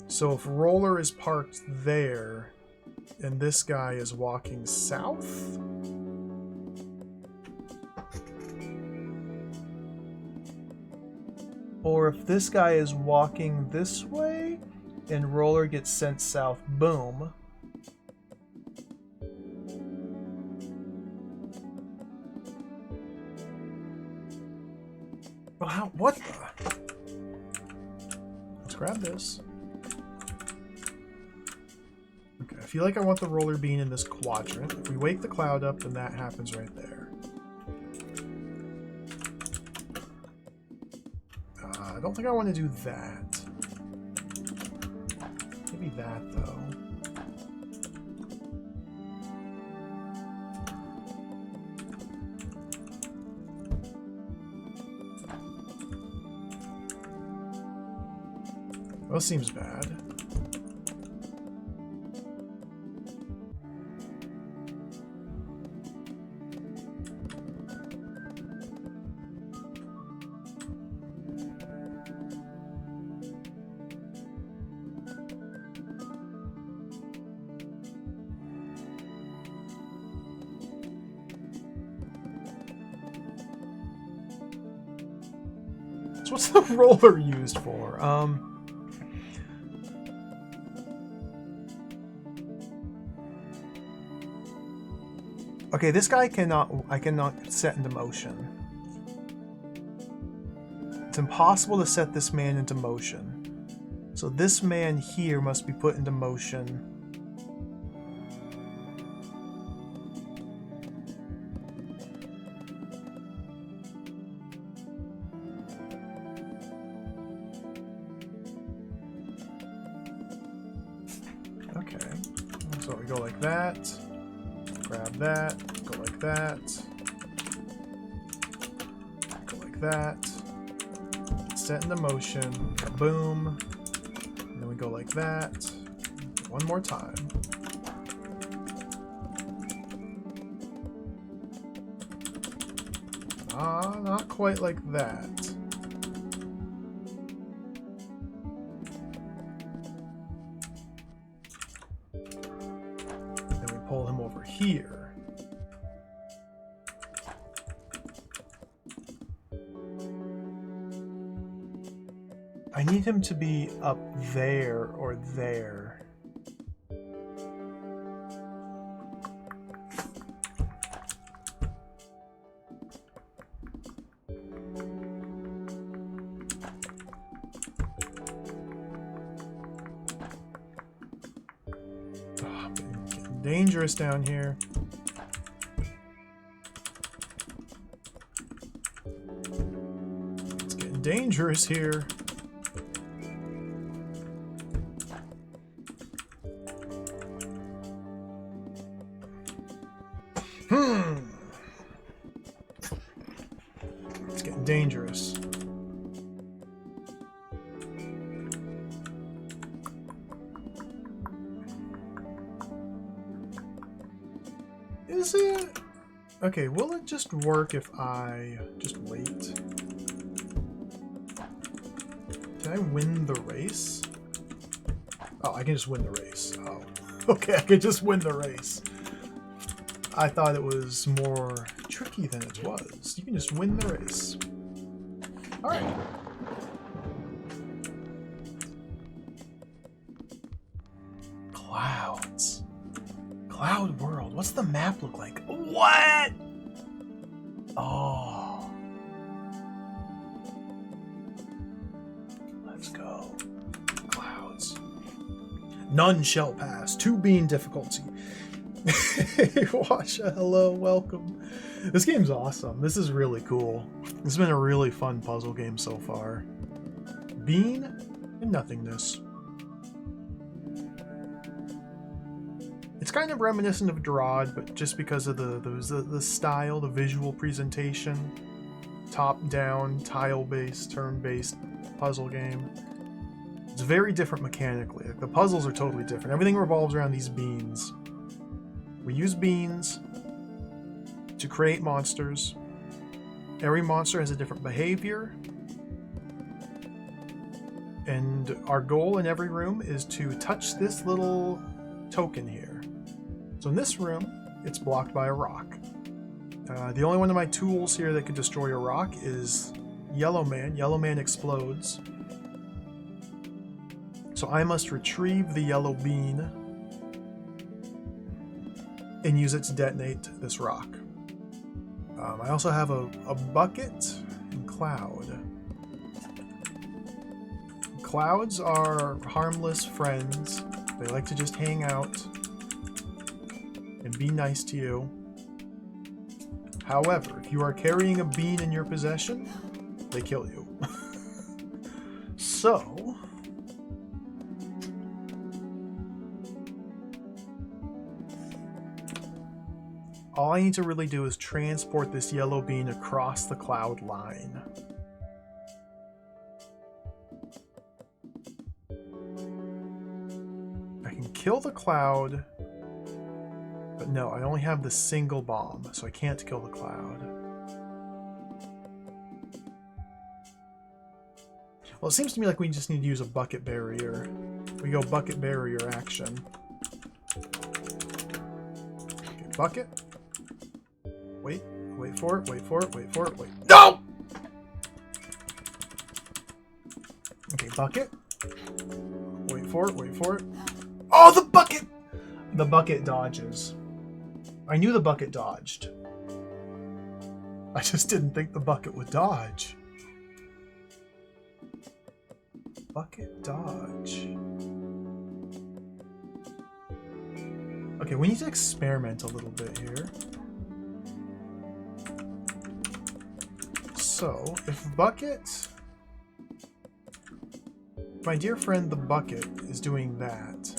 So if roller is parked there and this guy is walking south, or if this guy is walking this way and roller gets sent south, boom. Well, how, what the? Let's grab this. Okay, I feel like I want the roller bean in this quadrant. If we wake the cloud up, then that happens right there. I don't think I want to do that. Maybe that, though. Well, that seems bad. So what's the roller used for? Okay, this guy I cannot set into motion. It's impossible to set this man into motion. So this man here must be put into motion. Okay, so we go like that. Grab that, go like that, go like that, set into motion, boom, and then we go like that, one more time. Not quite like that. Then we pull him over here. I need him to be up there or there. Oh, getting dangerous down here. It's getting dangerous here. It's getting dangerous. Is it? Okay, will it just work if I just wait? Can I win the race? Oh, I can just win the race. Oh, okay, I can just win the race. I thought it was more tricky than it was. You can just win the race. Alright. Clouds. Cloud world. What's the map look like? What? Oh. Let's go. Clouds. None shall pass. 2 bean difficulty. Watch. Hello, welcome. This game's awesome. This is really cool. This has been a really fun puzzle game so far. Bean and nothingness. It's kind of reminiscent of Drod, but just because of the style, the visual presentation, top-down, tile-based, turn-based puzzle game. It's very different mechanically. The puzzles are totally different. Everything revolves around these beans. We use beans to create monsters. Every monster has a different behavior. And our goal in every room is to touch this little token here. So in this room, it's blocked by a rock. The only one of my tools here that could destroy a rock is Yellow Man. Yellow Man explodes. So I must retrieve the yellow bean and use it to detonate this rock. I also have a bucket and cloud. Clouds are harmless friends. They like to just hang out and be nice to you. However, if you are carrying a bean in your possession, they kill you. So, all I need to really do is transport this yellow bean across the cloud line. I can kill the cloud, but no, I only have the single bomb, so I can't kill the cloud. Well, it seems to me like we just need to use a bucket barrier. We go bucket barrier action. Okay, bucket. Wait for it, wait for it, wait for it, wait. No! Okay, bucket. Wait for it, wait for it. Oh, the bucket! The bucket dodges. I knew the bucket dodged. I just didn't think the bucket would dodge. Bucket dodge. Okay, we need to experiment a little bit here. So, if bucket... My dear friend the bucket is doing that.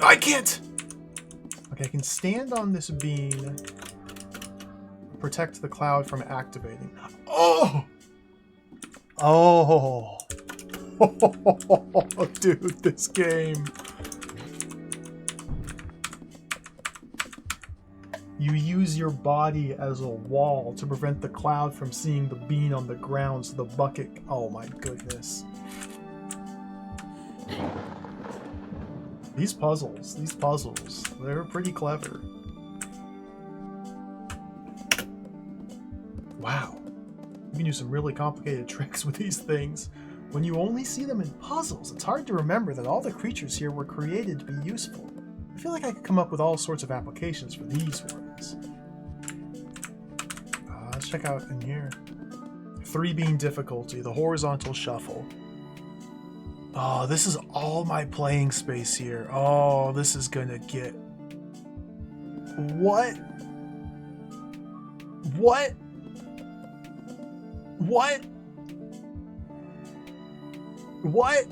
I can't! Okay, I can stand on this bean, protect the cloud from activating. Oh! Oh! Dude, this game. You use your body as a wall to prevent the cloud from seeing the bean on the ground, so the bucket... Oh my goodness. These puzzles, they're pretty clever. Wow. You can do some really complicated tricks with these things. When you only see them in puzzles, it's hard to remember that all the creatures here were created to be useful. I feel like I could come up with all sorts of applications for these ones. Let's check out in here. 3-bean difficulty, the horizontal shuffle. Oh, this is all my playing space here. Oh, this is gonna get... What? What? What? What?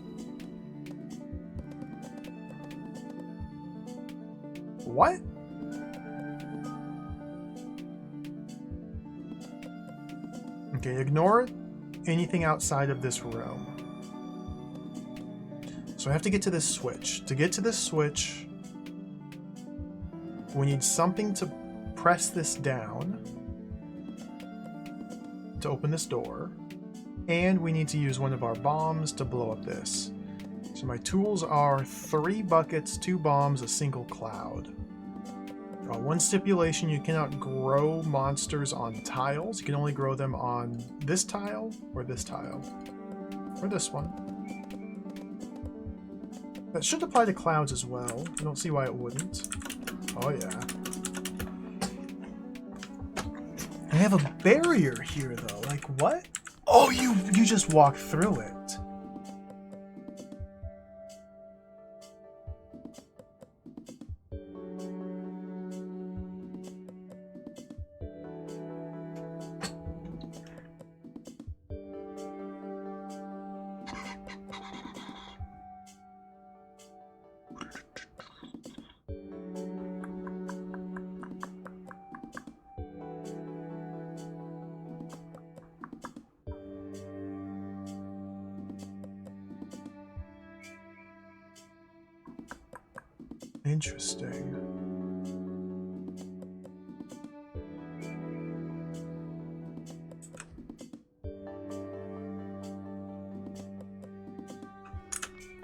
What? Okay, ignore anything outside of this room. So I have to get to this switch. To get to this switch, we need something to press this down to open this door. And we need to use one of our bombs to blow up this. So my tools are 3 buckets, 2 bombs, a single cloud. One stipulation, you cannot grow monsters on tiles. You can only grow them on this tile, or this one. That should apply to clouds as well. I don't see why it wouldn't. Oh yeah. I have a barrier here though. Like what? Oh, you just walked through it. Interesting.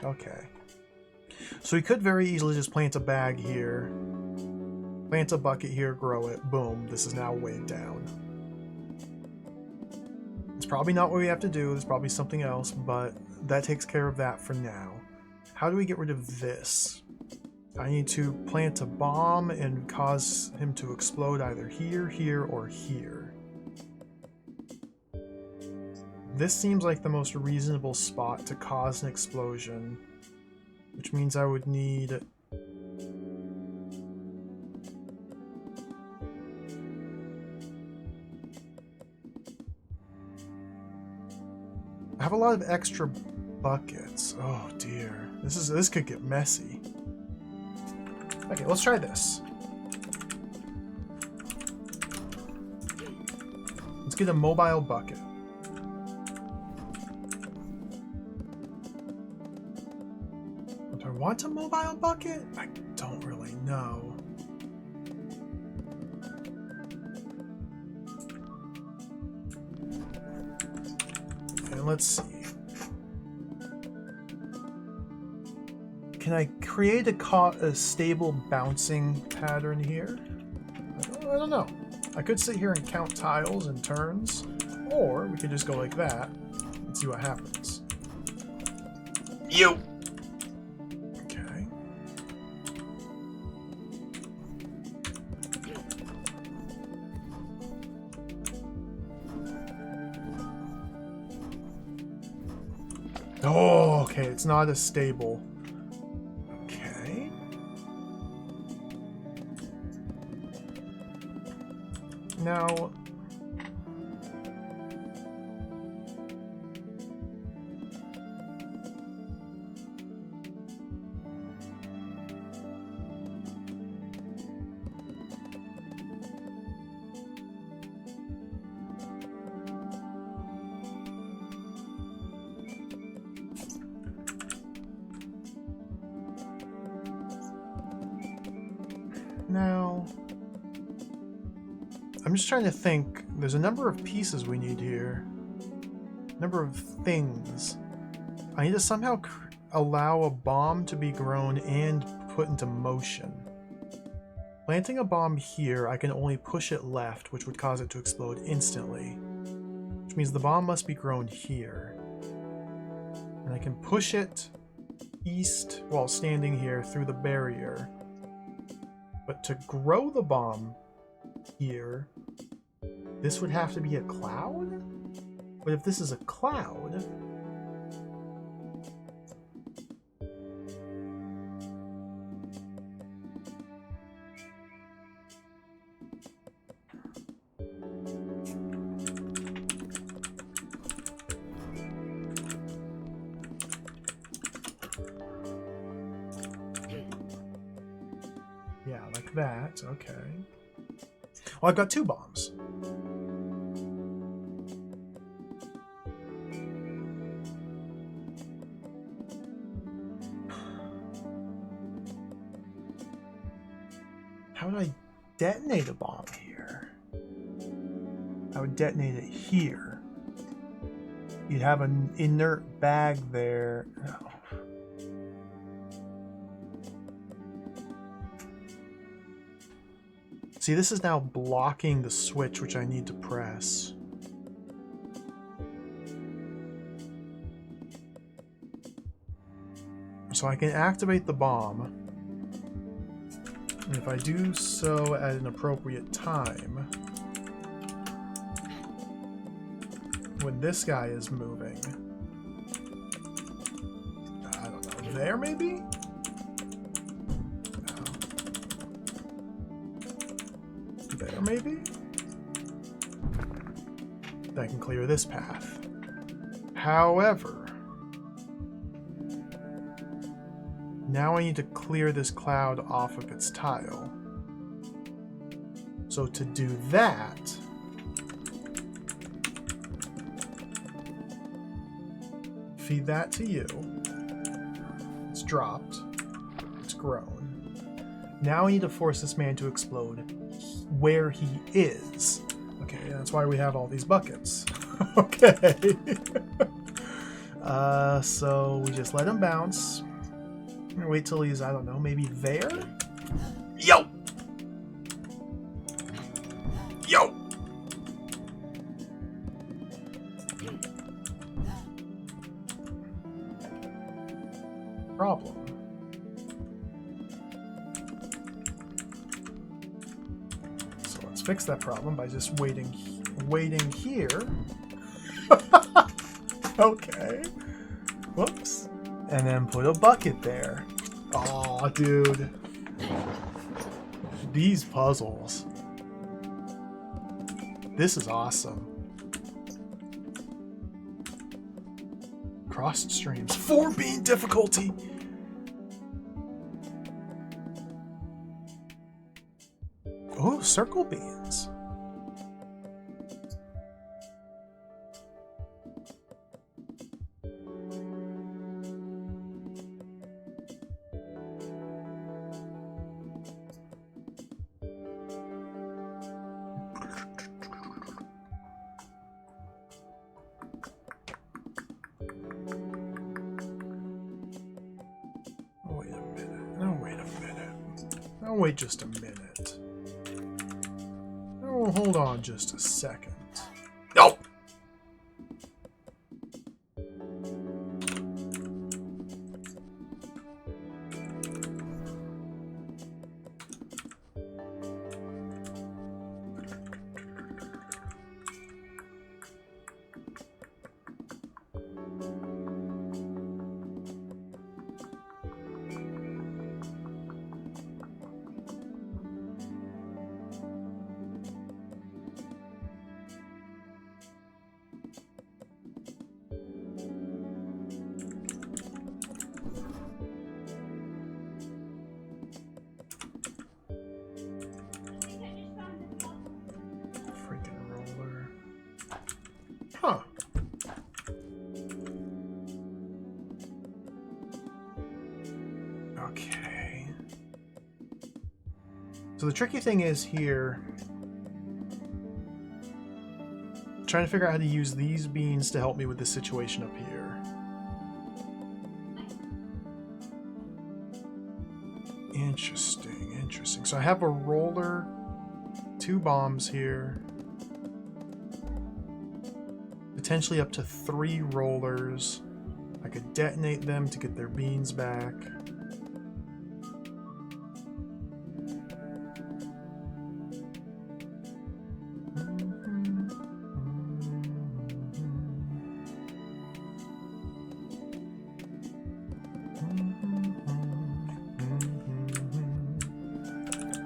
Okay. So we could very easily just plant a bag here, plant a bucket here, grow it, boom, this is now weighed down. It's probably not what we have to do, there's probably something else, but that takes care of that for now. How do we get rid of this? I need to plant a bomb and cause him to explode either here, here, or here. This seems like the most reasonable spot to cause an explosion, which means I would need... I have a lot of extra buckets. Oh dear. This could get messy. Okay, let's try this. Let's get a mobile bucket. Do I want a mobile bucket? I don't really know. Okay, let's see. Can I create a stable bouncing pattern here? I don't know. I could sit here and count tiles and turns, or we could just go like that and see what happens. You. Okay. Oh, okay. It's not as stable. Now, I'm just trying to think. There's a number of pieces we need here. Number of things. I need to somehow allow a bomb to be grown and put into motion. Planting a bomb here, I can only push it left, which would cause it to explode instantly. Which means the bomb must be grown here. And I can push it east while standing here through the barrier. But to grow the bomb here, this would have to be a cloud? But if this is a cloud... Yeah, like that, okay. Well, I've got two bombs. How would I detonate a bomb here? I would detonate it here. You'd have an inert bag there. No. See, this is now blocking the switch which I need to press. So I can activate the bomb. And if I do so at an appropriate time, when this guy is moving. I don't know. There, maybe? No. There, maybe? That can clear this path. However, now I need to clear this cloud off of its tile. So to do that, feed that to you. It's dropped. It's grown. Now I need to force this man to explode where he is. Okay, that's why we have all these buckets. Okay. So we just let him bounce. Wait till he's, I don't know, maybe there? Yo! Yo! Problem. So let's fix that problem by just waiting here. Okay. Whoops. And then put a bucket there. Aw, dude. These puzzles. This is awesome. Crossed streams. 4 bean difficulty! Oh, circle beans. Wait just a minute. Oh, hold on just a second. No! Huh. Okay. So the tricky thing is here, trying to figure out how to use these beans to help me with this situation up here. Interesting, interesting. So I have a roller, 2 bombs here. Potentially up to 3 rollers. I could detonate them to get their beans back.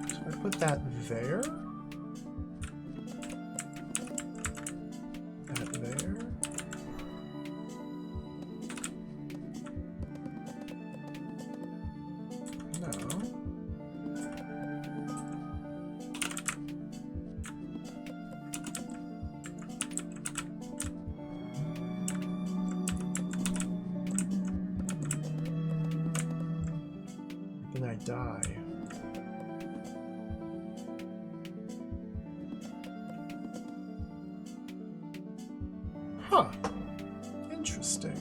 So I put that there. Die. Huh. Interesting.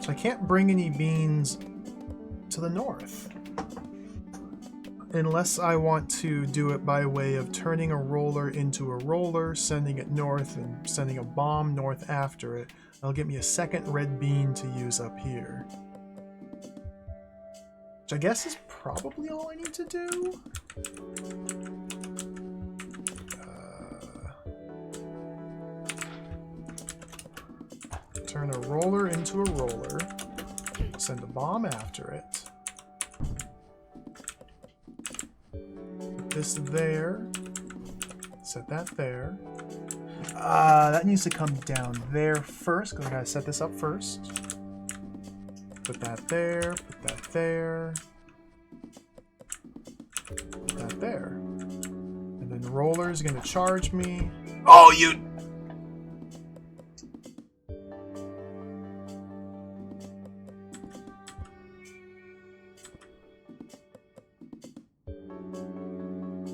So I can't bring any beans to the north. Unless I want to do it by way of turning a roller into a roller, sending it north, and sending a bomb north after it. That'll get me a second red bean to use up here. Which I guess is probably all I need to do. Turn a roller into a roller. Send a bomb after it. Put this there. Set that there. That needs to come down there first, because I gotta set this up first. Put that there, put that there. Put that there. And then the roller's gonna charge me. Oh, you...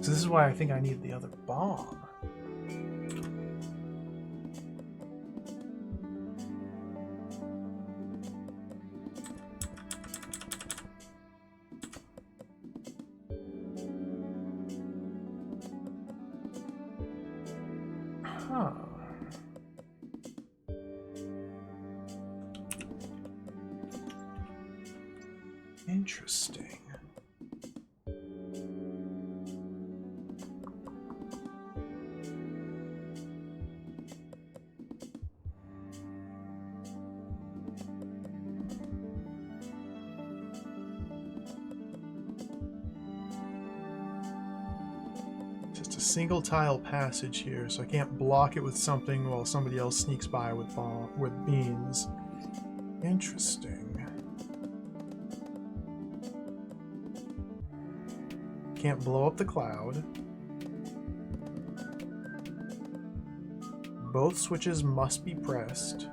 So this is why I think I need the other bomb. Huh. Interesting. Just a single tile passage here, so I can't block it with something while somebody else sneaks by with beans. Interesting. Can't blow up the cloud. Both switches must be pressed.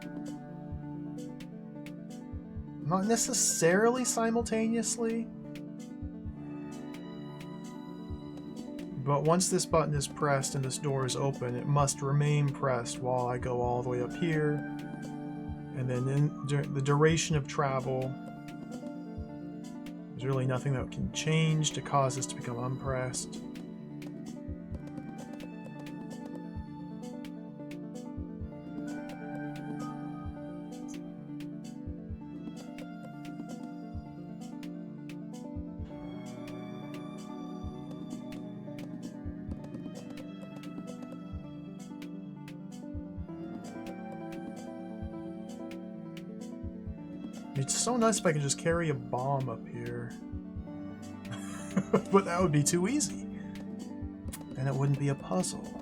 Not necessarily simultaneously. But once this button is pressed and this door is open, it must remain pressed while I go all the way up here. And then during the duration of travel, there's really nothing that can change to cause this to become unpressed. It's so nice if I could just carry a bomb up here. But that would be too easy. And it wouldn't be a puzzle.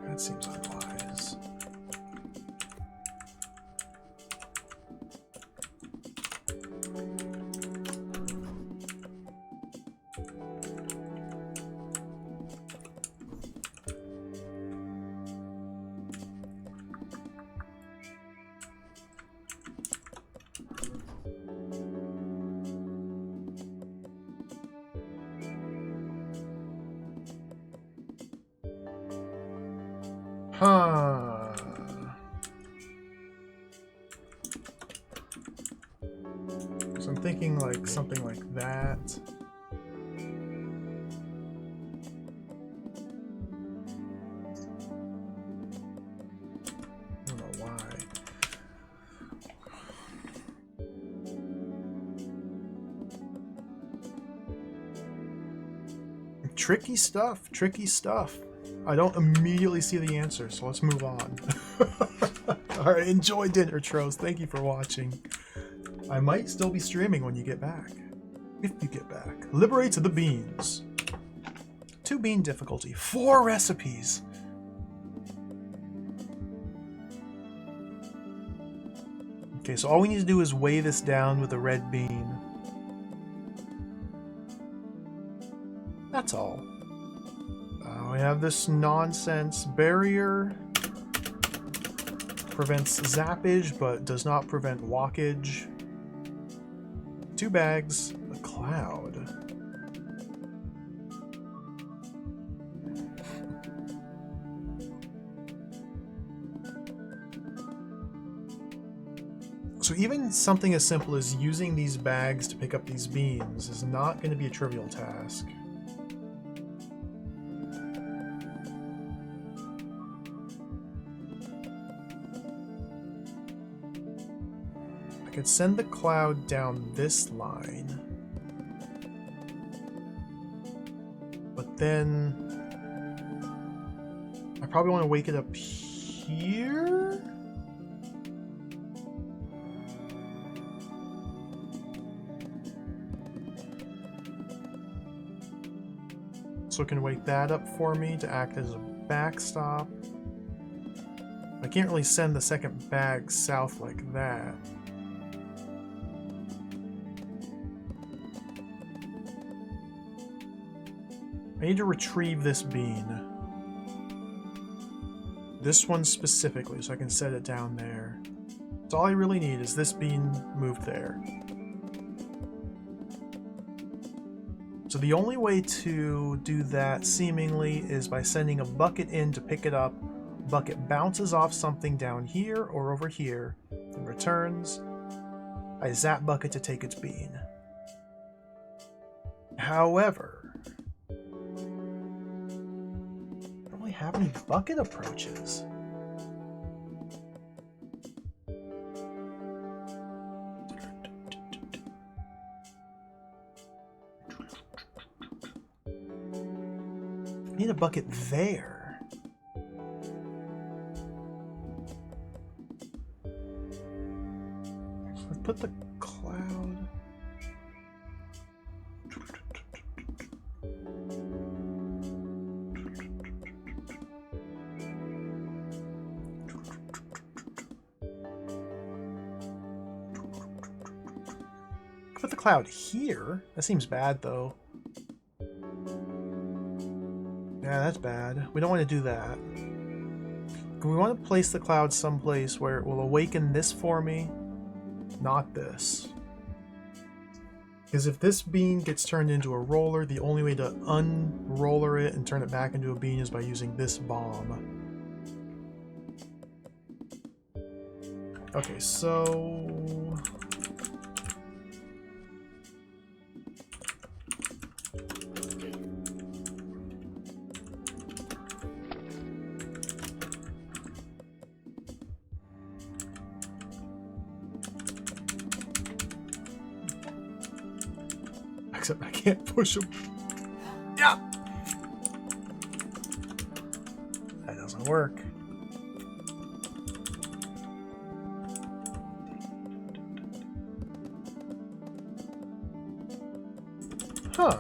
That seems unwise. Huh. So I'm thinking like something like that. I don't know why. Tricky stuff, tricky stuff. I don't immediately see the answer, so let's move on. Alright, enjoy dinner, Tros. Thank you for watching. I might still be streaming when you get back. If you get back. Liberate the beans. 2 bean difficulty. 4 recipes. Okay, so all we need to do is weigh this down with a red bean. that's all. We have this nonsense barrier. Prevents zappage, but does not prevent walkage. 2 bags, a cloud. So even something as simple as using these bags to pick up these beans is not going to be a trivial task. I could send the cloud down this line. But then I probably want to wake it up here? So it can wake that up for me to act as a backstop. I can't really send the second bag south like that. I need to retrieve this bean. This one specifically, so I can set it down there. So all I really need is this bean moved there. So the only way to do that, seemingly, is by sending a bucket in to pick it up. Bucket bounces off something down here or over here and returns. I zap bucket to take its bean. However, I don't really have any bucket approaches. I need a bucket there. So I put the cloud. Put the cloud here. That seems bad though. Yeah, that's bad. We don't want to do that. We want to place the cloud someplace where it will awaken this for me, not this. Because if this bean gets turned into a roller, the only way to unroller it and turn it back into a bean is by using this bomb. Okay, so... Except I can't push him. Yeah! That doesn't work. Huh.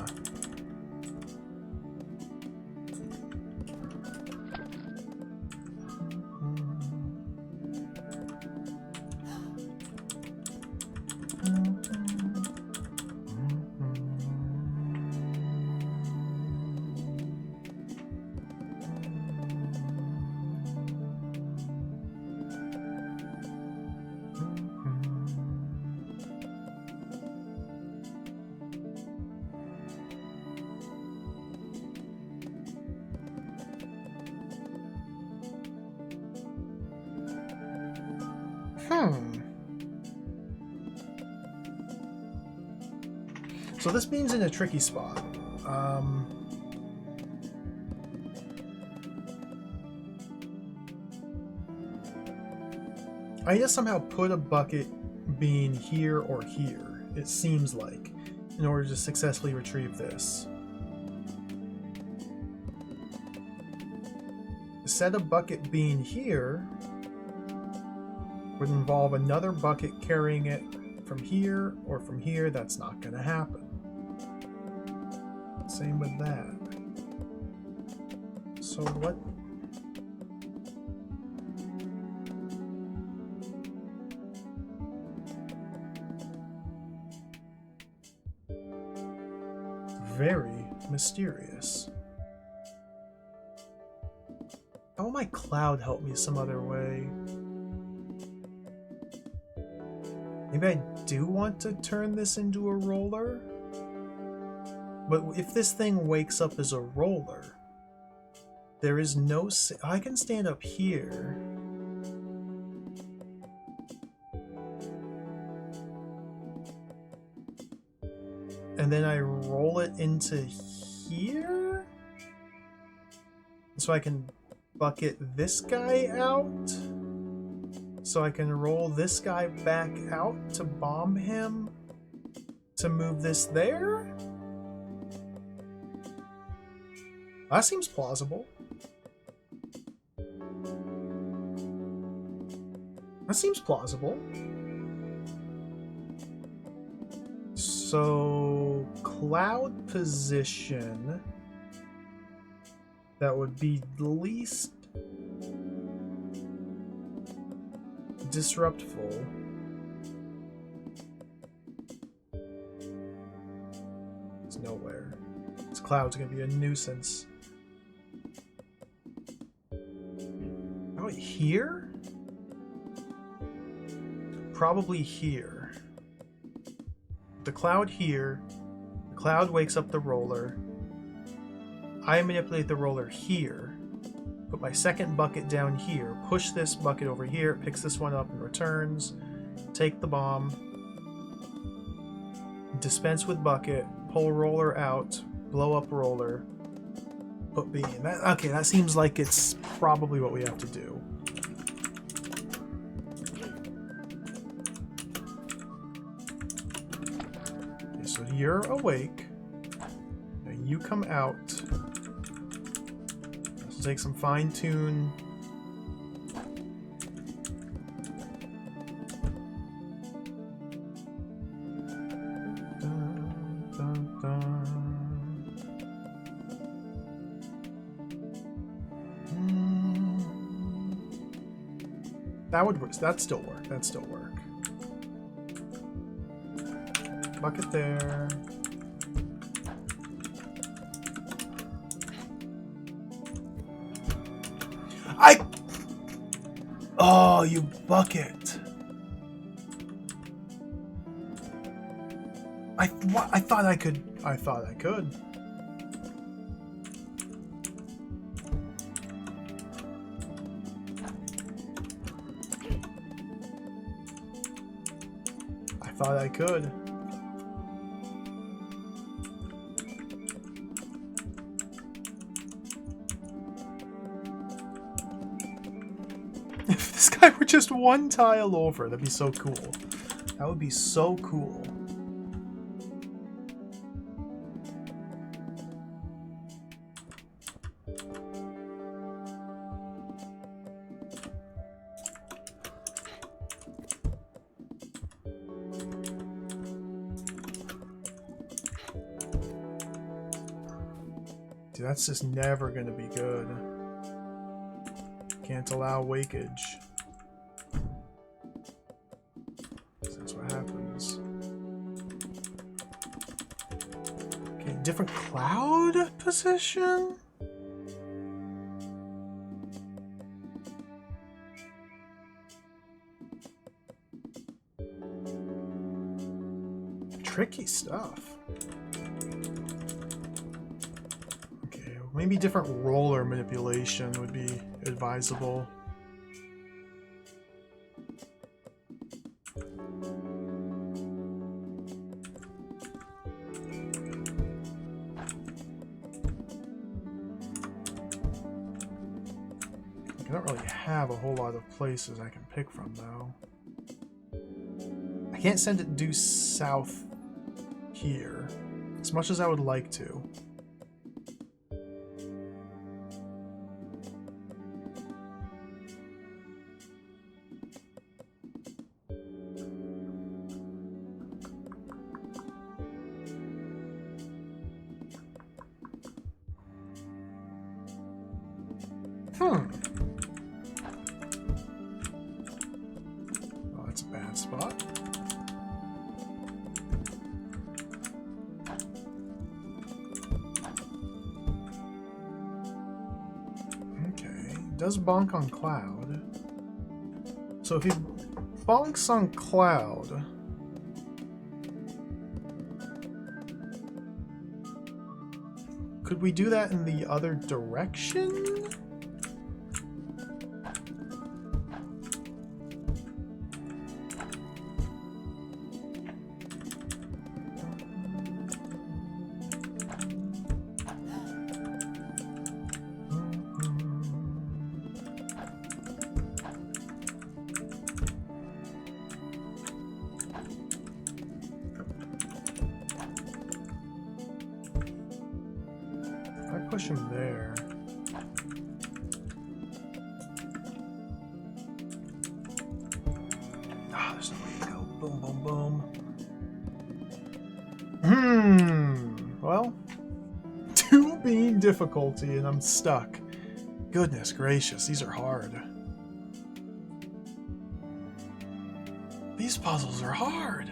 So this bean's in a tricky spot. I need to somehow put a bucket bean here or here, it seems like, in order to successfully retrieve this. To set a bucket bean here would involve another bucket carrying it from here or from here. That's not going to happen. Same with that. So what? Very mysterious. How will my cloud help me some other way? Maybe I do want to turn this into a roller? But if this thing wakes up as a roller, there is no... I can stand up here. And then I roll it into here? So I can bucket this guy out? So I can roll this guy back out to bomb him? To move this there? That seems plausible. That seems plausible. So, cloud position, that would be least disruptful. It's nowhere. This cloud's gonna be a nuisance. Oh, here? Probably here. The cloud here. The cloud wakes up the roller. I manipulate the roller here. Put my second bucket down here. Push this bucket over here. Picks this one up and returns. Take the bomb. Dispense with bucket. Pull roller out. Blow up roller. Put beam. Okay, that seems like it's probably what we have to do. Okay, so you're awake. Now you come out. This will take some fine-tune. That would work. That'd still work. That'd still work. Bucket there. Oh, you bucket. I thought I could. I thought I could. I thought I could. If this guy were just one tile over, that'd be so cool. That would be so cool. Dude, that's just never gonna be good. Can't allow wakeage. That's what happens. Okay, different cloud position? Tricky stuff. Okay, maybe different roller manipulation would be advisable. I don't really have a whole lot of places I can pick from, though. I can't send it due south here, as much as I would like to. Oh, that's a bad spot. does bonk on cloud. So if he bonks on cloud, could we do that in the other direction? Push him there. Ah, there's no way to go. Boom, boom, boom. Well, 2 being difficulty and I'm stuck. Goodness gracious, these are hard. These puzzles are hard.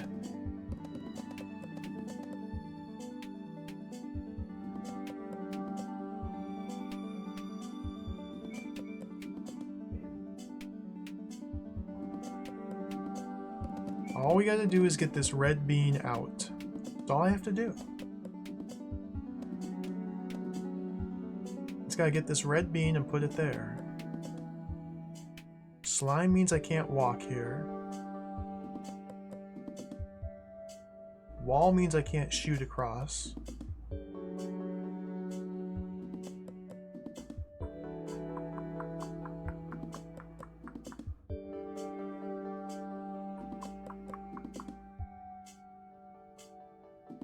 All we gotta do is get this red bean out. That's all I have to do. Just gotta get this red bean and put it there. Slime means I can't walk here. Wall means I can't shoot across.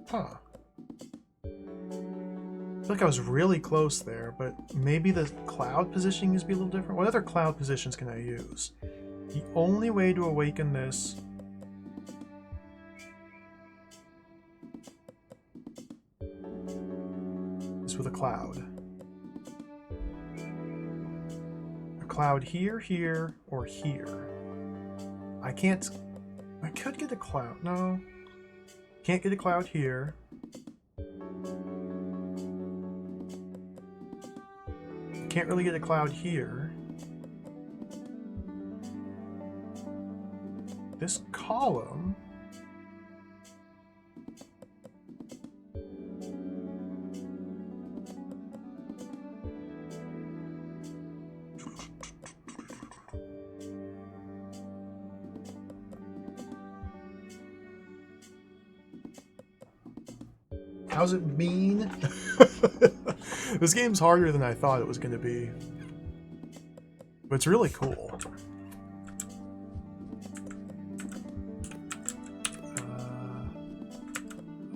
Huh. I feel like I was really close there, but maybe the cloud positioning needs to be a little different. What other cloud positions can I use? The only way to awaken this is with a cloud. A cloud here, here, or here. I can't... I could get a cloud. No. Can't get a cloud here. Can't really get a cloud here. This column... How's it mean? This game's harder than I thought it was going to be. But it's really cool.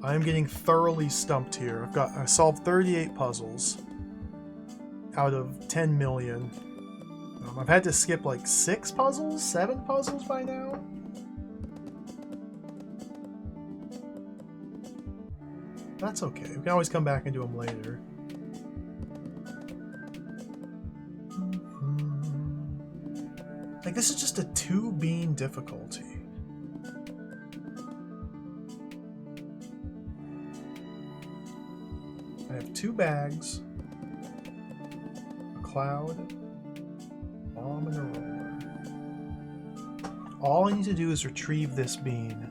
I'm getting thoroughly stumped here. I solved 38 puzzles out of 10 million. I've had to skip like 6 puzzles, 7 puzzles by now. That's okay. We can always come back and do them later. Like, this is just a 2 bean difficulty. I have 2 bags, a cloud, bomb, and a roller. All I need to do is retrieve this bean.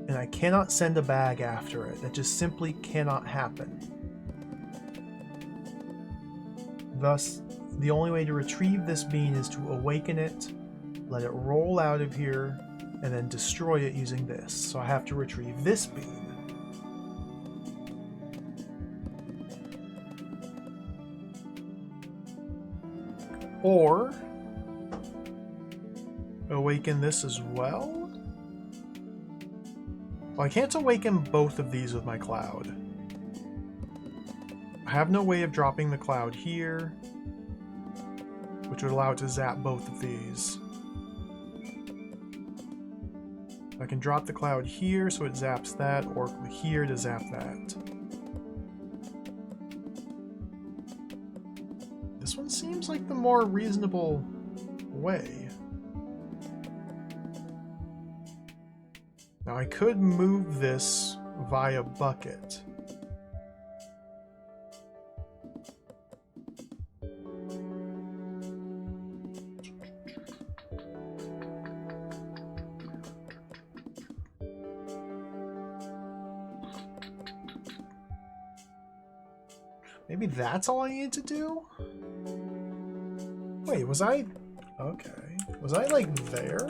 And I cannot send a bag after it. That just simply cannot happen. Thus, the only way to retrieve this bean is to awaken it, let it roll out of here, and then destroy it using this. So I have to retrieve this bean. Or awaken this as well? Well, I can't awaken both of these with my cloud. I have no way of dropping the cloud here, which would allow it to zap both of these. I can drop the cloud here so it zaps that, or here to zap that. This one seems like the more reasonable way. Now I could move this via bucket. Maybe that's all I need to do? Wait, was I... Okay. Was I, like, there?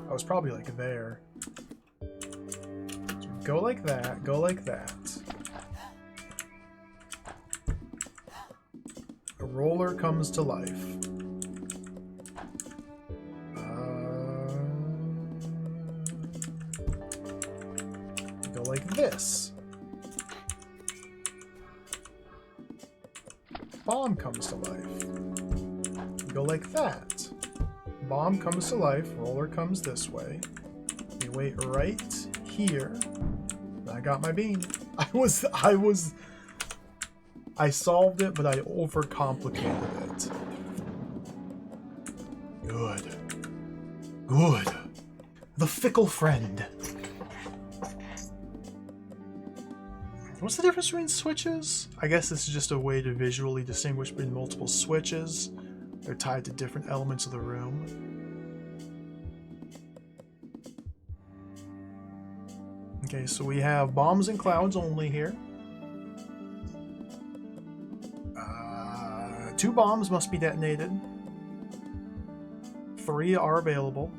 I was probably, like, there. So go like that, go like that. A roller comes to life. Go like this. Bomb comes to life. Go like that. Bomb comes to life, roller comes this way. You wait right here. I got my bean. I solved it, but I overcomplicated it. Good. Good. The fickle friend. What's the difference between switches? I guess this is just a way to visually distinguish between multiple switches. They're tied to different elements of the room. Okay, so we have bombs and clouds only here. 2 bombs must be detonated. 3 are available.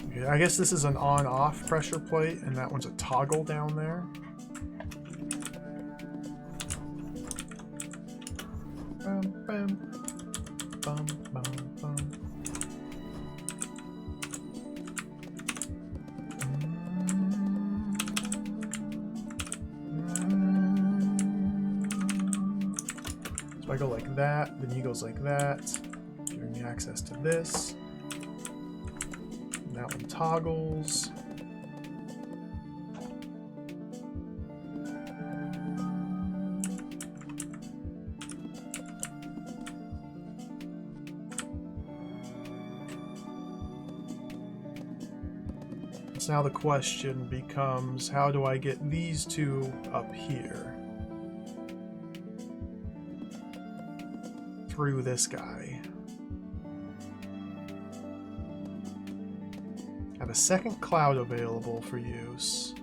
Okay, I guess this is an on-off pressure plate, and that one's a toggle down there. Bum, bum, bum, bum, bum. So I go like that, then he goes like that, giving me access to this. And that one toggles. So now the question becomes, how do I get these 2 up here? Through this guy. I have a second cloud available for use.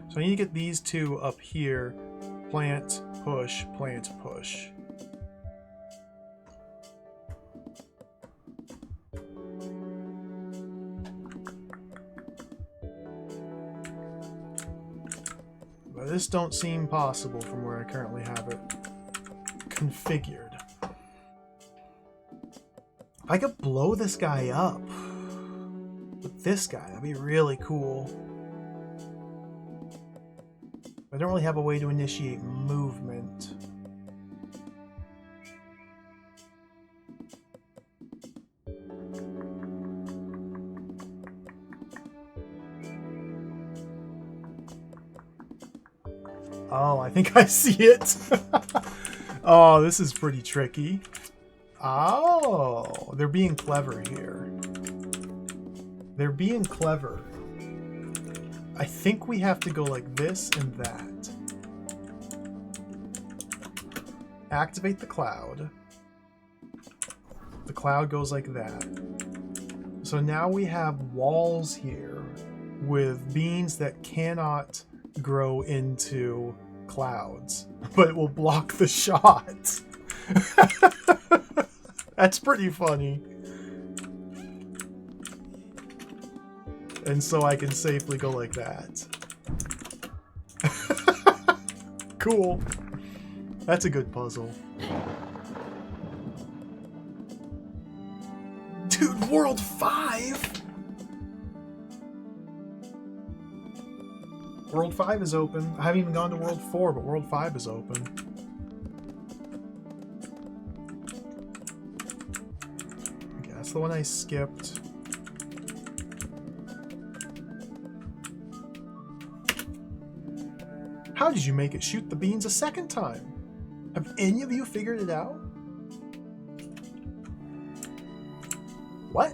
So I need to get these 2 up here. Plant, push, plant, push. But this don't seem possible from where I currently have it configured. If I could blow this guy up with this guy, that'd be really cool. I don't really have a way to initiate movement. Oh, I think I see it. Oh, this is pretty tricky. Oh, they're being clever here. They're being clever. I think we have to go like this and that. Activate the cloud. The cloud goes like that. So now we have walls here with beans that cannot grow into clouds, but it will block the shot. That's pretty funny. And so I can safely go like that. Cool. That's a good puzzle. Dude, World 5? World 5 is open. I haven't even gone to World 4, but World 5 is open. Okay, that's the one I skipped. How How did you make it shoot the beans a second time? Have any of you figured it out? What?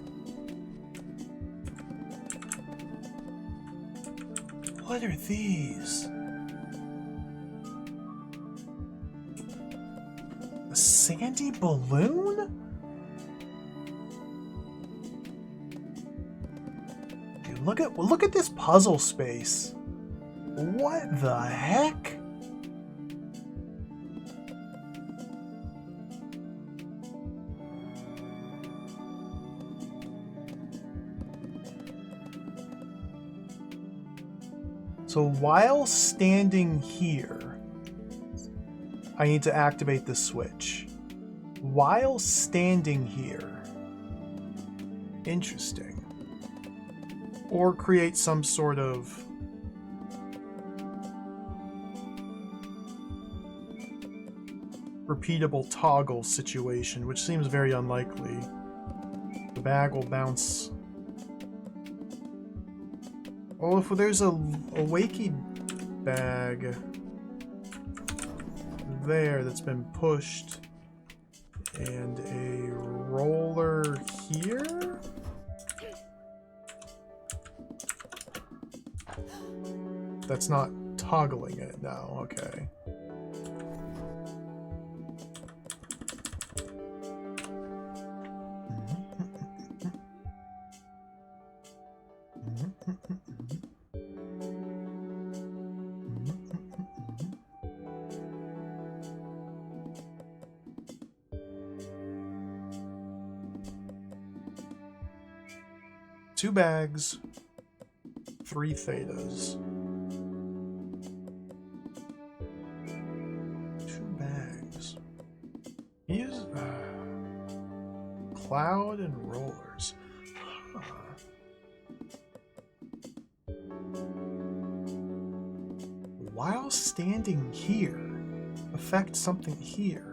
What are these? A sandy balloon? Dude, look at this puzzle space. What the heck? So while standing here, I need to activate the switch. While standing here. Interesting. Or create some sort of repeatable toggle situation, which seems very unlikely. The bag will bounce. Oh, if there's a wakey bag there that's been pushed and a roller here? That's not toggling it now, okay. Two bags, 3 thetas. 2 bags. Use cloud and rollers. Huh. While standing here, affect something here.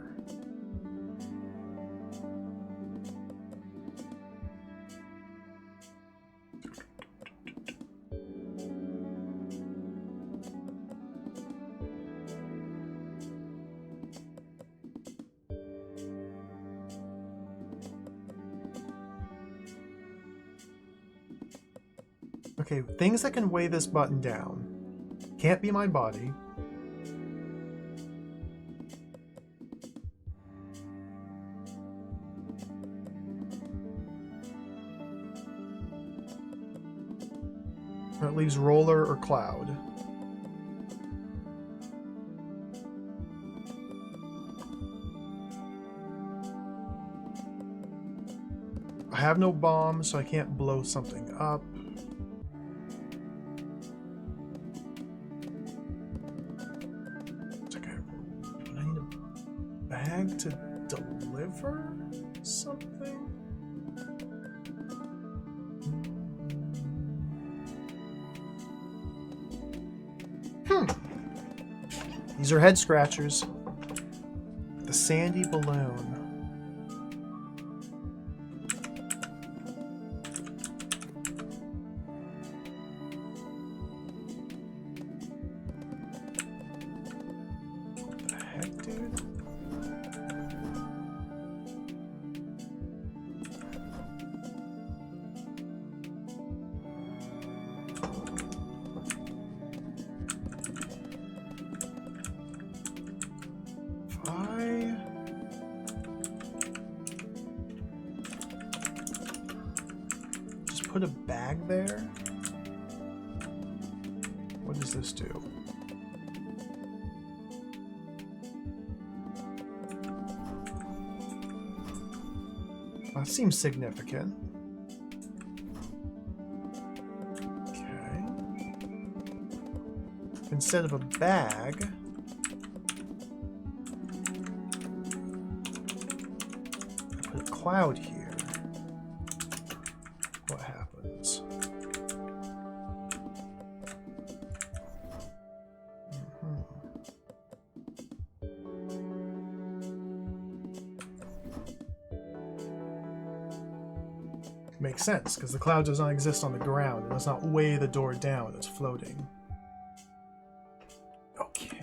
Okay, things that can weigh this button down. Can't be my body. That leaves roller or cloud. I have no bomb, so I can't blow something up. Bag to deliver something? These are head scratchers. The sandy balloon. What the heck, dude? Put a bag there? What does this do? That seems significant. Okay. Instead of a bag, I put a cloud here. What happens? Makes sense, because the cloud does not exist on the ground. It does not weigh the door down. It's floating. Okay.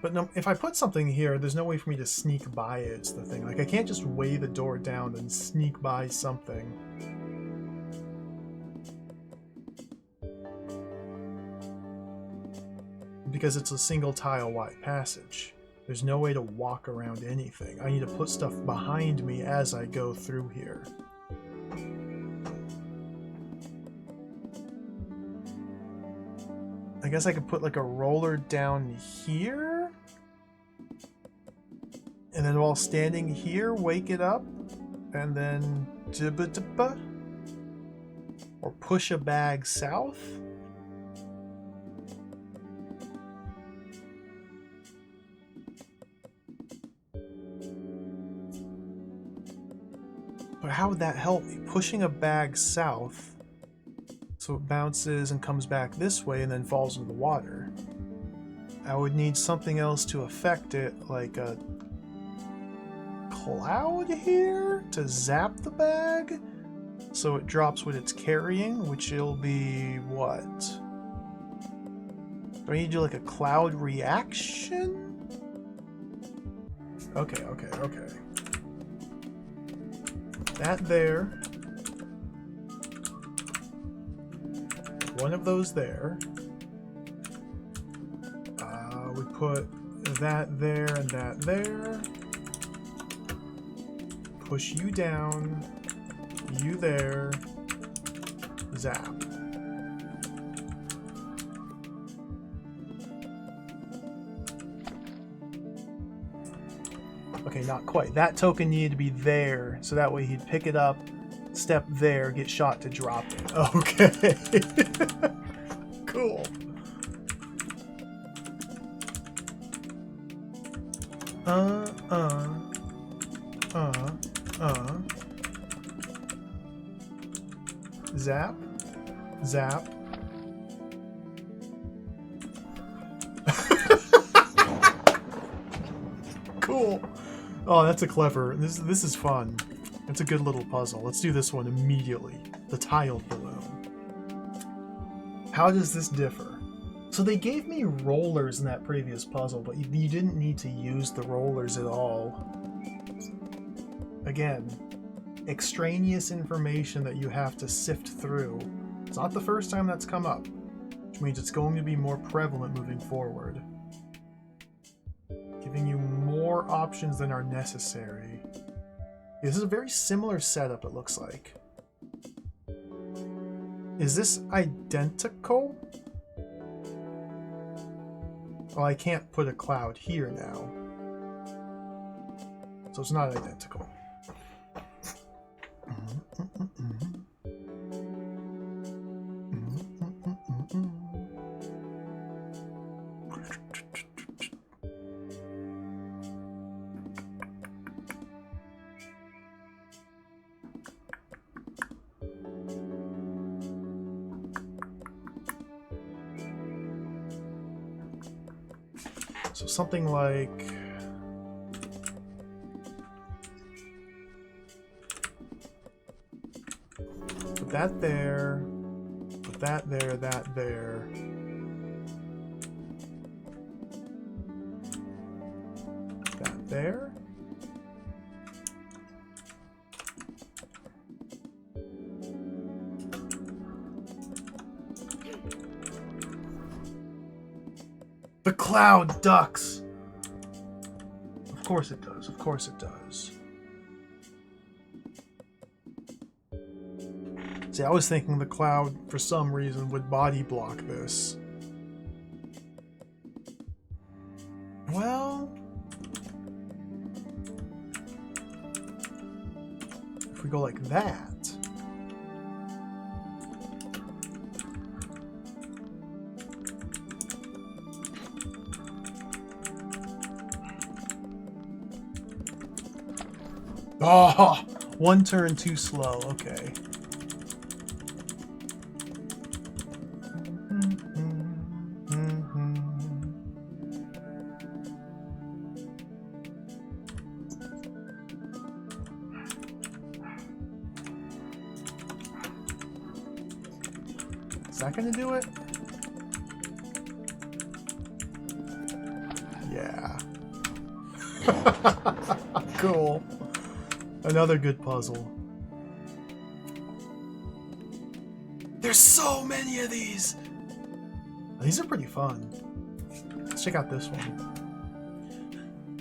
But no, if I put something here, there's no way for me to sneak by it. It's the thing. Like, I can't just weigh the door down and sneak by something. Because it's a single tile wide passage. There's no way to walk around anything. I need to put stuff behind me as I go through here. I guess I could put like a roller down here? And then while standing here, wake it up? And then... dibba-dibba? Or push a bag south? But how would that help me? Pushing a bag south so it bounces and comes back this way and then falls into the water. I would need something else to affect it, like a cloud here to zap the bag so it drops what it's carrying, which it'll be what? Do I need to do like a cloud reaction? Okay. That there. One of those there. We put that there and that there. Push you down. You there. Zap. Okay, not quite. That token needed to be there, so that way he'd pick it up, step there, get shot to drop it. Okay. Cool. Zap. Zap. Cool. Oh, that's a clever. This is fun. It's a good little puzzle. Let's do this one immediately. The tiled balloon. How does this differ? So they gave me rollers in that previous puzzle, but you didn't need to use the rollers at all. Again, extraneous information that you have to sift through. It's not the first time that's come up, which means it's going to be more prevalent moving forward. Giving you more options than are necessary. This is a very similar setup, it looks like. Is this identical? Well, I can't put a cloud here now. So it's not identical. So something like... put that there, put that there, that there. That there. The cloud ducks! Of course it does, of course it does. See, I was thinking the cloud, for some reason, would body block this. Well... if we go like that... Oh, one turn too slow. Okay. Is that gonna do it? Yeah. Cool. Another good puzzle. There's so many of these! These are pretty fun. Let's check out this one.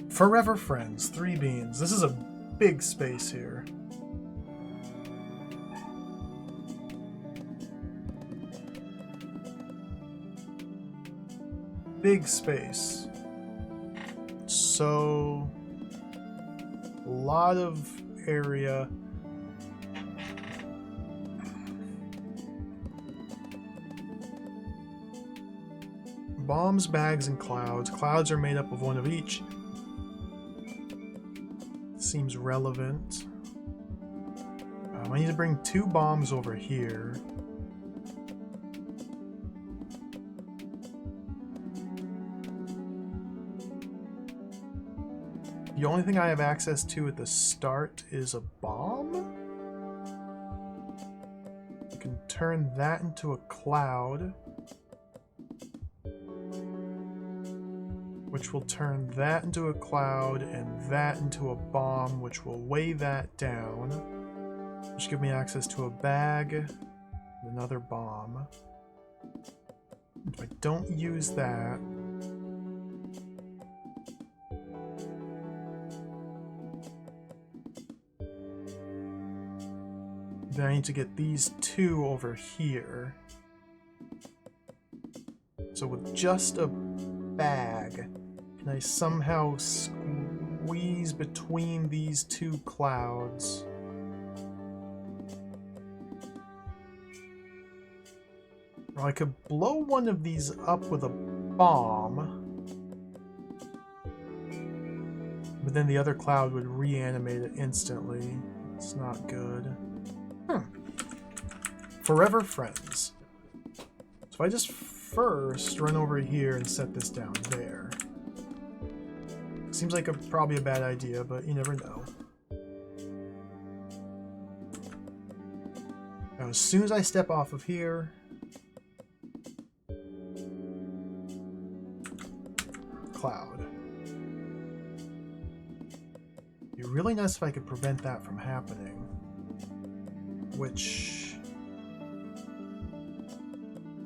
Forever Friends, 3 beans. This is a big space here. Big space. So, a lot of area. Bombs, bags, and clouds. Clouds are made up of one of each. Seems relevant. I need to bring 2 bombs over here. The only thing I have access to at the start is a bomb. You can turn that into a cloud, which will turn that into a cloud and that into a bomb, which will weigh that down, which give me access to a bag and another bomb. If I don't use that, then I need to get these 2 over here. So with just a bag, can I somehow squeeze between these 2 clouds? Or I could blow one of these up with a bomb, but then the other cloud would reanimate it instantly. It's not good. Forever Friends. So I just first run over here and set this down there. Seems like probably a bad idea, but you never know. Now, as soon as I step off of here, cloud. It'd be really nice if I could prevent that from happening, which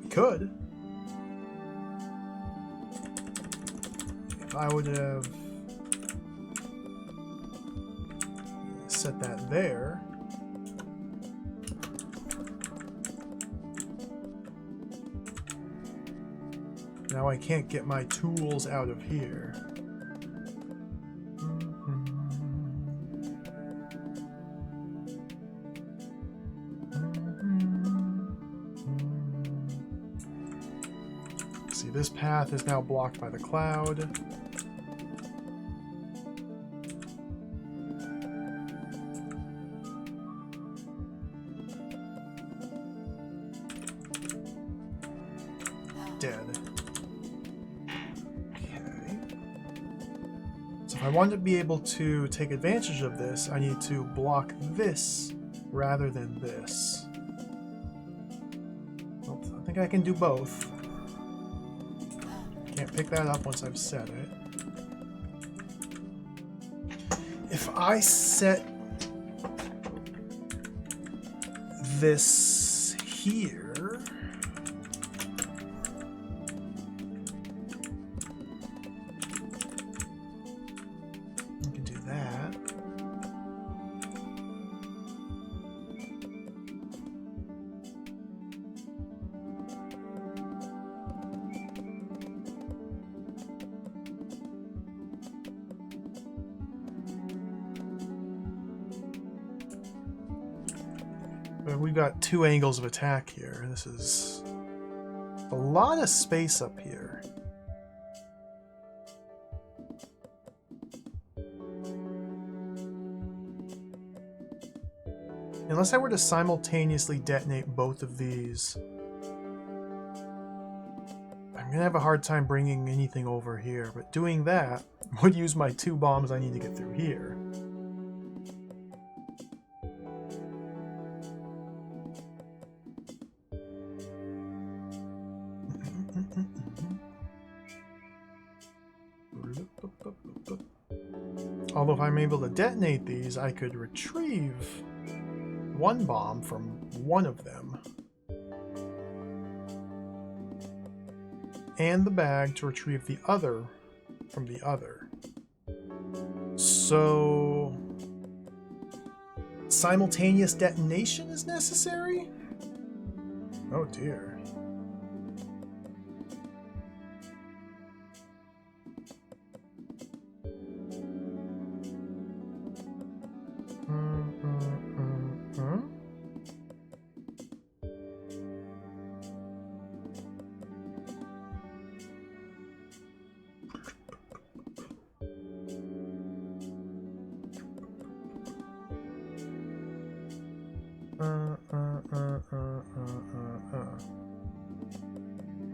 could. If I would have set that there. Now I can't get my tools out of here. See, this path is now blocked by the cloud. Dead. Okay. So if I want to be able to take advantage of this, I need to block this rather than this. Well, I think I can do both. Can't pick that up once I've set it. If I set this here, I can do that. But we've got 2 angles of attack here. This is a lot of space up here. Unless I were to simultaneously detonate both of these, I'm gonna have a hard time bringing anything over here, but doing that would use my 2 bombs I need to get through here. Although if I'm able to detonate these, I could retrieve one bomb from one of them. And the bag to retrieve the other from the other. So... simultaneous detonation is necessary? Oh dear.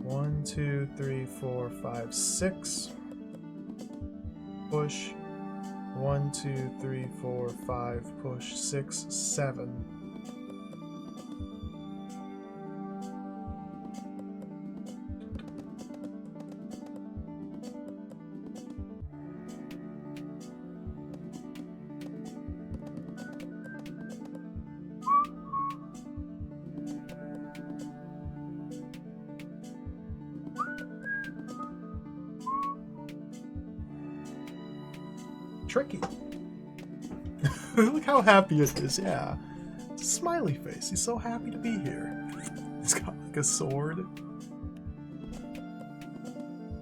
One, two, three, four, five, six. Push. 1, 2, 3, 4, 5, push, 6, 7. Tricky. Look how happy it is, yeah. It's a smiley face. He's so happy to be here. He's got like a sword.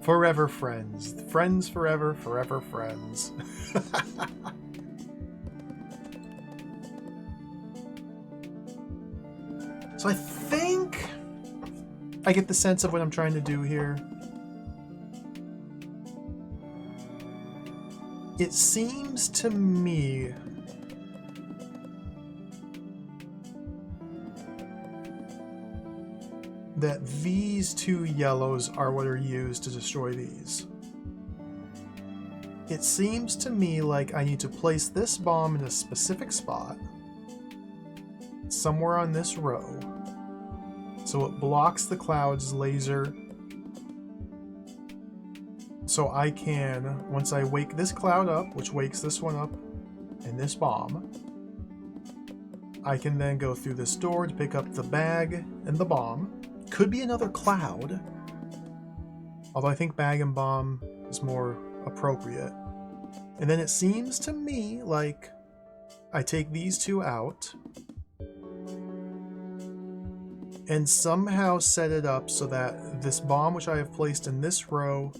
Forever friends. Friends forever, forever friends. So I think I get the sense of what I'm trying to do here. It seems to me that these two yellows are what are used to destroy these. It seems to me like I need to place this bomb in a specific spot, somewhere on this row, so it blocks the cloud's laser, so I can, once I wake this cloud up, which wakes this one up, and this bomb, I can then go through this door to pick up the bag and the bomb. Could be another cloud, although I think bag and bomb is more appropriate. And then it seems to me like I take these two out and somehow set it up so that this bomb, which I have placed in this row,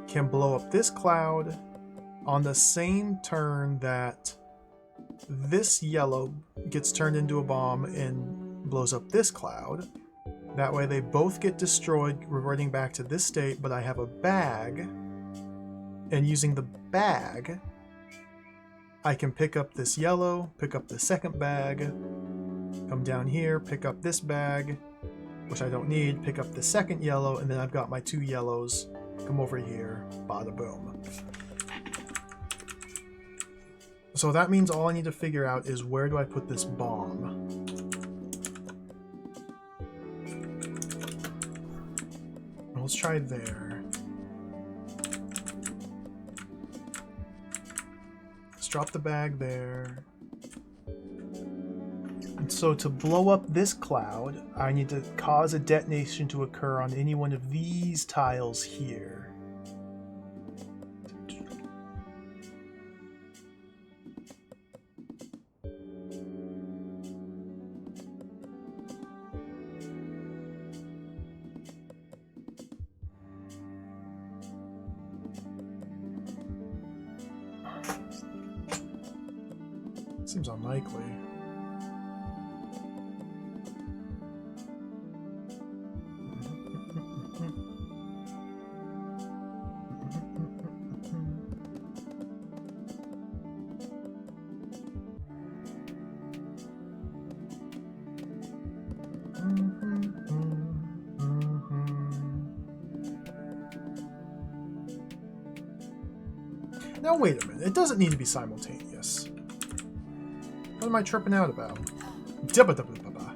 can blow up this cloud on the same turn that this yellow gets turned into a bomb and blows up this cloud. That way they both get destroyed, reverting back to this state, but I have a bag, and using the bag, I can pick up this yellow, pick up the second bag, come down here, pick up this bag, which I don't need, pick up the second yellow, and then I've got my two yellows, come over here, bada boom. So that means all I need to figure out is where do I put this bomb? Let's try there. Let's drop the bag there. And so to blow up this cloud, I need to cause a detonation to occur on any one of these tiles here. Seems unlikely. Now wait a minute, it doesn't need to be simultaneous. What am I tripping out about? Dibba-dibba-dibba.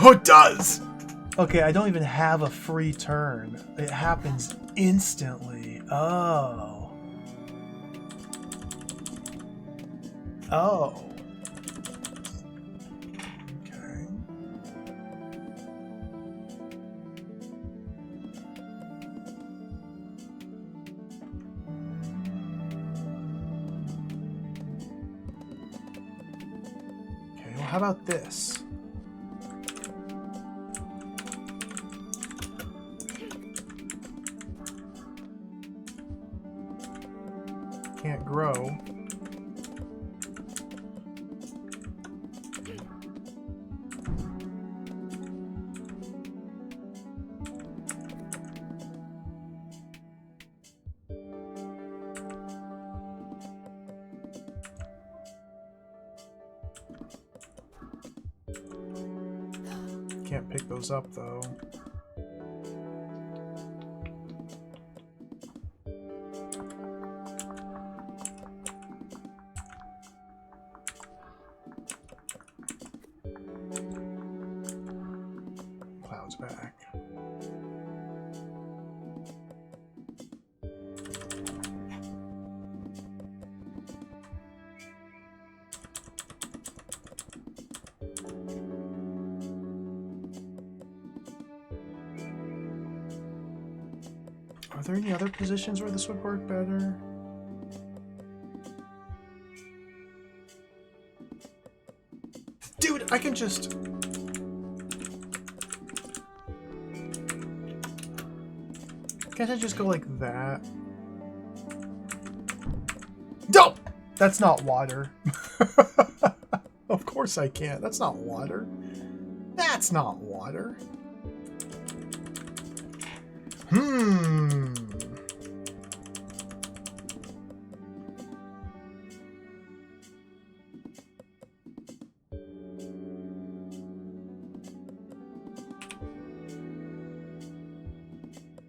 Oh, it does! Okay, I don't even have a free turn. It happens instantly. Oh. Oh. Okay. Okay, well, how about this? Can't grow. Can't pick those up though. Cloud's back. Are there any other positions where this would work better? Dude, I can just... Can't I just go like that? No! That's not water. Of course I can't. That's not water. That's not water.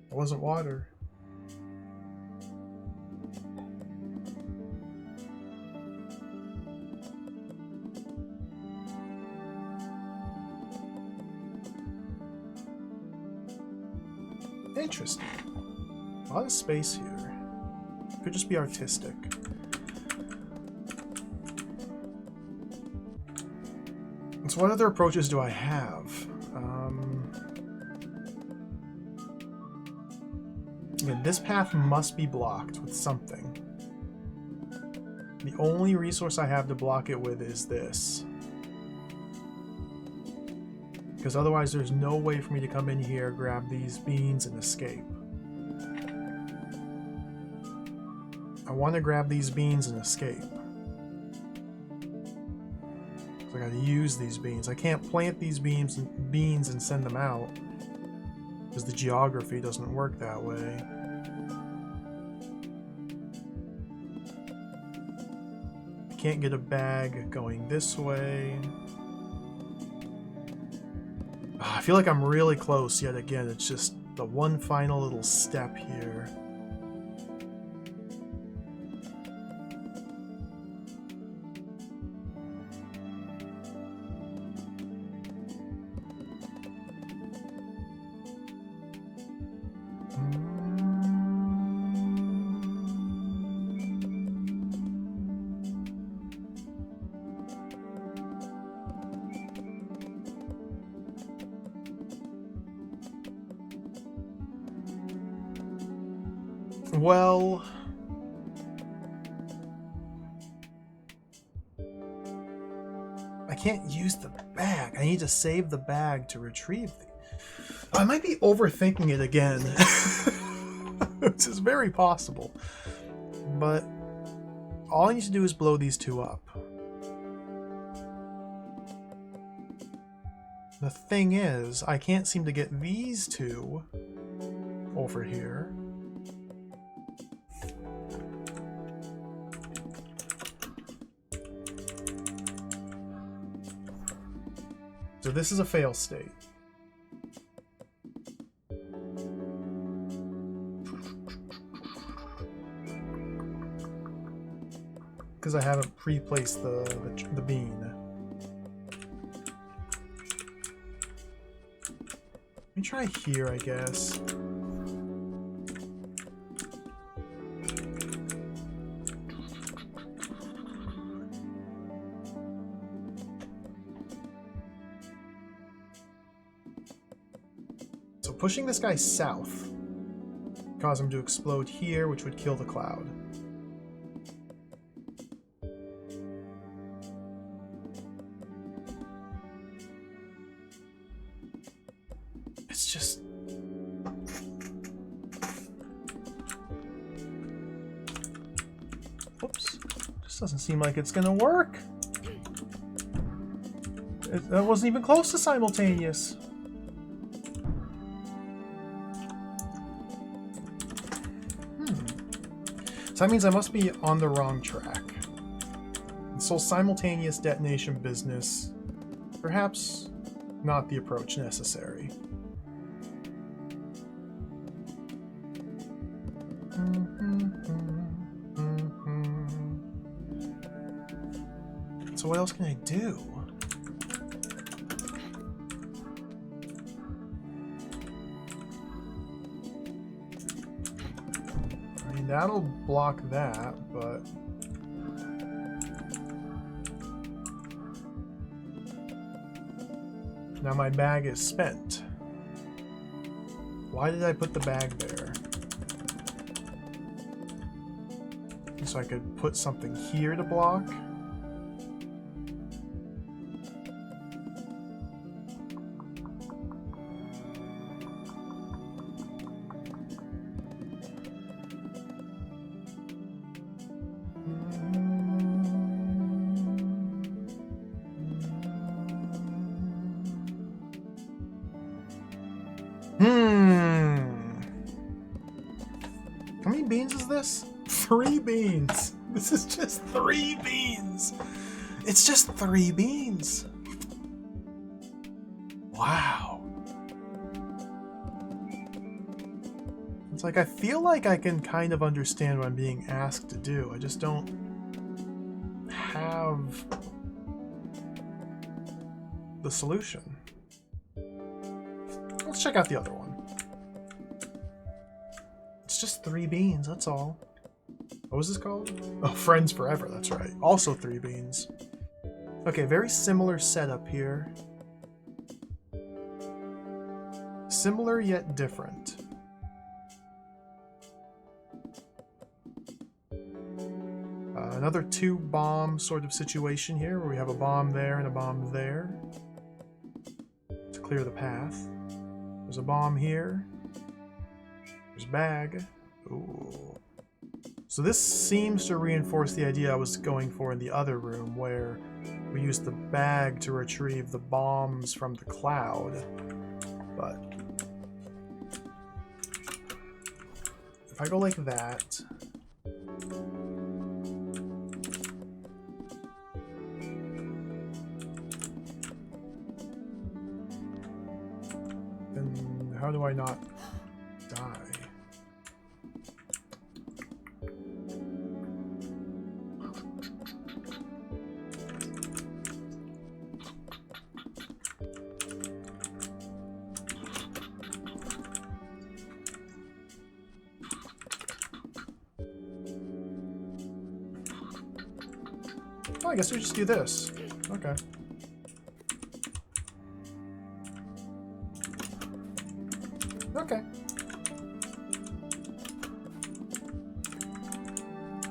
It wasn't water. Interesting. A lot of space here. Could just be artistic. So what other approaches do I have? Again, this path must be blocked with something. The only resource I have to block it with is this. Because otherwise there's no way for me to come in here, grab these beans, and escape. I want to grab these beans and escape. So I gotta use these beans. I can't plant these beans and send them out. Because the geography doesn't work that way. Can't get a bag going this way. I feel like I'm really close yet again. It's just the one final little step here. Well, I can't use the bag. I need to save the bag to retrieve the... I might be overthinking it again. Which is very possible. But all I need to do is blow these two up. The thing is, I can't seem to get these two over here. So this is a fail state. Because I haven't pre-placed the bean. try here, I guess. So pushing this guy south cause him to explode here, which would kill the cloud. It's just... Whoops. Just doesn't seem like it's gonna work. That wasn't even close to simultaneous. So that means I must be on the wrong track. This whole simultaneous detonation business, perhaps not the approach necessary. So what else can I do? I mean, that'll block that, but... Now my bag is spent. Why did I put the bag there? So I could put something here to block? How many beans is this? 3 beans. This is just 3 beans. It's just 3 beans. Wow. It's like I feel like I can kind of understand what I'm being asked to do. I just don't have the solution. Let's check out the other one. It's just 3 beans, that's all. What was this called? Oh, Friends Forever, that's right. Also 3 beans. Okay, very similar setup here. Similar yet different. Another 2 bomb sort of situation here, where we have a bomb there and a bomb there to clear the path. There's a bomb here. There's a bag. Ooh. So this seems to reinforce the idea I was going for in the other room, where we used the bag to retrieve the bombs from the cloud. But if I go like that, then how do I not die? Oh, I guess we just do this. Okay. Okay.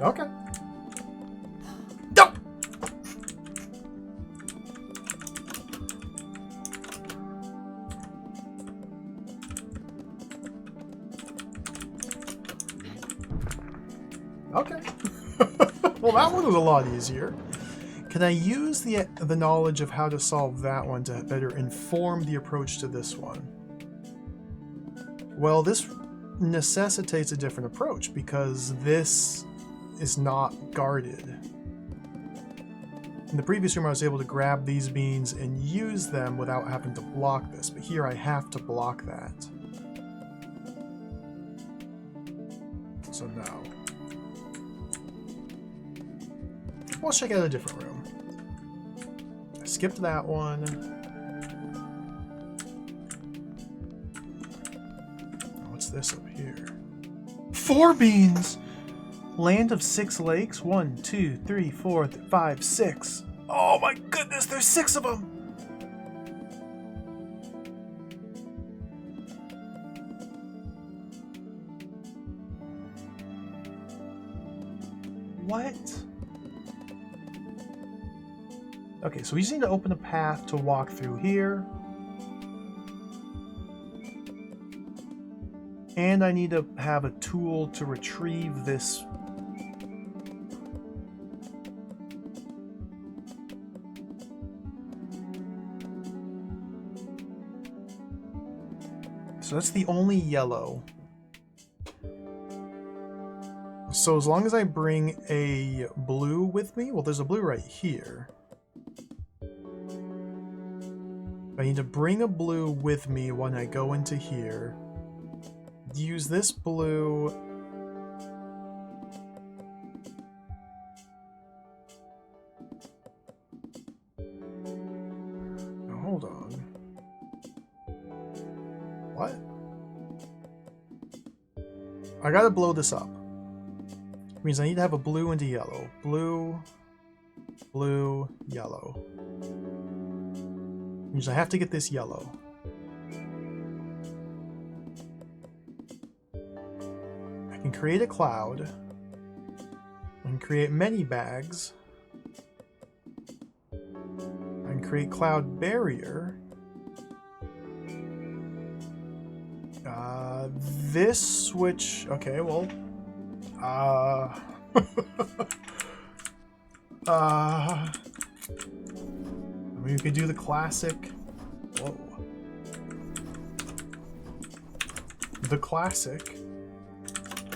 Okay. No! Okay. Well, that one was a lot easier. Can I use the knowledge of how to solve that one to better inform the approach to this one? Well, this necessitates a different approach because this is not guarded. In the previous room, I was able to grab these beans and use them without having to block this, but here I have to block that. So no. Let's check out a different room. I skipped that one. this up here. 4 beans! Land of 6 lakes? 1, 2, 3, 4, 5, 6. Oh my goodness, there's 6 of them! What? Okay, so we just need to open a path to walk through here. And I need to have a tool to retrieve this. So that's the only yellow. So as long as I bring a blue with me, well, there's a blue right here. I need to bring a blue with me when I go into here. Use this blue. Now, hold on. What? I gotta blow this up. Which means I need to have a blue and a yellow. Blue, blue, yellow. Which means I have to get this yellow. I can create a cloud. I can create many bags. I can create cloud barrier. This switch. Okay, well. I mean, we could do the classic. Whoa. The classic.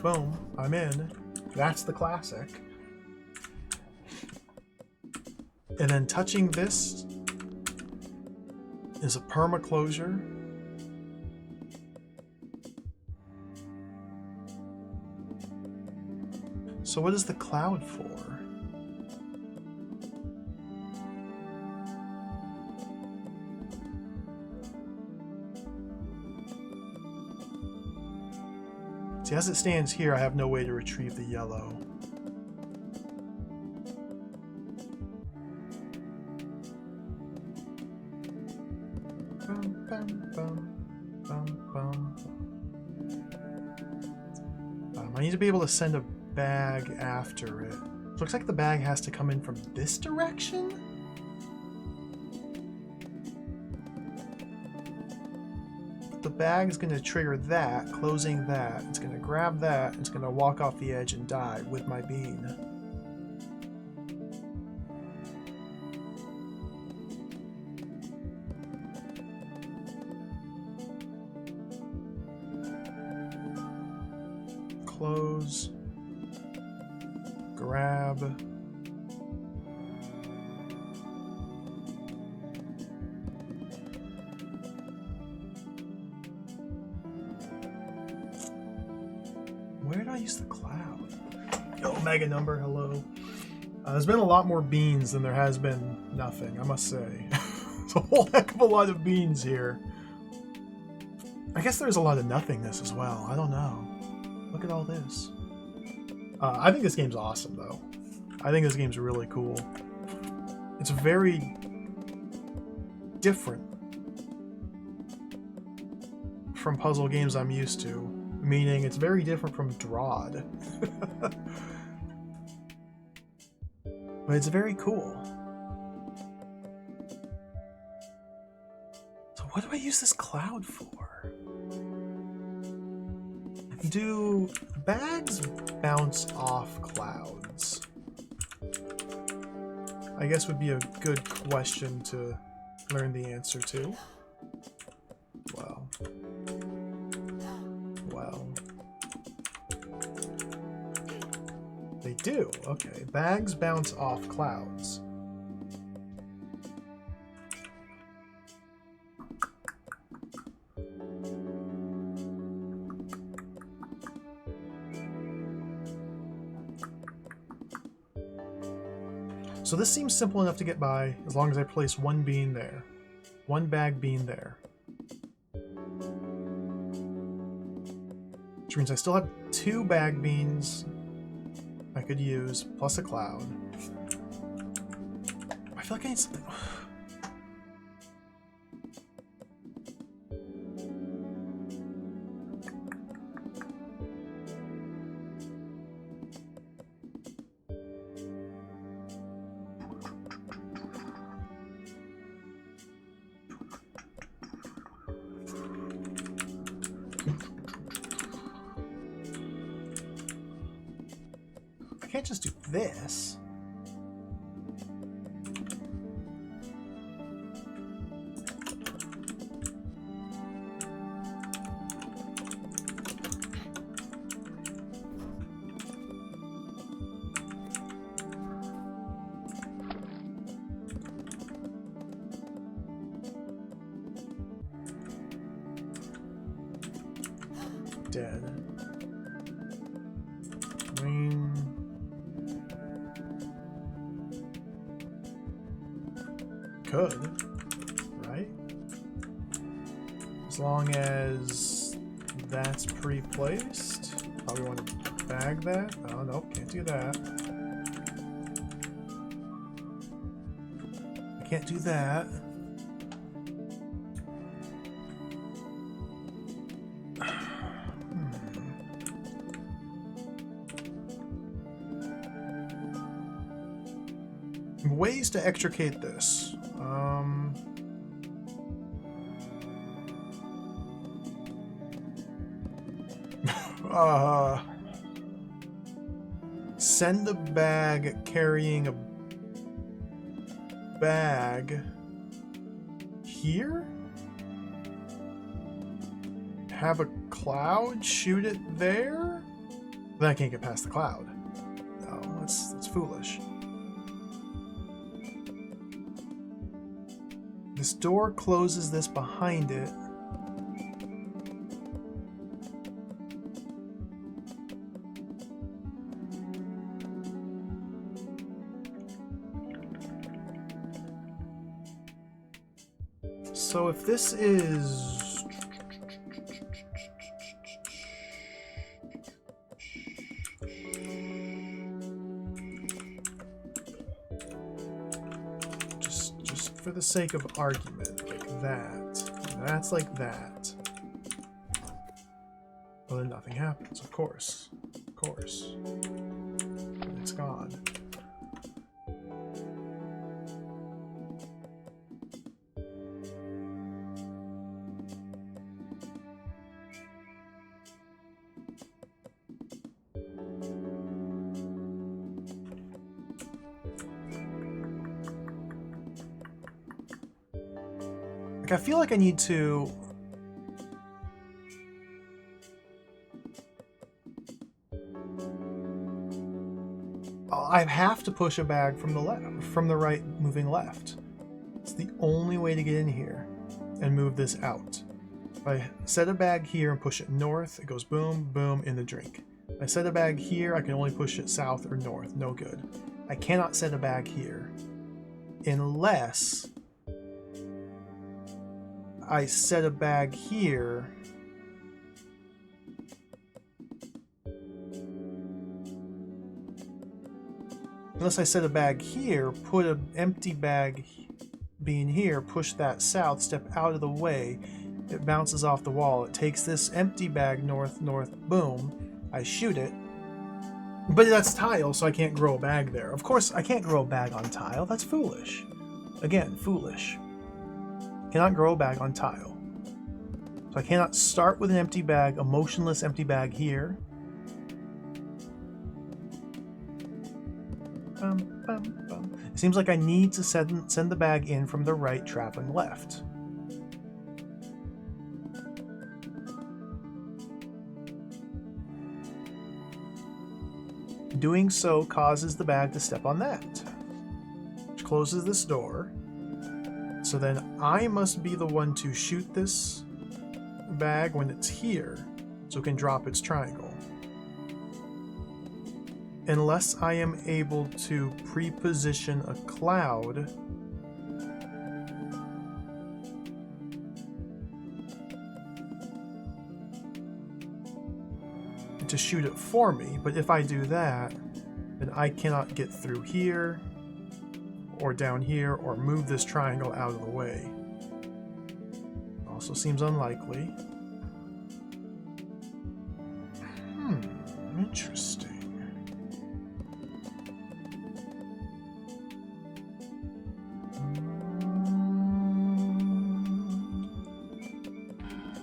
Boom, I'm in. That's the classic. And then touching this is a perma closure. So what is the cloud for? See, as it stands here, I have no way to retrieve the yellow. Bum, bum, bum, bum, bum. I need to be able to send a bag after it. Looks like the bag has to come in from this direction? The bag's going to trigger that, closing that. It's going to grab that. It's going to walk off the edge and die with my bean. Close. Grab. Where did I use the cloud? Yo, mega number, hello. There's been a lot more beans than there has been nothing, I must say. It's a whole heck of a lot of beans here. I guess there's a lot of nothingness as well. I don't know. Look at all this. I think this game's awesome, though. I think this game's really cool. It's very different from puzzle games I'm used to. Meaning it's very different from Drawd. But it's very cool. So what do I use this cloud for? Do bags bounce off clouds? I guess would be a good question to learn the answer to. Well. They do. Okay, bags bounce off clouds. So this seems simple enough to get by as long as I place one bean there. One bag bean there. Which means I still have 2 bag beans I could use, plus a cloud. I feel like I need something. I can't just do this. Dead. Green. Could, right? As long as that's pre-placed. Probably want to bag that. Oh, nope, can't do that. I can't do that. Ways to extricate this. Send a bag carrying a bag here? Have a cloud, shoot it there? Then I can't get past the cloud. No, that's foolish. This door closes this behind it. So if this is... Just for the sake of argument, like that. That's like that. Well, then nothing happens, of course. Of course. It's gone. I feel like I need to... I have to push a bag from the left, from the right, moving left. It's the only way to get in here and move this out. If I set a bag here and push it north, it goes boom, boom, in the drink. If I set a bag here, I can only push it south or north. No good. I cannot set a bag here unless I set a bag here. Unless I set a bag here, put an empty bag being here, push that south, step out of the way, it bounces off the wall, it takes this empty bag north, north, boom, I shoot it. But that's tile, so I can't grow a bag there. Of course, I can't grow a bag on tile, that's foolish. Again, foolish. Cannot grow a bag on tile. So I cannot start with an empty bag, a motionless empty bag here. It seems like I need to send the bag in from the right, traveling left. Doing so causes the bag to step on that, which closes this door. So then I must be the one to shoot this bag when it's here, so it can drop its triangle. Unless I am able to pre-position a cloud to shoot it for me, but if I do that, then I cannot get through here, or down here, or move this triangle out of the way. Also seems unlikely. Interesting.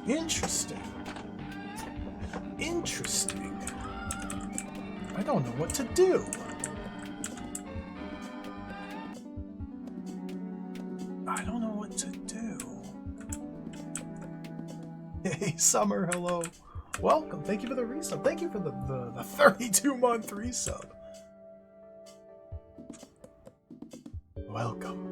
Interesting. Interesting. I don't know what to do. I don't know what to do. Hey, Summer, hello. Welcome. Thank you for the resub. Thank you for the 32-month resub. Welcome.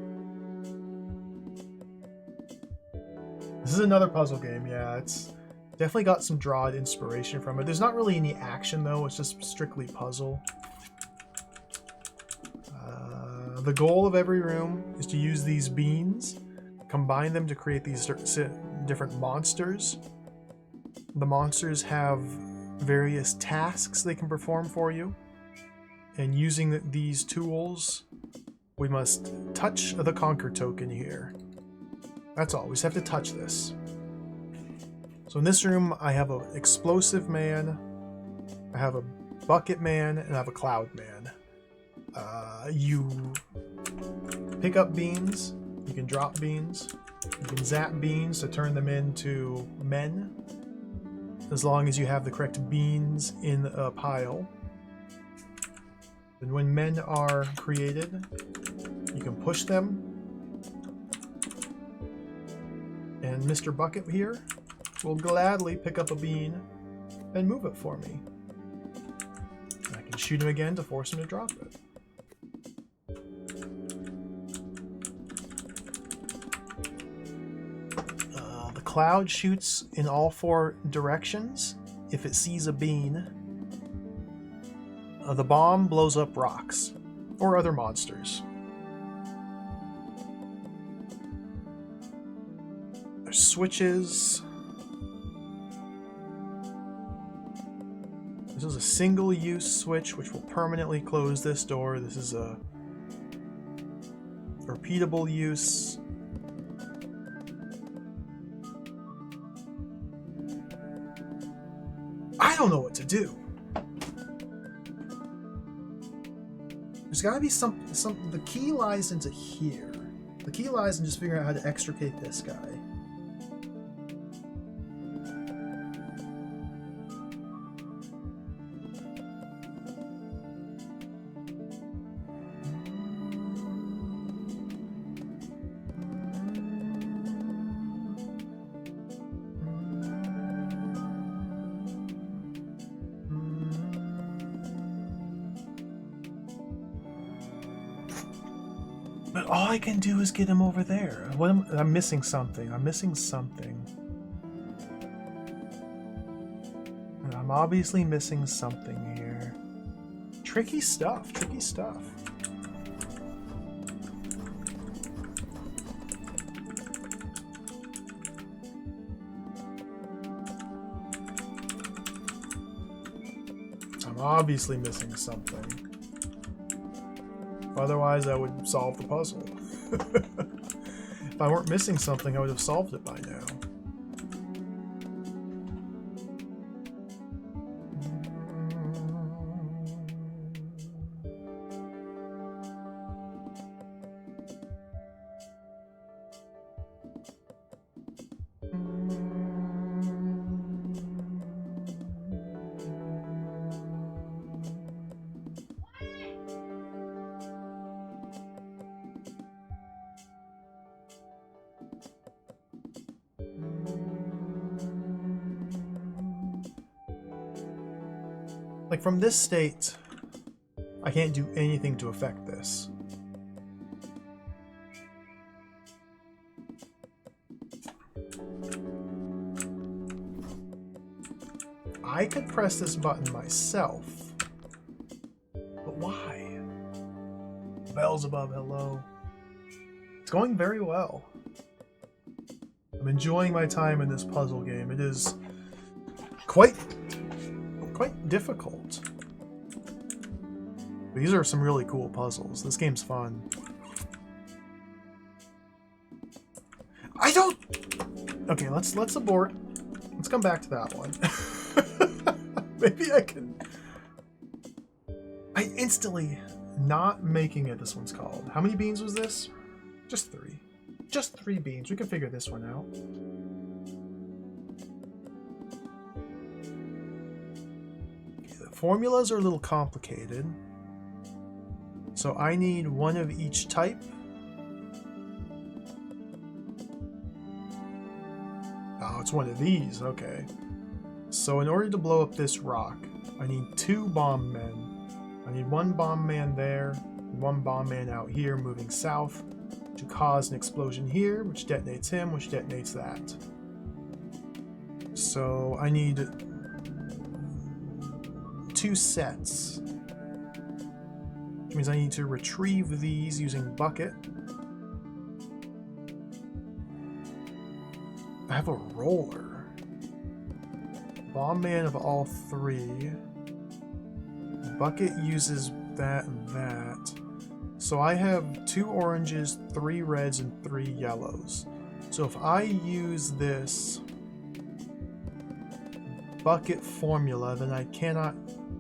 This is another puzzle game, yeah. It's definitely got some Drawed inspiration from it. There's not really any action, though. It's just strictly puzzle. The goal of every room is to use these beans, combine them to create these different monsters. The monsters have various tasks they can perform for you. And using these tools, we must touch the conquer token here. That's all. We just have to touch this. So in this room, I have an explosive man, I have a bucket man, and I have a cloud man. You pick up beans, you can drop beans, you can zap beans to turn them into men, as long as you have the correct beans in a pile. And when men are created, you can push them. And Mr. Bucket here will gladly pick up a bean and move it for me. I can shoot him again to force him to drop it. The cloud shoots in all 4 directions if it sees a bean. The bomb blows up rocks or other monsters. There's switches. This is a single-use switch which will permanently close this door. This is a repeatable use. I don't know what to do. There's got to be some. The key lies into here. The key lies in just figuring out how to extricate this guy. But all I can do is get him over there. I'm missing something. I'm missing something. And I'm obviously missing something here. Tricky stuff. Tricky stuff. I'm obviously missing something. Otherwise, I would solve the puzzle. If I weren't missing something, I would have solved it by now. Like, from this state, I can't do anything to affect this. I could press this button myself, but why? Beelzebub, hello. It's going very well. I'm enjoying my time in this puzzle game. It is quite quite difficult. But these are some really cool puzzles. This game's fun. I don't... Okay, let's abort. Let's come back to that one. Maybe I can... I instantly... Not making it, this one's called. How many beans was this? Just 3. Just 3 beans. We can figure this one out. Okay, the formulas are a little complicated. So I need one of each type. Oh, it's one of these. Okay. So in order to blow up this rock, I need 2 bomb men. I need 1 bomb man there, 1 bomb man out here moving south to cause an explosion here, which detonates him, which detonates that. So I need 2 sets, which means I need to retrieve these using bucket. I have a roller. Bomb man of all 3. Bucket uses that and that. So I have 2 oranges, 3 reds, and 3 yellows. So if I use this bucket formula, then I cannot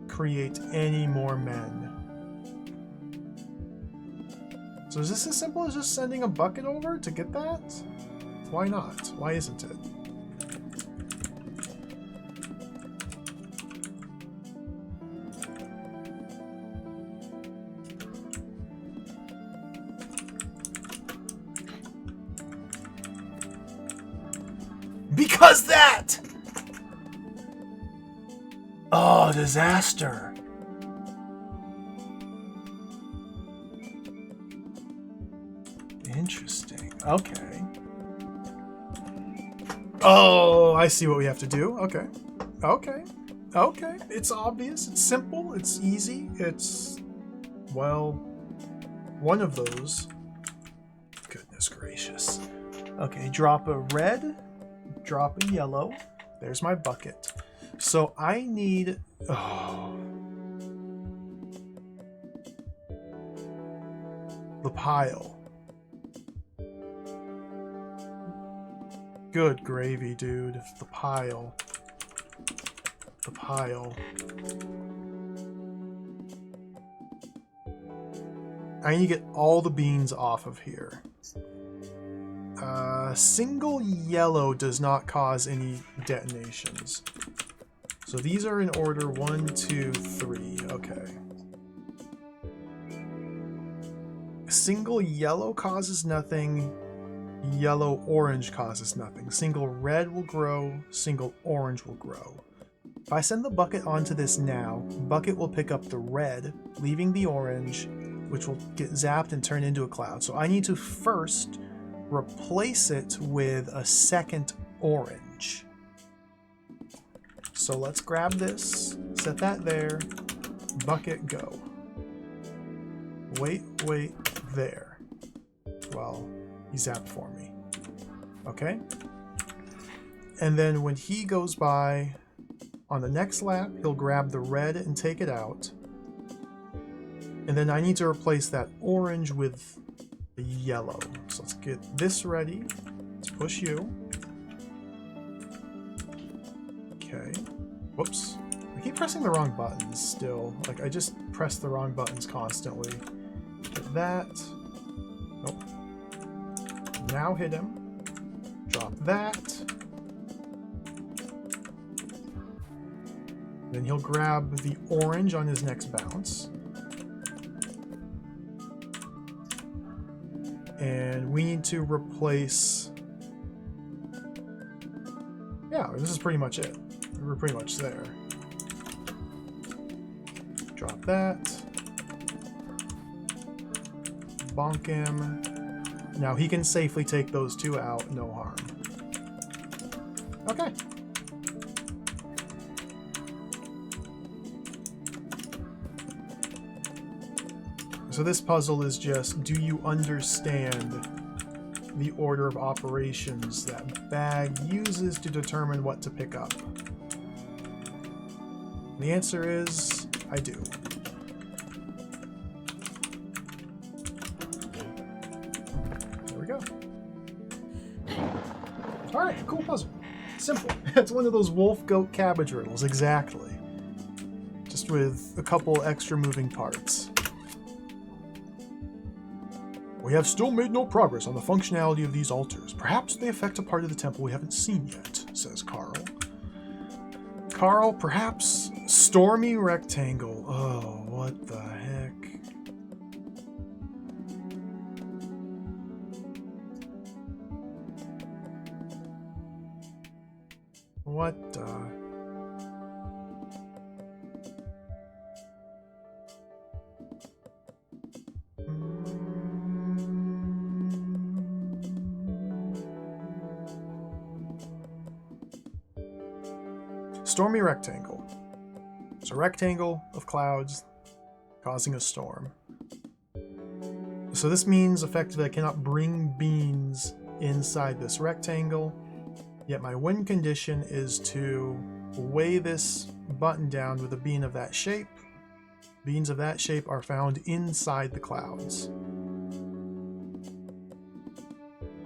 create any more men. So is this as simple as just sending a bucket over to get that? Why not? Why isn't it? Because that! Oh, disaster. Interesting. Okay. Oh, I see what we have to do. Okay. Okay. Okay. It's obvious. It's simple. It's easy. It's, well, one of those. Goodness gracious. Okay, drop a red. Drop a yellow. There's my bucket. So I need... Oh. The pile. Good gravy, dude. The pile. The pile. I need to get all the beans off of here. Single yellow does not cause any detonations. So these are in order 1, 2, 3. Okay. Single yellow causes nothing. Yellow orange causes nothing. Single red will grow. Single orange will grow. If I send the bucket onto this now, bucket will pick up the red, leaving the orange, which will get zapped and turn into a cloud. So I need to first replace it with a second orange. So let's grab this, set that there, bucket, go. Wait, there. Well, he zapped for me. Okay. And then when he goes by on the next lap, he'll grab the red and take it out. And then I need to replace that orange with the yellow. So let's get this ready. Let's push you. Okay. Whoops. I keep pressing the wrong buttons still. Like, I just press the wrong buttons constantly. Get that. Nope. Now hit him. Drop that. Then he'll grab the orange on his next bounce. And we need to replace... Yeah, this is pretty much it. We're pretty much there. Drop that. Bonk him. Now he can safely take those 2 out, no harm. Okay. So this puzzle is just, do you understand the order of operations that bag uses to determine what to pick up? The answer is, I do. There we go. Alright, cool puzzle. Simple. It's one of those wolf, goat, cabbage riddles, exactly. Just with a couple extra moving parts. We have still made no progress on the functionality of these altars. Perhaps they affect a part of the temple we haven't seen yet, says Carl. Carl, perhaps stormy rectangle. Oh, what the heck? What the... Stormy rectangle. It's a rectangle of clouds causing a storm. So this means effectively I cannot bring beans inside this rectangle, yet my win condition is to weigh this button down with a bean of that shape. Beans of that shape are found inside the clouds.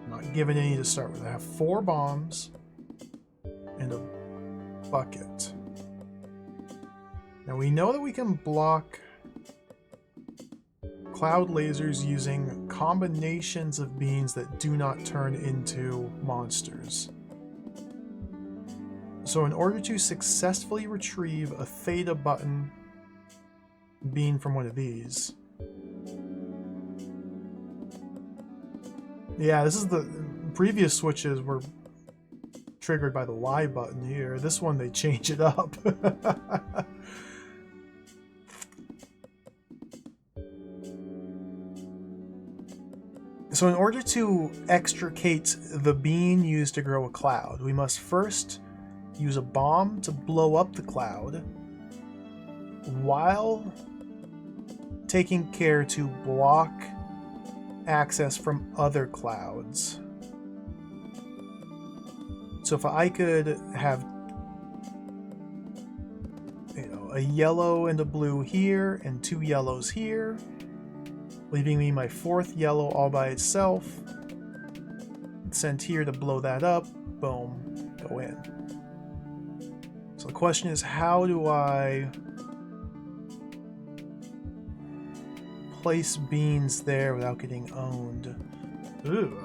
I'm not given any to start with. I have 4 bombs and a bucket. Now we know that we can block cloud lasers using combinations of beans that do not turn into monsters. So in order to successfully retrieve a theta button bean from one of these, yeah, this is the previous switches were triggered by the Y button here. This one they change it up. So in order to extricate the bean used to grow a cloud, we must first use a bomb to blow up the cloud while taking care to block access from other clouds. So if I could have, you know, a yellow and a blue here and 2 yellows here, leaving me my 4th yellow all by itself, sent here to blow that up, boom, go in. So the question is, how do I place beans there without getting owned? Ooh.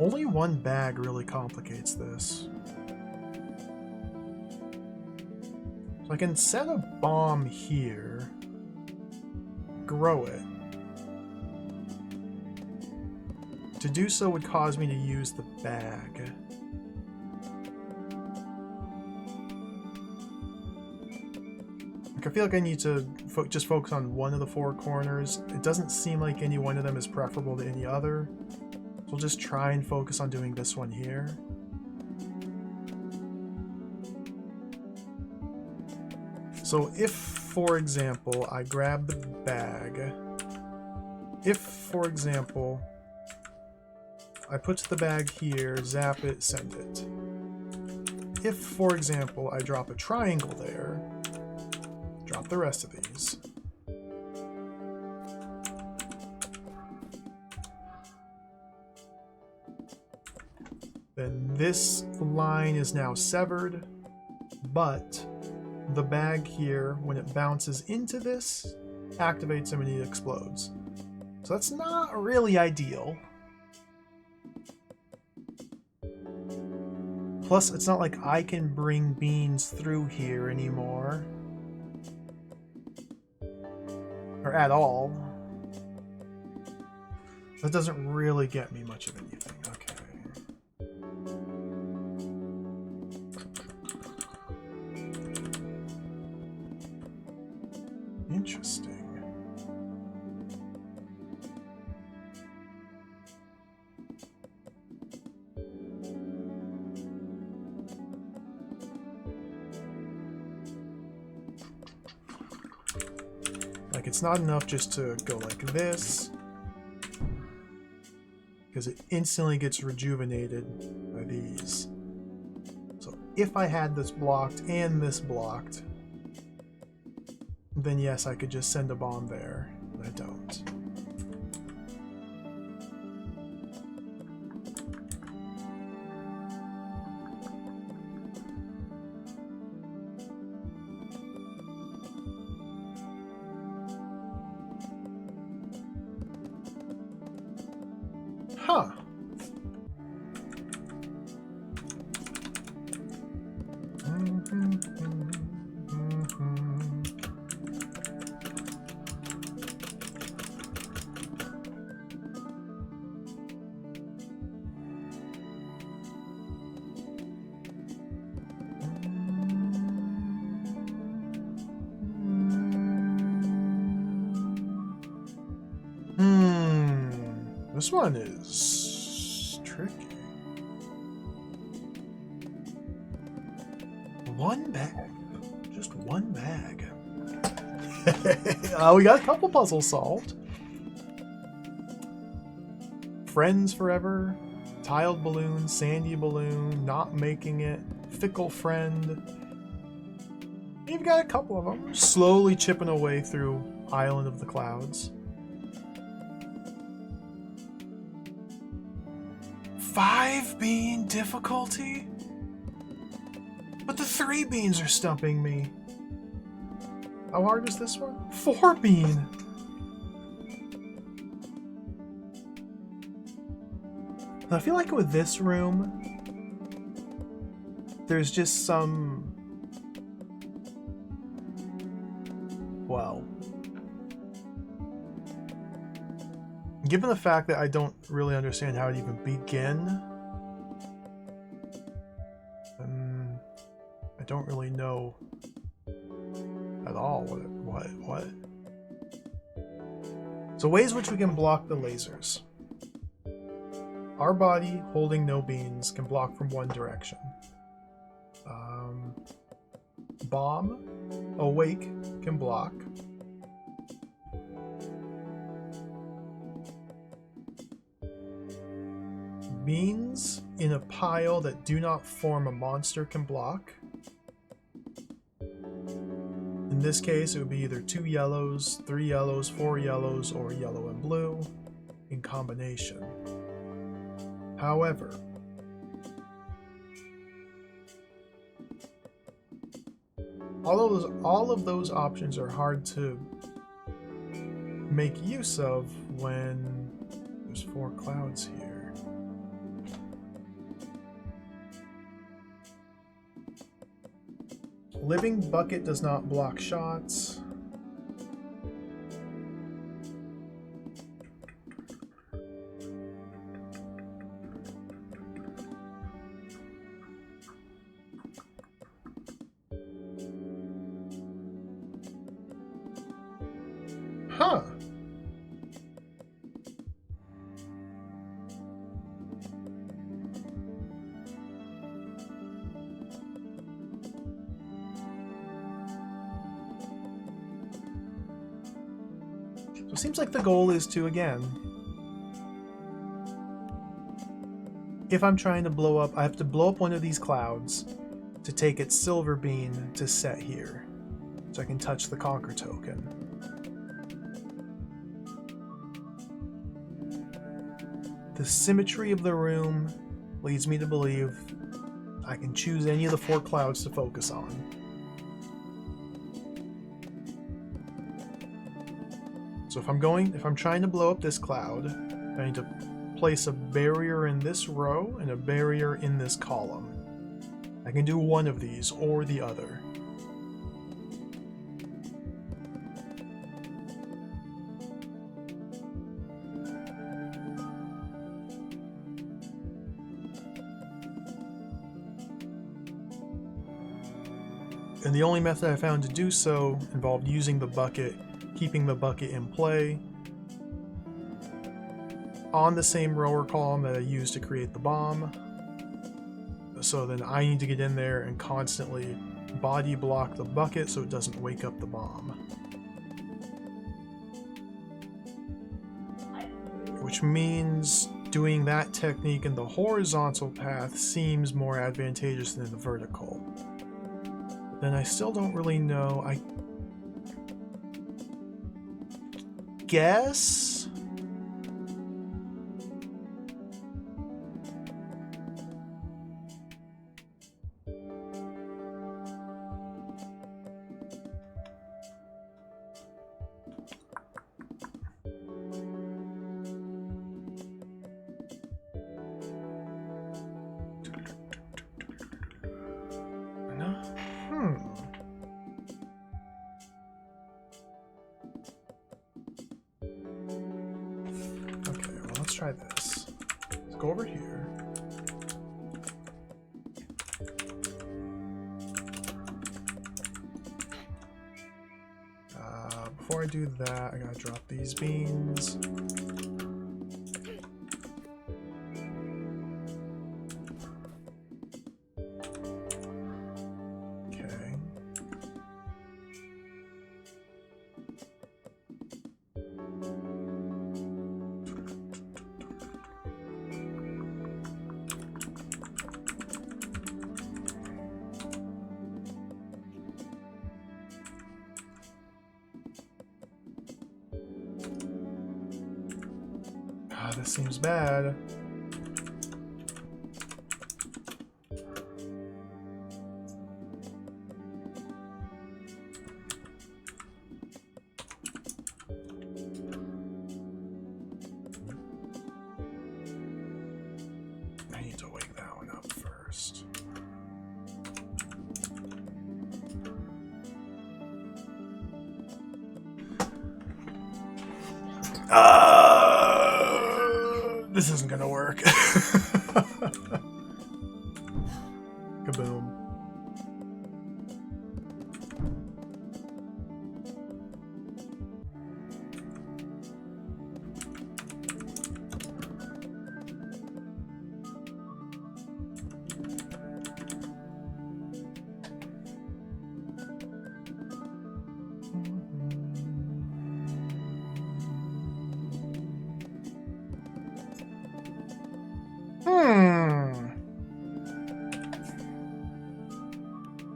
Only one bag really complicates this. So I can set a bomb here, grow it. To do so would cause me to use the bag. Like, I feel like I need to just focus on one of the 4 corners. It doesn't seem like any one of them is preferable to any other. So we'll just try and focus on doing this one here. So if, for example, I grab the bag, if, for example, I put the bag here, zap it, send it. If, for example, I drop a triangle there, drop the rest of these. Then this line is now severed, but the bag here, when it bounces into this, activates them and it explodes. So that's not really ideal. Plus, it's not like I can bring beans through here anymore. Or at all. That doesn't really get me much of anything. Okay. Interesting. Like, it's not enough just to go like this, because it instantly gets rejuvenated by these. So if I had this blocked and this blocked, then yes, I could just send a bomb there, but I don't. Huh. This one is tricky. One bag. Just one bag. We got a couple puzzles solved. Friends forever. Tiled balloon. Sandy balloon. Not making it. Fickle friend. You've got a couple of them. Slowly chipping away through Island of the Clouds. 5 bean difficulty? But the 3 beans are stumping me. How hard is this one? 4 bean. I feel like with this room, there's just some... Well... Given the fact that I don't really understand how to even begin, I don't really know at all what. So ways which we can block the lasers. Our body, holding no beans, can block from one direction. Bomb, awake, can block. Beans in a pile that do not form a monster can block. In this case, it would be either 2 yellows, 3 yellows, 4 yellows, or yellow and blue in combination. However, all of those options are hard to make use of when there's 4 clouds here. Living bucket does not block shots. Huh. So it seems like the goal is to, again, if I'm trying to blow up, I have to blow up one of these clouds to take its silver bean to set here, so I can touch the conquer token. The symmetry of the room leads me to believe I can choose any of the 4 clouds to focus on. So if I'm trying to blow up this cloud, I need to place a barrier in this row and a barrier in this column. I can do one of these or the other. And the only method I found to do so involved using the bucket keeping the bucket in play on the same row or column that I used to create the bomb. So then I need to get in there and constantly body block the bucket so it doesn't wake up the bomb. Which means doing that technique in the horizontal path seems more advantageous than the vertical. Then I still don't really know. I guess try this. Let's go over here. Before I do that, I gotta drop these beans. Okay. This seems bad. I need to wake that one up first. This isn't gonna work. Kaboom.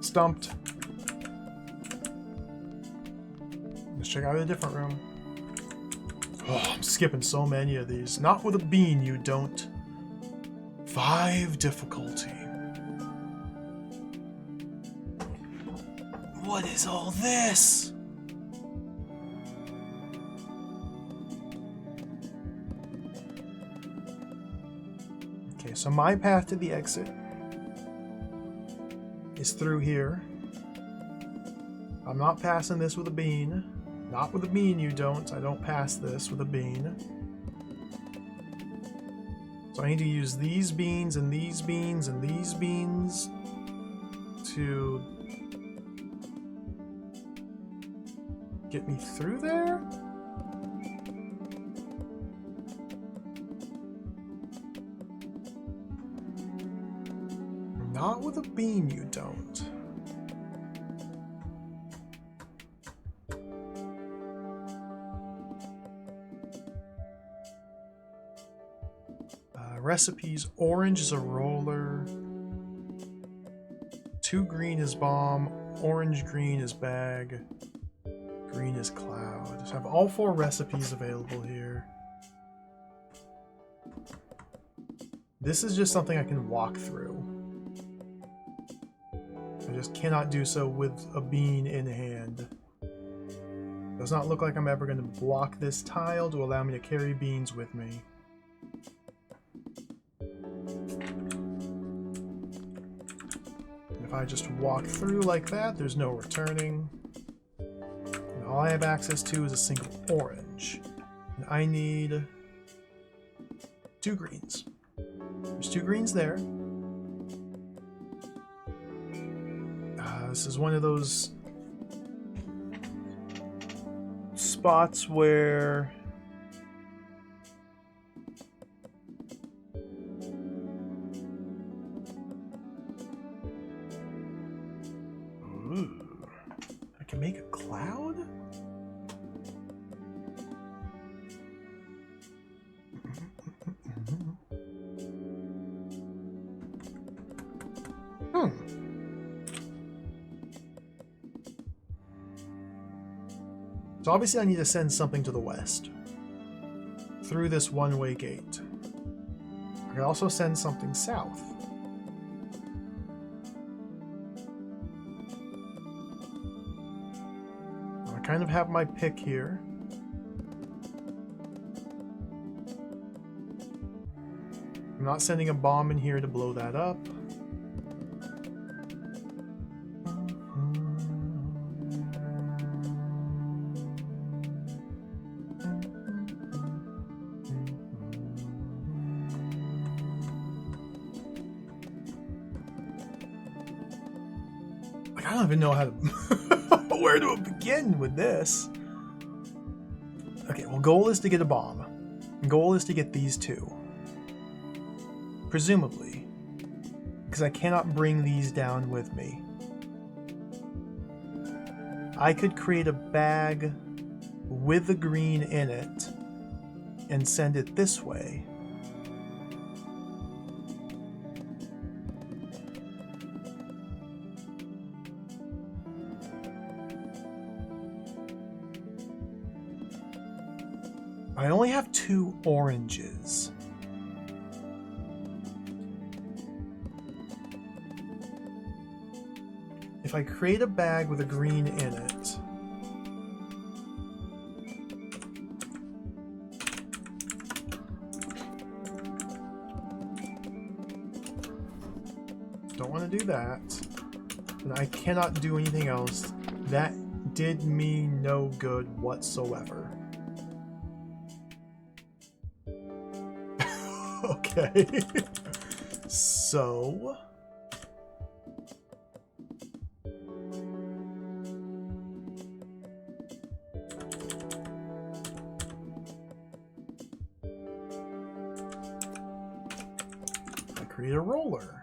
Stumped. Let's check out a different room. Oh, I'm skipping so many of these. Not with a bean, you don't. 5 difficulty. What is all this? Okay, so my path to the exit is through here. I'm not passing this with a bean. Not with a bean, you don't. I don't pass this with a bean. So I need to use these beans and these beans and these beans to get me through there? Not with a bean, you don't. Recipes. Orange is a roller. 2 green is bomb. Orange green is bag. Green is cloud. So I have all 4 recipes available here. This is just something I can walk through. I just cannot do so with a bean in hand. Does not look like I'm ever going to block this tile to allow me to carry beans with me. If I just walk through like that, there's no returning. And all I have access to is a single orange. And I need 2 greens. There's 2 greens there. This is one of those spots where ooh, I can make a cloud? Hmm. So obviously I need to send something to the west through this one-way gate. I can also send something south. I kind of have my pick here. I'm not sending a bomb in here to blow that up. Like, I don't even know how to where to begin with this. Okay, well, goal is to get a bomb. Goal is to get these two. Presumably. Because I cannot bring these down with me. I could create a bag with the green in it and send it this way. I only have 2 oranges. If I create a bag with a green in it, don't want to do that, and I cannot do anything else. That did me no good whatsoever. Okay. So I create a roller.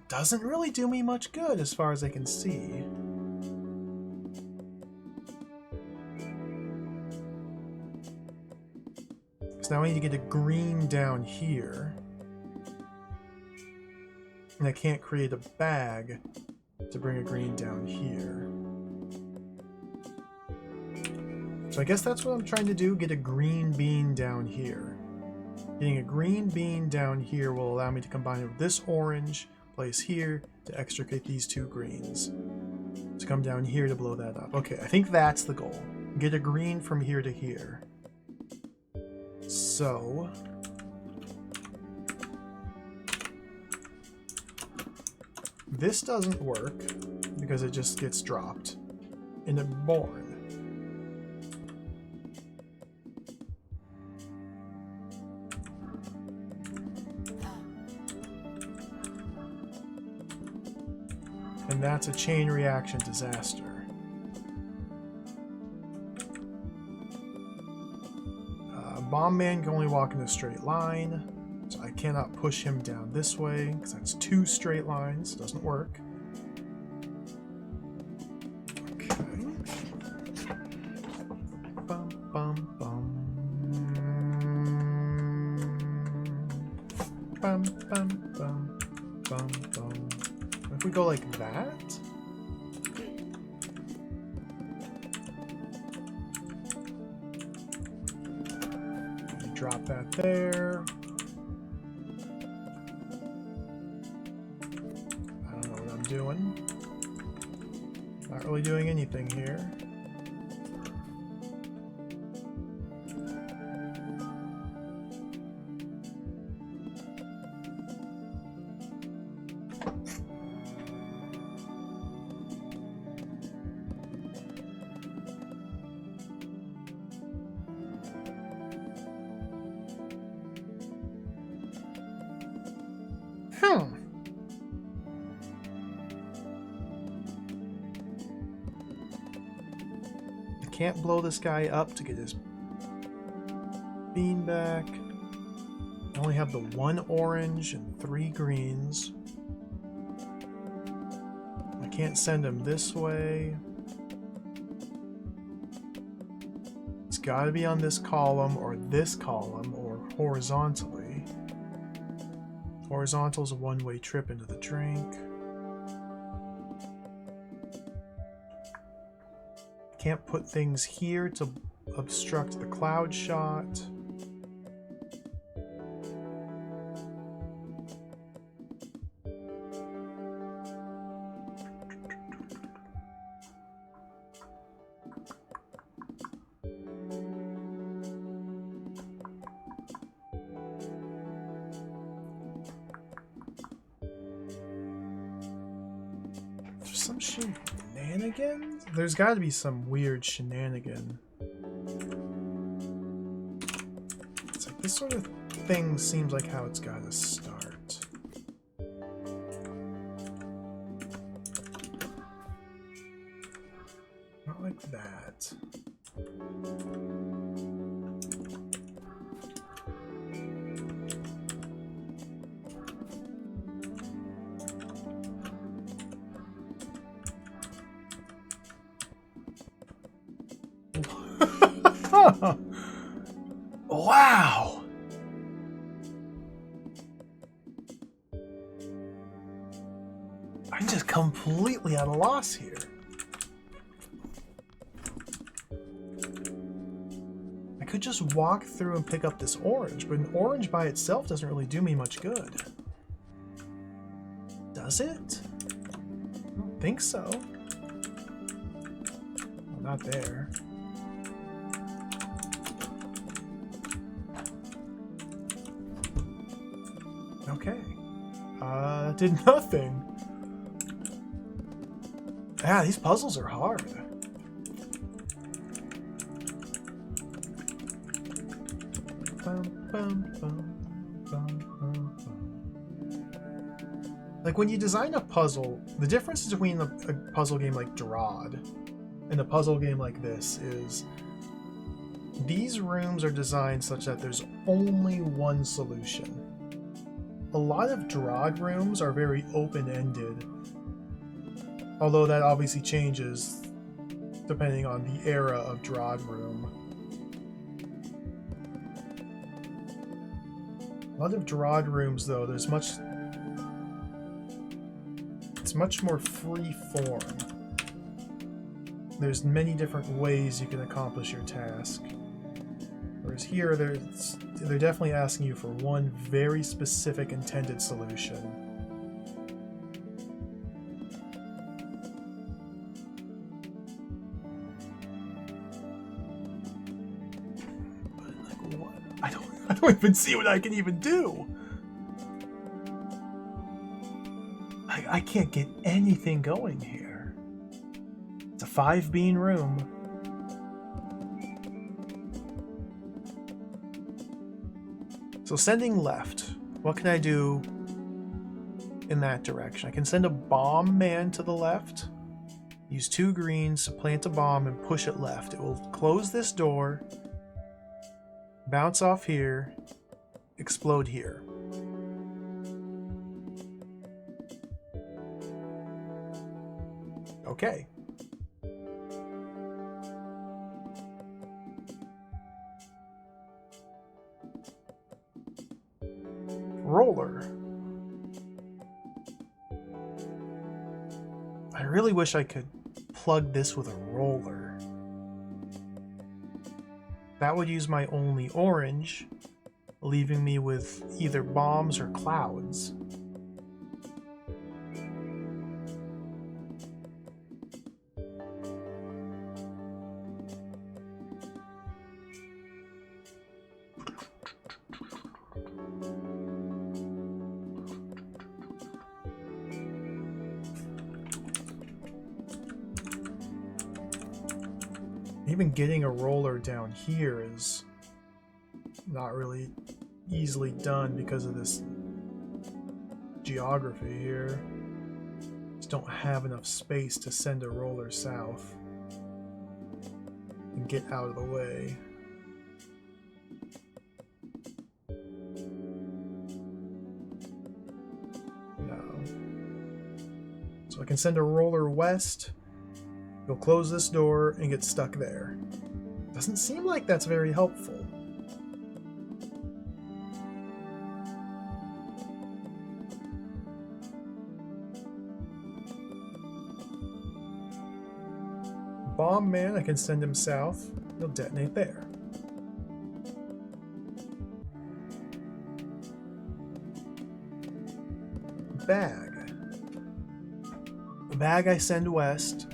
Doesn't really do me much good as far as I can see. So now I need to get a green down here. And I can't create a bag to bring a green down here. So I guess that's what I'm trying to do, get a green bean down here. Getting a green bean down here will allow me to combine it with this orange, place here to extricate these 2 greens. To come down here to blow that up. Okay, I think that's the goal. Get a green from here to here. So this doesn't work because it just gets dropped in a born. And that's a chain reaction disaster. Bomb Man can only walk in a straight line, so I cannot push him down this way, because that's 2 straight lines. Doesn't work. Okay. Bum, bum, bum. Bum, bum, bum, bum, bum. If we go like that, drop that there. I don't know what I'm doing. Not really doing anything here. I can't blow this guy up to get his bean back. I only have the 1 orange and 3 greens. I can't send him this way. It's got to be on this column or horizontally. Horizontal is a one-way trip into the drink. Can't put things here to obstruct the cloud shot. Some shenanigans? There's got to be some weird shenanigan. It's like this sort of thing seems like how it's got to start. Not like that. Wow! I'm just completely at a loss here. I could just walk through and pick up this orange, but an orange by itself doesn't really do me much good. Does it? I don't think so. Well, not there. Okay. That did nothing. Yeah, these puzzles are hard. Like when you design a puzzle, the difference between a puzzle game like Drod and a puzzle game like this is these rooms are designed such that there's only one solution. A lot of Drod rooms are very open-ended, although that obviously changes depending on the era of Drod room. A lot of Drod rooms, though, it's much more free form. There's many different ways you can accomplish your task. Whereas here, they're definitely asking you for one very specific intended solution. But like what? I don't even see what I can even do. I can't get anything going here. It's a 5-bean room. So sending left, what can I do in that direction? I can send a bomb man to the left, use 2 greens to plant a bomb and push it left. It will close this door, bounce off here, explode here. Okay. Roller. I really wish I could plug this with a roller. That would use my only orange, leaving me with either bombs or clouds. Even getting a roller down here is not really easily done because of this geography here. Just don't have enough space to send a roller south and get out of the way. No. So I can send a roller west. You'll close this door and get stuck there. Doesn't seem like that's very helpful. Bomb man, I can send him south. He'll detonate there. Bag. The bag I send west.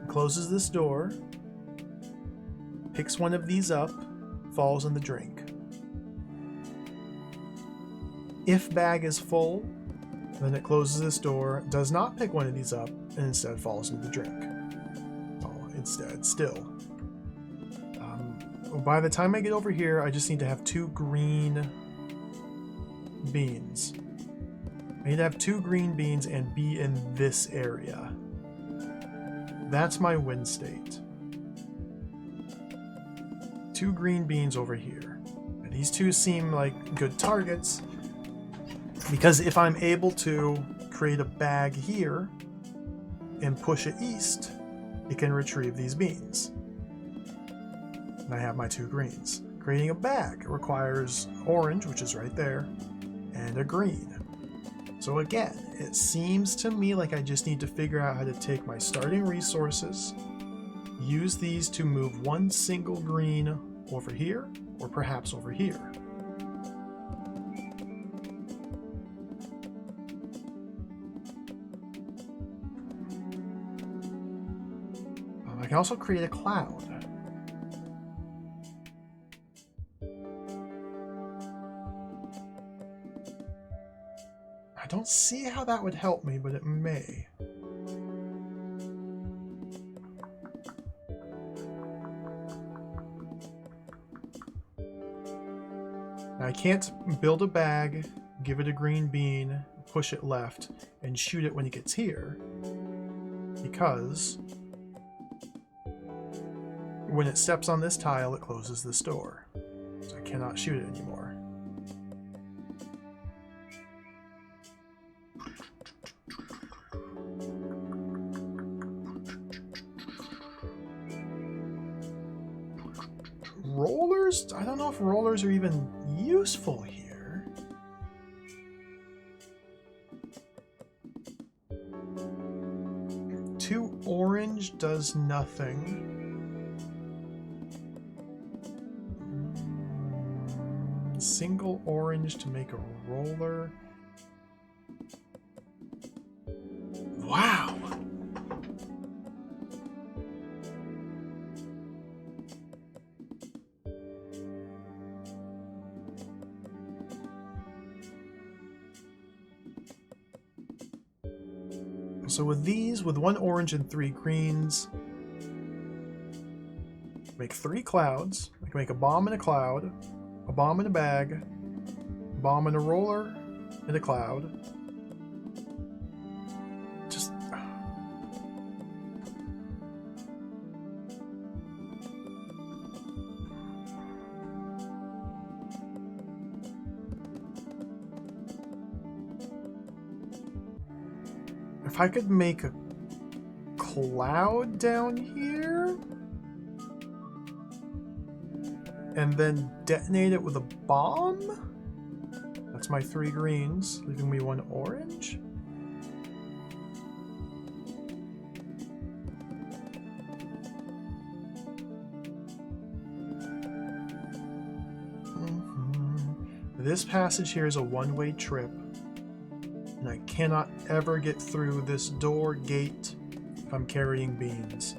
Closes this door, picks one of these up, falls in the drink. If bag is full, then it closes this door, does not pick one of these up, and instead falls into the drink. Oh, instead, still. By the time I get over here, I just need to have 2 green beans. I need to have 2 green beans and be in this area. That's my win state. 2 green beans over here. And these 2 seem like good targets, because if I'm able to create a bag here and push it east, it can retrieve these beans. And I have my 2 greens. Creating a bag requires orange, which is right there, and a green. So again, it seems to me like I just need to figure out how to take my starting resources, use these to move 1 single green over here, or perhaps over here. I can also create a cloud. I don't see how that would help me, but it may. Now I can't build a bag, give it a green bean, push it left, and shoot it when it gets here, because when it steps on this tile, it closes this door. So I cannot shoot it anymore. Rollers? I don't know if rollers are even useful here. Two orange does nothing. Single orange to make a roller. Wow! So with these, with 1 orange and 3 greens, make 3 clouds. I can make a bomb and a cloud, a bomb in a bag, a bomb in a roller, and a cloud. Just... If I could make a cloud down here and then detonate it with a bomb, that's my 3 greens, leaving me 1 orange. This passage here is a one-way trip. And I cannot ever get through this door gate if I'm carrying beans.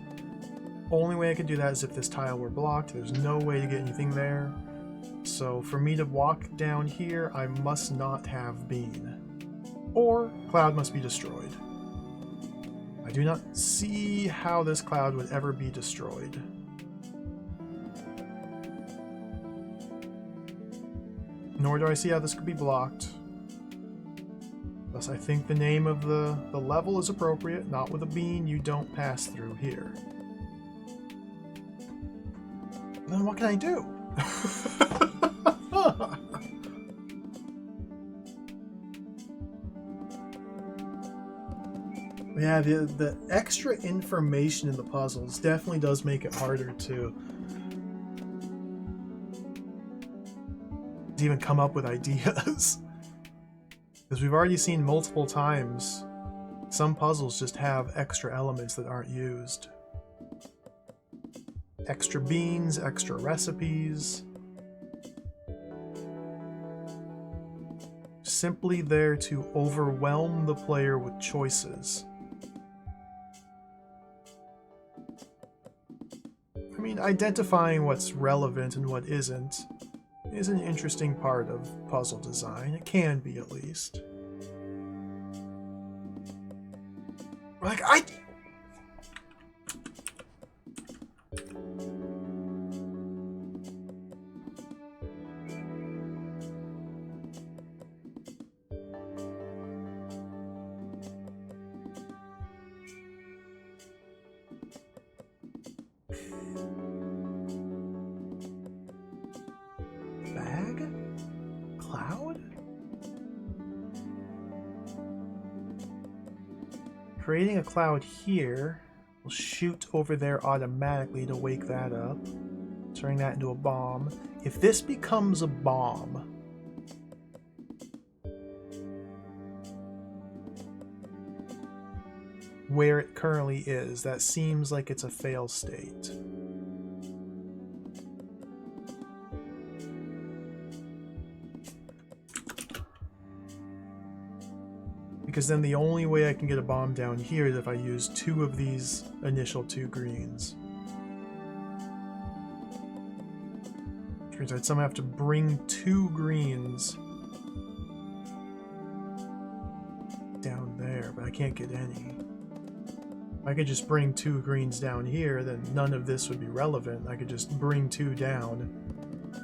Only way I could do that is if this tile were blocked. There's no way to get anything there. So for me to walk down here, I must not have bean. Or cloud must be destroyed. I do not see how this cloud would ever be destroyed. Nor do I see how this could be blocked. Thus, I think the name of the level is appropriate. Not with a bean, you don't pass through here. Then what can I do? Yeah, the extra information in the puzzles definitely does make it harder to even come up with ideas. Because we've already seen multiple times some puzzles just have extra elements that aren't used. Extra beans, extra recipes. Simply there to overwhelm the player with choices. I mean, identifying what's relevant and what isn't is an interesting part of puzzle design. It can be, at least. Like, bag? Cloud? Creating a cloud here will shoot over there automatically to wake that up, turning that into a bomb. If this becomes a bomb, where it currently is, that seems like it's a fail state. Because then the only way I can get a bomb down here is if I use 2 of these initial 2 greens. Which means I'd somehow have to bring 2 greens down there, but I can't get any. If I could just bring 2 greens down here, then none of this would be relevant. I could just bring 2 down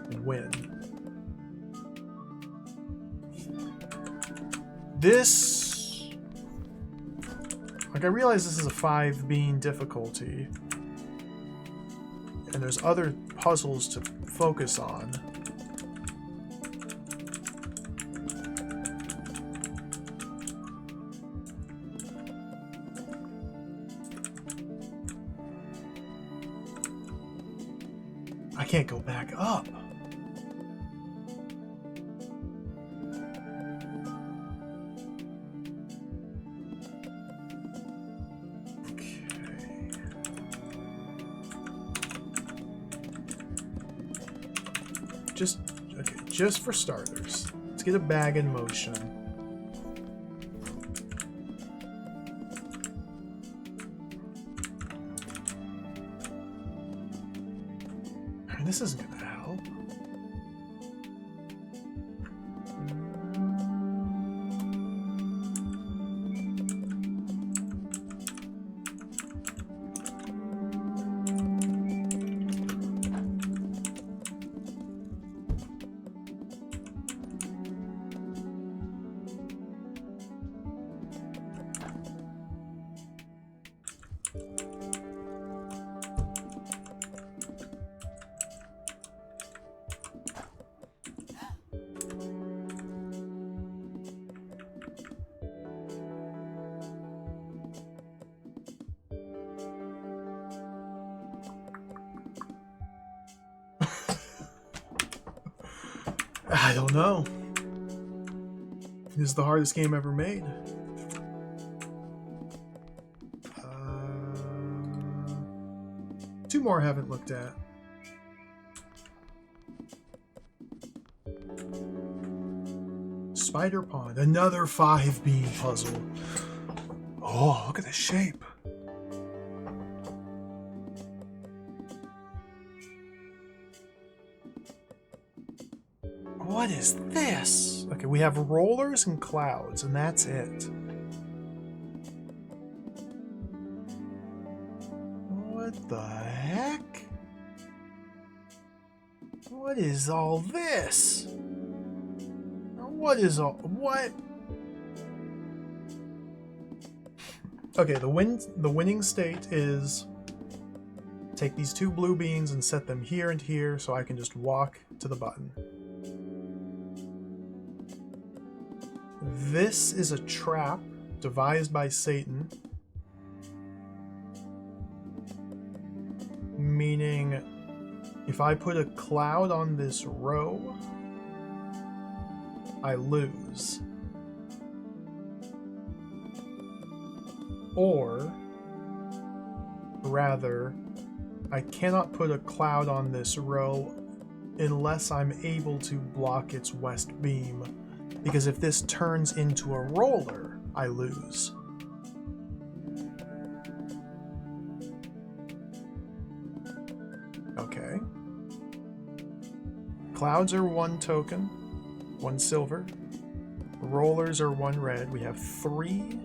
and win. This... Like, I realize this is a 5 bean difficulty, and there's other puzzles to focus on. I can't go back up. Just for starters, let's get a bag in motion. And this isn't gonna help. I don't know. This is the hardest game ever made. Two more I haven't looked at. Spider Pond, another 5 bean puzzle. Oh, look at the shape. What is this? Okay, we have rollers and clouds, and that's it. What the heck? What is all this? What is all... What? Okay, the winning state is take these 2 blue beans and set them here and here so I can just walk to the button. This is a trap devised by Satan, meaning if I put a cloud on this row, I lose. Or, rather, I cannot put a cloud on this row unless I'm able to block its west beam, because if this turns into a roller, I lose. Okay. Clouds are 1 token, 1 silver. Rollers are 1 red. We have 3.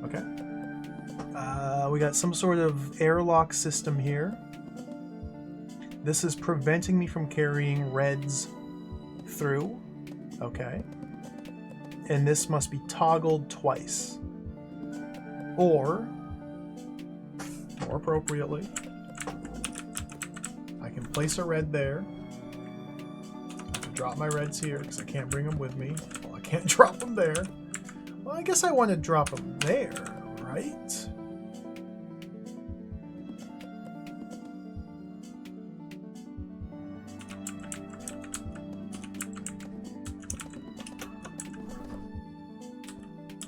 Okay. We got some sort of airlock system here. This is preventing me from carrying reds through. Okay. And this must be toggled twice. Or, more appropriately, I can place a red there. I can drop my reds here because I can't bring them with me. Well, I can't drop them there. Well, I guess I want to drop them there, right?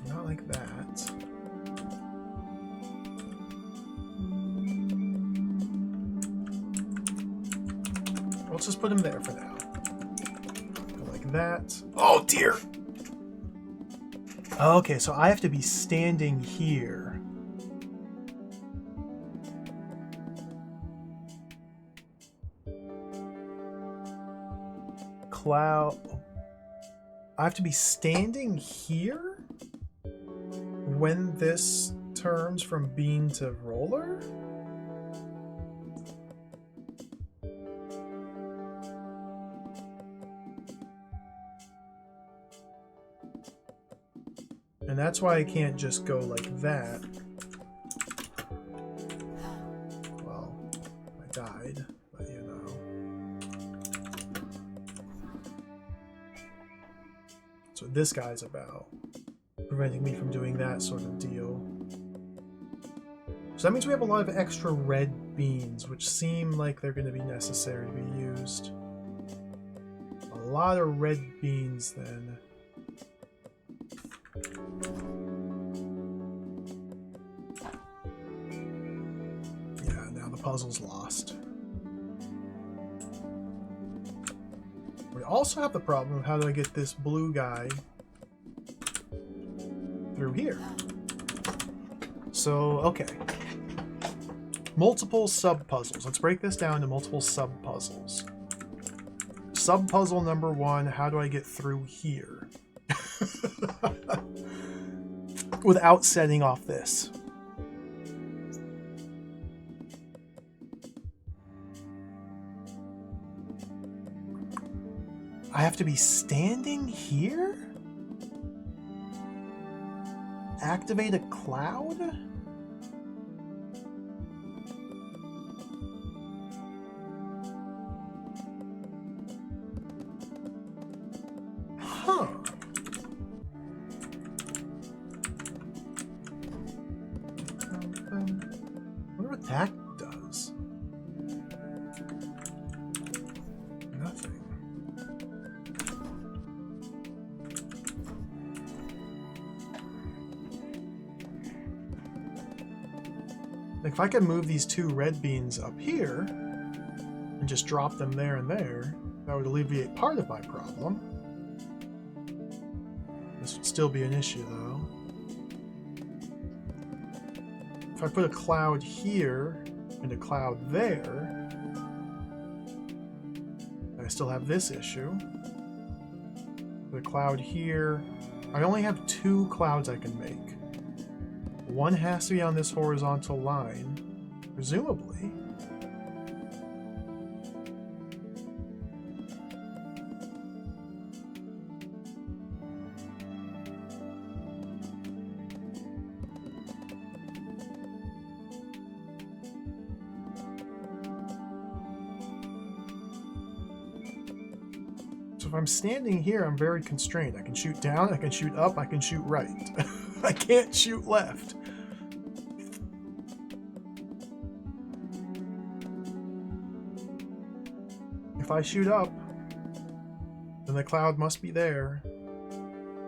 Not like that. Let's just put him there for now. Go like that. Oh dear! Okay, so I have to be standing here. Cloud. I have to be standing here when this turns from bean to roller? And that's why I can't just go like that. Well, I died, but you know. That's what this guy's about. Preventing me from doing that sort of deal. So that means we have a lot of extra red beans, which seem like they're going to be necessary to be used. A lot of red beans, then. Yeah, now the puzzle's lost. We also have the problem of how do I get this blue guy through here. So, okay. Multiple sub-puzzles. Let's break this down to multiple sub-puzzles. Sub-puzzle number 1, how do I get through here? Without setting off this. I have to be standing here? Activate a cloud? Huh. I wonder what that does. Nothing. Like if I could move these 2 red beans up here and just drop them there and there, that would alleviate part of my problem. This would still be an issue though. If I put a cloud here and a cloud there, I still have this issue. The cloud here, I only have 2 clouds I can make. One has to be on this horizontal line, presumably. if I'm standing here, I'm very constrained. I can shoot down, I can shoot up, I can shoot right. I can't shoot left. If I shoot up, then the cloud must be there.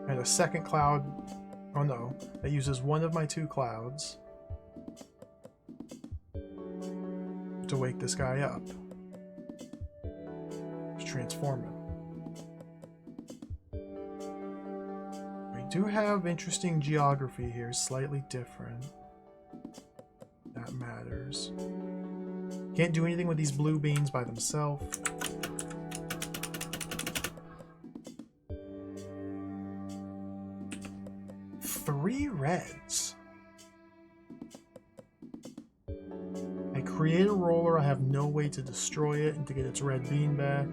And a second cloud, oh no, that uses one of my two clouds to wake this guy up. To transform him. We do have interesting geography here, slightly different. That matters. Can't do anything with these blue beans by themselves. Three reds. I create a roller, I have no way to destroy it and to get its red bean back.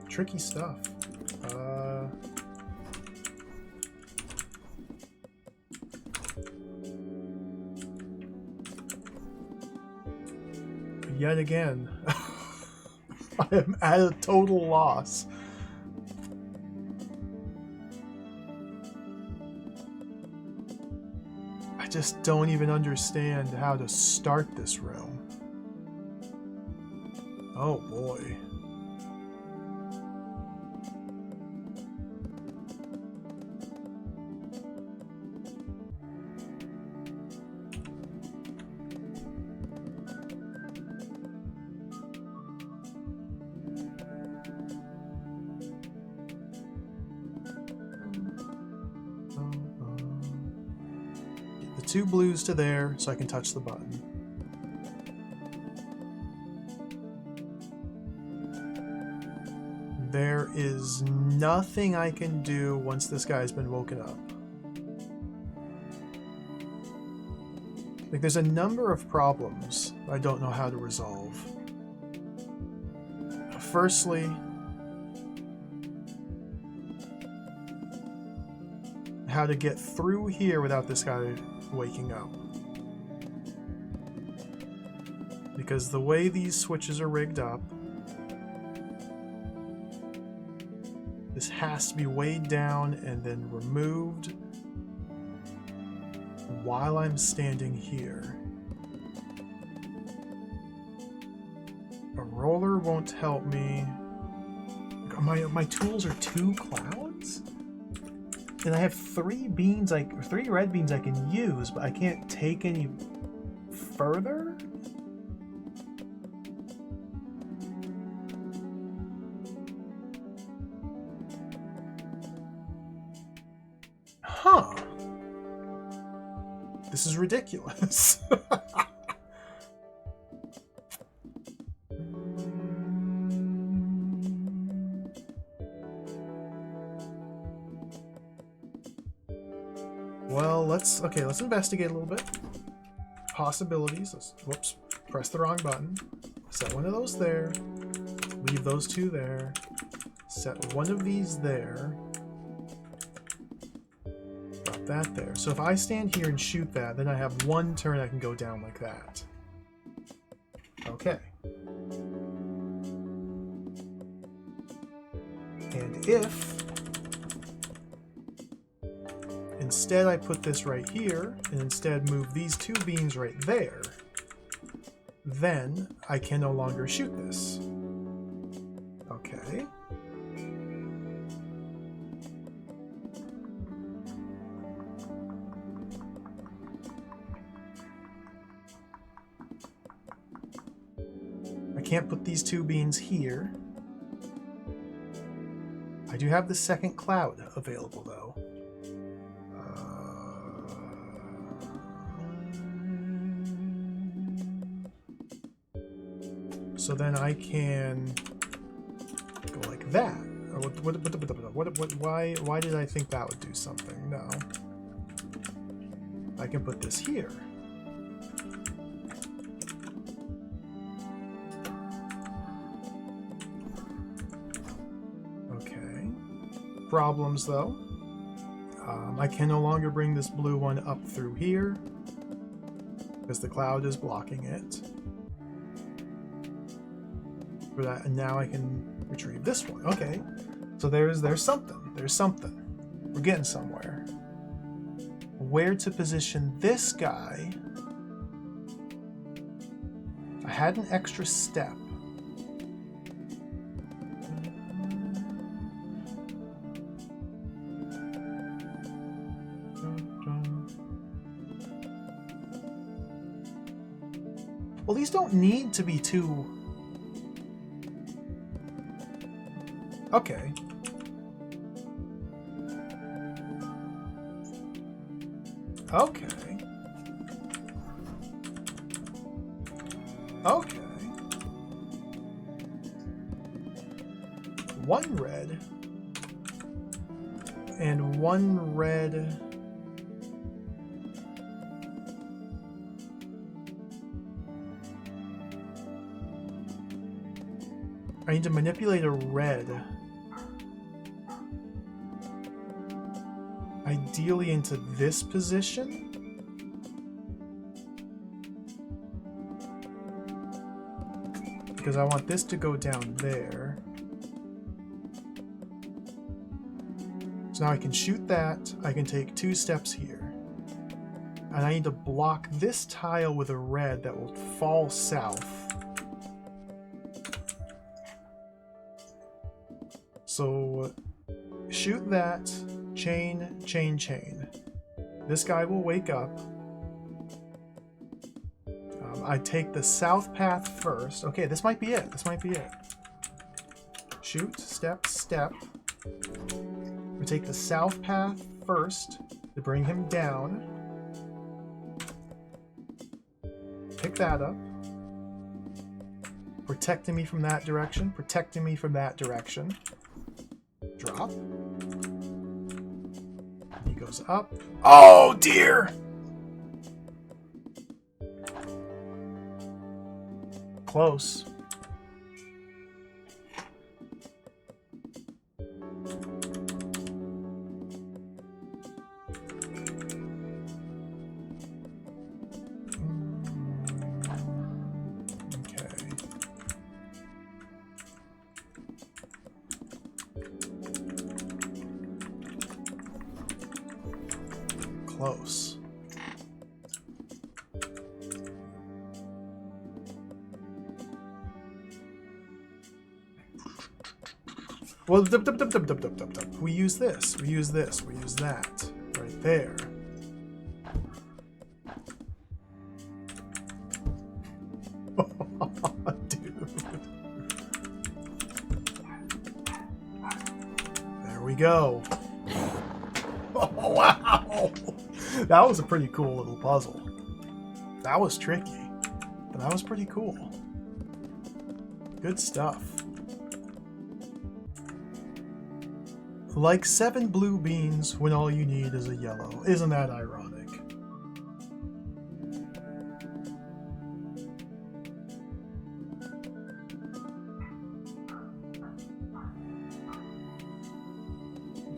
Tricky stuff. Yet again, I am at a total loss. I just don't even understand how to start this room. Oh boy. Two blues to there so I can touch the button. There is nothing I can do once this guy's been woken up. Like, there's a number of problems I don't know how to resolve. Firstly, how to get through here without this guy waking up. Because the way these switches are rigged up, this has to be weighed down and then removed while I'm standing here. A roller won't help me. My tools are two clouds? And I have three red beans I can use, but I can't take any further? Huh. This is ridiculous. Well, let's investigate a little bit. Possibilities. Whoops, press the wrong button. Set one of those there. Leave those two there. Set one of these there. Drop that there. So if I stand here and shoot that, then I have one turn I can go down like that. Okay. And if instead I put this right here, and instead move these two beans right there, then I can no longer shoot this. Okay. I can't put these two beans here. I do have the second cloud available though. So then I can that. Why did I think that would do something? No. I can put this here. Okay. Problems though. I can no longer bring this blue one up through here because the cloud is blocking it. For that, and now I can retrieve this one. Okay, so there's something. There's something. We're getting somewhere. Where to position this guy? I had an extra step. Well, these don't need to be too... Okay. Okay. Okay. One red. And one red... I need to manipulate a red. Ideally into this position. Because I want this to go down there. So now I can shoot that. I can take 2 steps here. And I need to block this tile with a red that will fall south. So shoot that, chain, chain, chain. This guy will wake up. I take the south path first. Okay, this might be it. This might be it. Shoot, step, step. We take the south path first to bring him down. Pick that up. Protecting me from that direction. Protecting me from that direction. Drop. He goes up. Oh dear! Close. Close. Well, we use this, we use this, we use that. Right there. Dude. There we go. Oh, wow! That was a pretty cool little puzzle. That was tricky, but that was pretty cool. Good stuff. Like 7 blue beans when all you need is a yellow. Isn't that ironic?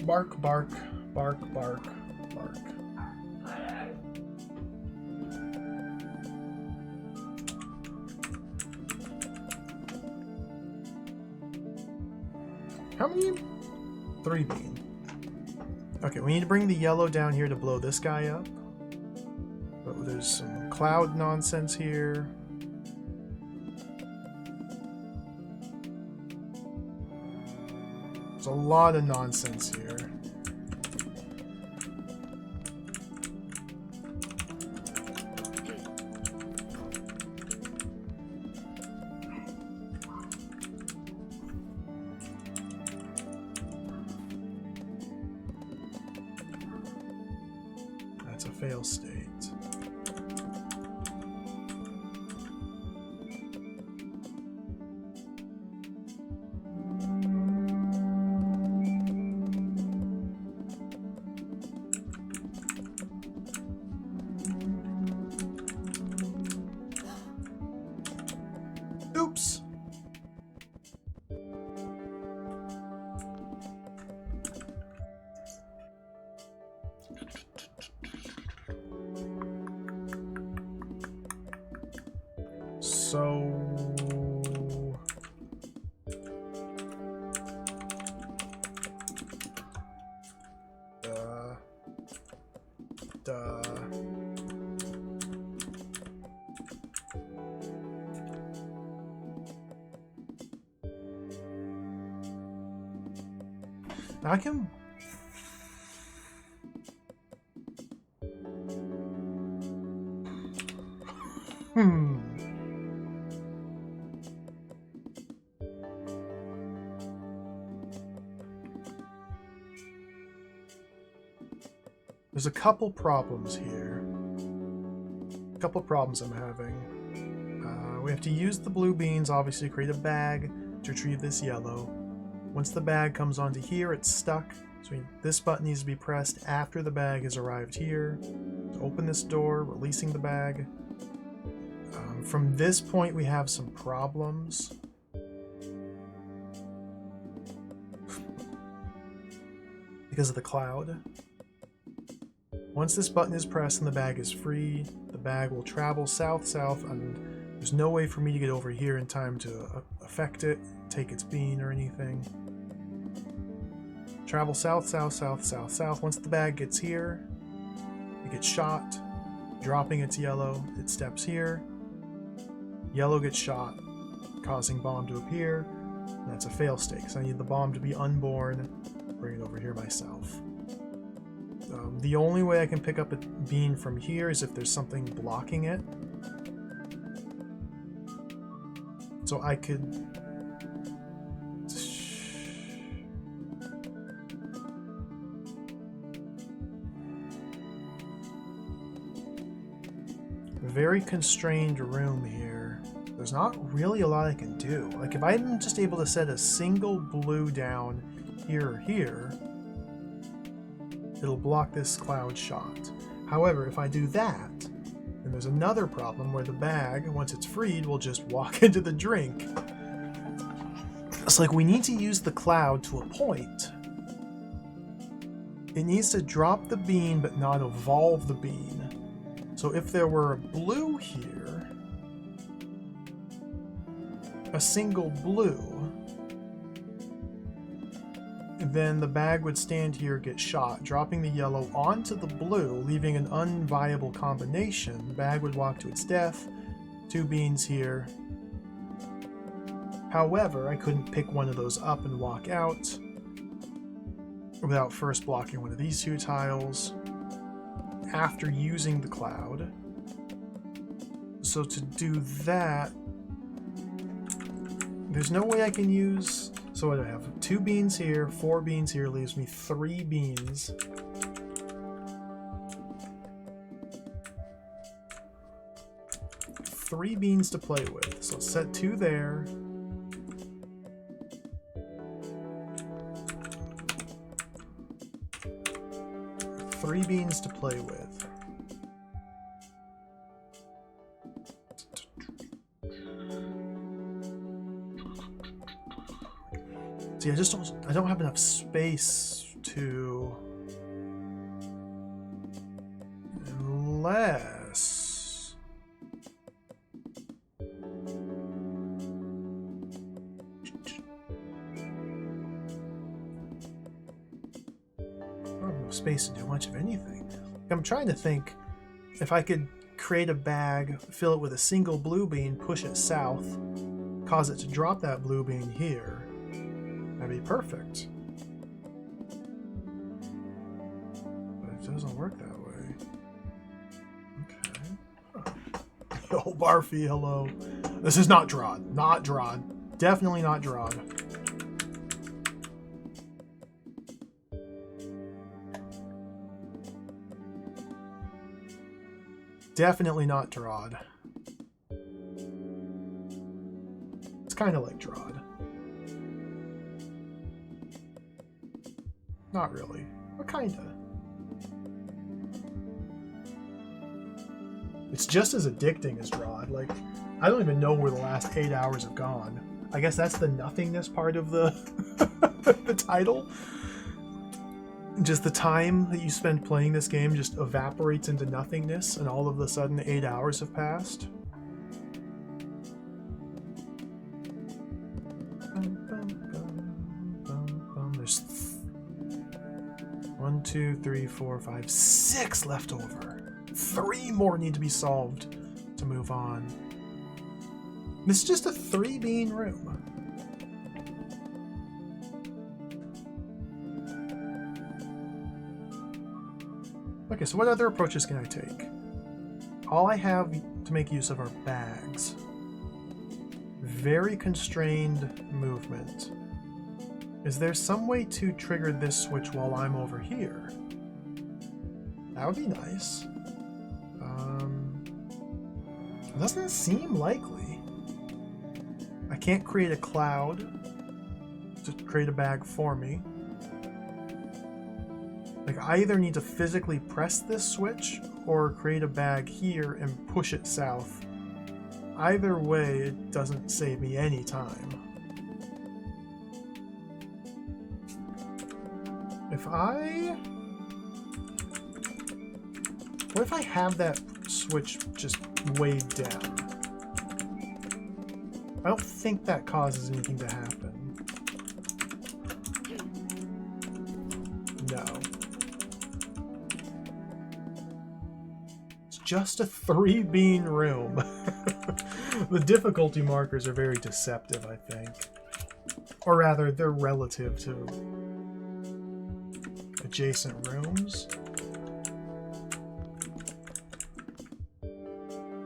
Bark, bark, bark, bark, bark. How many? 3 bean. Okay, we need to bring the yellow down here to blow this guy up. But there's some cloud nonsense here. There's a lot of nonsense here. That's a fail state. So... I can... There's a couple problems here. A couple problems I'm having. We have to use the blue beans, obviously, to create a bag to retrieve this yellow. Once the bag comes onto here, it's stuck. So this button needs to be pressed after the bag has arrived here. To open this door, releasing the bag. From this point, we have some problems. Because of the cloud. Once this button is pressed and the bag is free, the bag will travel south-south, and there's no way for me to get over here in time to affect it, take its bean or anything. Travel south, south, south, south, south. Once the bag gets here, it gets shot, dropping its yellow. It steps here. Yellow gets shot, causing bomb to appear. And that's a fail state, so I need the bomb to be unborn. Bring it over here myself. The only way I can pick up a bean from here is if there's something blocking it. So I could... Very constrained room here. There's not really a lot I can do. Like, if I'm just able to set a single blue down here or here, it'll block this cloud shot. However, if I do that, then there's another problem where the bag, once it's freed, will just walk into the drink. It's like we need to use the cloud to a point. It needs to drop the bean but not evolve the bean. So if there were a blue here, a single blue, then the bag would stand here, get shot, dropping the yellow onto the blue, leaving an unviable combination. The bag would walk to its death. 2 beans here. However, I couldn't pick one of those up and walk out without first blocking one of these 2 tiles after using the cloud. So to do that, there's no way I can use... So what do I have? 2 beans here, 4 beans here, leaves me 3 beans. Three beans to play with. So set 2 there. Three beans to play with. See, I don't have enough space to... Unless... I don't have enough space to do much of anything. I'm trying to think if I could create a bag, fill it with a single blue bean, push it south, cause it to drop that blue bean here. That'd be perfect. But it doesn't work that way. Okay. Huh. Yo, Barfy, hello. This is not Drod. Not Drod. Definitely not Drod. Definitely not Drod. It's kind of like Drod. Not really, but kinda. It's just as addicting as Drod. Like, I don't even know where the last 8 hours have gone. I guess that's the nothingness part of the the title. Just the time that you spend playing this game just evaporates into nothingness, and all of a sudden 8 hours have passed. 2, 3, 4, 5, 6 left over. 3 more need to be solved to move on. This is just a 3-bean room. Okay, so what other approaches can I take? All I have to make use of are bags. Very constrained movement. Is there some way to trigger this switch while I'm over here? That would be nice. It doesn't seem likely. I can't create a cloud to create a bag for me. Like, I either need to physically press this switch or create a bag here and push it south. Either way, it doesn't save me any time. What if I have that switch just weighed down? I don't think that causes anything to happen. No. It's just a 3-bean room. The difficulty markers are very deceptive, I think. Or rather, they're relative to adjacent rooms.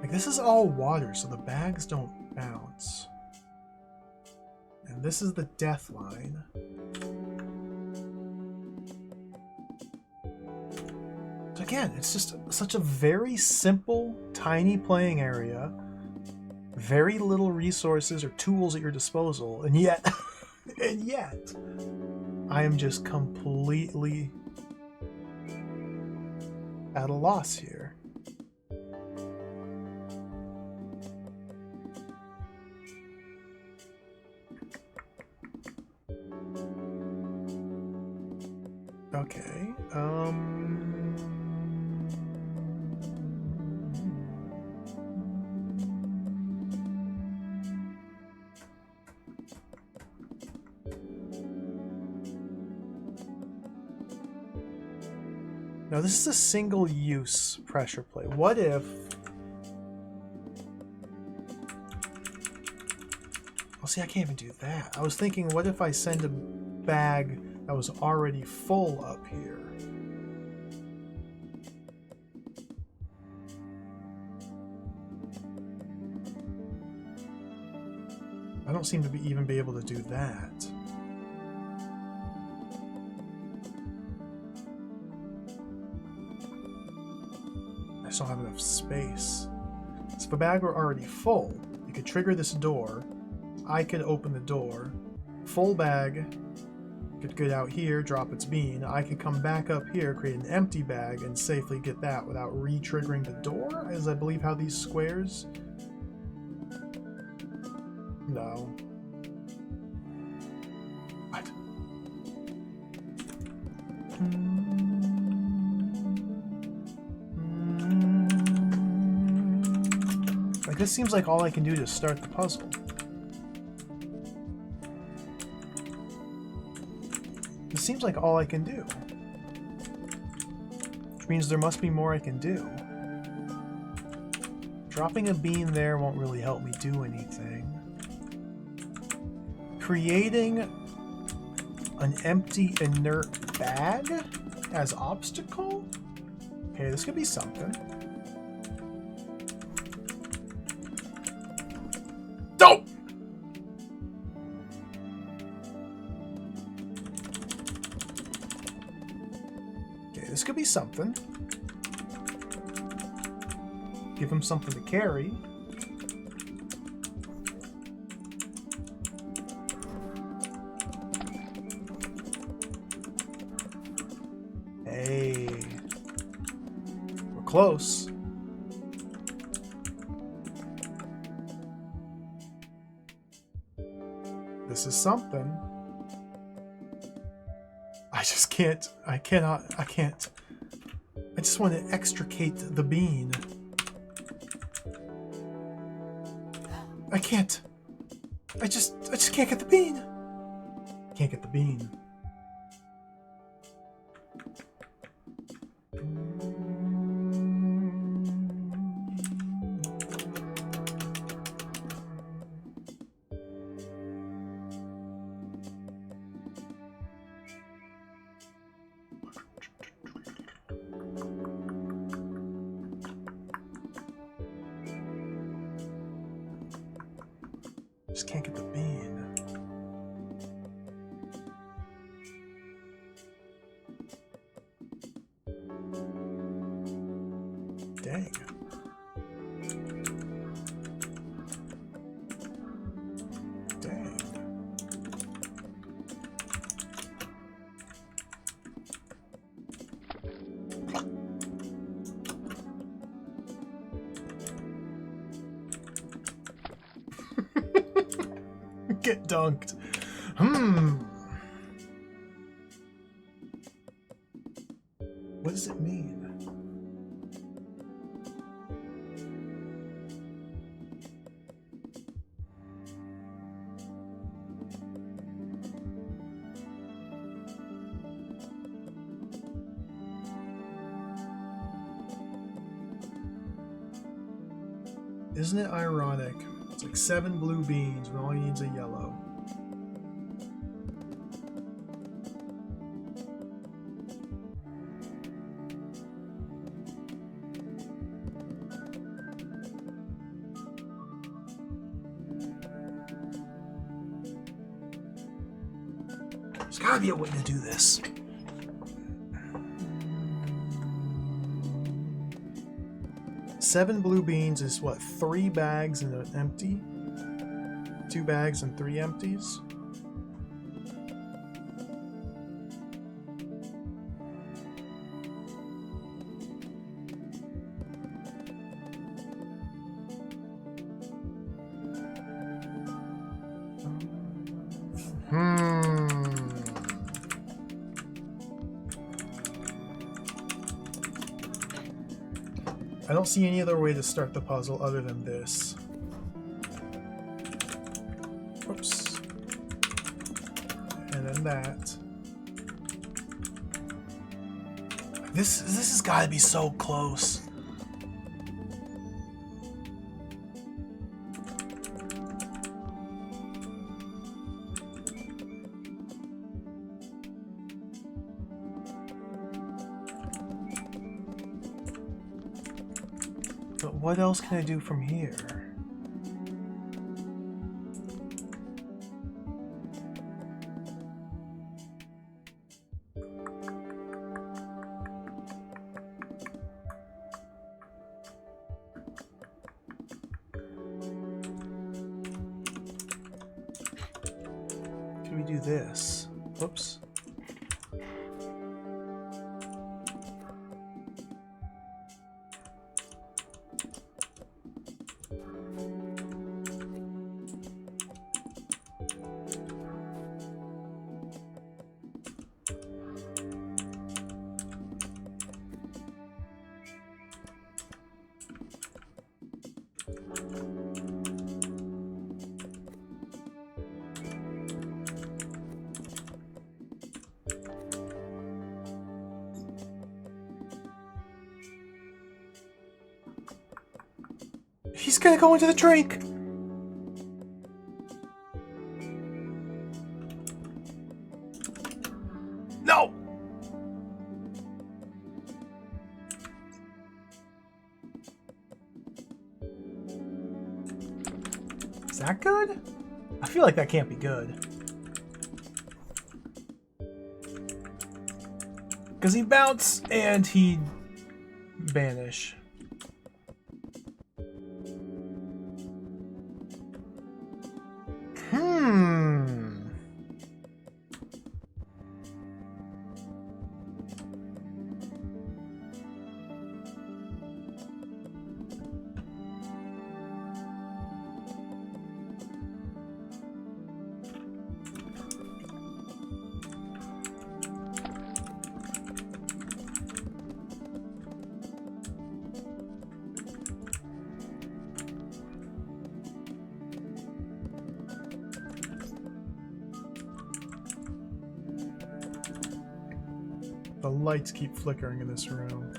Like, this is all water, so the bags don't bounce. And this is the death line. So again, it's just such a very simple, tiny playing area. Very little resources or tools at your disposal, and yet, I am just completely at a loss here. Okay, now this is a single-use pressure plate. What if... Well, see, I can't even do that. I was thinking, what if I send a bag that was already full up here? I don't seem to even be able to do that. I just don't have enough space. So if a bag were already full, you could trigger this door. I could open the door. Full bag could get out here, drop its bean. I could come back up here, create an empty bag, and safely get that without re-triggering the door, as I believe how these squares... No. What? Like, this seems like all I can do to start the puzzle. This seems like all I can do. Which means there must be more I can do. Dropping a bean there won't really help me do anything. Creating an empty, inert bag as obstacle? Okay, this could be something. Don't! Okay, this could be something. Give him something to carry. Hey. We're close. This is something. I just can't. I can't. I just want to extricate the bean. I can't. I just can't get the bean. Can't get the bean. Just can't get the bean. Dang. Dang. Get dunked. What does it mean? Isn't it ironic? It's like 7 blue beans when all he needs a yellow. There's gotta be a way to do this. Seven blue beans is what, 3 bags and an empty? 2 bags and 3 empties? I don't see any other way to start the puzzle other than this. Oops. And then that. This has got to be so close. But what else can I do from here? Can we do this? Whoops. He's gonna go into the drink! No! Is that good? I feel like that can't be good. Because he bounce and he banish. The lights keep flickering in this room.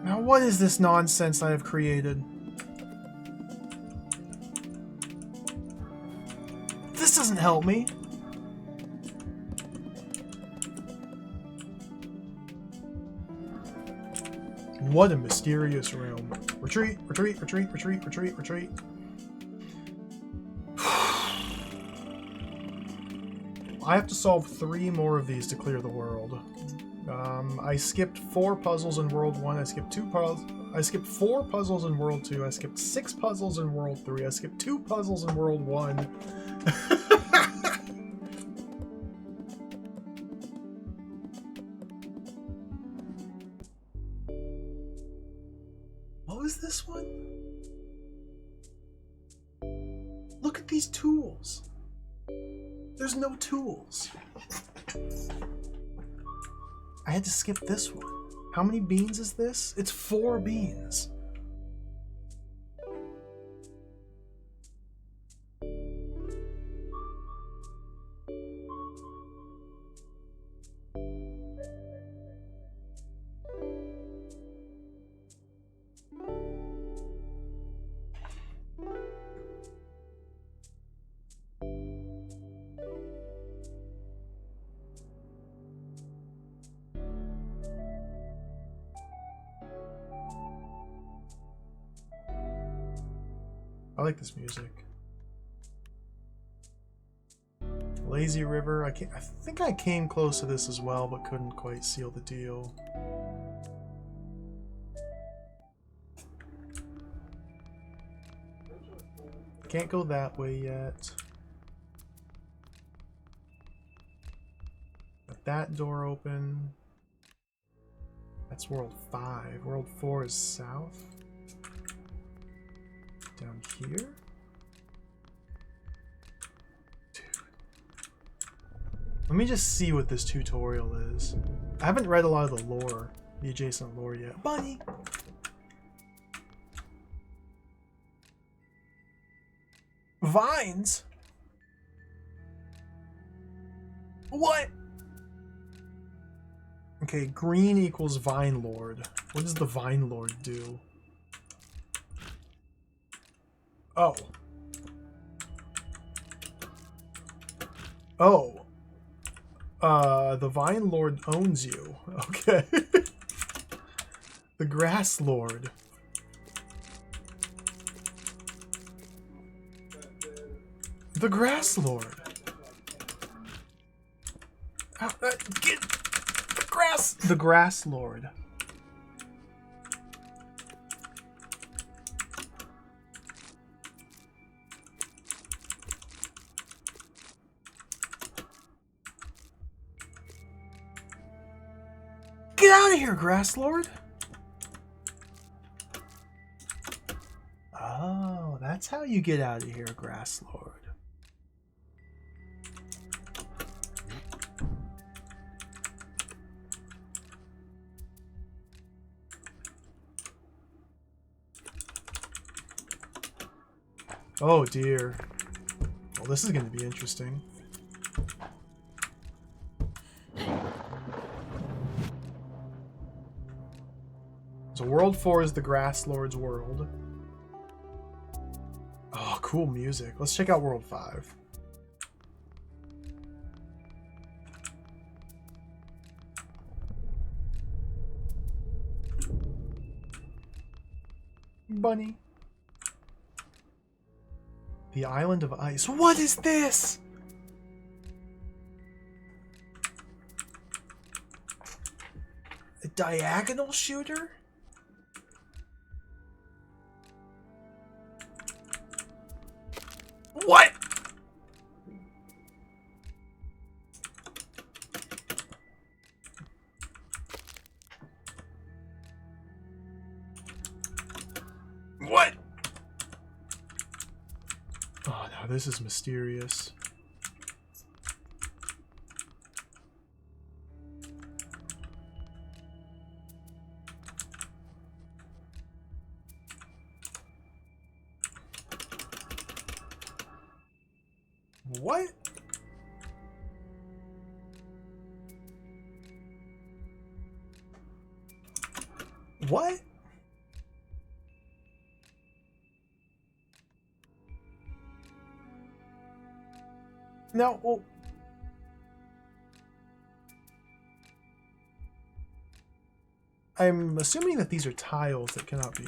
Now what is this nonsense I have created? This doesn't help me. What a mysterious room. Retreat, retreat, retreat, retreat, retreat, retreat. I have to solve 3 more of these to clear the world. I skipped 4 puzzles in World 1. I skipped 2 puzzles. I skipped 4 puzzles in World 2. I skipped 6 puzzles in World 3. I skipped 2 puzzles in World 1. What was this one? Look at these tools. There's no tools. I had to skip this one. How many beans is this? It's 4 beans. I like this music. Lazy River. I think I came close to this as well, but couldn't quite seal the deal. Can't go that way yet. Got that door open. That's World 5. World 4 is south. Down here? Dude. Let me just see what this tutorial is. I haven't read a lot of the lore, the adjacent lore yet. Bunny! Vines? What? Okay, green equals Vine Lord. What does the Vine Lord do? Oh. Oh. The Vine Lord owns you. Okay. The Grass Lord. The Grass Lord. Get the grass. The Grass Lord. Get out of here, Grass Lord! Oh, that's how you get out of here, Grass Lord. Oh dear. Well, this is going to be interesting. So World 4 is the Grass Lord's world. Oh, cool music. Let's check out World 5. Bunny. The Island of Ice. What is this? A diagonal shooter? What? What? Oh, no, this is mysterious. What? What? Now, well, I'm assuming that these are tiles that cannot be.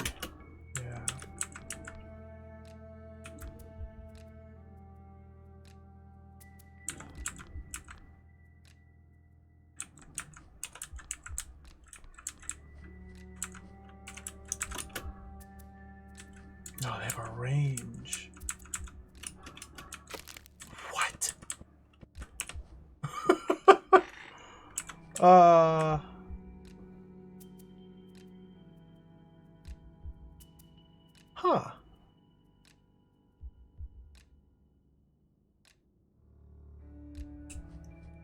Yeah. No, they have a range. What? Huh.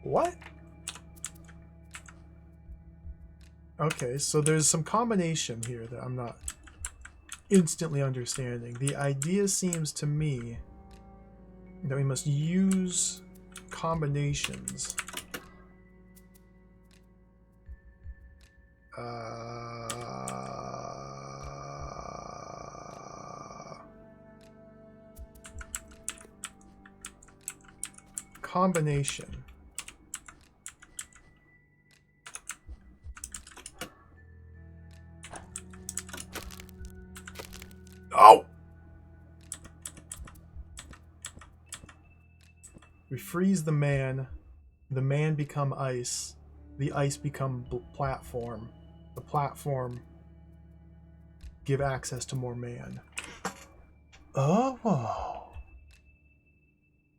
What? Okay, so there's some combination here that I'm not instantly understanding. The idea seems to me that we must use combinations. Combination. Oh! We freeze the man become ice, the ice become platform, the platform give access to more man. Oh!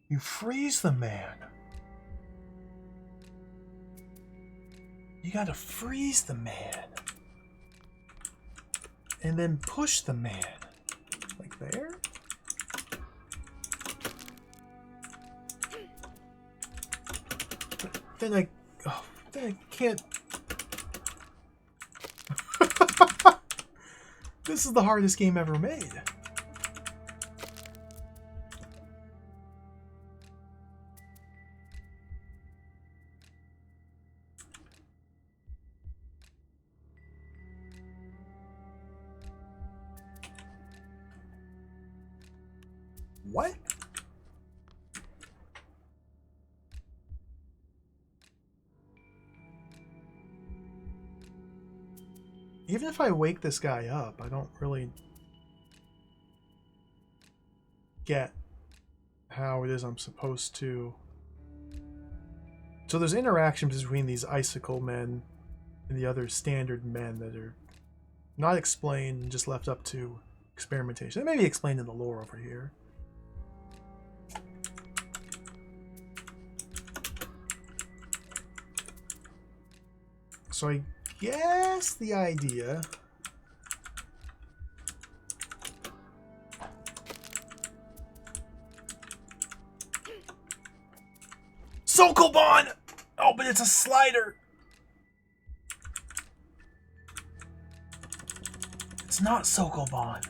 You freeze the man. You gotta freeze the man. And then push the man. Like there? But then I can't. This is the hardest game ever made. What? Even if I wake this guy up, I don't really get how it is I'm supposed to. So there's interaction between these icicle men and the other standard men that are not explained and just left up to experimentation. They may be explained in the lore over here. So I guess the idea Sokolbon! Oh, but it's a slider. It's not Sokolbon.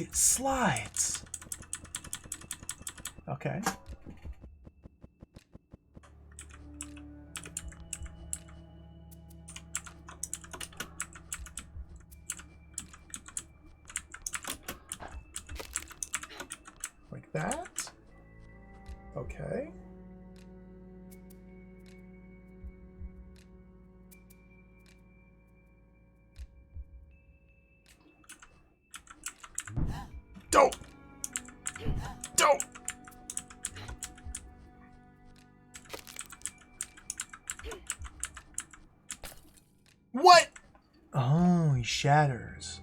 It slides. Okay. Like that. Okay. Dope. Dope. What? Oh, he shatters.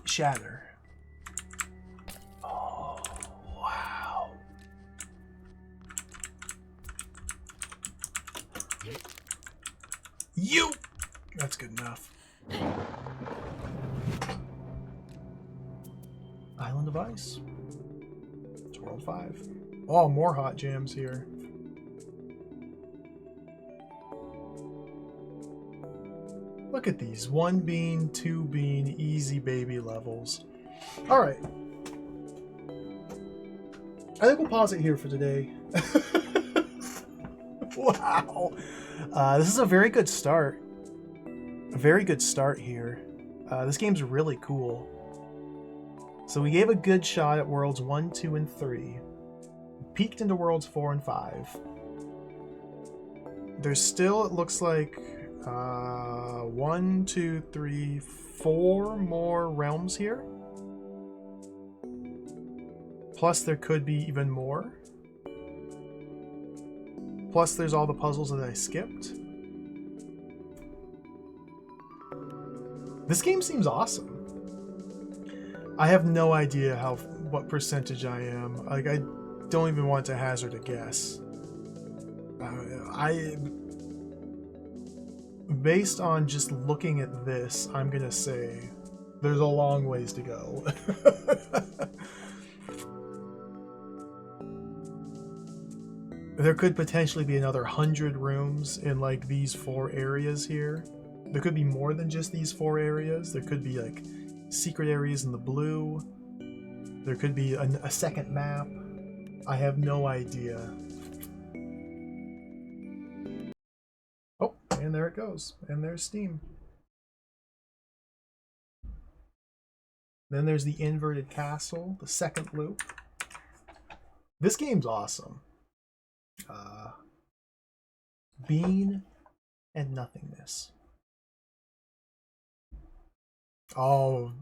Shatter. Oh, wow. You! That's good enough. Island of Ice. It's World 5. Oh, more hot jams here. Look at these. 1 bean, 2 bean, easy baby levels. Alright. I think we'll pause it here for today. Wow. This is a very good start. A very good start here. This game's really cool. So we gave a good shot at Worlds 1, 2, and 3. Peeked into Worlds 4 and 5. There's still, it looks like, 1, 2, 3, 4 more realms here. Plus there could be even more. Plus there's all the puzzles that I skipped. This game seems awesome. I have no idea what percentage I am. Like, I don't even want to hazard a guess. Based on just looking at this, I'm gonna say there's a long ways to go. There could potentially be another 100 rooms in like these 4 areas here. There could be more than just these 4 areas. There could be like secret areas in the blue. There could be a second map. I have no idea. Oh, and there it goes. And there's Steam. Then there's the inverted castle, the second loop. This game's awesome. Bean and Nothingness. Oh,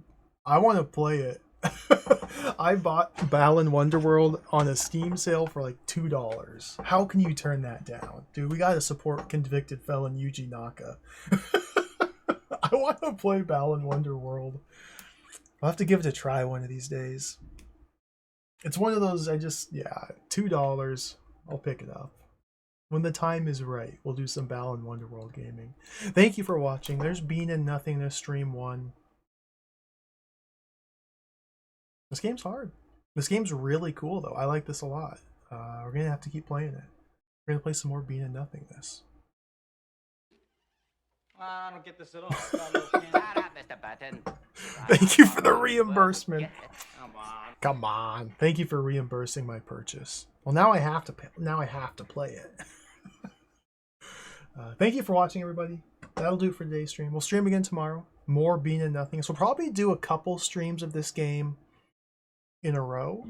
I want to play it. I bought Balan Wonderworld on a Steam sale for like $2. How can you turn that down? Dude, we gotta support convicted felon Yuji Naka. I want to play Balan Wonderworld. I'll have to give it a try one of these days. It's one of those, $2. I'll pick it up. When the time is right, we'll do some Balan Wonderworld gaming. Thank you for watching. There's Bean and Nothingness Stream 1. This game's hard. This game's really cool, though. I like this a lot. We're going to have to keep playing it. We're going to play some more Bean and Nothingness. I don't get this at all. It's got a little Shut candy. up, Mr. Button. Thank you for the reimbursement. Get it. Come on. Come on. Thank you for reimbursing my purchase. Well, now I have to play it. Thank you for watching, everybody. That'll do it for today's stream. We'll stream again tomorrow. More Bean and Nothingness. We'll probably do a couple streams of this game in a row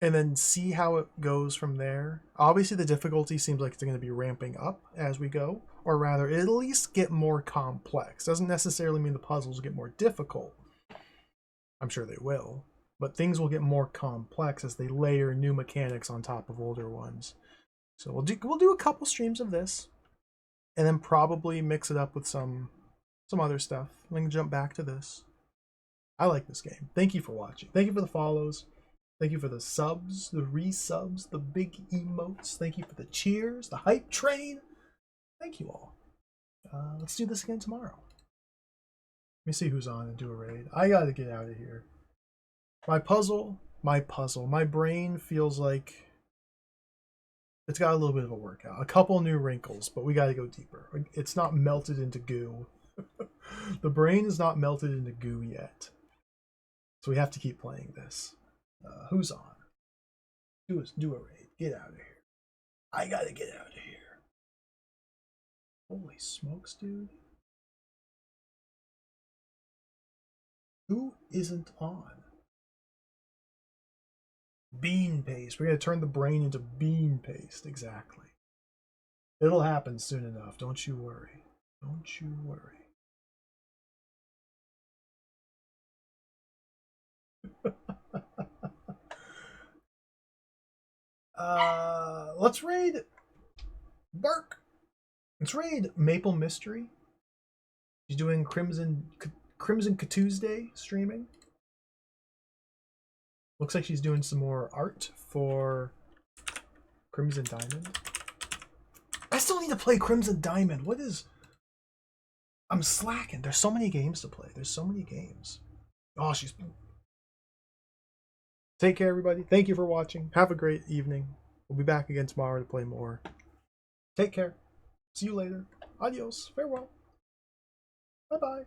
and then see how it goes from there. Obviously, the difficulty seems like it's going to be ramping up as we go, or rather, it'll at least get more complex. Doesn't necessarily mean the puzzles get more difficult. I'm sure they will, but things will get more complex as they layer new mechanics on top of older ones. So we'll do a couple streams of this, and then probably mix it up with some other stuff. And then jump back to this. I like this game. Thank you for watching. Thank you for the follows. Thank you for the subs, the resubs, the big emotes. Thank you for the cheers, the hype train. Thank you all. Let's do this again tomorrow. Let me see who's on and do a raid. I gotta get out of here. My brain feels like it's got a little bit of a workout. A couple new wrinkles, but we gotta go deeper. It's not melted into goo. The brain is not melted into goo yet. So we have to keep playing this. Who's on? Do a raid. Get out of here. I gotta get out of here. Holy smokes, dude. Who isn't on? Bean paste. We're gonna turn the brain into bean paste. Exactly. It'll happen soon enough. Don't you worry. Don't you worry. Let's raid Bark. Let's raid Maple Mystery. She's doing Crimson Tuesday streaming. Looks like she's doing some more art for Crimson Diamond. I still need to play Crimson Diamond. What is... I'm slacking. There's so many games to play. There's so many games. Oh, she's... Take care, everybody. Thank you for watching. Have a great evening. We'll be back again tomorrow to play more. Take care. See you later. Adios. Farewell. Bye-bye.